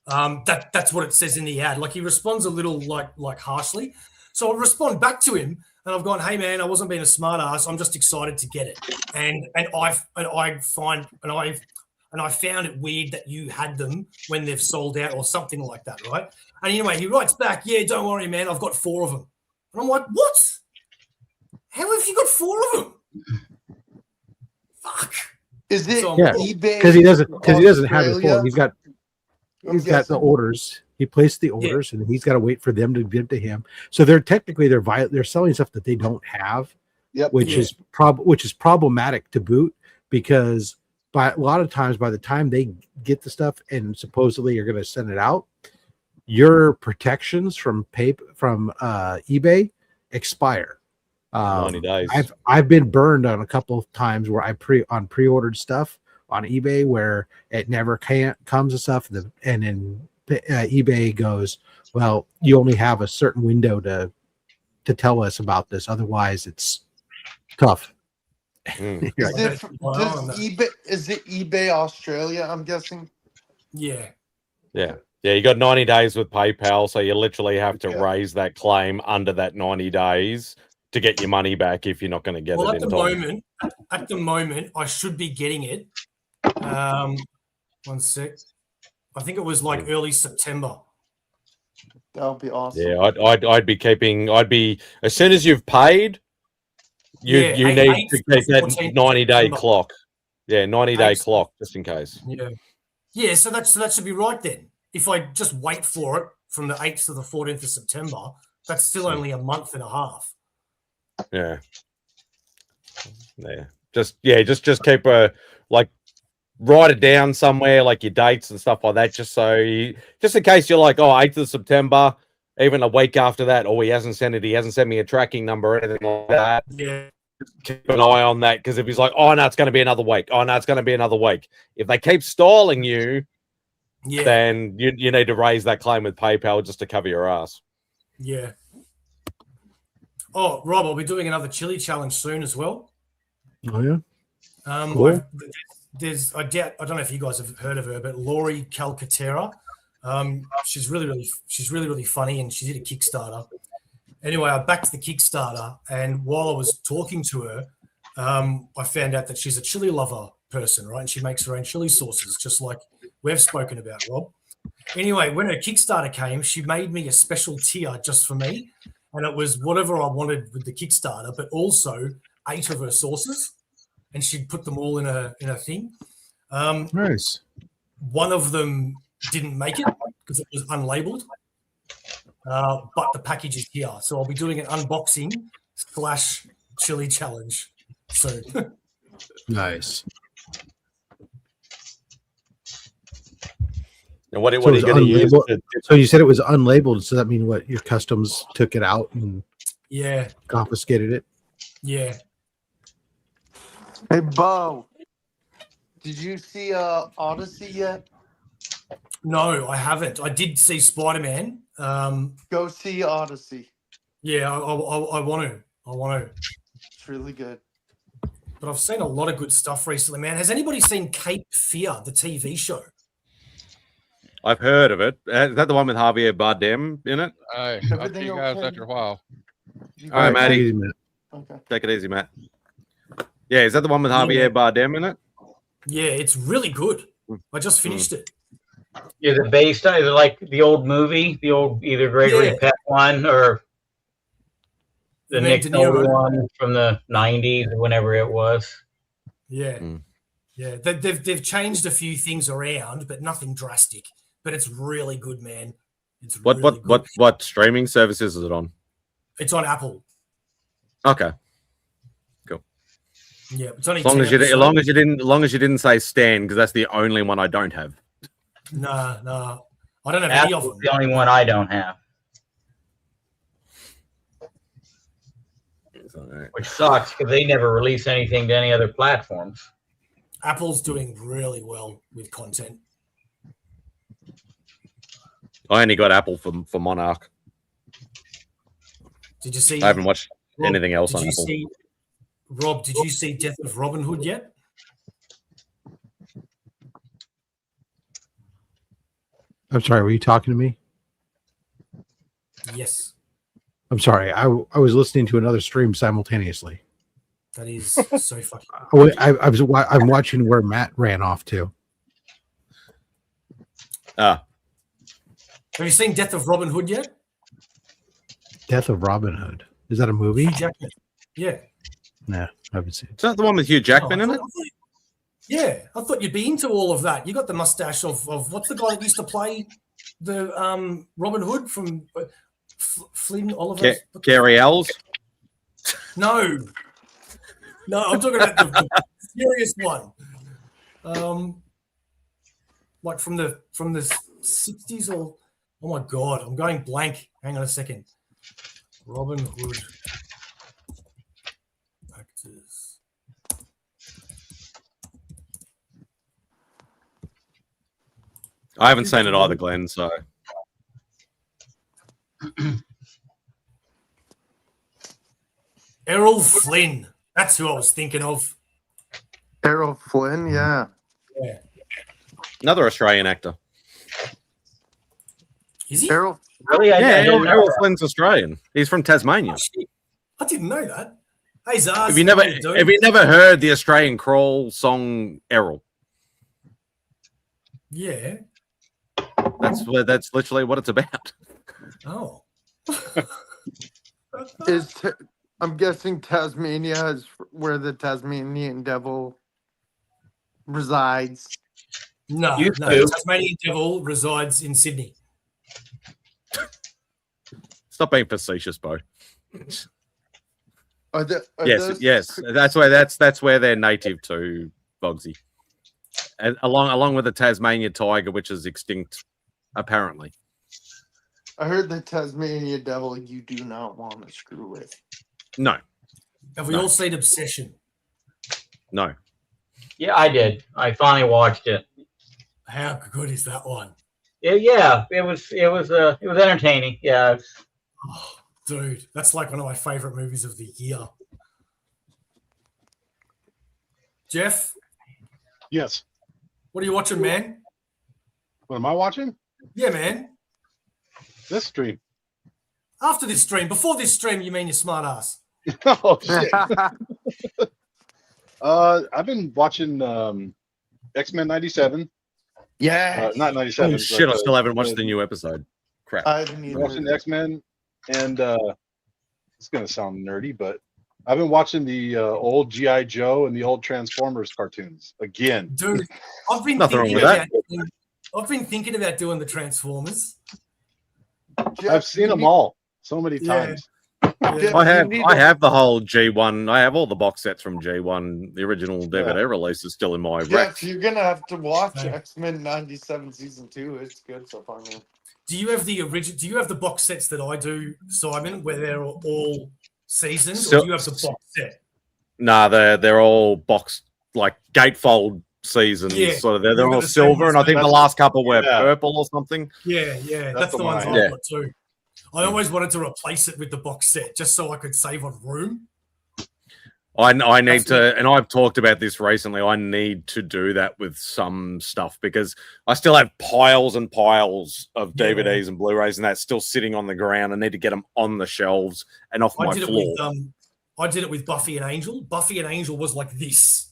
That's what it says in the ad. Like he responds a little like harshly. So I respond back to him, and I've gone, hey man, I wasn't being a smart ass. I'm just excited to get it. And I found it weird that you had them when they've sold out or something like that, right? And anyway, he writes back, yeah, don't worry, man, I've got 4 of them. And I'm like, what? How have you got 4 of them? Fuck. Is it eBay? Because he doesn't have it full. He's got the orders. He placed the orders, and he's got to wait for them to give to him. So they're selling stuff that they don't have, which is problematic to boot, because a lot of times by the time they get the stuff and supposedly are going to send it out, your protections from eBay expire. 90 days. I've been burned on a couple of times where I pre-ordered stuff on eBay where it never comes and stuff, and then eBay goes, well, you only have a certain window to tell us about this, otherwise it's tough. Is it eBay Australia, I'm guessing? Yeah. You got 90 days with PayPal, so you literally have to raise that claim under that 90 days to get your money back if you're not going to get it in time. At the moment, I should be getting it. 1 sec. I think it was like early September. That would be awesome. Yeah, I'd be as soon as you've paid, you need to take that 90-day clock. Yeah, 90-day clock just in case. Yeah. So that should be right then. If I just wait for it from the 8th to the 14th of September, that's still only a month and a half. Yeah. Just keep write it down somewhere, like your dates and stuff like that, just in case you're like, 8th of September, even a week after that, he hasn't sent me a tracking number or anything like that. Yeah. Keep an eye on that, because if he's like, oh no, it's going to be another week. Oh no, it's going to be another week. If they keep stalling you, then you need to raise that claim with PayPal just to cover your ass. Yeah. Oh, Rob, I'll be doing another chili challenge soon as well. Oh yeah. Cool. I don't know if you guys have heard of her, but Loowee Calcaterra. She's really funny, and she did a Kickstarter. Anyway, I backed the Kickstarter, and while I was talking to her, I found out that she's a chili lover person, right? And she makes her own chili sauces, just like we've spoken about, Rob. Anyway, when her Kickstarter came, she made me a special tier just for me, and it was whatever I wanted with the Kickstarter, but also 8 of her sauces, and she'd put them all in a thing. Nice. One of them didn't make it because it was unlabeled, but the package is here, so I'll be doing an unboxing / chili challenge. So nice. And what are you going to use? So you said it was unlabeled. So that mean what? Your customs took it out and confiscated it. Yeah. Hey, Bo, did you see Odyssey yet? No, I haven't. I did see Spider-Man. Go see Odyssey. Yeah, I want to. It's really good. But I've seen a lot of good stuff recently, man. Has anybody seen Cape Fear, the TV show? I've heard of it. Is that the one with Javier Bardem in it? Hey, I'll see you guys after a while. All right, Matty. Okay. Take it easy, Matt. Yeah, is that the one with Javier Bardem in it? Yeah, it's really good. I just finished it. Is it based on like the old movie, the old either Gregory Peck one or the Nick Nolte one from the 90s, whenever it was? Yeah. Yeah, they've changed a few things around, but nothing drastic. But it's really good, man. It's really good. What streaming services is it on? It's on Apple. Okay. Cool. Yeah, it's only as long as you didn't say Stan, because that's the only one I don't have. No, I don't have any of them. The only one I don't have. Which sucks because they never release anything to any other platforms. Apple's doing really well with content. I only got Apple for Monarch. Did you see? I haven't watched anything else on Apple. Rob, did you see Death of Robin Hood yet? I'm sorry. Were you talking to me? Yes. I'm sorry. I was listening to another stream simultaneously. That is so fucking. I'm watching where Matt ran off to. Have you seen Death of Robin Hood yet? Death of Robin Hood. Is that a movie? Jackman. Yeah. Nah, I haven't seen it. Is that the one with Hugh Jackman in it? Yeah, I thought you'd be into all of that. You got the mustache of what's the guy that used to play the Robin Hood from Flynn Oliver? Gary Ells? No, I'm talking about the serious one. Like from the 60s or oh my god, I'm going blank. Hang on a second. Robin Hood actors. I haven't seen it either, Glenn, so. Errol Flynn. That's who I was thinking of. Errol Flynn, yeah. Yeah. Another Australian actor. Is he? Errol. Really? Errol Flynn's Australian. He's from Tasmania. I didn't know that. Hey, Zaz. Have you never heard the Australian Crawl song Errol? Yeah. That's literally what it's about. Oh. I'm guessing Tasmania is where the Tasmanian devil resides. No, the Tasmanian devil resides in Sydney. Stop being facetious, Bo. Yes. That's where they're native to, Bogsy. And along with the Tasmanian tiger, which is extinct, apparently. I heard the Tasmania devil you do not want to screw with. No. Have we all seen Obsession? No. Yeah, I did. I finally watched it. How good is that one? Yeah, it was entertaining. Yeah. Oh, dude, that's like one of my favorite movies of the year. Jeff, Yes. what are you watching, man? What am I watching? Yeah, man. This stream. After this stream, before this stream, you mean you smart ass? Oh shit. I've been watching X-Men 97. Yeah. Not 97. Oh shit! I but, still haven't watched the new episode. Crap. I haven't either. Watching X-Men, and it's gonna sound nerdy, but I've been watching the old G.I. Joe and the old Transformers cartoons again. Dude, I've been Nothing wrong thinking with about. that. I've been thinking about doing the Transformers. Jeff, I've seen them all so many times. Jeff, I you have the whole G1. I have all the box sets from G1. The original DVD release is still in my rack. Jeff, you're gonna have to watch X-Men 97 season 2. It's good so far, man. Do you have the original? Do you have the box sets that I do, Simon, where they're all seasons, or do you have the box set? Nah, they're all boxed like gatefold seasons. Yeah. So they're We've all got the silver, same and I think the ones. last couple were Yeah. purple or something. Yeah, that's the ones one. I Yeah. got too. I always wanted to replace it with the box set just so I could save on room. I need to, and I've talked about this recently. I need to do that with some stuff because I still have piles and piles of DVDs and Blu-rays and that still sitting on the ground. I need to get them on the shelves and off my floor. I did it with Buffy and Angel. Buffy and Angel was like this,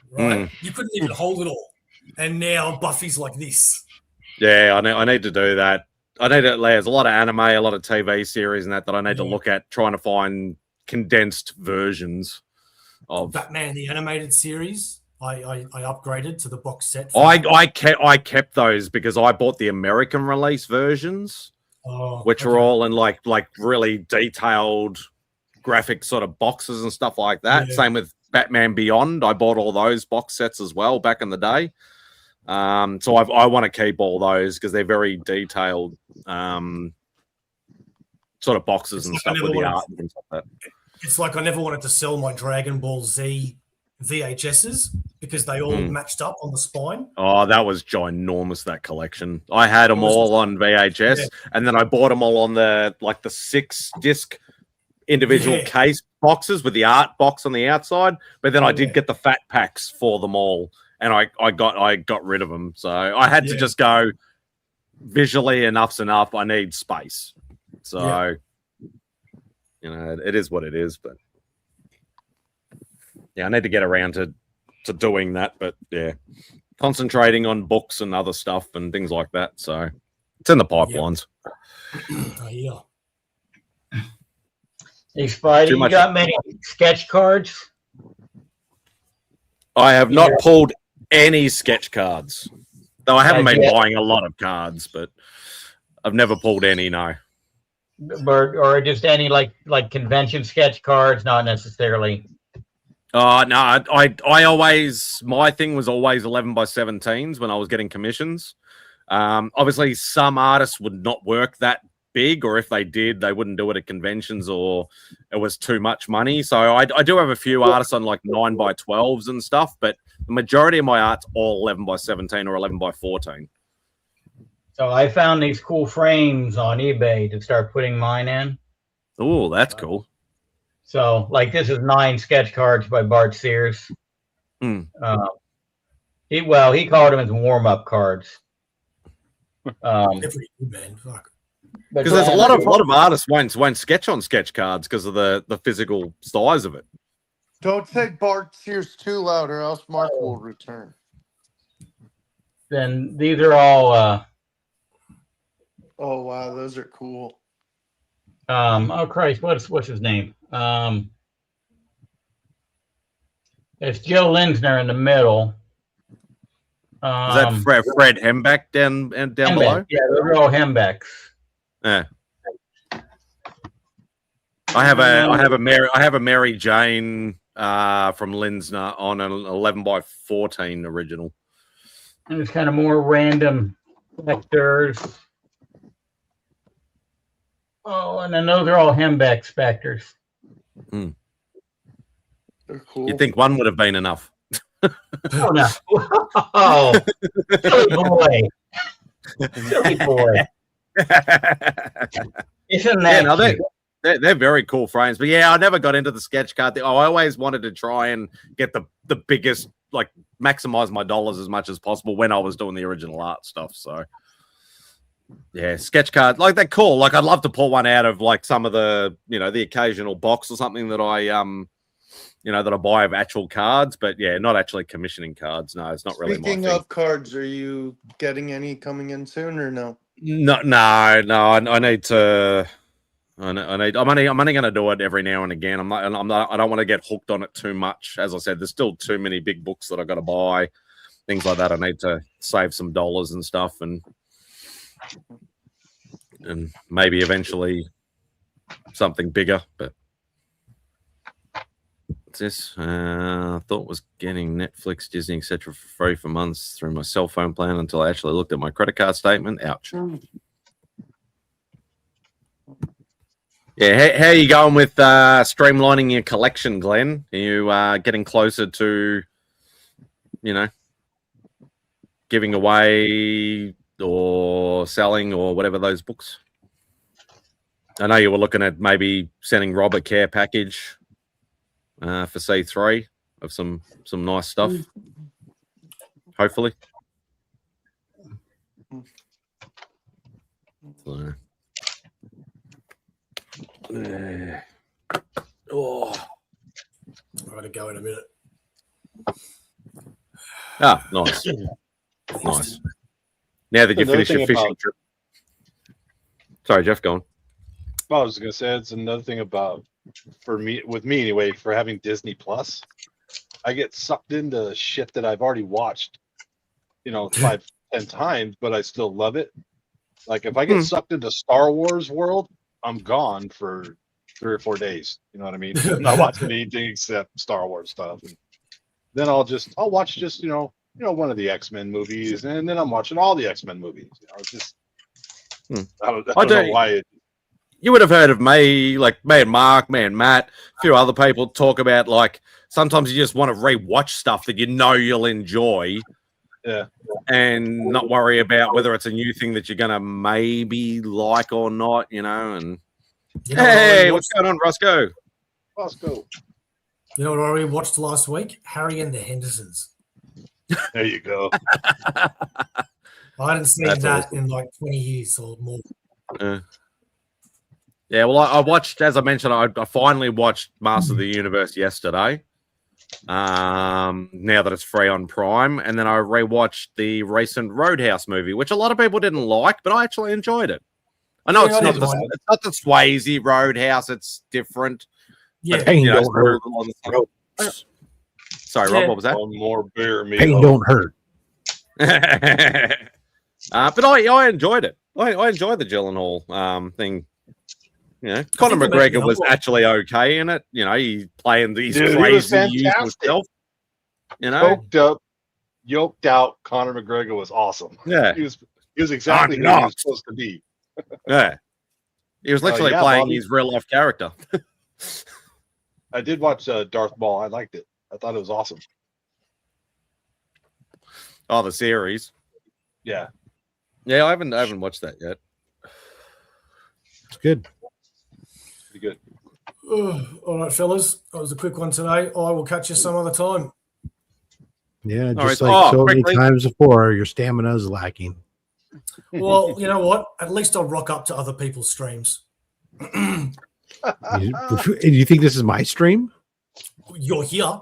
right? You couldn't even hold it all, and now Buffy's like this. Yeah, I need to do that. I need to. There's a lot of anime, a lot of TV series, and that I need to look at, trying to find condensed versions of Batman the animated series. I upgraded to the box set. I kept those because I bought the American release versions, which are all in like really detailed graphic sort of boxes and stuff like that. Yeah. Same with Batman Beyond. I bought all those box sets as well back in the day. So I want to keep all those because they're very detailed sort of boxes and stuff with the art and things like that. It's like I never wanted to sell my Dragon Ball Z VHSs because they all matched up on the spine. Oh, that was ginormous, that collection. I had them all on VHS, and then I bought them all on the 6-disc individual case boxes with the art box on the outside. But then I did get the fat packs for them all, and I got rid of them. So I had to just go, visually enough's enough. I need space. So you know, it is what it is. But yeah, I need to get around to doing that. But yeah, concentrating on books and other stuff and things like that. So it's in the pipelines. Hey, Spidey, you got many sketch cards? I have not pulled any sketch cards. Though I haven't been buying a lot of cards, but I've never pulled any, no. Or just any like convention sketch cards, not necessarily. No, I always, my thing was always 11x17s when I was getting commissions. Obviously, some artists would not work that big, or if they did, they wouldn't do it at conventions, or it was too much money. So I do have a few artists on like 9x12s and stuff, but the majority of my art's all 11x17 or 11x14. So I found these cool frames on eBay to start putting mine in. Oh, that's cool. So, like, this is 9 sketch cards by Bart Sears. He called them as warm-up cards. Because there's a lot of artists won't sketch on sketch cards because of the physical size of it. Don't say Bart Sears too loud, or else Mark will return. Then these are all. Oh wow, those are cool. Oh Christ, what's his name? It's Joe Linsner in the middle. Is that Fred Hembeck down below? Yeah, they're all Hembecks. Yeah. I have a Mary Jane from Linsner on an 11x14 original. And it's kind of more random vectors. Oh, and then those are all Hembeck specters. They're cool. You'd think one would have been enough. Oh no! Oh, silly boy! Silly boy! Isn't that cute? They're very cool frames. But yeah, I never got into the sketch card thing. I always wanted to try and get the biggest, like maximize my dollars as much as possible when I was doing the original art stuff. So yeah, sketch card, like they're cool. Like I'd love to pull one out of like some of the, the occasional box or something that I that I buy of actual cards, but yeah, not actually commissioning cards. No, it's not really my thing. Speaking of cards, are you getting any coming in soon or no? No. I need to. I'm only going to do it every now and again. I don't want to get hooked on it too much. As I said, there's still too many big books that I got to buy, things like that. I need to save some dollars and stuff, and maybe eventually something bigger. But what's this? I thought was getting Netflix, Disney, etc. for free for months through my cell phone plan until I actually looked at my credit card statement. Ouch. Yeah, how are you going with streamlining your collection, Glenn? Are you getting closer to, giving away or selling or whatever those books? I know you were looking at maybe sending Rob a care package for C3 of some nice stuff, hopefully. So. Oh, I'm gonna go in a minute. Ah, nice, nice. Now that you finish your fishing trip. Sorry, Jeff, go on. Well, I was gonna say it's another thing about with me anyway, for having Disney Plus, I get sucked into shit that I've already watched, 5-10 times, but I still love it. Like if I get sucked into Star Wars world, I'm gone for 3 or 4 days. You know what I mean? I'm not watching anything except Star Wars stuff. And then I'll watch just one of the X-Men movies, and then I'm watching all the X-Men movies. It's just I don't know why. You would have heard of me, like me and Mark, me and Matt, a few other people talk about like sometimes you just want to rewatch stuff that you'll enjoy. Yeah. And not worry about whether it's a new thing that you're gonna maybe like or not, and hey, what's going on, Roscoe? Roscoe. You know what I watched last week? Harry and the Hendersons. There you go. I hadn't seen that in like 20 years or more. Yeah, well, I watched, as I mentioned, I finally watched Master of the Universe yesterday. Now that it's free on Prime, and then I rewatched the recent Roadhouse movie, which a lot of people didn't like, but I actually enjoyed it. I know it's not the Swayze Roadhouse; it's different. Yeah, pain don't hurt. Sorry, Rob, what was that? One more beer, me. Pain don't hurt. But I enjoyed it. I enjoyed the Gyllenhaal thing. Conor McGregor was actually okay in it. He playing these crazy usual self. Yoked out Conor McGregor was awesome. Yeah, he was exactly who he was supposed to be. Yeah, he was literally playing his real life character. I did watch Darth Maul. I liked it. I thought it was awesome. Oh, the series. Yeah. Yeah, I haven't watched that yet. It's good. Pretty good. All right, fellas. That was a quick one today. I will catch you some other time. Yeah, just like so many times before, your stamina is lacking. Well, you know what? At least I'll rock up to other people's streams. Do you think this is my stream? You're here.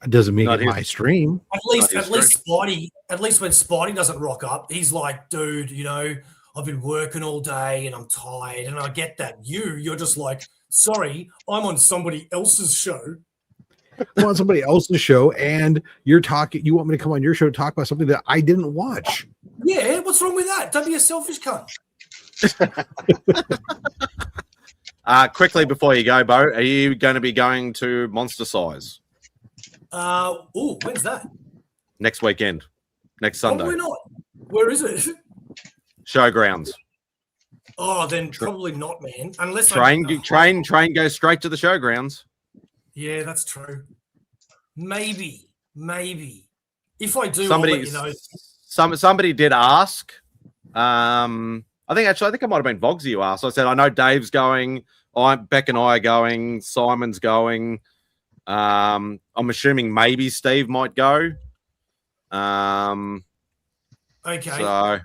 It doesn't make it my stream. At least Spidey. At least when Spidey doesn't rock up, he's like, dude, I've been working all day and I'm tired. And I get that. You're just like, sorry, I'm on somebody else's show. I'm on somebody else's show, and you're talking. You want me to come on your show to talk about something that I didn't watch? Yeah, what's wrong with that? Don't be a selfish cunt. Quickly before you go, Bo, are you going to be going to Monster Size? When's that? Next weekend, next Sunday. Probably not. Where is it? Showgrounds. Oh, then probably not, man. Unless train goes straight to the showgrounds. Yeah, that's true. Maybe. If I do, I'll let you know. Somebody did ask. I I think it might have been Vogsy you asked. I said, I know Dave's going. Beck and I are going. Simon's going. I'm assuming maybe Steve might go. Okay. So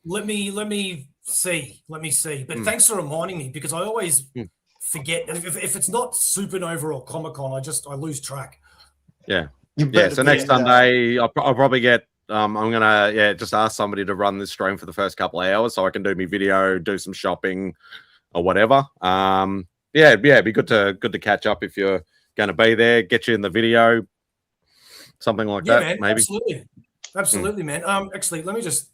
let me see. But thanks for reminding me, because I always forget. If it's not Supernova or Comic-Con, I lose track. Yeah. So next Sunday, I'll probably get. I'm gonna just ask somebody to run this stream for the first couple of hours so I can do my video, do some shopping, or whatever. It'd be good to catch up if you're going to be there. Get you in the video, something like that. Man, maybe. Absolutely, man. Actually, let me just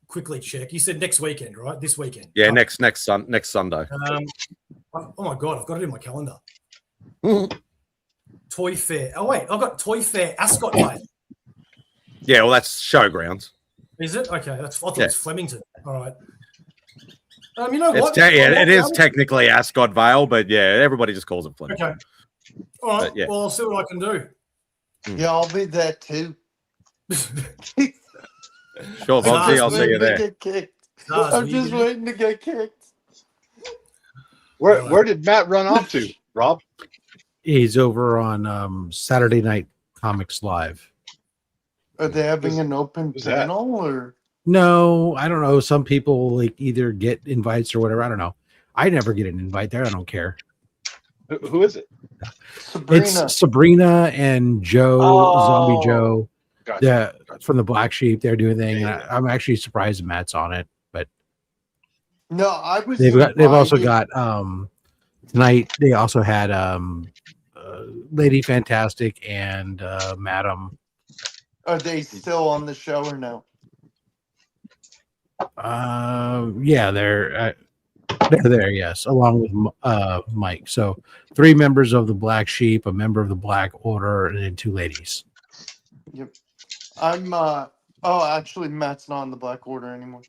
quickly check. You said next weekend, right? This weekend. Yeah, next Sunday. Oh my god, I've got it in my calendar. Toy Fair. Oh wait, I've got Toy Fair Ascot Day. Yeah, well, that's Showgrounds. Is it? Okay, I thought it was Flemington. All right. You know what? It is technically Ascot Vale, but yeah, everybody just calls it Flemington. Okay. All right. Well, I'll see what I can do. Yeah, I'll be there too. Sure, Bogsy, I'll see you there. I'm just waiting to get kicked. Where did Matt run off to, Rob? He's over on Saturday Night Comics Live. Are they having an open panel or? No, I don't know. Some people like either get invites or whatever. I don't know. I never get an invite there. I don't care. Who is it? Sabrina. It's Sabrina and Joe, Zombie Joe. Gotcha. From the Black Sheep. They're doing thing. I'm actually surprised Matt's on it, but no, I was. They've also got tonight. They also had Lady Fantastic and Madam. Are they still on the show or no? Yeah, they're there. Yes, along with Mike. So 3 members of the Black Sheep, a member of the Black Order, and then 2 ladies. Yep. I'm. Actually, Matt's not in the Black Order anymore.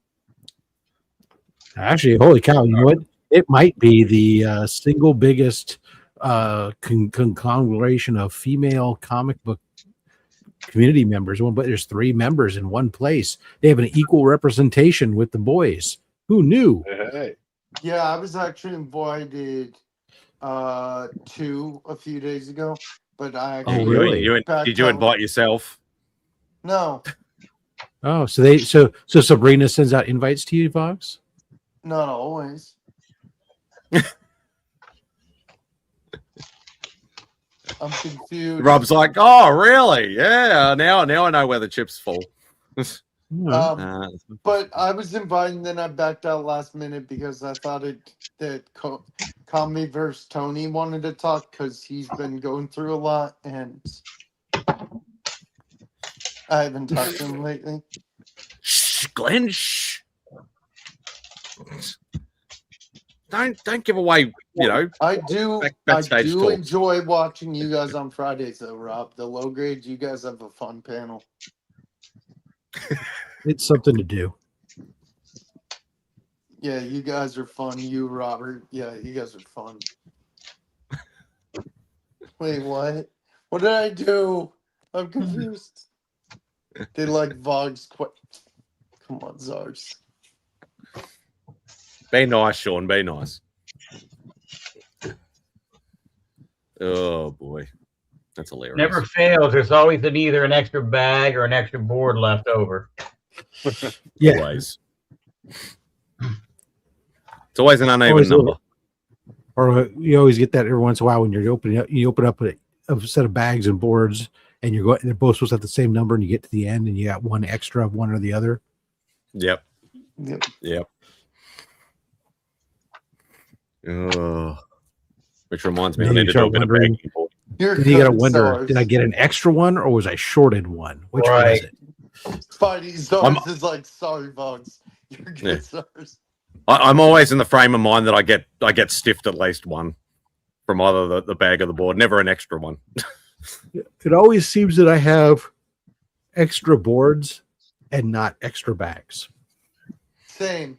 Actually, holy cow! You know what? It might be the single biggest conglomeration of female comic book community members. But there's 3 members in one place. They have an equal representation with the boys. Who knew? Hey. Yeah, I was actually invited to a few days ago, but I actually really? Did you invite yourself? No. Oh, so Sabrina sends out invites to you, Vox? Not always. I'm confused. Rob's like, oh, really? Yeah. Now I know where the chips fall. But I was invited, and then I backed out last minute because I thought that Comedy vs. Tony wanted to talk because he's been going through a lot, and I haven't talked to him lately. Shh, Glenn. Shh. Don't give away. I do backstage talk. enjoy watching you guys on Fridays, though, Rob. The low grades, you guys have a fun panel. It's something to do. Yeah, you guys are fun. You, Robert. Yeah, you guys are fun. Wait, what? What did I do? I'm confused. They like Vogs. Come on, Zars. Be nice, Sean. Be nice. Oh, boy. That's hilarious. Never fails. There's always either an extra bag or an extra board left over. Yeah. Always. It's always an uneven number. Or you always get that every once in a while when you open up a set of bags and boards, and they're both supposed to have the same number, and you get to the end and you got one extra of one or the other. Yep. Yep. Which reminds me, I need to do a bit of bagging. You gotta wonder, did I get an extra one or was I shorted one? Which one is it? Spidey's Stars is like, sorry, Vogs. You're good, Stars. I'm always in the frame of mind that I get stiffed at least one from either the bag or the board, never an extra one. It always seems that I have extra boards and not extra bags. Same.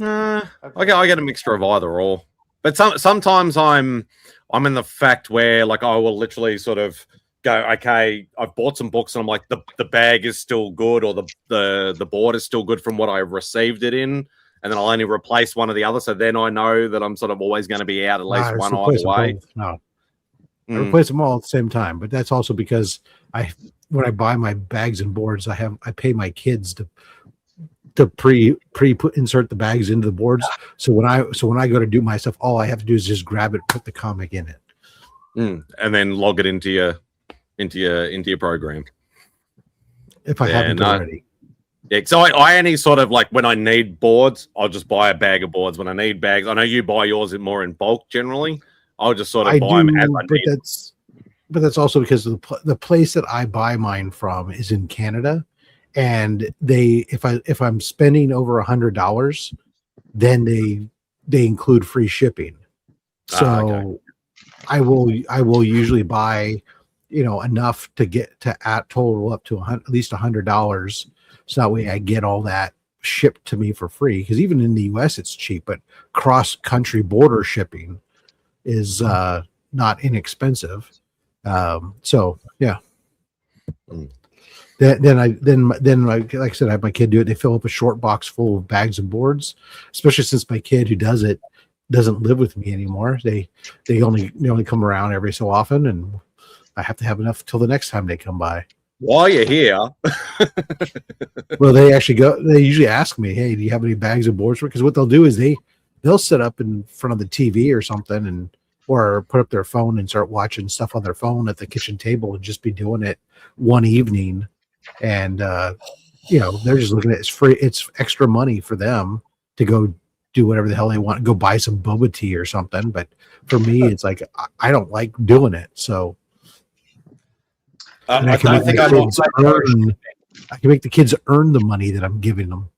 I get a mixture of either or. But sometimes I'm in the fact where like I will literally sort of go, okay, I've bought some books and I'm like the bag is still good or the board is still good from what I received it in. and then I'll only replace one or the other. So then I know that I'm sort of always going to be out at least I one replace either them way. both. No, I replace them all at the same time. But that's also because when I buy my bags and boards, I pay my kids to insert the bags into the boards. So when I go to do my stuff, all I have to do is just grab it, put the comic in it, and then log it into your program. If I haven't already. Yeah, so I only sort of like when I need boards, I'll just buy a bag of boards. When I need bags, I know you buy yours more in bulk generally. I'll just sort of buy them as I need. But that's also because the place that I buy mine from is in Canada, and if I'm spending over $100, then they include free shipping. So okay. I will usually buy enough to get to total up to at least $100. So that way I get all that shipped to me for free. Because even in the US it's cheap, but cross country border shipping is not inexpensive. So yeah. Then like I said, I have my kid do it. They fill up a short box full of bags and boards, especially since my kid who does it doesn't live with me anymore. They only come around every so often, and I have to have enough till the next time they come by. While you're here, well, they usually ask me, "Hey, do you have any bags and boards?" Because what they'll do is they'll sit up in front of the TV or something or put up their phone and start watching stuff on their phone at the kitchen table and just be doing it one evening. And they're just looking at it's free. It's extra money for them to go do whatever the hell they want, go buy some boba tea or something. But for me, it's like I don't like doing it. So I can make the kids earn the money that I'm giving them.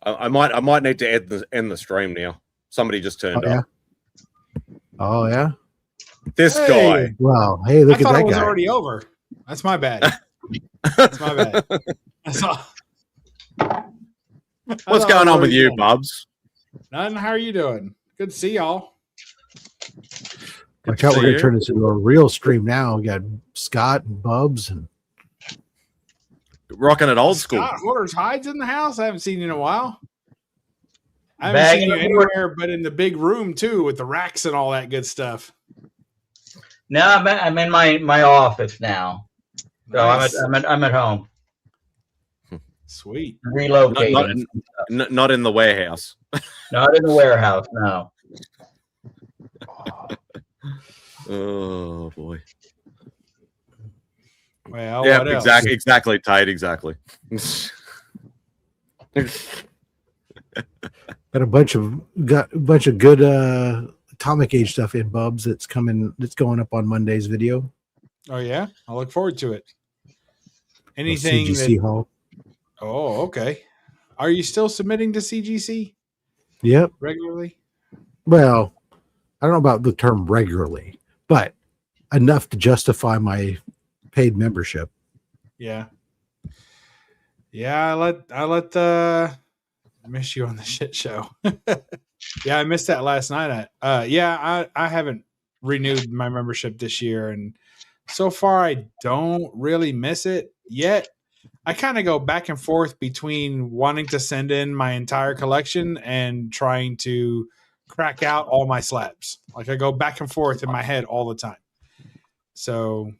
I might need to end the stream now. Somebody just turned up. Oh yeah, this guy. Wow. Hey, look I thought at that it was guy. already over. That's my bad. That's my bad. What's going on with you, Bubs? Nothing. How are you doing? Good to see y'all. Watch out, we're gonna turn this into a real stream now. We got Scott and Bubs and rocking it old school. Scott Hoarders Hides in the house. I haven't seen you in a while. I haven't seen you anywhere but in the big room too, with the racks and all that good stuff. No, I'm in my office now. So Nice. I'm at home. Sweet. Relocating. Not in the warehouse. Not in the warehouse. No. Oh boy. Well, yeah, what else? exactly, Tate, exactly. Got a bunch of good Atomic Age stuff in Bubs that's going up on Monday's video. Oh yeah, I look forward to it. Anything CGC Hall. Oh, okay. Are you still submitting to CGC? Yep. Regularly? Well, I don't know about the term regularly, but enough to justify my paid membership. Yeah. Yeah, I miss you on the shit show. Yeah, I missed that last night. I haven't renewed my membership this year, and so far I don't really miss it yet. I kind of go back and forth between wanting to send in my entire collection and trying to crack out all my slabs. Like I go back and forth in my head all the time. So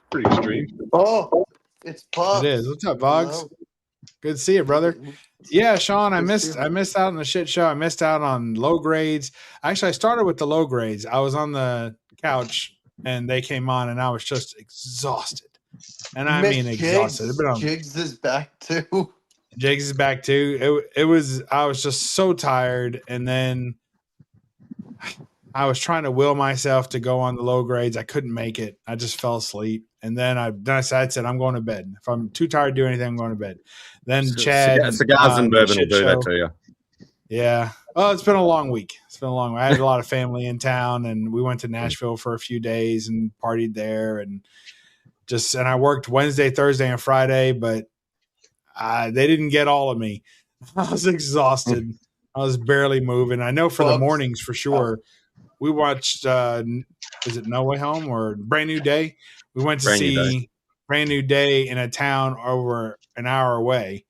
pretty extreme. Oh, it's Bob. It is. What's up, Boggs? Good to see you, brother. Yeah, Sean, I missed out on the shit show. I missed out on low grades. Actually, I started with the low grades. I was on the couch and they came on and I was just exhausted. And I mean exhausted. Jigs is back too. Jigs is back too. I was just so tired, and then I was trying to will myself to go on the low grades. I couldn't make it. I just fell asleep. And then I said, I'm going to bed. If I'm too tired to do anything, I'm going to bed. Then Chad. Cigars and bourbon will do that to you. Yeah. Oh, it's been a long week. I had a lot of family in town, and we went to Nashville for a few days and partied there, and I worked Wednesday, Thursday, and Friday, but they didn't get all of me. I was exhausted. I was barely moving. I know for the mornings for sure. We watched is it No Way Home or Brand New Day? We went to see Brand New Day in a town over an hour away.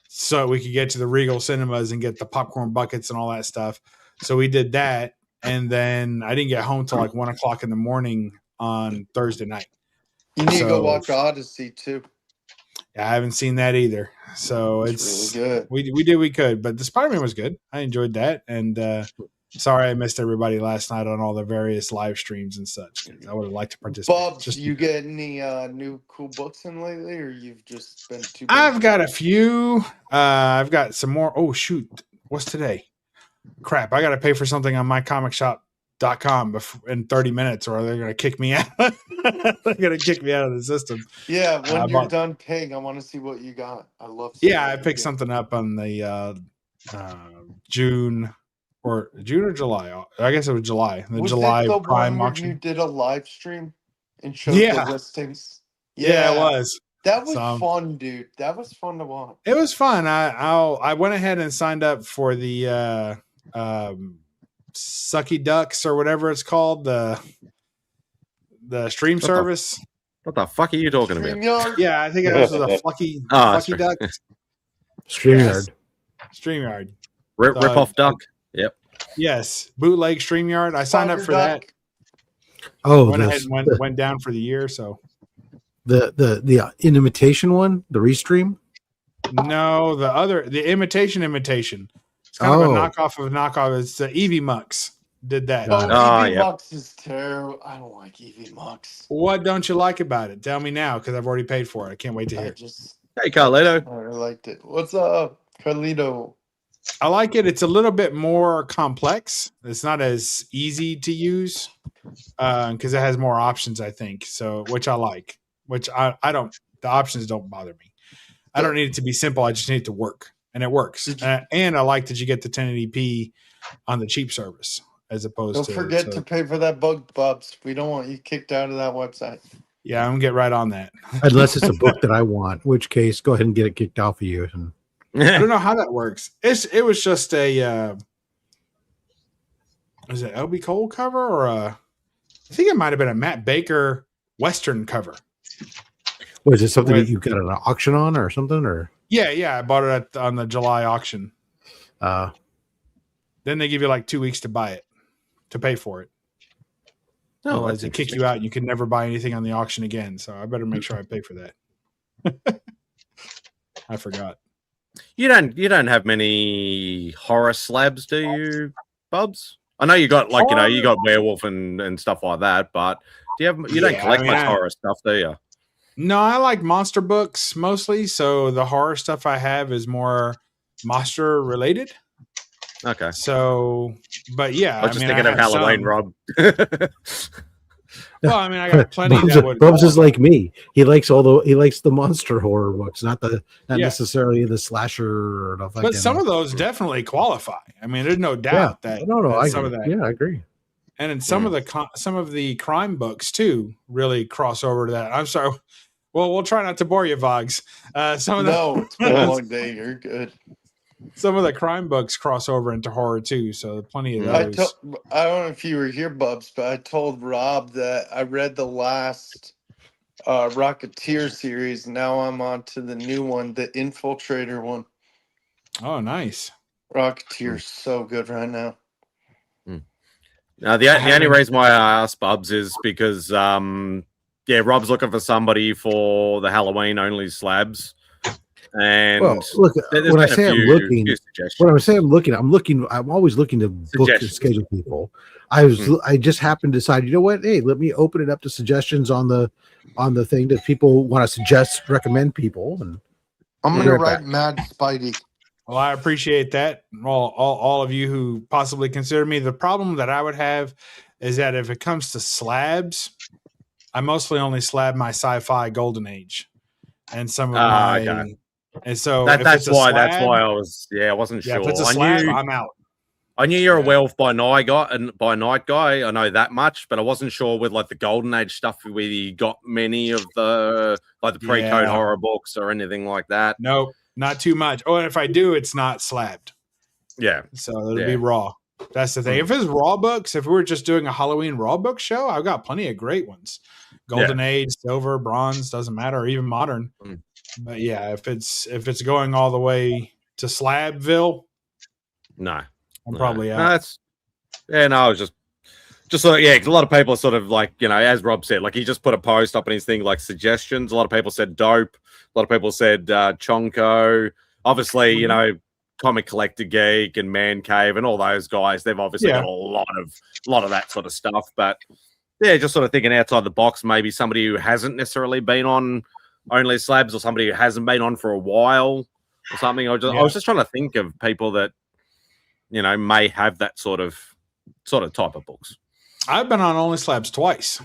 so we could get to the Regal Cinemas and get the popcorn buckets and all that stuff. So we did that, and then I didn't get home till like 1 o'clock in the morning on Thursday night. You need to go watch Odyssey too. I haven't seen that either. So it's really good. We did we could, but the Spider-Man was good. I enjoyed that, and sorry I missed everybody last night on all the various live streams and such. I would have liked to participate. Bob, you get any new cool books in lately, or you've just been too busy? I've got a few. I've got some more. Oh shoot, what's today? Crap, I got to pay for something on mycomicshop.com in 30 minutes, or they're going to kick me out. They're going to kick me out of the system. Yeah, when you're done paying, I want to see what you got. I love. Yeah, I picked something up on the June or July. I guess it was July. The July Prime auction. You did a live stream and showed the listings. Yeah, it was. That was fun, dude. That was fun to watch. It was fun. I went ahead and signed up for the Sucky Ducks or whatever it's called, the stream service. What the fuck are you talking about? Yeah, I think it was the Flucky Ducks. StreamYard. StreamYard. Rip off duck. Yep. Yes, bootleg StreamYard. I signed up for that. Oh, went ahead and went down for the year. So the imitation one, the restream. No, the imitation. It's kind of a knockoff of a knockoff. It's Eevee Mux did that. Eevee Mux is terrible. I don't like Eevee Mux. What don't you like about it? Tell me now, because I've already paid for it. I can't wait to hear. Hey, Carlito. I liked it. What's up, Carlito? I like it. It's a little bit more complex. It's not as easy to use because it has more options, I think. So, which I like. Which I don't. The options don't bother me. I don't need it to be simple. I just need it to work, and it works. And I like that you get the 1080p on the cheap service as opposed to. Don't forget to pay for that bug, Bubs. We don't want you kicked out of that website. Yeah, I'm gonna get right on that. Unless it's a book that I want, in which case, go ahead and get it kicked off of you. And I don't know how that works. It was just a was it LB Cole cover or I think it might have been a Matt Baker Western cover. Was it something that you got an auction on or something? Or yeah, I bought it on the July auction. Then they give you like 2 weeks to buy it, to pay for it. Otherwise, they kick you out and you can never buy anything on the auction again. So I better make sure I pay for that. I forgot. You don't have many horror slabs, do you, Bubs? I know you got you got werewolf and stuff like that, but you don't collect much horror stuff, do you? No, I like monster books mostly. So the horror stuff I have is more monster related. Okay. So, but yeah, I was just thinking of Halloween, Rob. Well, I mean, I got plenty. Bubs is like me. He likes the monster horror books, not necessarily the slasher or stuff. But some of those definitely qualify. I mean, there's no doubt that. I agree. And in some of the crime books too really cross over to that. I'm sorry. Well, we'll try not to bore you, Vogs. It's been a long day. You're good. Some of the crime books cross over into horror too, so plenty of those. I don't know if you were here, Bubs, but I told Rob that I read the last Rocketeer series. Now I'm on to the new one, the Infiltrator one. Oh, nice. Rocketeer's so good right now. Now, the only reason why I asked Bubs is because, Rob's looking for somebody for the Halloween only slabs. And look, when I say I'm looking, I'm always looking to book and schedule people. I just happened to decide, you know what? Hey, let me open it up to suggestions on the thing that people want to recommend people. And I'm going to write MadSpidey. Well, I appreciate that. All of you who possibly consider me. The problem that I would have is that if it comes to slabs, I mostly only slab my sci-fi golden age and some of my. Okay. And so that's why I wasn't sure. If it's a slab, I'm out. I knew you're a werewolf by night guy. I know that much, but I wasn't sure with like the golden age stuff where you got many of the pre-code horror books or anything like that. Nope. Not too much. Oh, and if I do, it's not slabbed. Yeah. So it'll be raw. That's the thing. If it's raw books, if we were just doing a Halloween raw book show, I've got plenty of great ones. Golden Age, silver, bronze, doesn't matter, or even modern. But yeah, if it's going all the way to Slabville, no, I'm probably no, out. that's no. I was just so yeah. 'Cause a lot of people are sort of like, you know, as Rob said, like he just put a post up on his thing like suggestions. A lot of people said dope. A lot of people said Chonko. Obviously, you know, Comic Collector Geek and Man Cave and all those guys. They've obviously got a lot of that sort of stuff. But yeah, just sort of thinking outside the box. Maybe somebody who hasn't necessarily been on Only Slabs, or somebody who hasn't been on for a while, or something. I was just trying to think of people that, you know, may have that sort of type of books. I've been on Only Slabs twice,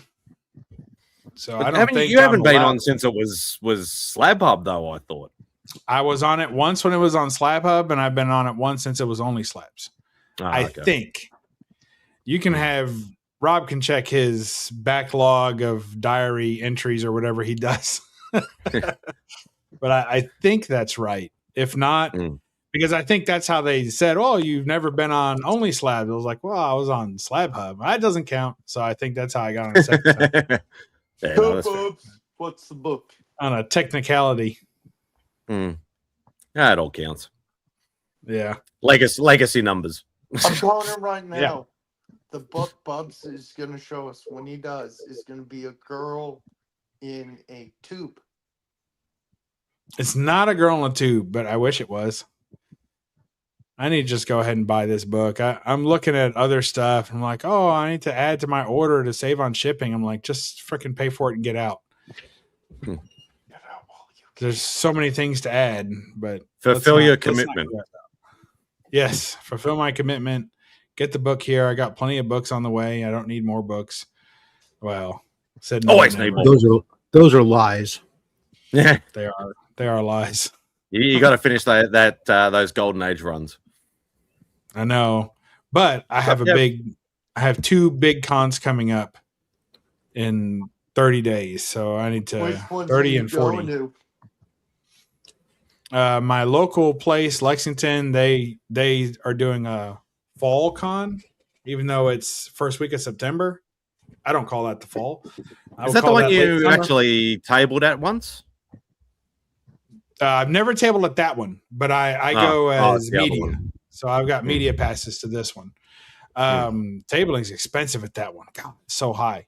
so But I don't think you haven't been allowed. on since it was Slab Hub, though. I thought I was on it once when it was on Slab Hub, and I've been on it once since it was Only Slabs. I think you can have Rob can check his backlog of diary entries or whatever he does, but I think that's right. If not, because I think that's how they said, "Oh, you've never been on Only Slabs." I was like, "Well, I was on Slab Hub. That doesn't count." So I think that's how I got on a second time. Yeah, Go, Bubs. What's the book? On a technicality. Yeah, it all counts. Yeah, legacy numbers. I'm calling it right now. Yeah. The book Bubs is going to show us when he does is going to be a girl in a tube. It's not a girl in a tube, but I wish it was. I need to just go ahead and buy this book. I'm looking at other stuff. I'm like, oh, I need to add to my order to save on shipping. I'm like, just freaking pay for it and get out. There's so many things to add, but Fulfill your commitment. Yes, fulfill my commitment. Get the book here. I got plenty of books on the way. I don't need more books. Well, said no, always need more. Those are lies. Yeah, they are lies. You got to finish those Golden Age runs. I know, but I have I have 2 big cons coming up in 30 days, so I need to 30 and 40. My local place, Lexington, they are doing a fall con, even though it's first week of September. I don't call that the fall. Is that the one you actually tabled at once? I've never tabled at that one, but I go as media. So I've got media passes to this one. Tabling's expensive at that one. God, it's so high.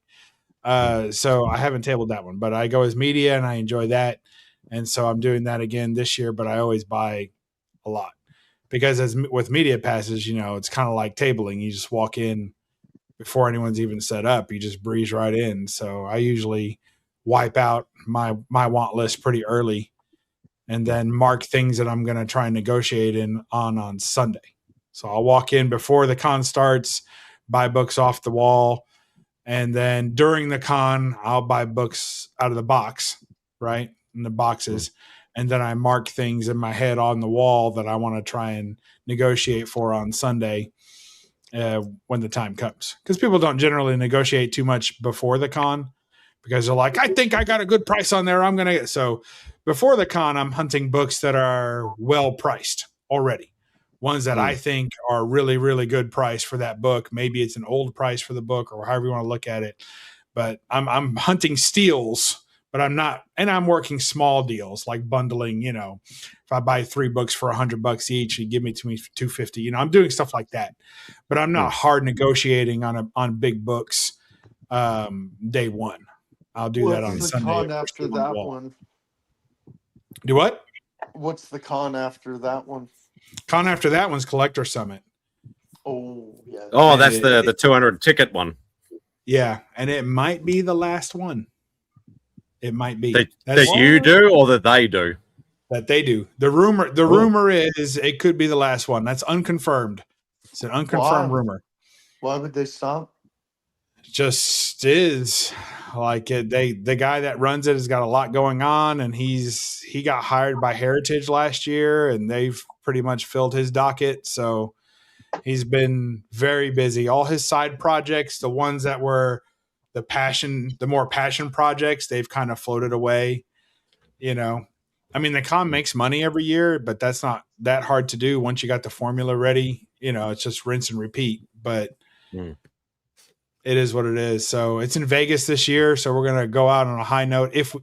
So I haven't tabled that one, but I go as media and I enjoy that. And so I'm doing that again this year, but I always buy a lot because with media passes, you know, it's kind of like tabling. You just walk in before anyone's even set up. You just breeze right in. So I usually wipe out my want list pretty early and then mark things that I'm going to try and negotiate on Sunday. So I'll walk in before the con starts, buy books off the wall. And then during the con, I'll buy books out of the box, right? In the boxes. And then I mark things in my head on the wall that I want to try and negotiate for on Sunday when the time comes. Because people don't generally negotiate too much before the con because they're like, I think I got a good price on there. I'm going to get. So before the con, I'm hunting books that are well priced already. Ones that I think are really, really good price for that book. Maybe it's an old price for the book or however you want to look at it. But I'm hunting steals. But I'm not, and I'm working small deals like bundling. You know, if I buy 3 books for $100 each, you give me to me for $250. You know, I'm doing stuff like that, but I'm not hard negotiating on big books. Day one, I'll do that on Sunday. What's the con after that one? Do what? What's the con after that one? Con after that one's Collector Summit. Oh yeah. Oh, that's the 200 ticket one. Yeah, and it might be the last one. It might be that you do or that they do. That they do. The rumor is it could be the last one. That's unconfirmed. It's an unconfirmed rumor. Why would they stop? Just is like the guy that runs it has got a lot going on, and he got hired by Heritage last year, and they've pretty much filled his docket. So he's been very busy. All his side projects, the ones that were the more passion projects, they've kind of floated away. You know, I mean, the con makes money every year, but that's not that hard to do once you got the formula ready. You know, it's just rinse and repeat. But it is what it is. So it's in Vegas this year. So we're gonna go out on a high note. If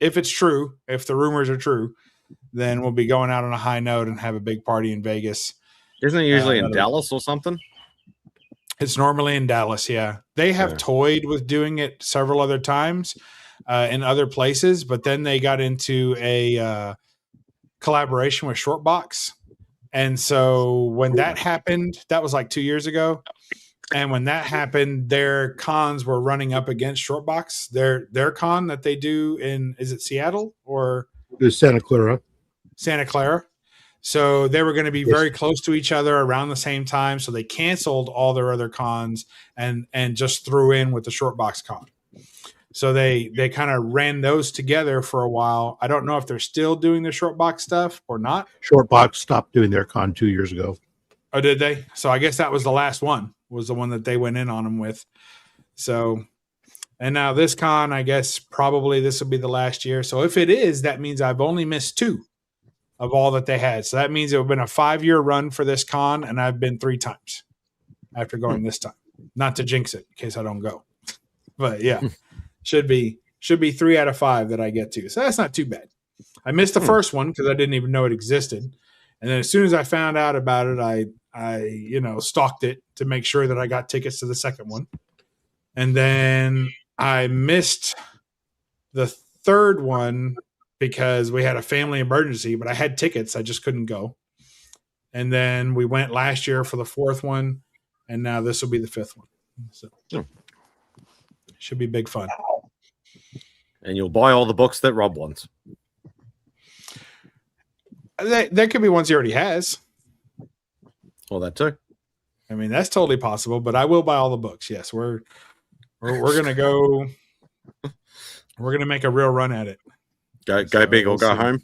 it's true, if the rumors are true, then we'll be going out on a high note and have a big party in Vegas. Isn't it usually in Dallas or something? It's normally in Dallas. Yeah, they have toyed with doing it several other times in other places, but then they got into a collaboration with Shortbox. And so when that happened, that was like 2 years ago. And when that happened, their cons were running up against Shortbox. Their con that they do is it Seattle or it was Santa Clara? Santa Clara. So they were going to be very close to each other around the same time. So they canceled all their other cons and just threw in with the Shortbox con. So they kind of ran those together for a while. I don't know if they're still doing the Shortbox stuff or not. Shortbox stopped doing their con 2 years ago. Oh, did they? So I guess that was the last one, was the one that they went in on them with. So, and now this con, I guess probably this will be the last year. So if it is, that means I've only missed 2 of all that they had. So that means it would have been a 5-year run for this con, and I've been 3 times after going this time. Not to jinx it in case I don't go. But yeah. Should be 3 out of 5 that I get to. So that's not too bad. I missed the first one because I didn't even know it existed. And then as soon as I found out about it, I stalked it to make sure that I got tickets to the second one. And then I missed the third one because we had a family emergency, but I had tickets. I just couldn't go. And then we went last year for the 4th one. And now this will be the 5th one. So should be big fun. And you'll buy all the books that Rob wants. There could be ones he already has. Well, that too. I mean, that's totally possible. But I will buy all the books. Yes, we're gonna go. We're gonna make a real run at it. Go big or go home.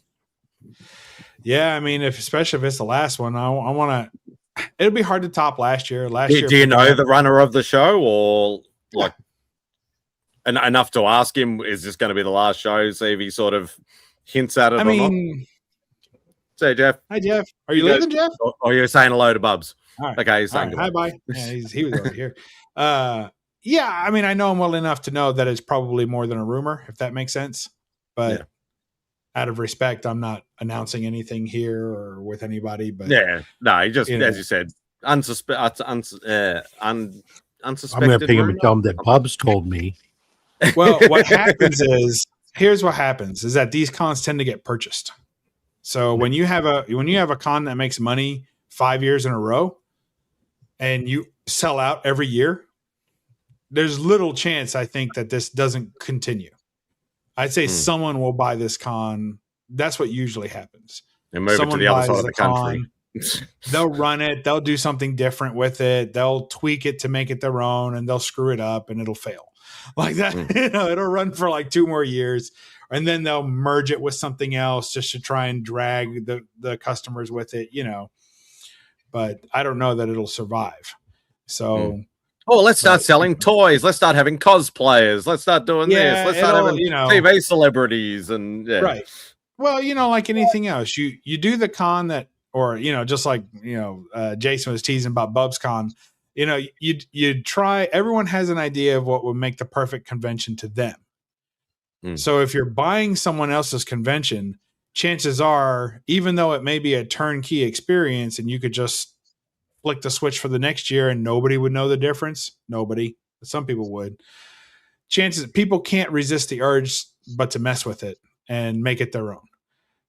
Yeah, I mean, especially if it's the last one, I want to. It'll be hard to top last year. Do you know the runner of the show, or like? And enough to ask him, is this going to be the last show? See if he sort of hints at it or not. Say, Jeff. Hi, Jeff. Are you leaving, Jeff? Or you're saying hello to Bubs? All right. Okay, he's saying goodbye. Hi, bye. Yeah, he was over here. Yeah, I mean, I know him well enough to know that it's probably more than a rumor, if that makes sense. But out of respect, I'm not announcing anything here or with anybody. But no, he just, as you said, unsuspected. I'm going to ping him and tell him that Bubs told me. Well, what happens is, here's what happens is that these cons tend to get purchased. So when you have a con that makes money 5 years in a row and you sell out every year, there's little chance, I think, that this doesn't continue. I'd say someone will buy this con. That's what usually happens. And move it to the other side of the country. They'll run it. They'll do something different with it. They'll tweak it to make it their own, and they'll screw it up, and it'll fail. Like that, it'll run for like 2 more years, and then they'll merge it with something else just to try and drag the customers with it, But I don't know that it'll survive. So, let's start selling toys. Let's start having cosplayers. Let's start doing this. Let's start having TV celebrities and right. Well, like anything else, you do the con that, or just like Jason was teasing about Bub's Con. You try, everyone has an idea of what would make the perfect convention to them. So if you're buying someone else's convention, chances are, even though it may be a turnkey experience and you could just flick the switch for the next year and nobody would know the difference, nobody, but some people would. Chances, people can't resist the urge but to mess with it and make it their own.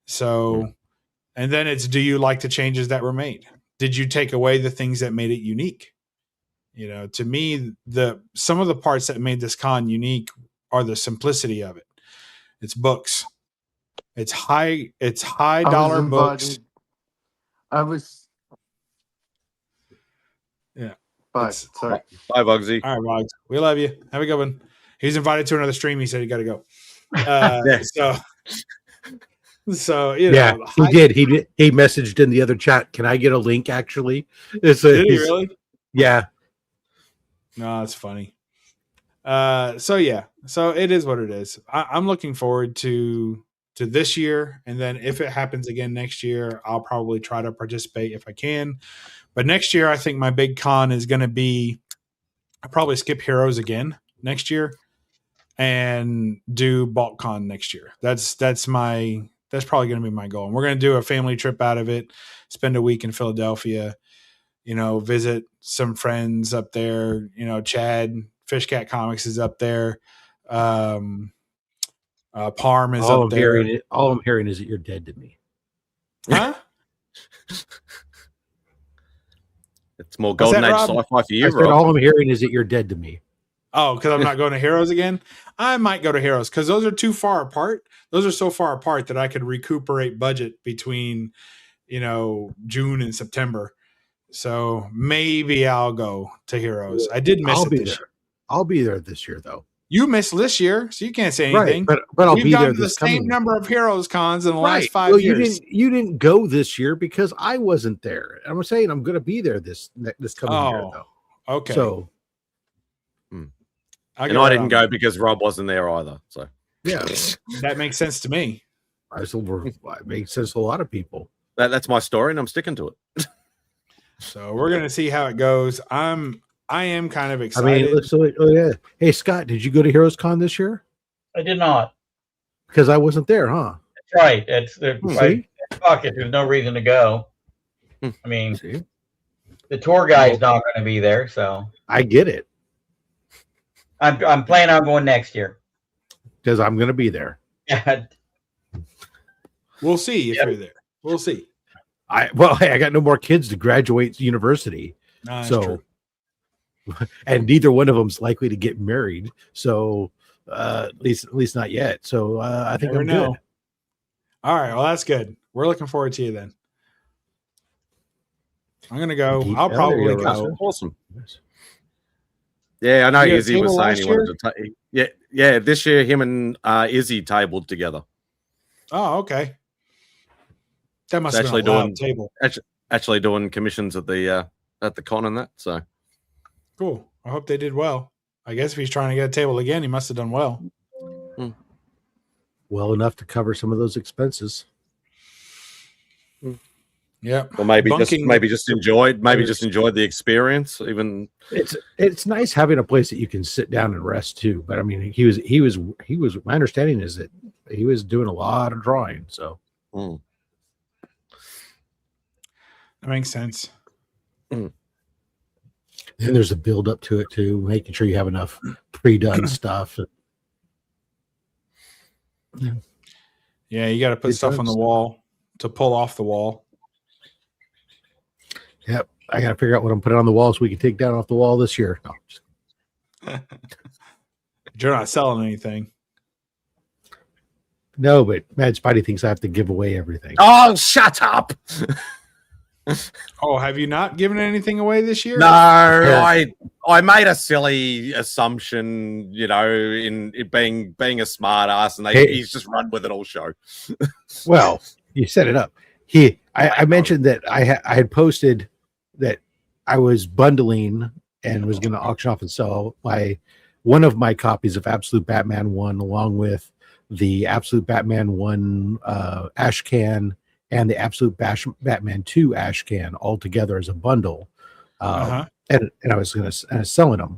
So, and then it's, do you like the changes that were made? Did you take away the things that made it unique? To me, some of the parts that made this con unique are the simplicity of it. It's books. It's high dollar books. Yeah. Bye. Sorry. Bye, Bugsy. All right, Bugs. We love you. Have a good one. He's invited to another stream. He said he got to go. So he did. He messaged in the other chat. Can I get a link? Actually, did he really? Yeah. No, that's funny. So it is what it is. I'm looking forward to this year, and then if it happens again next year, I'll probably try to participate if I can. But next year, I think my big con is going to be I'll probably skip Heroes again next year and do BalkCon next year. That's probably going to be my goal. And we're going to do a family trip out of it, spend a week in Philadelphia, visit some friends up there. Chad Fishcat Comics is up there. Parm is up there. All I'm hearing is that you're dead to me. Huh? It's more Golden Age sci-fi for you, Rob. All I'm hearing is that you're dead to me. Oh, because I'm not going to Heroes again? I might go to Heroes because those are too far apart. Those are so far apart that I could recuperate budget between, June and September. So maybe I'll go to Heroes. I did miss it this year. I'll be there this year, though. You missed this year, so you can't say anything. Right, but I'll We've be there gone to the same number of Heroes cons in the last 5 years. You didn't go this year because I wasn't there. I'm saying I'm going to be there this coming year, though. Okay. So, I didn't go because Rob wasn't there either. So yeah, that makes sense to me. It makes sense to a lot of people. That's my story, and I'm sticking to it. So we're gonna see how it goes. I am kind of excited. Yeah. Hey, Scott, did you go to Heroes Con this year? I did not. Because I wasn't there, huh? That's right. Fuck it. There's no reason to go. I mean, the tour guide's not going to be there, so I get it. I'm planning on going next year because I'm going to be there. We'll see if you're there. We'll see. I got no more kids to graduate university, so and neither one of them's likely to get married. So at least not yet. So I think I'm good. All right. Well, that's good. We're looking forward to you then. I'm gonna go. I'll probably go. Awesome. Yeah, I know Izzy was saying he wanted to take. Yeah. This year, him and Izzy tabled together. Oh, okay. That must have been a loud table. Actually doing commissions at the con and that. So cool. I hope they did well. I guess if he's trying to get a table again, he must have done well. Well enough to cover some of those expenses. Yeah. Or maybe just enjoyed the experience. Even it's nice having a place that you can sit down and rest too. But I mean, he was. My understanding is that he was doing a lot of drawing. So that makes sense. And there's a build up to it too, making sure you have enough pre-done stuff. Yeah, you got to put stuff on the wall to pull off the wall. Yep, I got to figure out what I'm putting on the wall so we can take down off the wall this year. No, you're not selling anything. No, but MadSpidey thinks I have to give away everything. Oh, shut up! Oh, have you not given anything away this year? No, I made a silly assumption, in being a smart ass, and he's just run with it all show. Well, you set it up. I mentioned that I had posted that I was bundling and was going to auction off and sell one of my copies of Absolute Batman 1 along with the Absolute Batman 1 ash can and the Absolute Batman 2 ash can all together as a bundle. And I was selling them.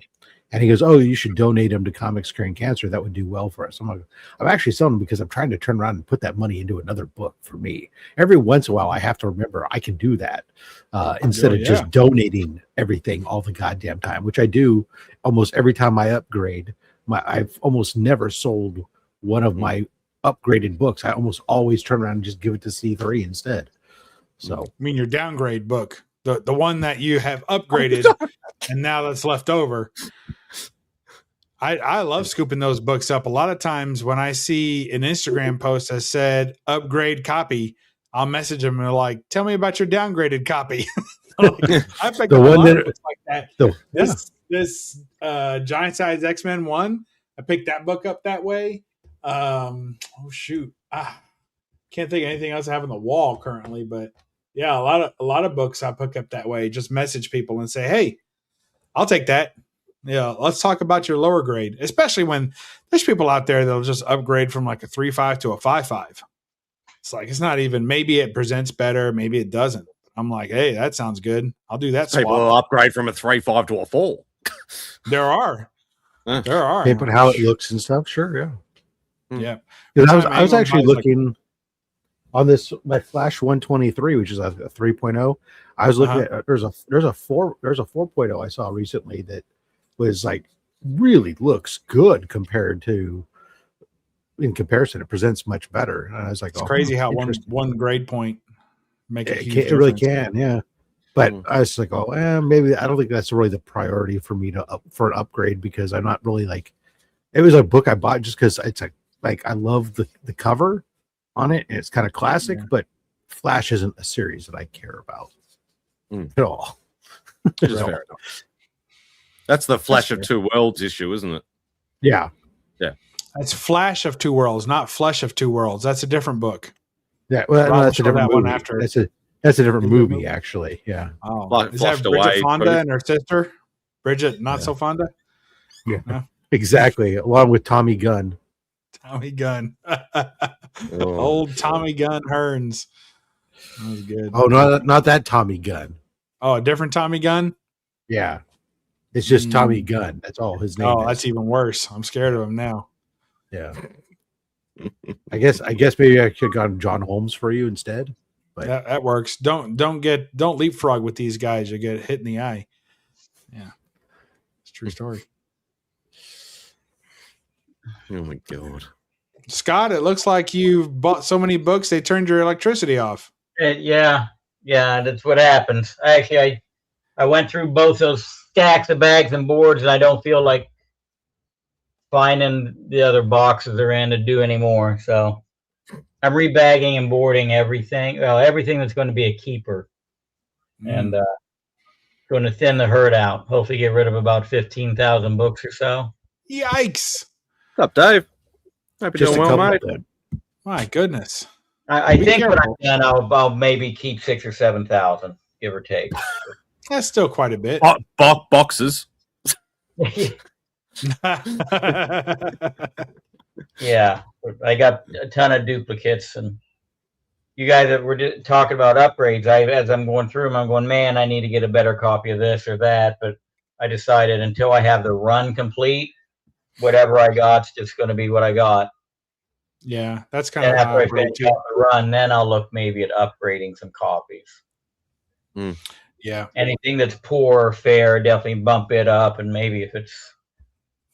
And he goes, "Oh, you should donate them to Comics Curing Cancer. That would do well for us." I'm actually selling them because I'm trying to turn around and put that money into another book for me. Every once in a while, I have to remember I can do that instead of just donating everything all the goddamn time, which I do almost every time I upgrade. I've almost never sold one of my upgraded books. I almost always turn around and just give it to C3 instead. So, I mean, your downgrade book, the one that you have upgraded and now that's left over. I love scooping those books up. A lot of times when I see an Instagram post that said upgrade copy, I'll message them and they're like, "Tell me about your downgraded copy." I picked up a lot of books like that. This Giant Size X-Men 1, I picked that book up that way. Can't think of anything else I have on the wall currently, but yeah, a lot of books I pick up that way. Just message people and say, "Hey, I'll take that. Yeah, let's talk about your lower grade." Especially when there's people out there that'll just upgrade from like a 3.5 to a 5.5. It's like it's not even. Maybe it presents better, maybe it doesn't. I'm like, hey, that sounds good. I'll do that. People will upgrade from a 3.5 to a 4. There are. There are. Depending on how it looks and stuff. Sure, yeah. Yeah. Because I was actually looking on this my Flash 123, which is a 3.0. I was looking at there's a 4.0 I saw recently that was like really looks good in comparison. It presents much better. And I was like, it's crazy how one grade point make a huge it really can, yeah. But I was like, maybe I don't think that's really the priority for me for an upgrade, because I'm not really like, it was a book I bought just because it's like I love the cover on it and it's kind of classic, but Flash isn't a series that I care about at all. That's the Flash of Two Worlds issue, isn't it? Yeah. Yeah. That's Flash of Two Worlds, not Flesh of Two Worlds. That's a different book. Yeah, well, no, that's a different movie. One after. That's a different movie, actually. Yeah. Oh, is that Bridget Fonda and her sister? Bridget, not so Fonda? Yeah, no? Exactly. Along with Tommy Gunn. Tommy Gunn. Old Tommy Gunn Hearns. That was good. Oh, not that Tommy Gunn. Oh, a different Tommy Gunn? Yeah. It's just Tommy Gunn. That's all his name is. That's even worse. I'm scared of him now. Yeah. I guess maybe I could have gone John Holmes for you instead. But that works. Don't leapfrog with these guys. You get hit in the eye. Yeah, it's a true story. Oh my god, Scott! It looks like you've bought so many books they turned your electricity off. Yeah, that's what happens. Actually, I went through both those stacks of bags and boards, and I don't feel like finding the other boxes they're in to do anymore. So I'm rebagging and boarding everything. Well, everything that's going to be a keeper, and going to thin the herd out. Hopefully, get rid of about 15,000 books or so. Yikes! What's up, Dave? Hope you're doing well, mate. My goodness. I think when I'm done, I'll maybe keep 6,000 or 7,000, give or take. That's still quite a bit. Boxes. Yeah, I got a ton of duplicates, and you guys that were talking about upgrades. As I'm going through them, I'm going, man, I need to get a better copy of this or that. But I decided until I have the run complete, whatever I got's just going to be what I got. Yeah, that's kind of how I finish off the run. Then I'll look maybe at upgrading some copies. Yeah, anything that's poor or fair, definitely bump it up, and maybe if it's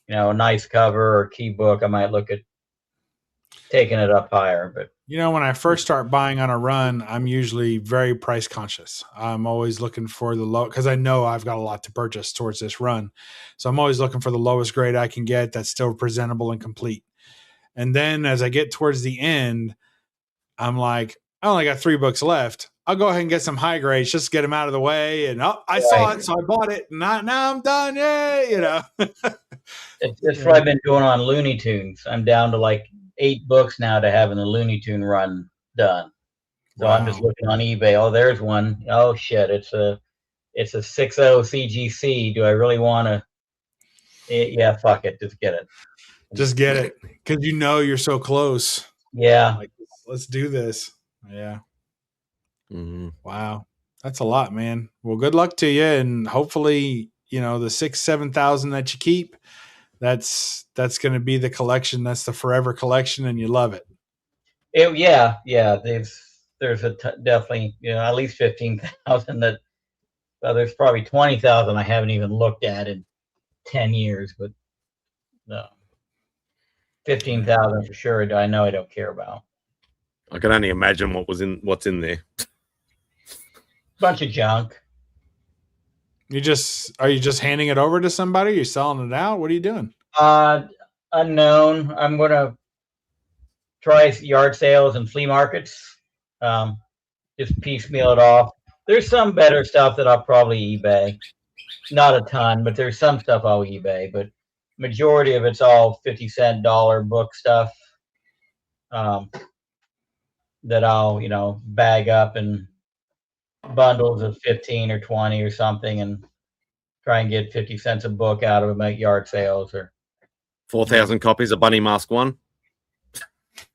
a nice cover or key book, I might look at taking it up higher. But when I first start buying on a run, I'm usually very price conscious. I'm always looking for the low, because I know I've got a lot to purchase towards this run. So I'm always looking for the lowest grade I can get that's still presentable and complete. And then as I get towards the end, I'm like, I only got 3 books left. I'll go ahead and get some high grades just to get them out of the way. And I saw it, so I bought it. And now I'm done. Yay, That's what I've been doing on Looney Tunes. I'm down to like 8 books now to having the Looney Tune run done. So I'm just looking on eBay. Oh, there's one. Oh shit, it's a 6.0 CGC. Do I really want to? Yeah, fuck it. Just get it. Just get it, because you're so close. Yeah. Like, let's do this. Yeah. Mm-hmm. Wow, that's a lot, man. Well, good luck to you, and hopefully, the 6,000-7,000 that you keep, that's going to be the collection. That's the forever collection, and you love it. Yeah. There's definitely at least 15,000 that. Well, there's probably 20,000 I haven't even looked at in 10 years, but no. 15,000 for sure. I know I don't care about. I can only imagine what's in there. Bunch of junk. Are you just handing it over to somebody? You're selling it out? What are you doing? Unknown. I'm gonna try yard sales and flea markets. Just piecemeal it off. There's some better stuff that I'll probably eBay. Not a ton, but there's some stuff I'll eBay. But majority of it's all 50-cent dollar book stuff. That I'll bag up in bundles of 15 or 20 or something, and try and get 50 cents a book out of them at yard sales, or 4,000 copies of Bunny Mask 1.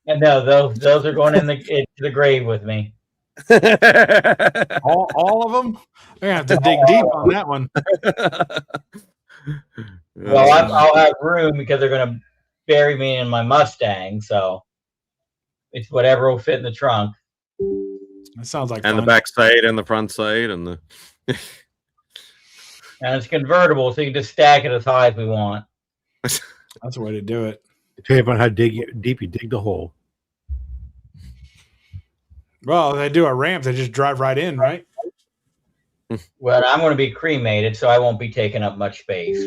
And no, those are going into the grave with me. all of them? We're gonna have to dig deep on that one. Well, I'll have room because they're going to bury me in my Mustang, so it's whatever will fit in the trunk. That sounds like and fun. the back seat and the front seat and the. And it's convertible, so you can just stack it as high as we want. That's the way to do it. Tell you about how deep you dig the hole. Well, they do a ramp. They just drive right in, right? Well, I'm going to be cremated, so I won't be taking up much space.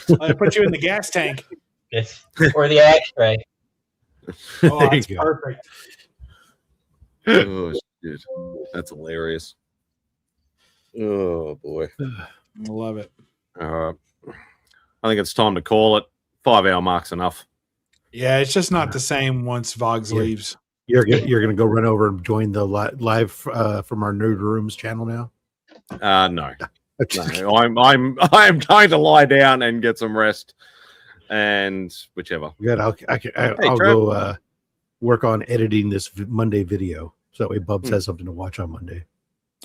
They put you in the gas tank. It's or the ashtray. Oh, that's perfect. Oh, shit. That's hilarious. Oh, boy. I love it. I think it's time to call it. 5 hour mark's enough. Yeah, it's just not the same once Vogs leaves. You're gonna go run over and join the live from our Nerd Rooms channel now. No. No, I'm going to lie down and get some rest, and whichever. Good. I'll go work on editing this Monday video, so that way Bubs has something to watch on Monday.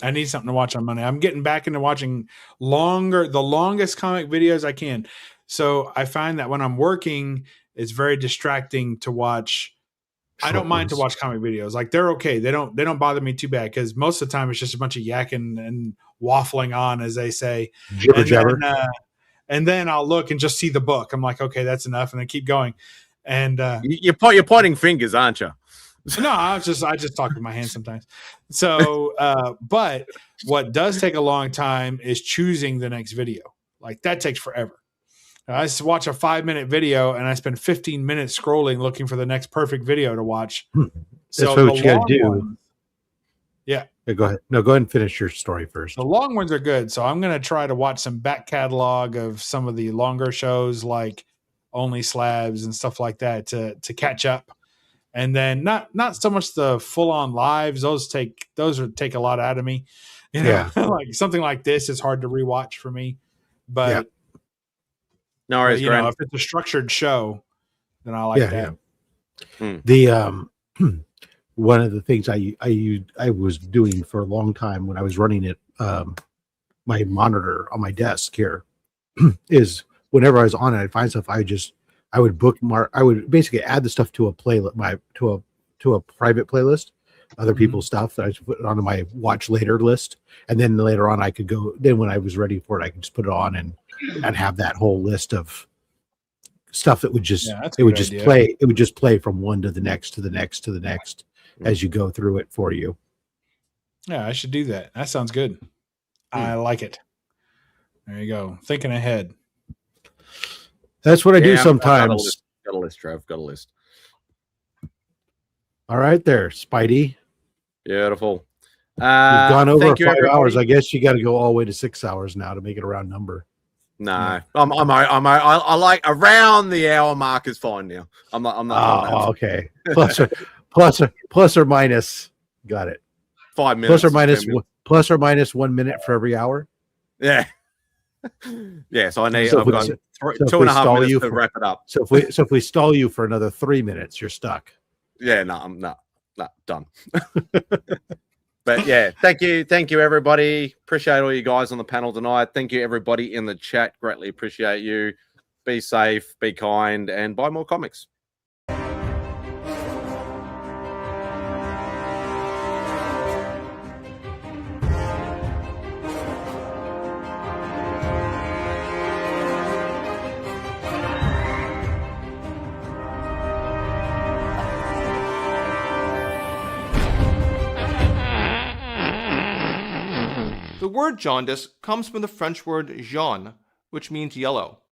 I need something to watch on Monday. I'm getting back into watching the longest comic videos I can. So I find that when I'm working, it's very distracting to watch. I don't mind to watch comic videos. Like they're okay. They don't bother me too bad because most of the time it's just a bunch of yakking and waffling on, as they say. And then I'll look and just see the book. I'm like, okay, that's enough, and I keep going. And you're pointing fingers, aren't you? No, I just talk with my hands sometimes. So, but what does take a long time is choosing the next video. Like that takes forever. I just watch a 5-minute video and I spend 15 minutes scrolling looking for the next perfect video to watch. So what you got to do. Ones, yeah. Go ahead. No, go ahead and finish your story first. The long ones are good. So I'm going to try to watch some back catalog of some of the longer shows like Only Slabs and stuff like that to catch up. And then not so much the full on lives. Those take a lot out of me. You know, like something like this is hard to rewatch for me. But no worries, you know, if it's a structured show, then I like that. Yeah. The one of the things I was doing for a long time when I was running it, my monitor on my desk here, is whenever I was on it, I'd find stuff. I would bookmark. I would basically add the stuff to a playlist, to a private playlist, other people's stuff that I just put onto my watch later list, and then later on I could go. Then when I was ready for it, I could just put it on and have that whole list of stuff that would just play. It would just play from one to the next to the next to the next as you go through it for you. Yeah, I should do that. That sounds good. I like it. There you go. Thinking ahead. That's what I do sometimes. Got a list, Trev. Got a list. All right, there, Spidey. Beautiful. We've gone over 5 hours. I guess you got to go all the way to 6 hours now to make it a round number. No, I like around the hour mark is fine now. I'm not. Oh, okay. Plus or minus. Got it. 5 minutes. Plus or minus 1 minute for every hour. Yeah. Yeah. So I've got 2.5 minutes to wrap it up. So if we stall you for another 3 minutes, you're stuck. Yeah. No, I'm not done. But yeah, thank you, everybody. Appreciate all you guys on the panel tonight. Thank you, everybody in the chat. Greatly appreciate you. Be safe, be kind, and buy more comics. The word jaundice comes from the French word jaune, which means yellow.